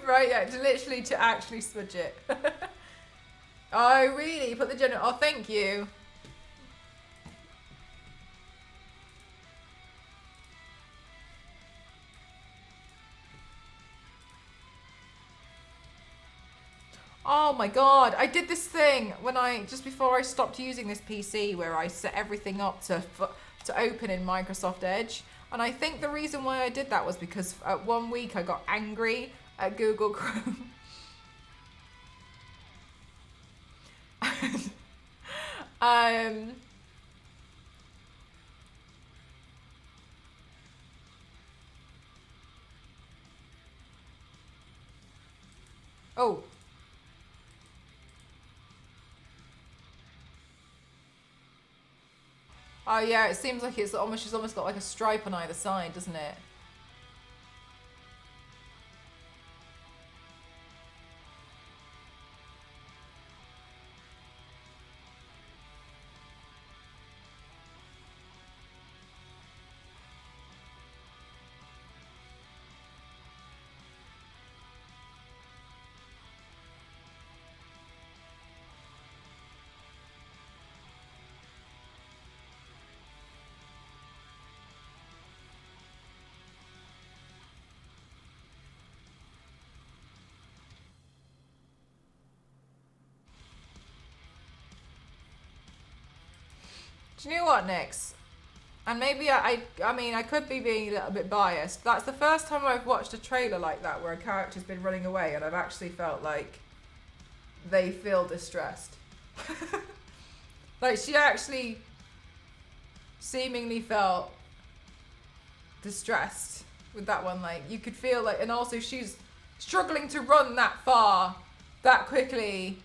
Right, yeah, to actually smudge it. Oh, really? Put the general. Oh, thank you. Oh my god, I did this thing when just before I stopped using this PC where I set everything up to open in Microsoft Edge. And I think the reason why I did that was because at 1 week I got angry at Google Chrome. um, oh. Oh yeah, it seems like she's almost got like a stripe on either side, doesn't it? Do you know what, Nix? And maybe I mean, I could be being a little bit biased. That's the first time I've watched a trailer like that where a character's been running away and I've actually felt like they feel distressed. Like, she actually seemingly felt distressed with that one. Like, you could feel like, and also she's struggling to run that far, that quickly,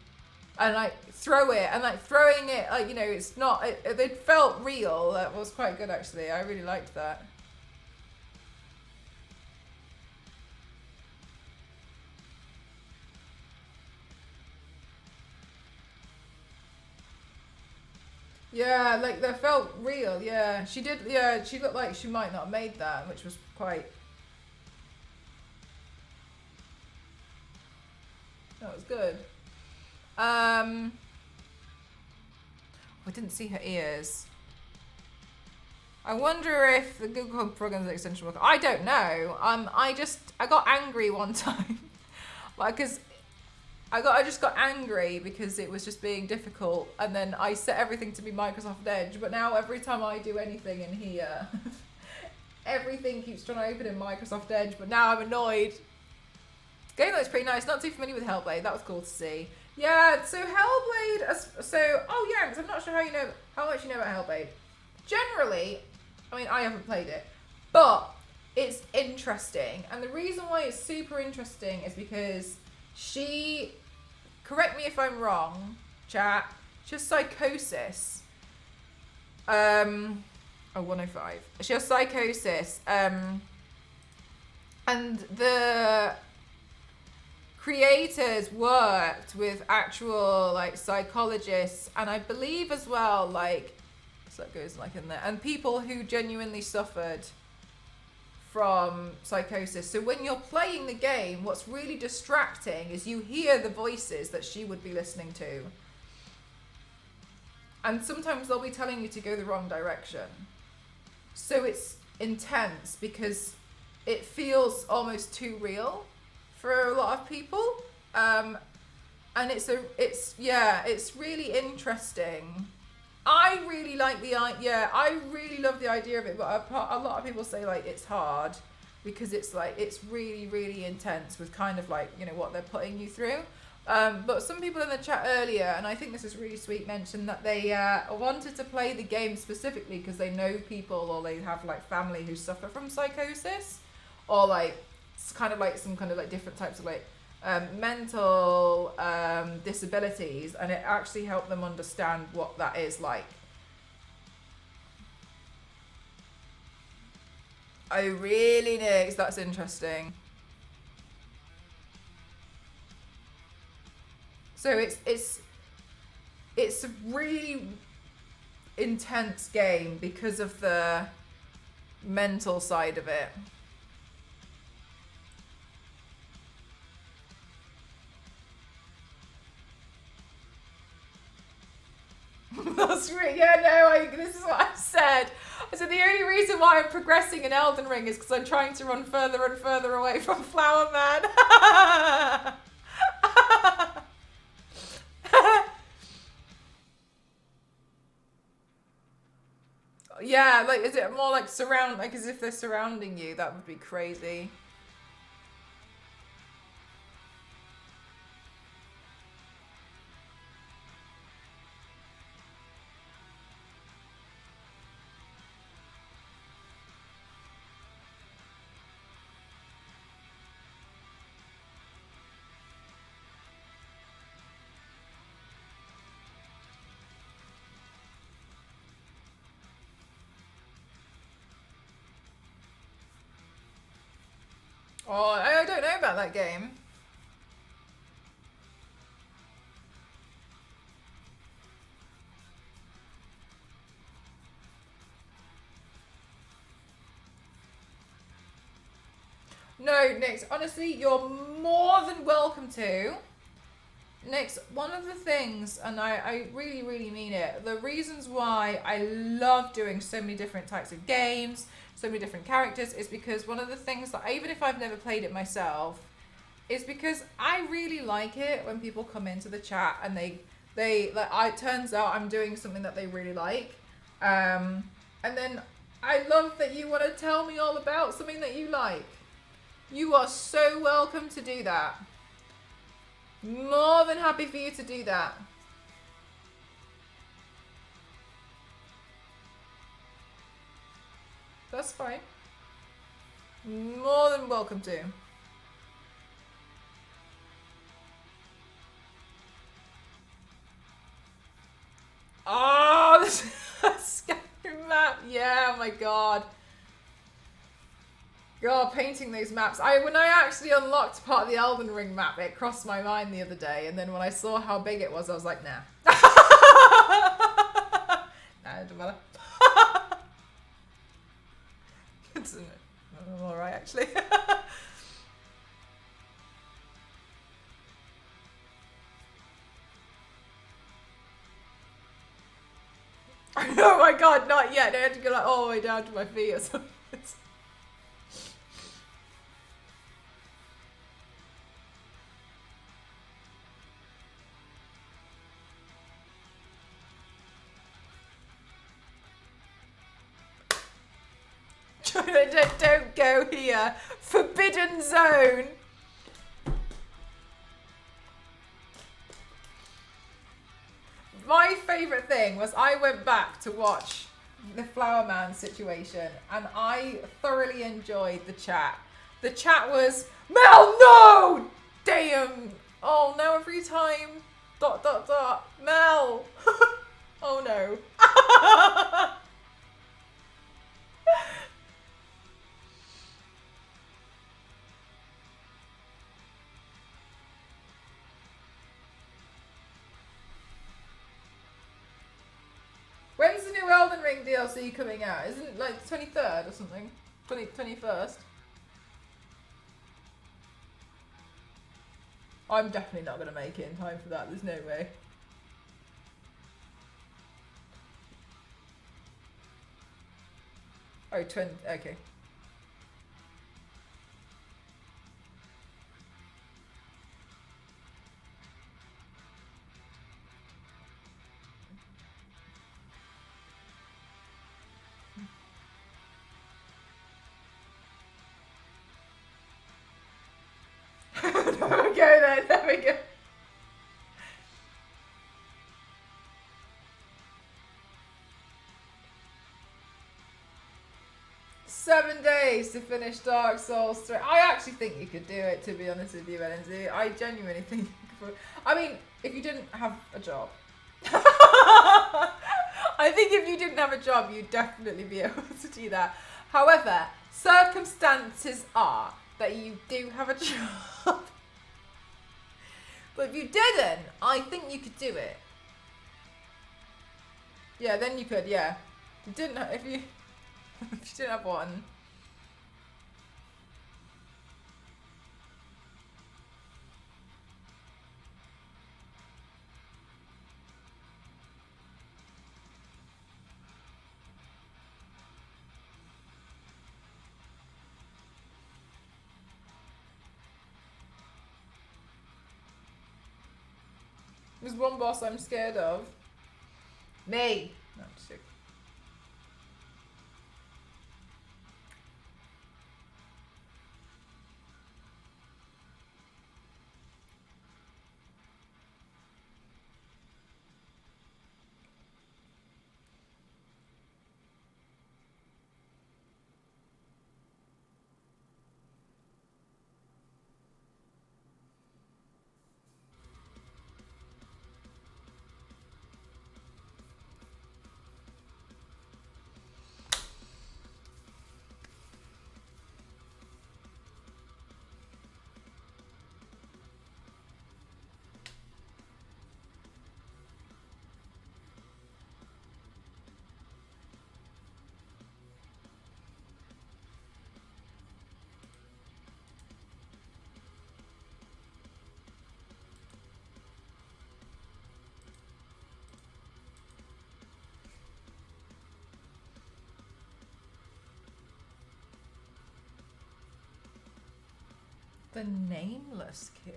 and like throw it, and like throwing it, like, you know, it's not, it felt real. That was quite good, actually. I really liked that. Yeah, like, they felt real. Yeah, she did. Yeah, she looked like she might not have made that, which was quite, that was good. I didn't see her ears. I wonder if the Google Home program's extension work. I don't know. I got angry one time, because I just got angry because it was just being difficult, and then I set everything to be Microsoft Edge. But now every time I do anything in here, everything keeps trying to open in Microsoft Edge. But now I'm annoyed. Game looks pretty nice. Not too familiar with Hellblade. That was cool to see. Yeah, so Hellblade. Oh yeah, because I'm not sure how much you know about Hellblade. Generally, I mean, I haven't played it, but it's interesting, and the reason why it's super interesting is because she, correct me if I'm wrong, chat, she has psychosis. 105. She has psychosis. And the creators worked with actual like psychologists, and I believe as well, like, so that goes like in there, and people who genuinely suffered from psychosis. So when you're playing the game, what's really distracting is you hear the voices that she would be listening to, and sometimes they'll be telling you to go the wrong direction. So it's intense because it feels almost too real for a lot of people, and it's really interesting. I really like I really love the idea of it, but a lot of people say like it's hard because it's like it's really, really intense with kind of like, you know, what they're putting you through. But some people in the chat earlier, and I think this is really sweet, mentioned that they wanted to play the game specifically because they know people, or they have like family who suffer from psychosis, or like it's kind of like some kind of like different types of like mental disabilities, and it actually helped them understand what that is like. Oh really, Nix? That's interesting. So it's a really intense game because of the mental side of it. Yeah, no, this is what I said. I said the only reason why I'm progressing in Elden Ring is because I'm trying to run further and further away from Flower Man. Yeah, like, is it more like like as if they're surrounding you? That would be crazy. Oh, I don't know about that game. No, Nix, honestly, you're more than welcome to. Nix, one of the things, and I really, really mean it, the reasons why I love doing so many different types of games, so many different characters, is because one of the things that, even if I've never played it myself, is because I really like it when people come into the chat and it turns out I'm doing something that they really like. And then I love that you want to tell me all about something that you like. You are so welcome to do that. More than happy for you to do that. That's fine. More than welcome to. Oh, this Skyrim map. Yeah, oh my god. God, painting those maps. When I actually unlocked part of the Elden Ring map, it crossed my mind the other day, and then when I saw how big it was, I was like, nah. Nah, it doesn't matter. It's alright, actually. Oh my god, not yet. I had to go like all the way down to my feet or something. Don't go here. Forbidden zone. My favourite thing was I went back to watch the Flower Man situation and I thoroughly enjoyed the chat. The chat was, Mel, no! Damn! Oh, now every time, ... Mel! Oh no. When's the new Elden Ring DLC coming out? Isn't it like the 23rd or something? 21st? I'm definitely not going to make it in time for that. There's no way. Oh, okay. There we go then, there we go. Seven days to finish Dark Souls 3. I actually think you could do it, to be honest with you, LNZ. I genuinely think you could. I mean, if you didn't have a job. I think if you didn't have a job, you'd definitely be able to do that. However, circumstances are that you do have a job. But if you didn't, I think you could do it. Yeah, then you could, yeah. If you didn't, if you didn't have one. There's one boss I'm scared of. Me. No, I'm just joking. The Nameless King.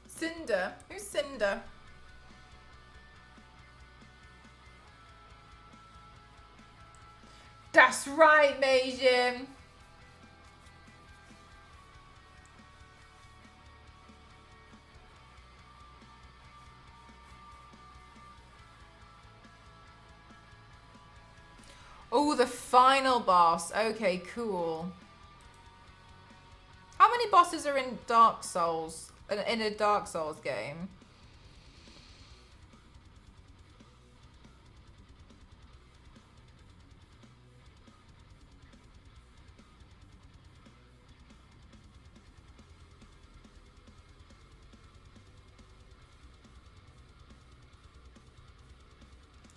Cinder? Who's Cinder? That's right, Majin. Oh, the final boss. Okay, cool. How many bosses are in Dark Souls? In a Dark Souls game?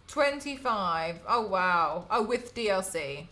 $25. Oh, wow. Oh, with DLC.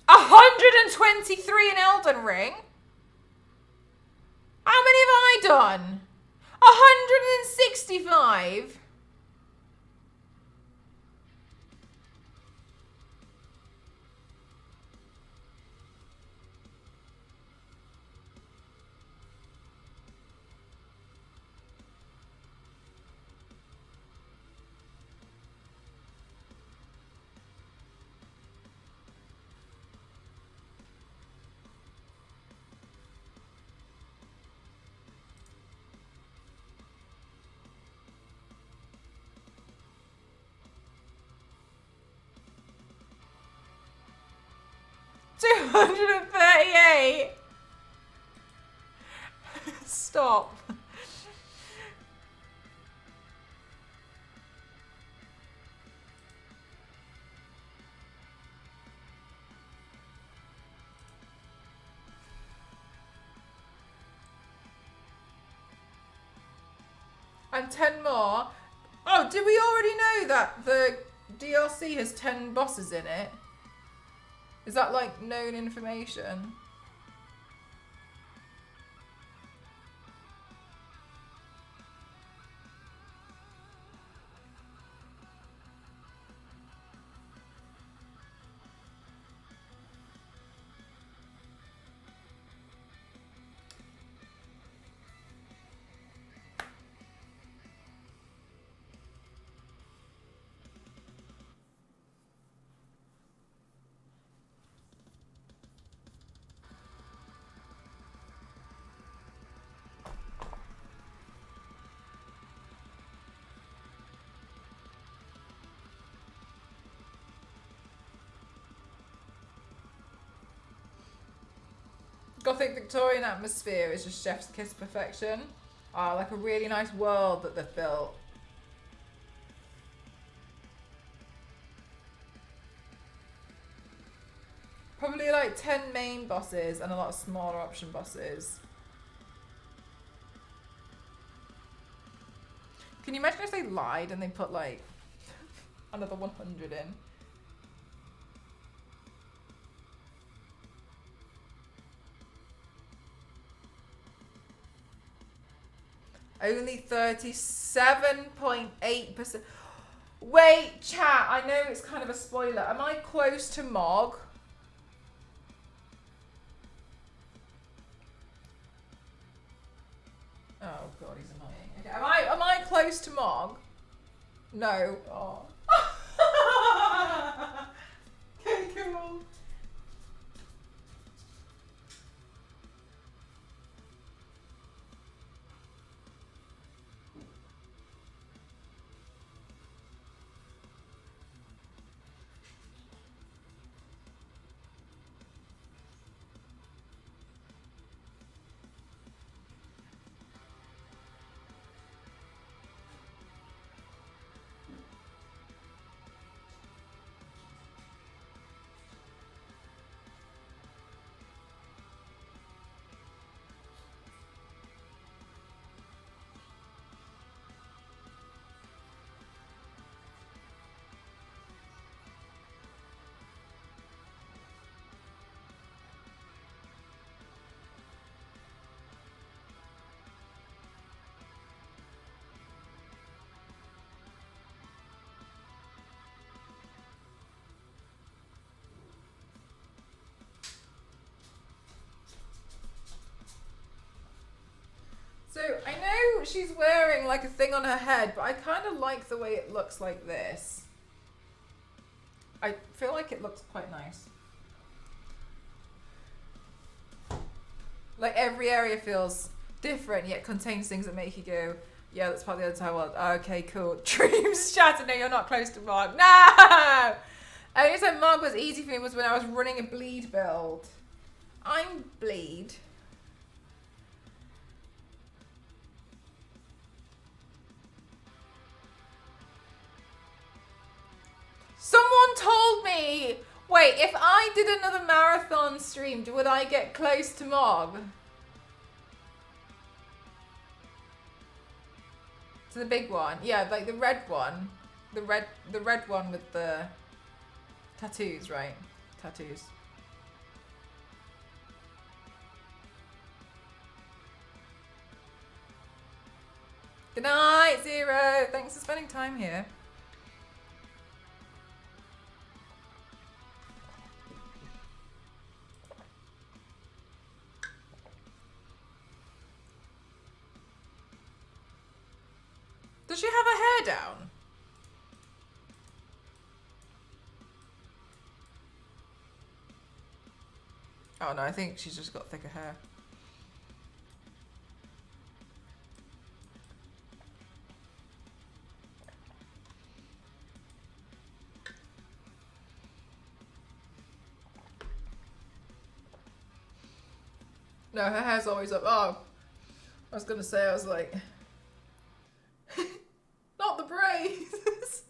$123 in Elden Ring? How many have I done? 165? $238. Stop. And 10 more. Oh, did we already know that the DLC has 10 bosses in it? Is that like known information? Gothic Victorian atmosphere is just chef's kiss perfection. Oh, like a really nice world that they've built. Probably like 10 main bosses and a lot of smaller option bosses. Can you imagine if they lied and they put like another 100 in? Only 37.8%. Wait, chat, I know it's kind of a spoiler. Am I close to Mog? Oh god, he's annoying. Okay, am I close to Mog? No. Oh. Okay, cool. So I know she's wearing like a thing on her head, but I kind of like the way it looks like this. I feel like it looks quite nice. Like every area feels different, yet contains things that make you go, yeah, that's part of the other world. Okay, cool. Dreams shattered. No, you're not close to Mark. No! Only time Mark was easy for me was when I was running a bleed build. I'm bleed. Someone told me, wait, if I did another marathon stream, would I get close to Mog? To the big one? Yeah, like the red one. The red one with the tattoos, right? Tattoos. Good night, Zero. Thanks for spending time here. Does she have her hair down? Oh no, I think she's just got thicker hair. No, her hair's always up. Oh, I was gonna say, I was like, not the braids.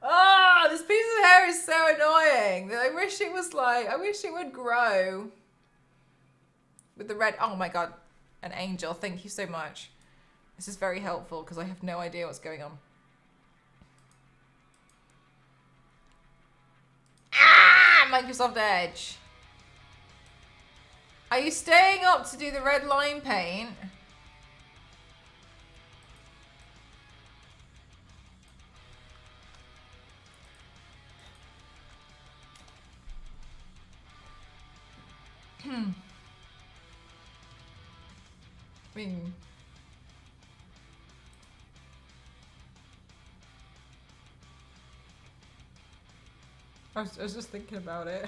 Ah, this piece of hair is so annoying. I wish it was like, I wish it would grow. With the red, oh my god, an angel, thank you so much. This is very helpful because I have no idea what's going on. Ah, Microsoft Edge. Are you staying up to do the red line paint? I mean, I was just thinking about it.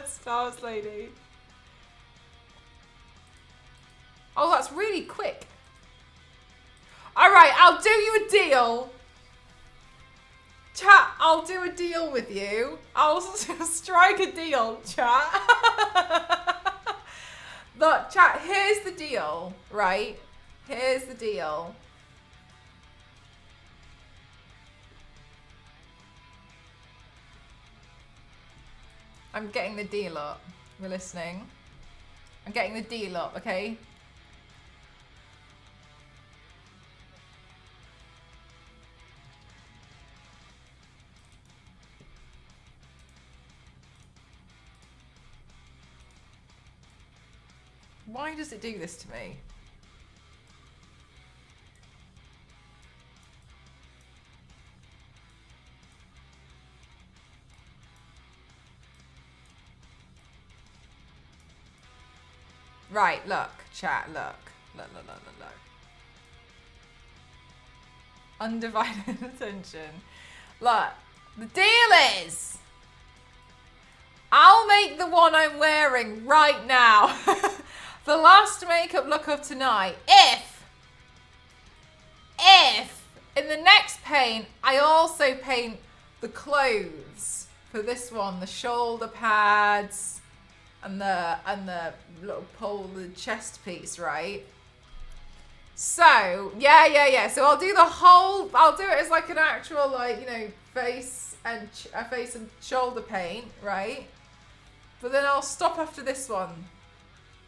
Stars lady. Oh, that's really quick. All right, I'll do you a deal. Chat, I'll do a deal with you. I'll strike a deal, chat. Look, chat, here's the deal, right? Here's the deal. I'm getting the deal up. We're listening. I'm getting the deal up, okay? Why does it do this to me? Right, look, chat, look. Look. Undivided attention. Look, the deal is, I'll make the one I'm wearing right now the last makeup look of tonight. If in the next paint, I also paint the clothes for this one, the shoulder pads and the little the chest piece, right? So, yeah. So I'll do the whole, I'll do it as like an actual, like, you know, face and shoulder paint, right? But then I'll stop after this one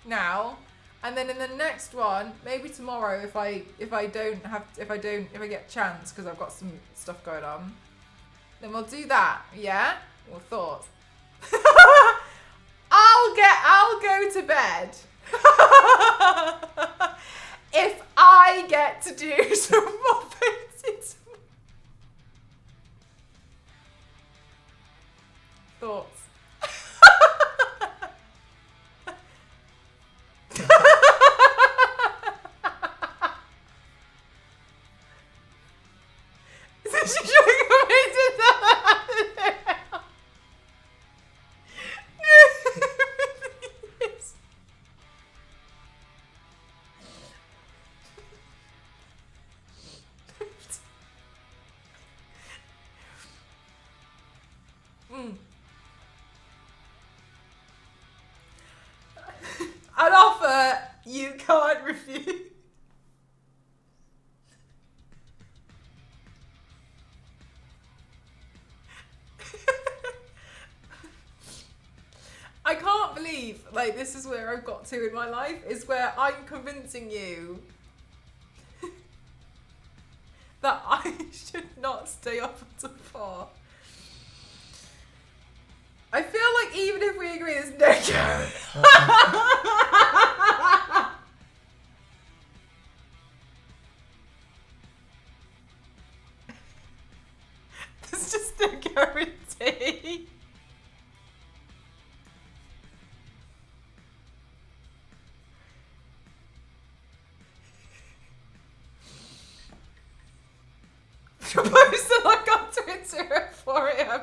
now. And then in the next one, maybe tomorrow if I get a chance, because I've got some stuff going on, then we'll do that, yeah? What thoughts? I'll go to bed if I get to do some more painting. Thoughts? An offer you can't refuse. I can't believe, like, this is where I've got to in my life, is where I'm convincing you that I should not stay up until 4. I feel like even if we agree, there's no go. There's just no guarantee. Propose to look on Twitter at 4 a.m.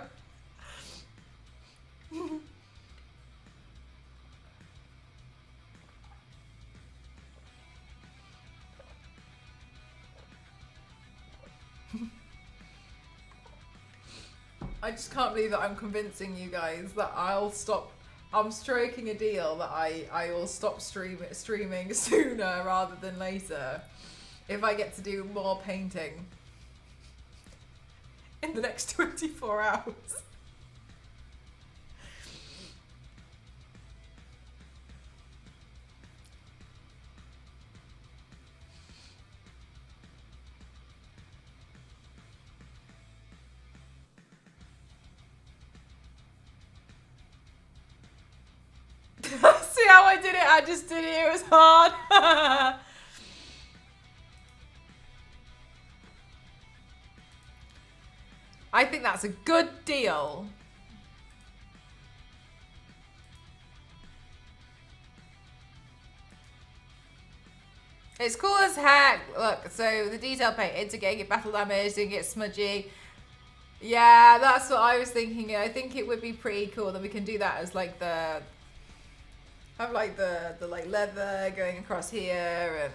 I just can't believe that I'm convincing you guys that I'll stop. I'm striking a deal that I will stop streaming sooner rather than later if I get to do more painting in the next 24 hours. See how I did it? I just did it. It was hard. I think that's a good deal. It's cool as heck. Look, so the detail paint, integrating it, battle damage, doing it smudgy. Yeah, that's what I was thinking. I think it would be pretty cool that we can do that as like the Have like the like leather going across here and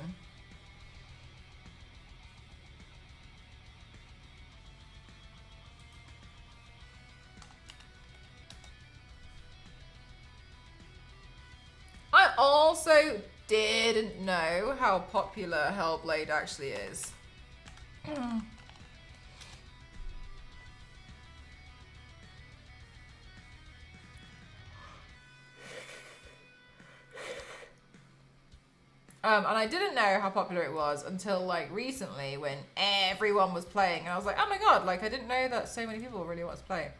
I also didn't know how popular Hellblade actually is. And I didn't know how popular it was until like recently when everyone was playing, and I was like, oh my god, like I didn't know that so many people really want to play it.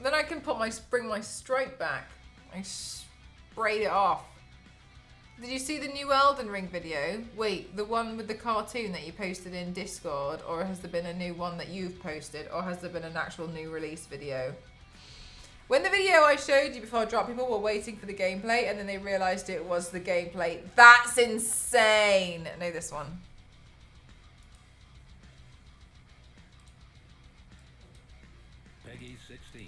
Then I can bring my stripe back. I sprayed it off. Did you see the new Elden Ring video? Wait, the one with the cartoon that you posted in Discord, or has there been a new one that you've posted, or has there been an actual new release video? When the video I showed you before I dropped, people were waiting for the gameplay and then they realised it was the gameplay. That's insane! No, this one. Peggy 16.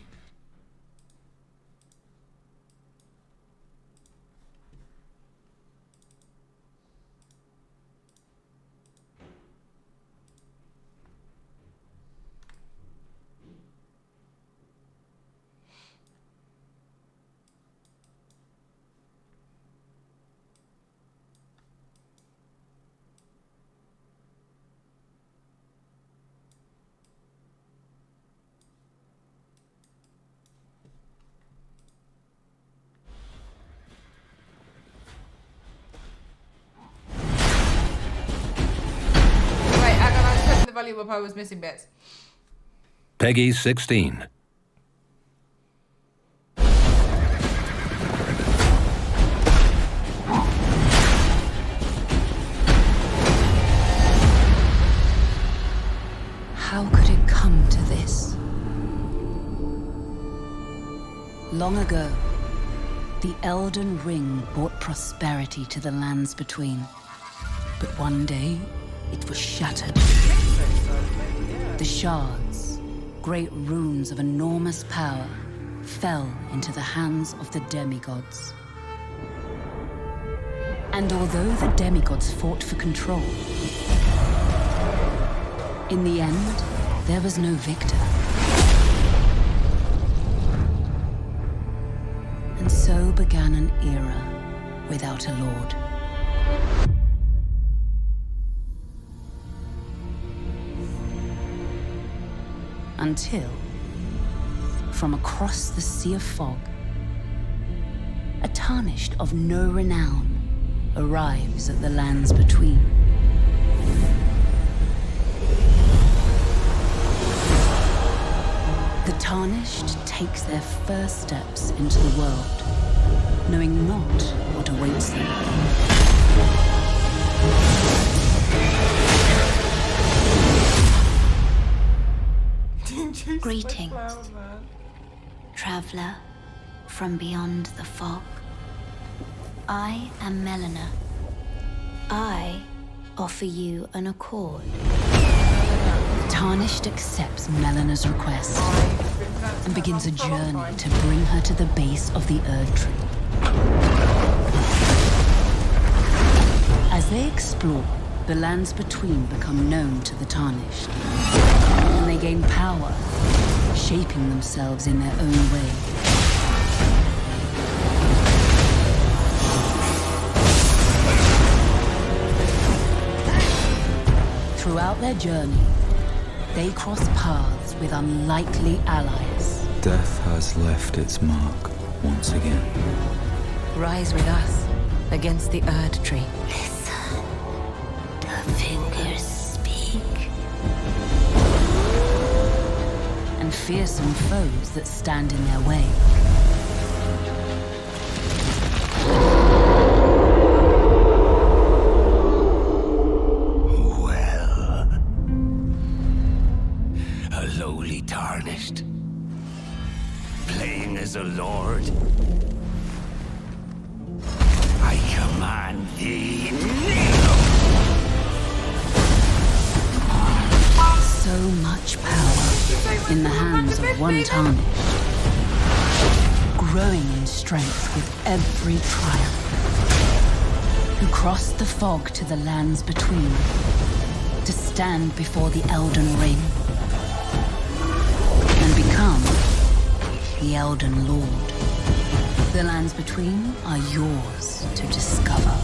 The valuable part was missing bits. Peggy 16. How could it come to this? Long ago, the Elden Ring brought prosperity to the lands between. But one day, it was shattered. The shards, great runes of enormous power, fell into the hands of the demigods. And although the demigods fought for control, in the end, there was no victor. And so began an era without a lord. Until, from across the sea of fog, a tarnished of no renown arrives at the lands between. The tarnished takes their first steps into the world, knowing not what awaits them. Greetings, traveler from beyond the fog. I am Melina. I offer you an accord. Tarnished accepts Melina's request and begins a journey to bring her to the base of the Erd Tree. As they explore, the lands between become known to the Tarnished, and they gain power, shaping themselves in their own way. Throughout their journey, they cross paths with unlikely allies. Death has left its mark once again. Rise with us against the Erd Tree. Listen, the fingers speak. And fearsome foes that stand in their way. A lowly tarnished, playing as a lord. I command thee, kneel! So much power. so much in the for hands Panda of one Baby. tarnished, growing in strength with every trial, who crossed the fog to the lands between, to stand before the Elden Ring, and become the Elden Lord. The lands between are yours to discover.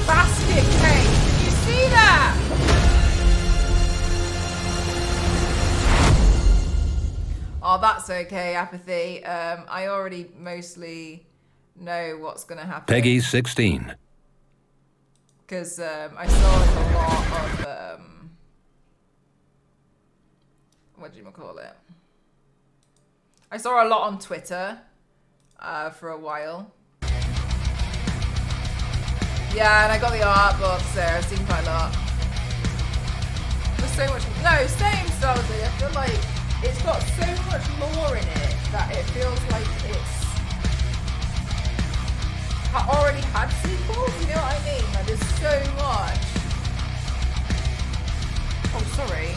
Basket cake. Did you see that? Oh, that's okay, Apathy. I already mostly know what's going to happen. Peggy 16. Because I saw a lot of, what do you call it? I saw a lot on Twitter for a while. Yeah, and I got the art books there. I've seen quite a lot. There's so much. No, same Star Wars. I feel like it's got so much lore in it that it feels like it's already had sequels. You know what I mean? Like there's so much. Oh, sorry.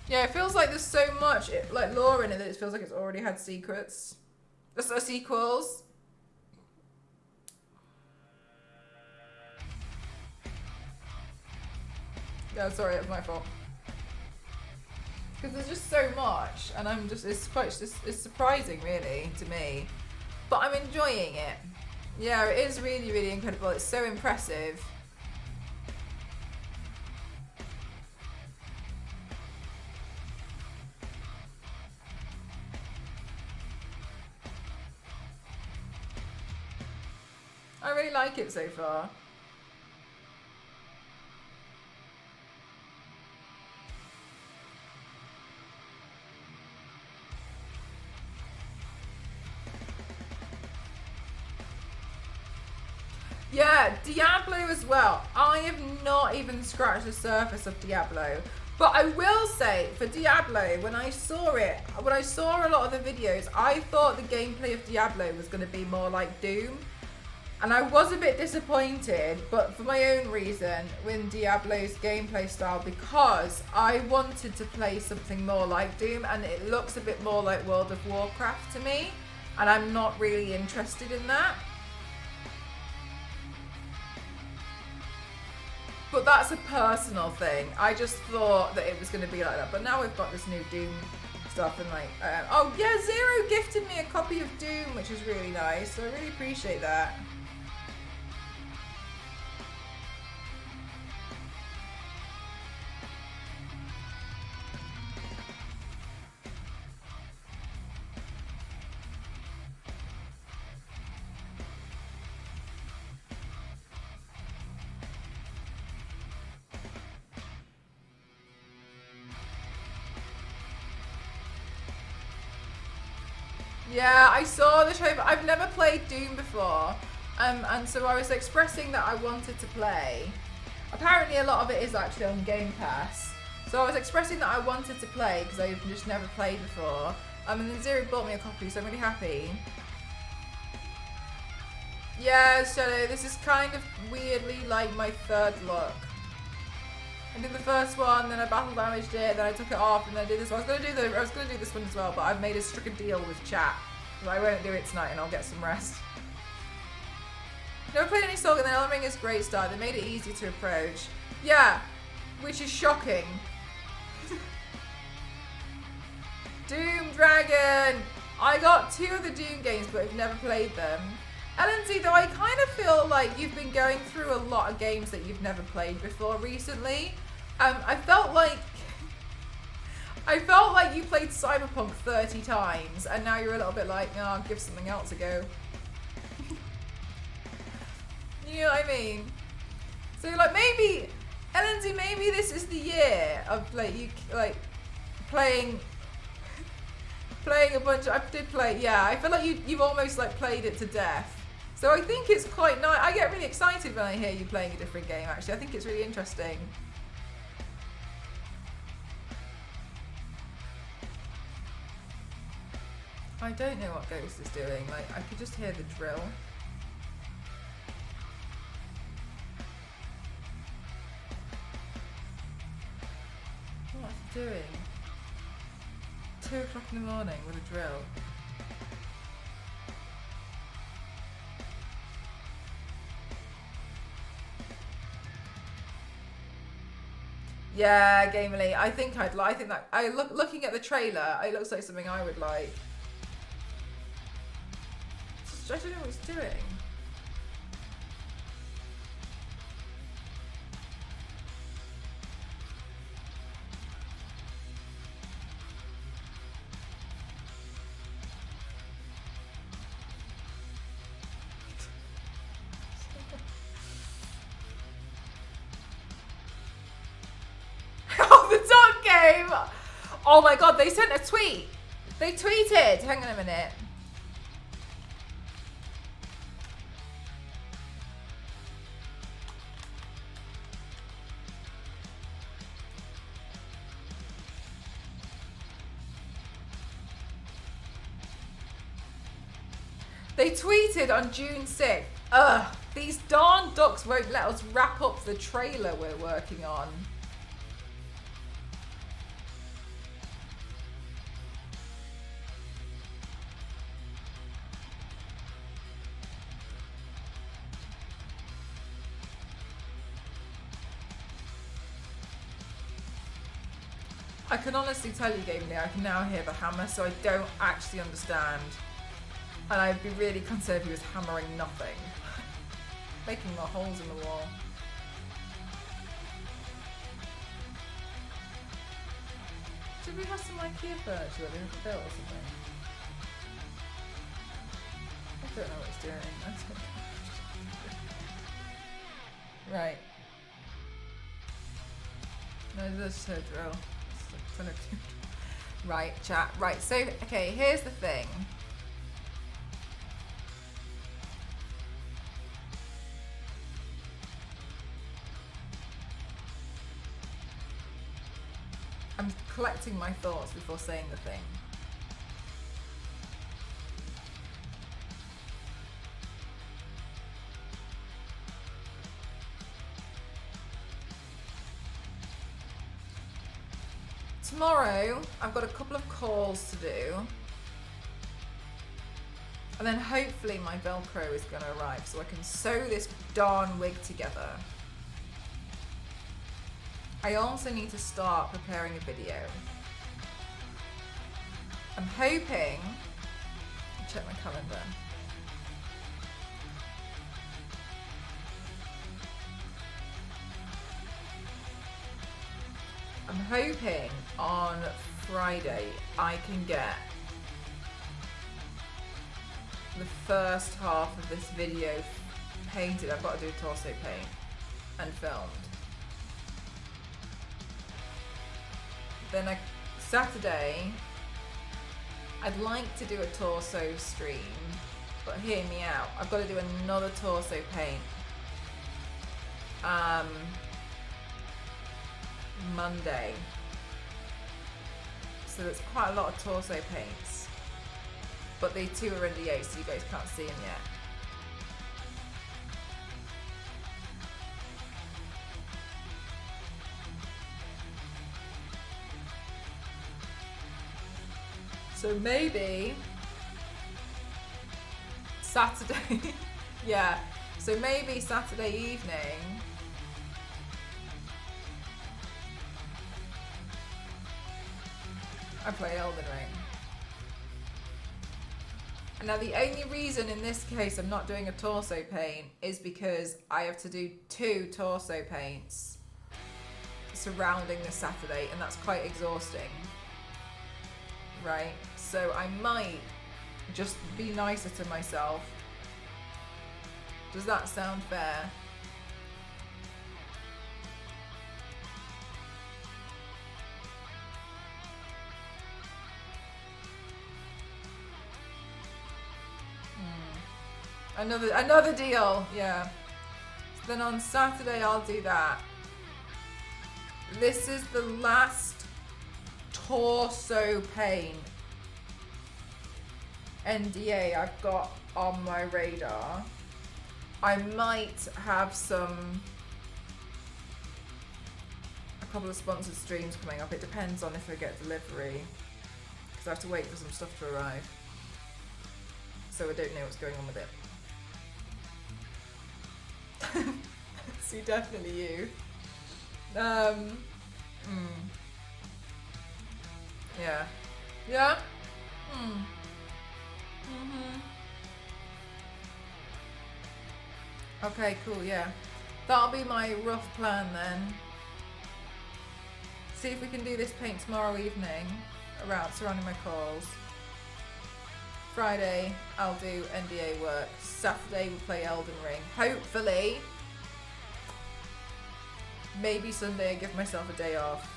Yeah, it feels like there's so much like lore in it that it feels like it's already had secrets. Sequels. Yeah, sorry, that was my fault. Because there's just so much, and I'm just, it's surprising really to me. But I'm enjoying it. Yeah, it is really, really incredible. It's so impressive. I really like it so far. Yeah, Diablo as well. I have not even scratched the surface of Diablo. But I will say, for Diablo, when I saw a lot of the videos, I thought the gameplay of Diablo was going to be more like Doom. And I was a bit disappointed, but for my own reason, with Diablo's gameplay style, because I wanted to play something more like Doom, and it looks a bit more like World of Warcraft to me, and I'm not really interested in that. But that's a personal thing. I just thought that it was going to be like that. But now we've got this new Doom stuff and like... oh, yeah, Zero gifted me a copy of Doom, which is really nice. So I really appreciate that. Yeah, I saw the trailer. I've never played Doom before, and so I was expressing that I wanted to play. Apparently, a lot of it is actually on Game Pass. So I was expressing that I wanted to play because I've just never played before. And then Zero bought me a copy, so I'm really happy. Yeah, Shadow, this is kind of weirdly like my third look. I did the first one, then I battle damaged it, then I took it off, and then I did this one. I was gonna do this one as well, but I've struck a deal with chat. So I won't do it tonight, and I'll get some rest. Never played any Soul, and then Elden Ring is a great start. They made it easy to approach. Yeah, which is shocking. Doom Dragon! I got 2 of the Doom games, but I've never played them. LNZ, though, I kind of feel like you've been going through a lot of games that you've never played before recently. I felt like you played Cyberpunk 30 times, and now you're a little bit like, oh, I'll give something else a go. You know what I mean? So like maybe, LNZ, maybe this is the year of like you like playing a bunch. I did play, yeah. I feel like you've almost like played it to death. So I think it's quite nice. I get really excited when I hear you playing a different game, actually. I think it's really interesting. I don't know what Ghost is doing. Like, I could just hear the drill. What's he doing? 2 o'clock in the morning with a drill. Yeah, Gamerly. I think I'd like. I think that looking at the trailer, it looks like something I would like. I don't know what he's doing. Oh, the dog game! Oh my god, they sent a tweet. They tweeted. Hang on a minute. They tweeted on June 6th, ugh, these darn ducks won't let us wrap up the trailer we're working on. I can honestly tell you, Gabriel, I can now hear the hammer, so I don't actually understand. And I'd be really concerned if he was hammering nothing. Making more holes in the wall. Did we have some IKEA furniture that we haven't built or something? I don't know what it's doing. Right. No, there's just a drill. Right, chat. Right, so, okay, here's the thing. I'm collecting my thoughts before saying the thing. Tomorrow, I've got a couple of calls to do. And then hopefully my Velcro is going to arrive so I can sew this darn wig together. I also need to start preparing a video. I'm hoping, check my calendar. I'm hoping on Friday I can get the first half of this video painted. I've got to do torso paint and filmed. Then Saturday, I'd like to do a torso stream, but hear me out. I've got to do another torso paint. Monday. So there's quite a lot of torso paints. But the two are NDA, so you guys can't see them yet. So maybe Saturday, yeah, so maybe Saturday evening I play Elden Ring. Now the only reason in this case I'm not doing a torso paint is because I have to do 2 torso paints surrounding the Saturday, and that's quite exhausting. Right, so I might just be nicer to myself. Does that sound fair? Another deal, yeah. Then on Saturday I'll do that. This is the last torso pain NDA I've got on my radar. I might have a couple of sponsored streams coming up. It depends on if I get delivery, because I have to wait for some stuff to arrive. So I don't know what's going on with it. See, definitely you. Yeah. Yeah? Okay, cool, yeah. That'll be my rough plan then. See if we can do this paint tomorrow evening around surrounding my calls. Friday, I'll do NDA work. Saturday, we'll play Elden Ring. Hopefully. Maybe Sunday, I give myself a day off.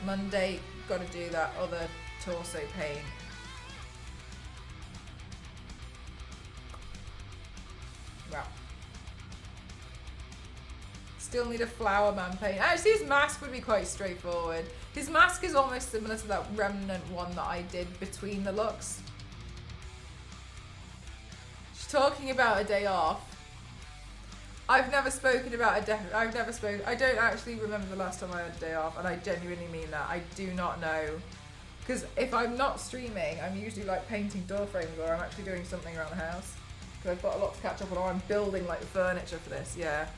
Monday, gotta do that other torso paint. Wow. Still need a flower man paint. Actually, his mask would be quite straightforward. His mask is almost similar to that remnant one that I did between the looks. She's talking about a day off. I've never spoken about I don't actually remember the last time I had a day off, and I genuinely mean that. I do not know. Because if I'm not streaming, I'm usually like painting door frames, or I'm actually doing something around the house. Because I've got a lot to catch up on, or I'm building like the furniture for this, yeah.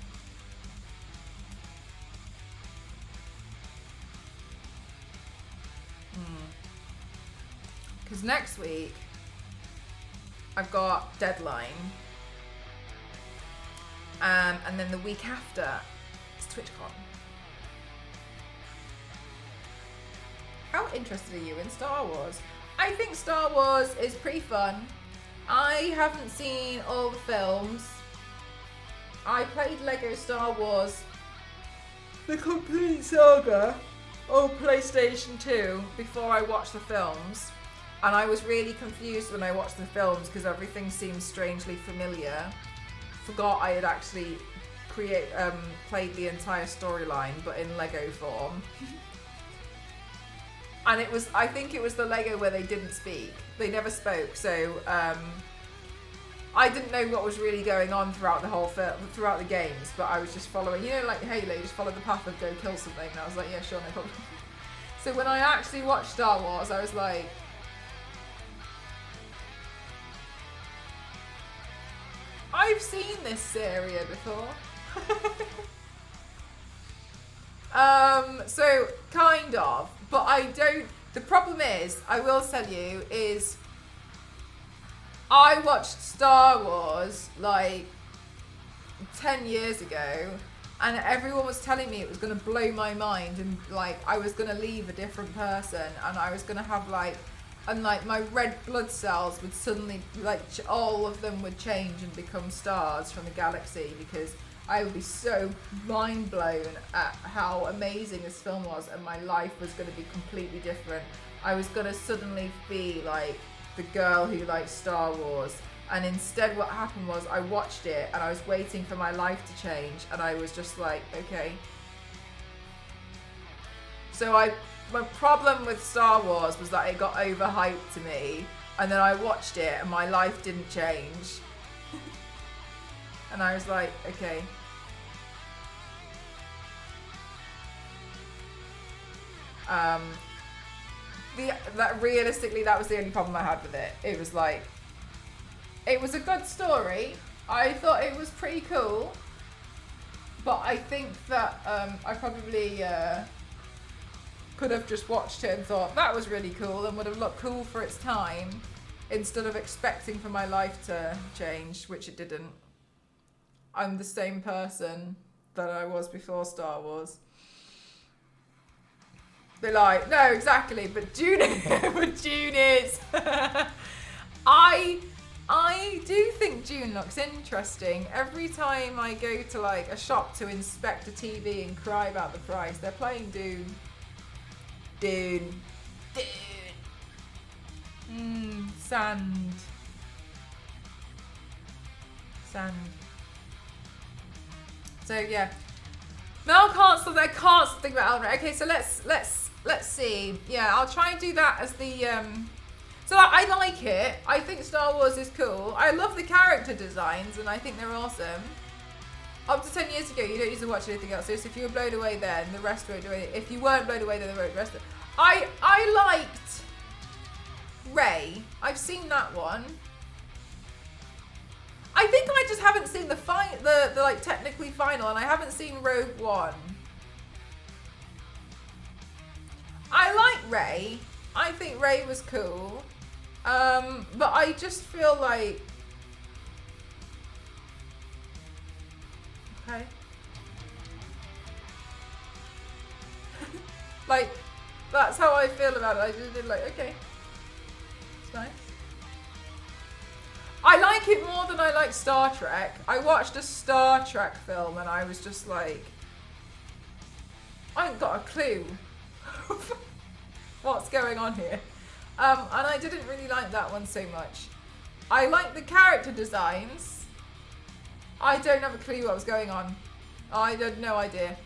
Because next week, I've got Deadline. And then the week after, it's TwitchCon. How interested are you in Star Wars? I think Star Wars is pretty fun. I haven't seen all the films. I played Lego Star Wars, the complete saga, on PlayStation 2 before I watched the films. And I was really confused when I watched the films because everything seemed strangely familiar. Forgot I had actually played the entire storyline, but in Lego form. And I think it was the Lego where they didn't speak. They never spoke, so I didn't know what was really going on throughout the whole throughout the games, but I was just following, you know, like Halo, just follow the path of go kill something, and I was like, yeah, sure, no problem. So when I actually watched Star Wars, I was like, I've seen this area before. So kind of, but I don't. The problem is, I will tell you, is I watched Star Wars like 10 years ago, and everyone was telling me it was going to blow my mind, and like I was going to leave a different person, and I was going to have like. And like my red blood cells would suddenly, like all of them would change and become stars from the galaxy, because I would be so mind blown at how amazing this film was, and my life was going to be completely different. I was going to suddenly be like the girl who liked Star Wars, and instead what happened was I watched it and I was waiting for my life to change, and I was just like, okay. So my problem with Star Wars was that it got overhyped to me, and then I watched it and my life didn't change. And I was like, okay. Realistically, that was the only problem I had with it. It was like, it was a good story. I thought it was pretty cool, but I think that I probably could have just watched it and thought that was really cool and would have looked cool for its time, instead of expecting for my life to change, which it didn't. I'm the same person that I was before Star Wars. They're like, no, exactly, but June is. I do think June looks interesting. Every time I go to like a shop to inspect a TV and cry about the price, they're playing Dune. Sand. Sand. So yeah. Mel can't stop. I can't think about Elden Ring. Okay, so let's see. Yeah, I'll try and do that as the. So I like it. I think Star Wars is cool. I love the character designs, and I think they're awesome. Up to 10 years ago, you don't need to watch anything else. So if you were blown away then, the rest won't do it. If you weren't blown away, then the rest. I liked Rey. I've seen that one. I think I just haven't seen the like technically final, and I haven't seen Rogue One. I like Rey. I think Rey was cool, but I just feel like okay, like that's how I feel about it. I just did like okay, it's nice. I like it more than I like Star Trek. I watched a Star Trek film and I was just like, I ain't got a clue what's going on here. And I didn't really like that one so much. I like the character designs. I don't have a clue what was going on. I had no idea.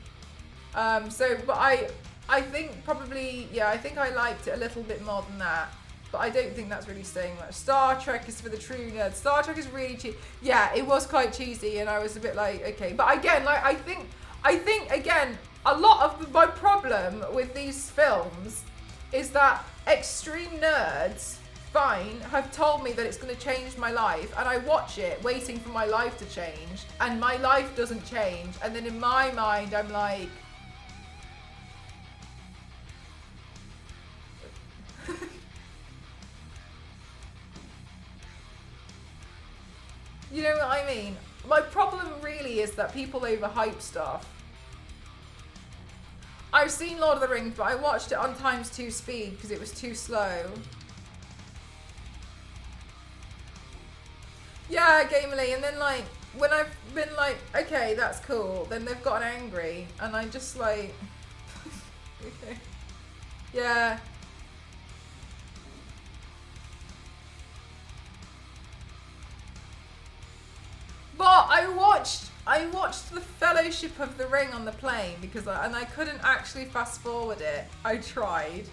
But I think probably, yeah, I think I liked it a little bit more than that. But I don't think that's really saying much. Star Trek is for the true nerds. Star Trek is really cheesy. Yeah, it was quite cheesy, and I was a bit like, okay. But again, like I think again, a lot of my problem with these films is that extreme nerds, fine, have told me that it's going to change my life, and I watch it waiting for my life to change, and my life doesn't change, and then in my mind, I'm like. You know what I mean? My problem really is that people overhype stuff. I've seen Lord of the Rings, but I watched it on ×2 speed because it was too slow. Yeah, Gamerly, and then like, when I've been like, okay, that's cool, then they've gotten angry, and I just like, okay. Yeah. But I watched the Fellowship of the Ring on the plane because I couldn't actually fast forward it. I tried,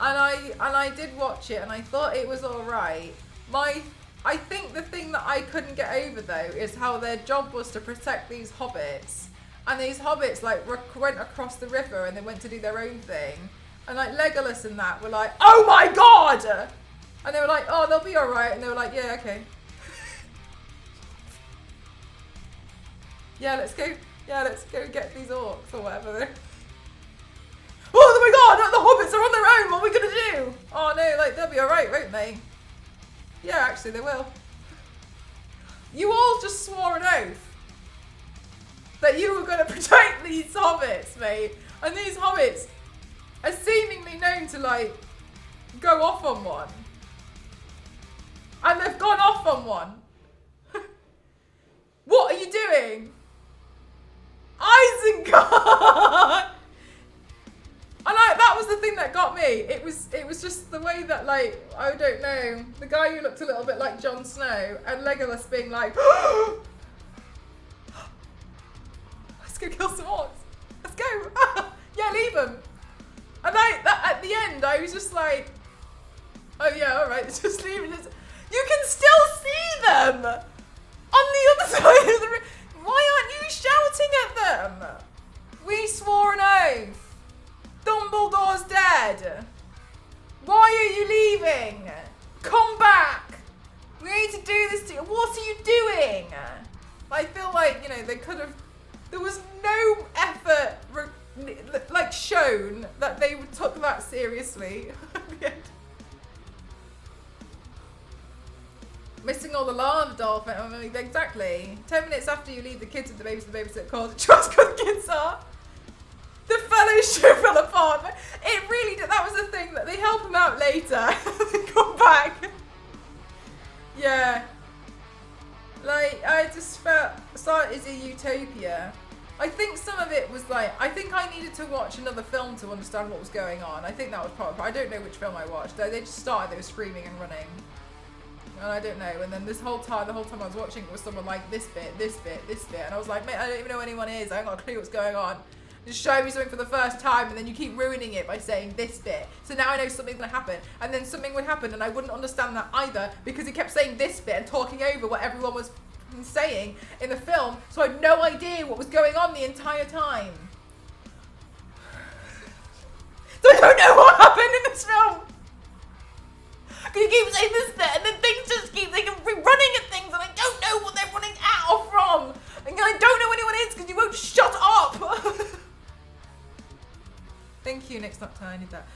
and I did watch it, and I thought it was all right. I think the thing that I couldn't get over though is how their job was to protect these hobbits, and these hobbits like went across the river and they went to do their own thing, and like Legolas and that were like, oh my god, and they were like, oh, they'll be all right, and they were like, yeah, okay. Yeah, let's go get these orcs or whatever. Oh my god, the hobbits are on their own, what are we gonna do? Oh no, like, they'll be alright, won't they? Yeah, actually they will. You all just swore an oath that you were gonna protect these hobbits, mate. And these hobbits are seemingly known to, like, go off on one. And they've gone off on one. What are you doing? Isengard! And that was the thing that got me. It was just the way that, like, I don't know, the guy who looked a little bit like Jon Snow and Legolas being like, let's go kill some orcs. Let's go. Yeah, leave them. And at the end, I was just like, oh yeah, all right, just leave it. You can still see them on the other side of the room. Why aren't you shouting at them? We swore an oath. Dumbledore's dead. Why are you leaving? Come back. We need to do this to you. What are you doing? I feel like, you know, they could have, there was no effort like shown that they took that seriously. Missing all the lava dolphin. I mean, exactly. 10 minutes after you leave the kids with the babysitter calls, trust where the kids are. The Fellowship fell apart. It really did. That was the thing, that they help him out later. They come back. Yeah. Like, I just felt, Star is a utopia. I think some of it was like, I think I needed to watch another film to understand what was going on. I think that was part of it. I don't know which film I watched. They just started, they were screaming and running. And I don't know. And then the whole time I was watching, it was someone like this bit, this bit, this bit. And I was like, mate, I don't even know who anyone is. I haven't got a clue what's going on. Just show me something for the first time, and then you keep ruining it by saying this bit. So now I know something's going to happen. And then something would happen, and I wouldn't understand that either, because he kept saying this bit and talking over what everyone was saying in the film. So I had no idea what was going on the entire time. So I don't know what happened in this film. You keep saying this bit, and then things just keep, they can be running at things, and I don't know what they're running at or from. And I don't know who anyone is because you won't shut up. Thank you, Nick's not tiny, that.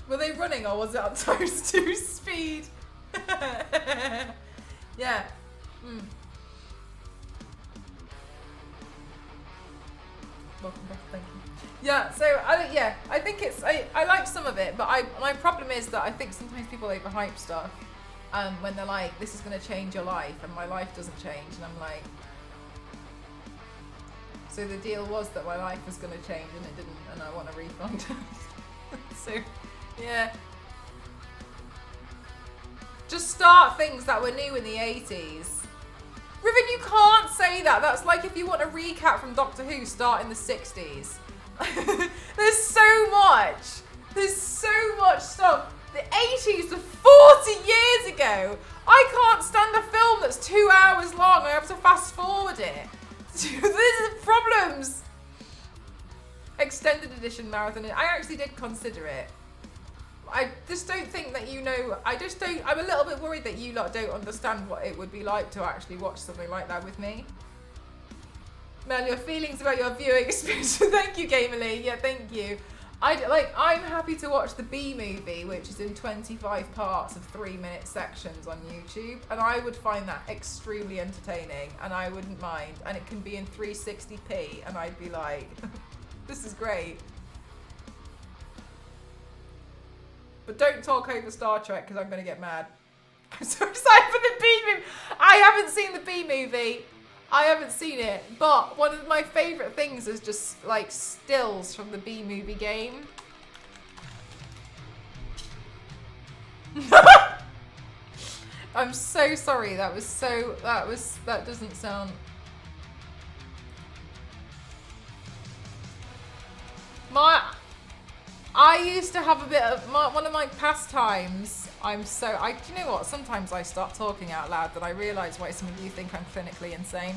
Were they running or was it on toast 2 speed? Yeah. Welcome back, thank you. Yeah, so I think it's I like some of it, but my problem is that I think sometimes people overhype stuff when they're like, this is gonna change your life, and my life doesn't change, and I'm like, so the deal was that my life was gonna change and it didn't, and I want a refund. So yeah. Just start things that were new in the 80s. Riven, you can't say that. That's like if you want a recap from Doctor Who, start in the 60s. There's so much. There's so much stuff. The 80s was 40 years ago. I can't stand a film that's 2 hours long. I have to fast forward it. This is problems. Extended edition marathon. I actually did consider it. I just don't think that I'm a little bit worried that you lot don't understand what it would be like to actually watch something like that with me. Mel, your feelings about your viewing experience. Thank you, Gamerly. Yeah, thank you. I'm happy to watch the B movie, which is in 25 parts of 3-minute sections on YouTube, and I would find that extremely entertaining, and I wouldn't mind. And it can be in 360p, and I'd be like, this is great. But don't talk over Star Trek, because I'm going to get mad. I'm so excited for the B movie. I haven't seen the B movie. I haven't seen it, but one of my favourite things is just like stills from the B movie game. I'm so sorry. That doesn't sound. I used to have a bit of one of my pastimes. Do you know what? Sometimes I start talking out loud that I realise why some of you think I'm clinically insane.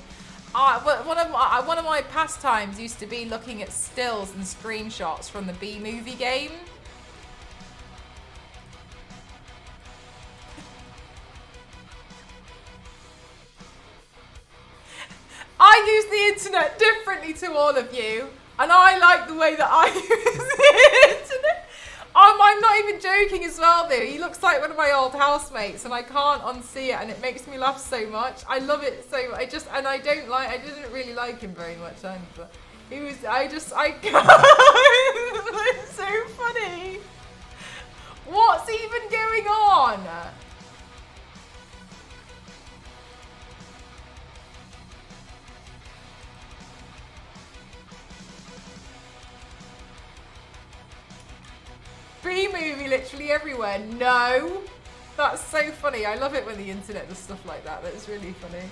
One of my pastimes used to be looking at stills and screenshots from the B movie game. I use the internet differently to all of you, and I like the way that I use the internet. I'm not even joking as well though. He looks like one of my old housemates and I can't unsee it and it makes me laugh so much. I love it so much. I didn't really like him very much then, but it's so funny. What's even going on? B movie literally everywhere. No. That's so funny. I love it when the internet does stuff like that. That's really funny.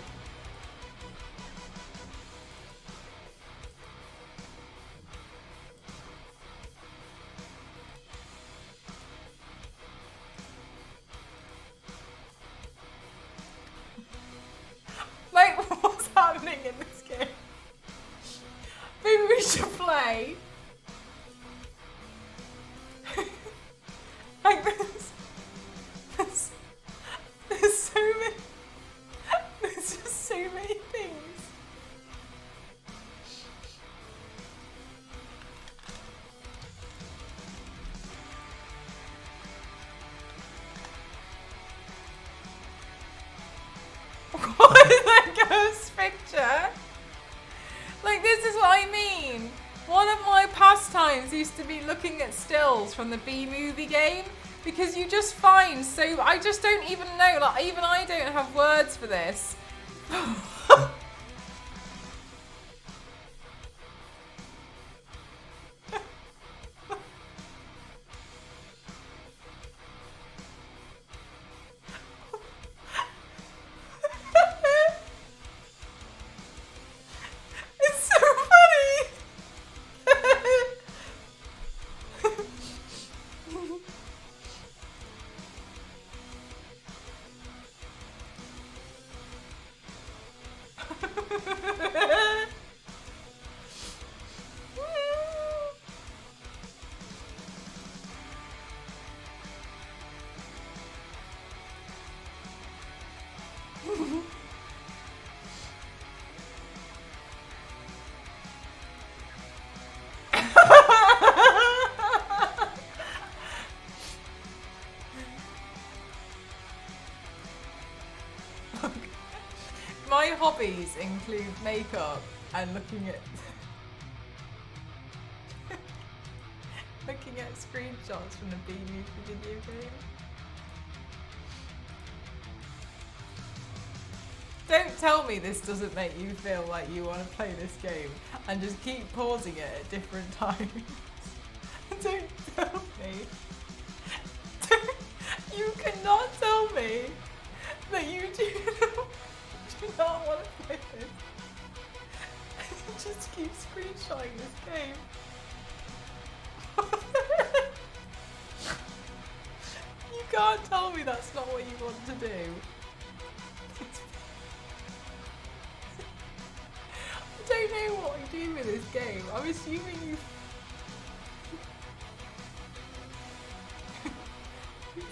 Like, what's happening in this game? Maybe we should play. Like there's so many, there's just so many things. What is that ghost picture? Like, this is what I mean. One of my pastimes used to be looking at stills from the B movie game because you just find I just don't even know, like even I don't have words for this. hobbies include makeup and looking at looking at screenshots from the B-movie video game. Don't tell me this doesn't make you feel like you want to play this game and just keep pausing it at different times. Don't tell me. You cannot tell me that you do not want to play this. Just keep screenshotting this game. You can't tell me that's not what you want to do. I don't know what you do with this game. I'm assuming you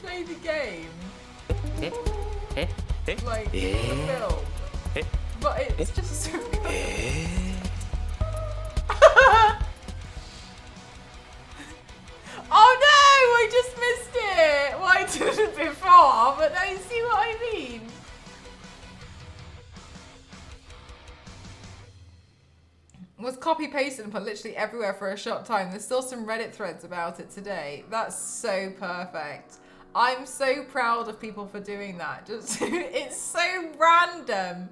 play the game like the film, but it's just so good. Oh no! I just missed it! Well, I did it before, but now you see what I mean. Was copy pasted and put literally everywhere for a short time. There's still some Reddit threads about it today. That's so perfect. I'm so proud of people for doing that. Just it's so random.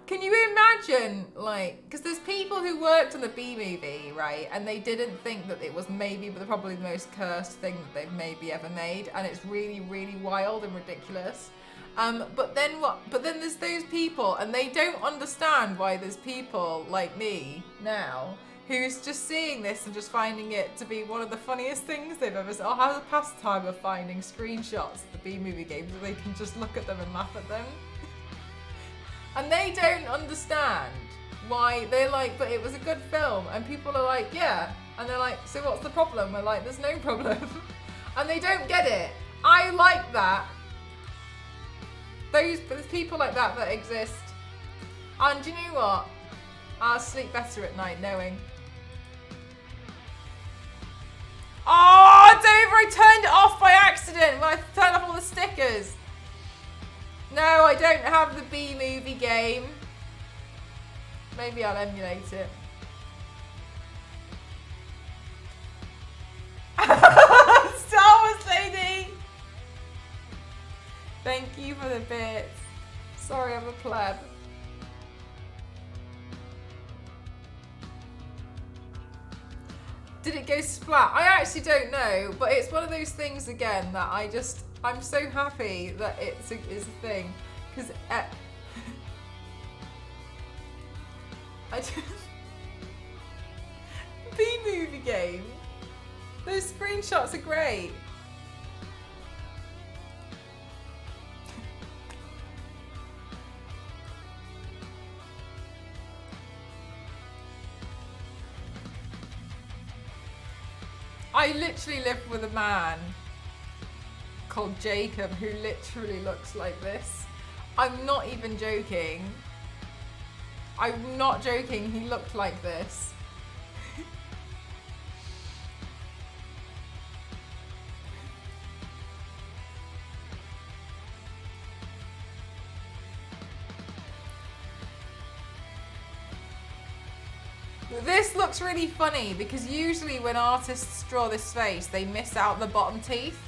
Can you imagine, like, because there's people who worked on the B movie, right, and they didn't think that it was maybe probably the most cursed thing that they've maybe ever made, and it's really, really wild and ridiculous. But then what? But then there's those people, and they don't understand why there's people like me now who's just seeing this and just finding it to be one of the funniest things they've ever seen. Or have a pastime of finding screenshots of the B movie games so they can just look at them and laugh at them. And they don't understand why they're like, but it was a good film, and people are like, yeah, and they're like, so what's the problem? We're like, there's no problem. And they don't get it. I like that. There's people like that that exist. And do you know what? I'll sleep better at night knowing. Oh, it's over! I turned it off by accident when I turned off all the stickers. No, I don't have the B movie game. Maybe I'll emulate it. Star Wars lady! Thank you for the bits. Sorry, I'm a pleb. Did it go splat? I actually don't know, but it's one of those things again that I'm so happy that it's a thing. Because B-movie game. Those screenshots are great. I literally live with a man called Jacob who literally looks like this. I'm not even joking. I'm not joking, he looked like this. This looks really funny because usually when artists draw this face, they miss out the bottom teeth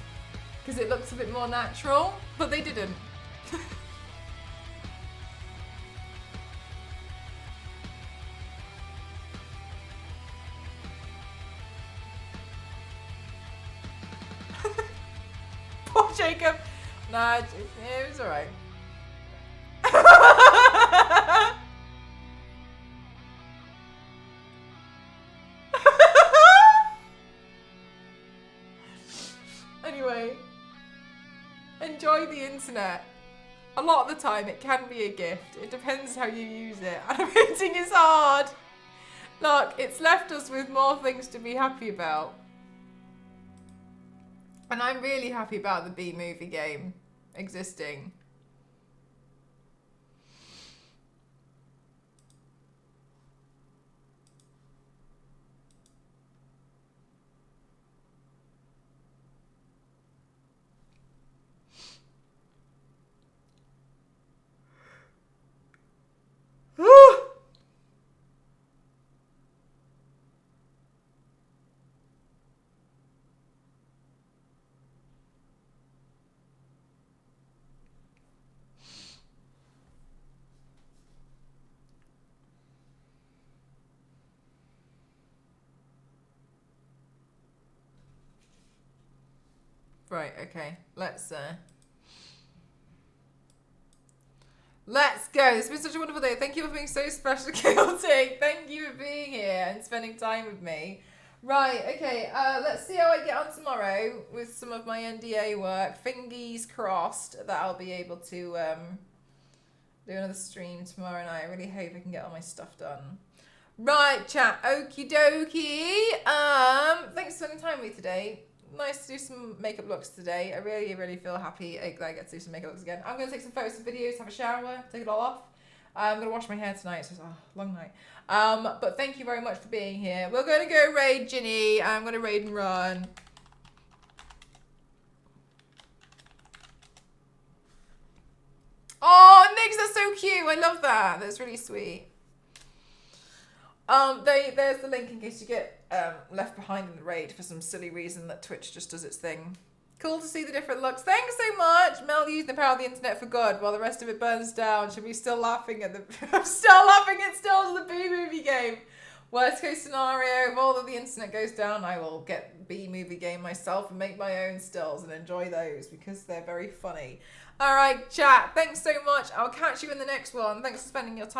because it looks a bit more natural, but they didn't. Poor Jacob. Nah, it was alright. Anyway, enjoy the internet. A lot of the time it can be a gift. It depends how you use it. Animating is hard. Look, it's left us with more things to be happy about. And I'm really happy about the B-movie game existing. Right, okay. Let's go. It's been such a wonderful day. Thank you for being so special, chaotic. Thank you for being here and spending time with me. Right, okay. Let's see how I get on tomorrow with some of my NDA work. Fingers crossed that I'll be able to do another stream tomorrow night. I really hope I can get all my stuff done. Right, chat. Okie dokie. Thanks for spending time with me today. Nice to do some makeup looks today. I really, really feel happy that I get to do some makeup looks again. I'm going to take some photos and videos, have a shower, take it all off. I'm going to wash my hair tonight, so it's a long night. But thank you very much for being here. We're going to go raid Ginny. I'm going to raid and run. Oh, Nix, that's so cute. I love that. That's really sweet. There's the link in case you get left behind in the raid for some silly reason that Twitch just does its thing. Cool to see the different looks. Thanks so much. Mel used the power of the internet for good while the rest of it burns down. Should we still laughing at the... I'm still laughing at Stills, the B-movie game. Worst case scenario, if all of the internet goes down, I will get B-movie game myself and make my own stills and enjoy those because they're very funny. All right, chat. Thanks so much. I'll catch you in the next one. Thanks for spending your time.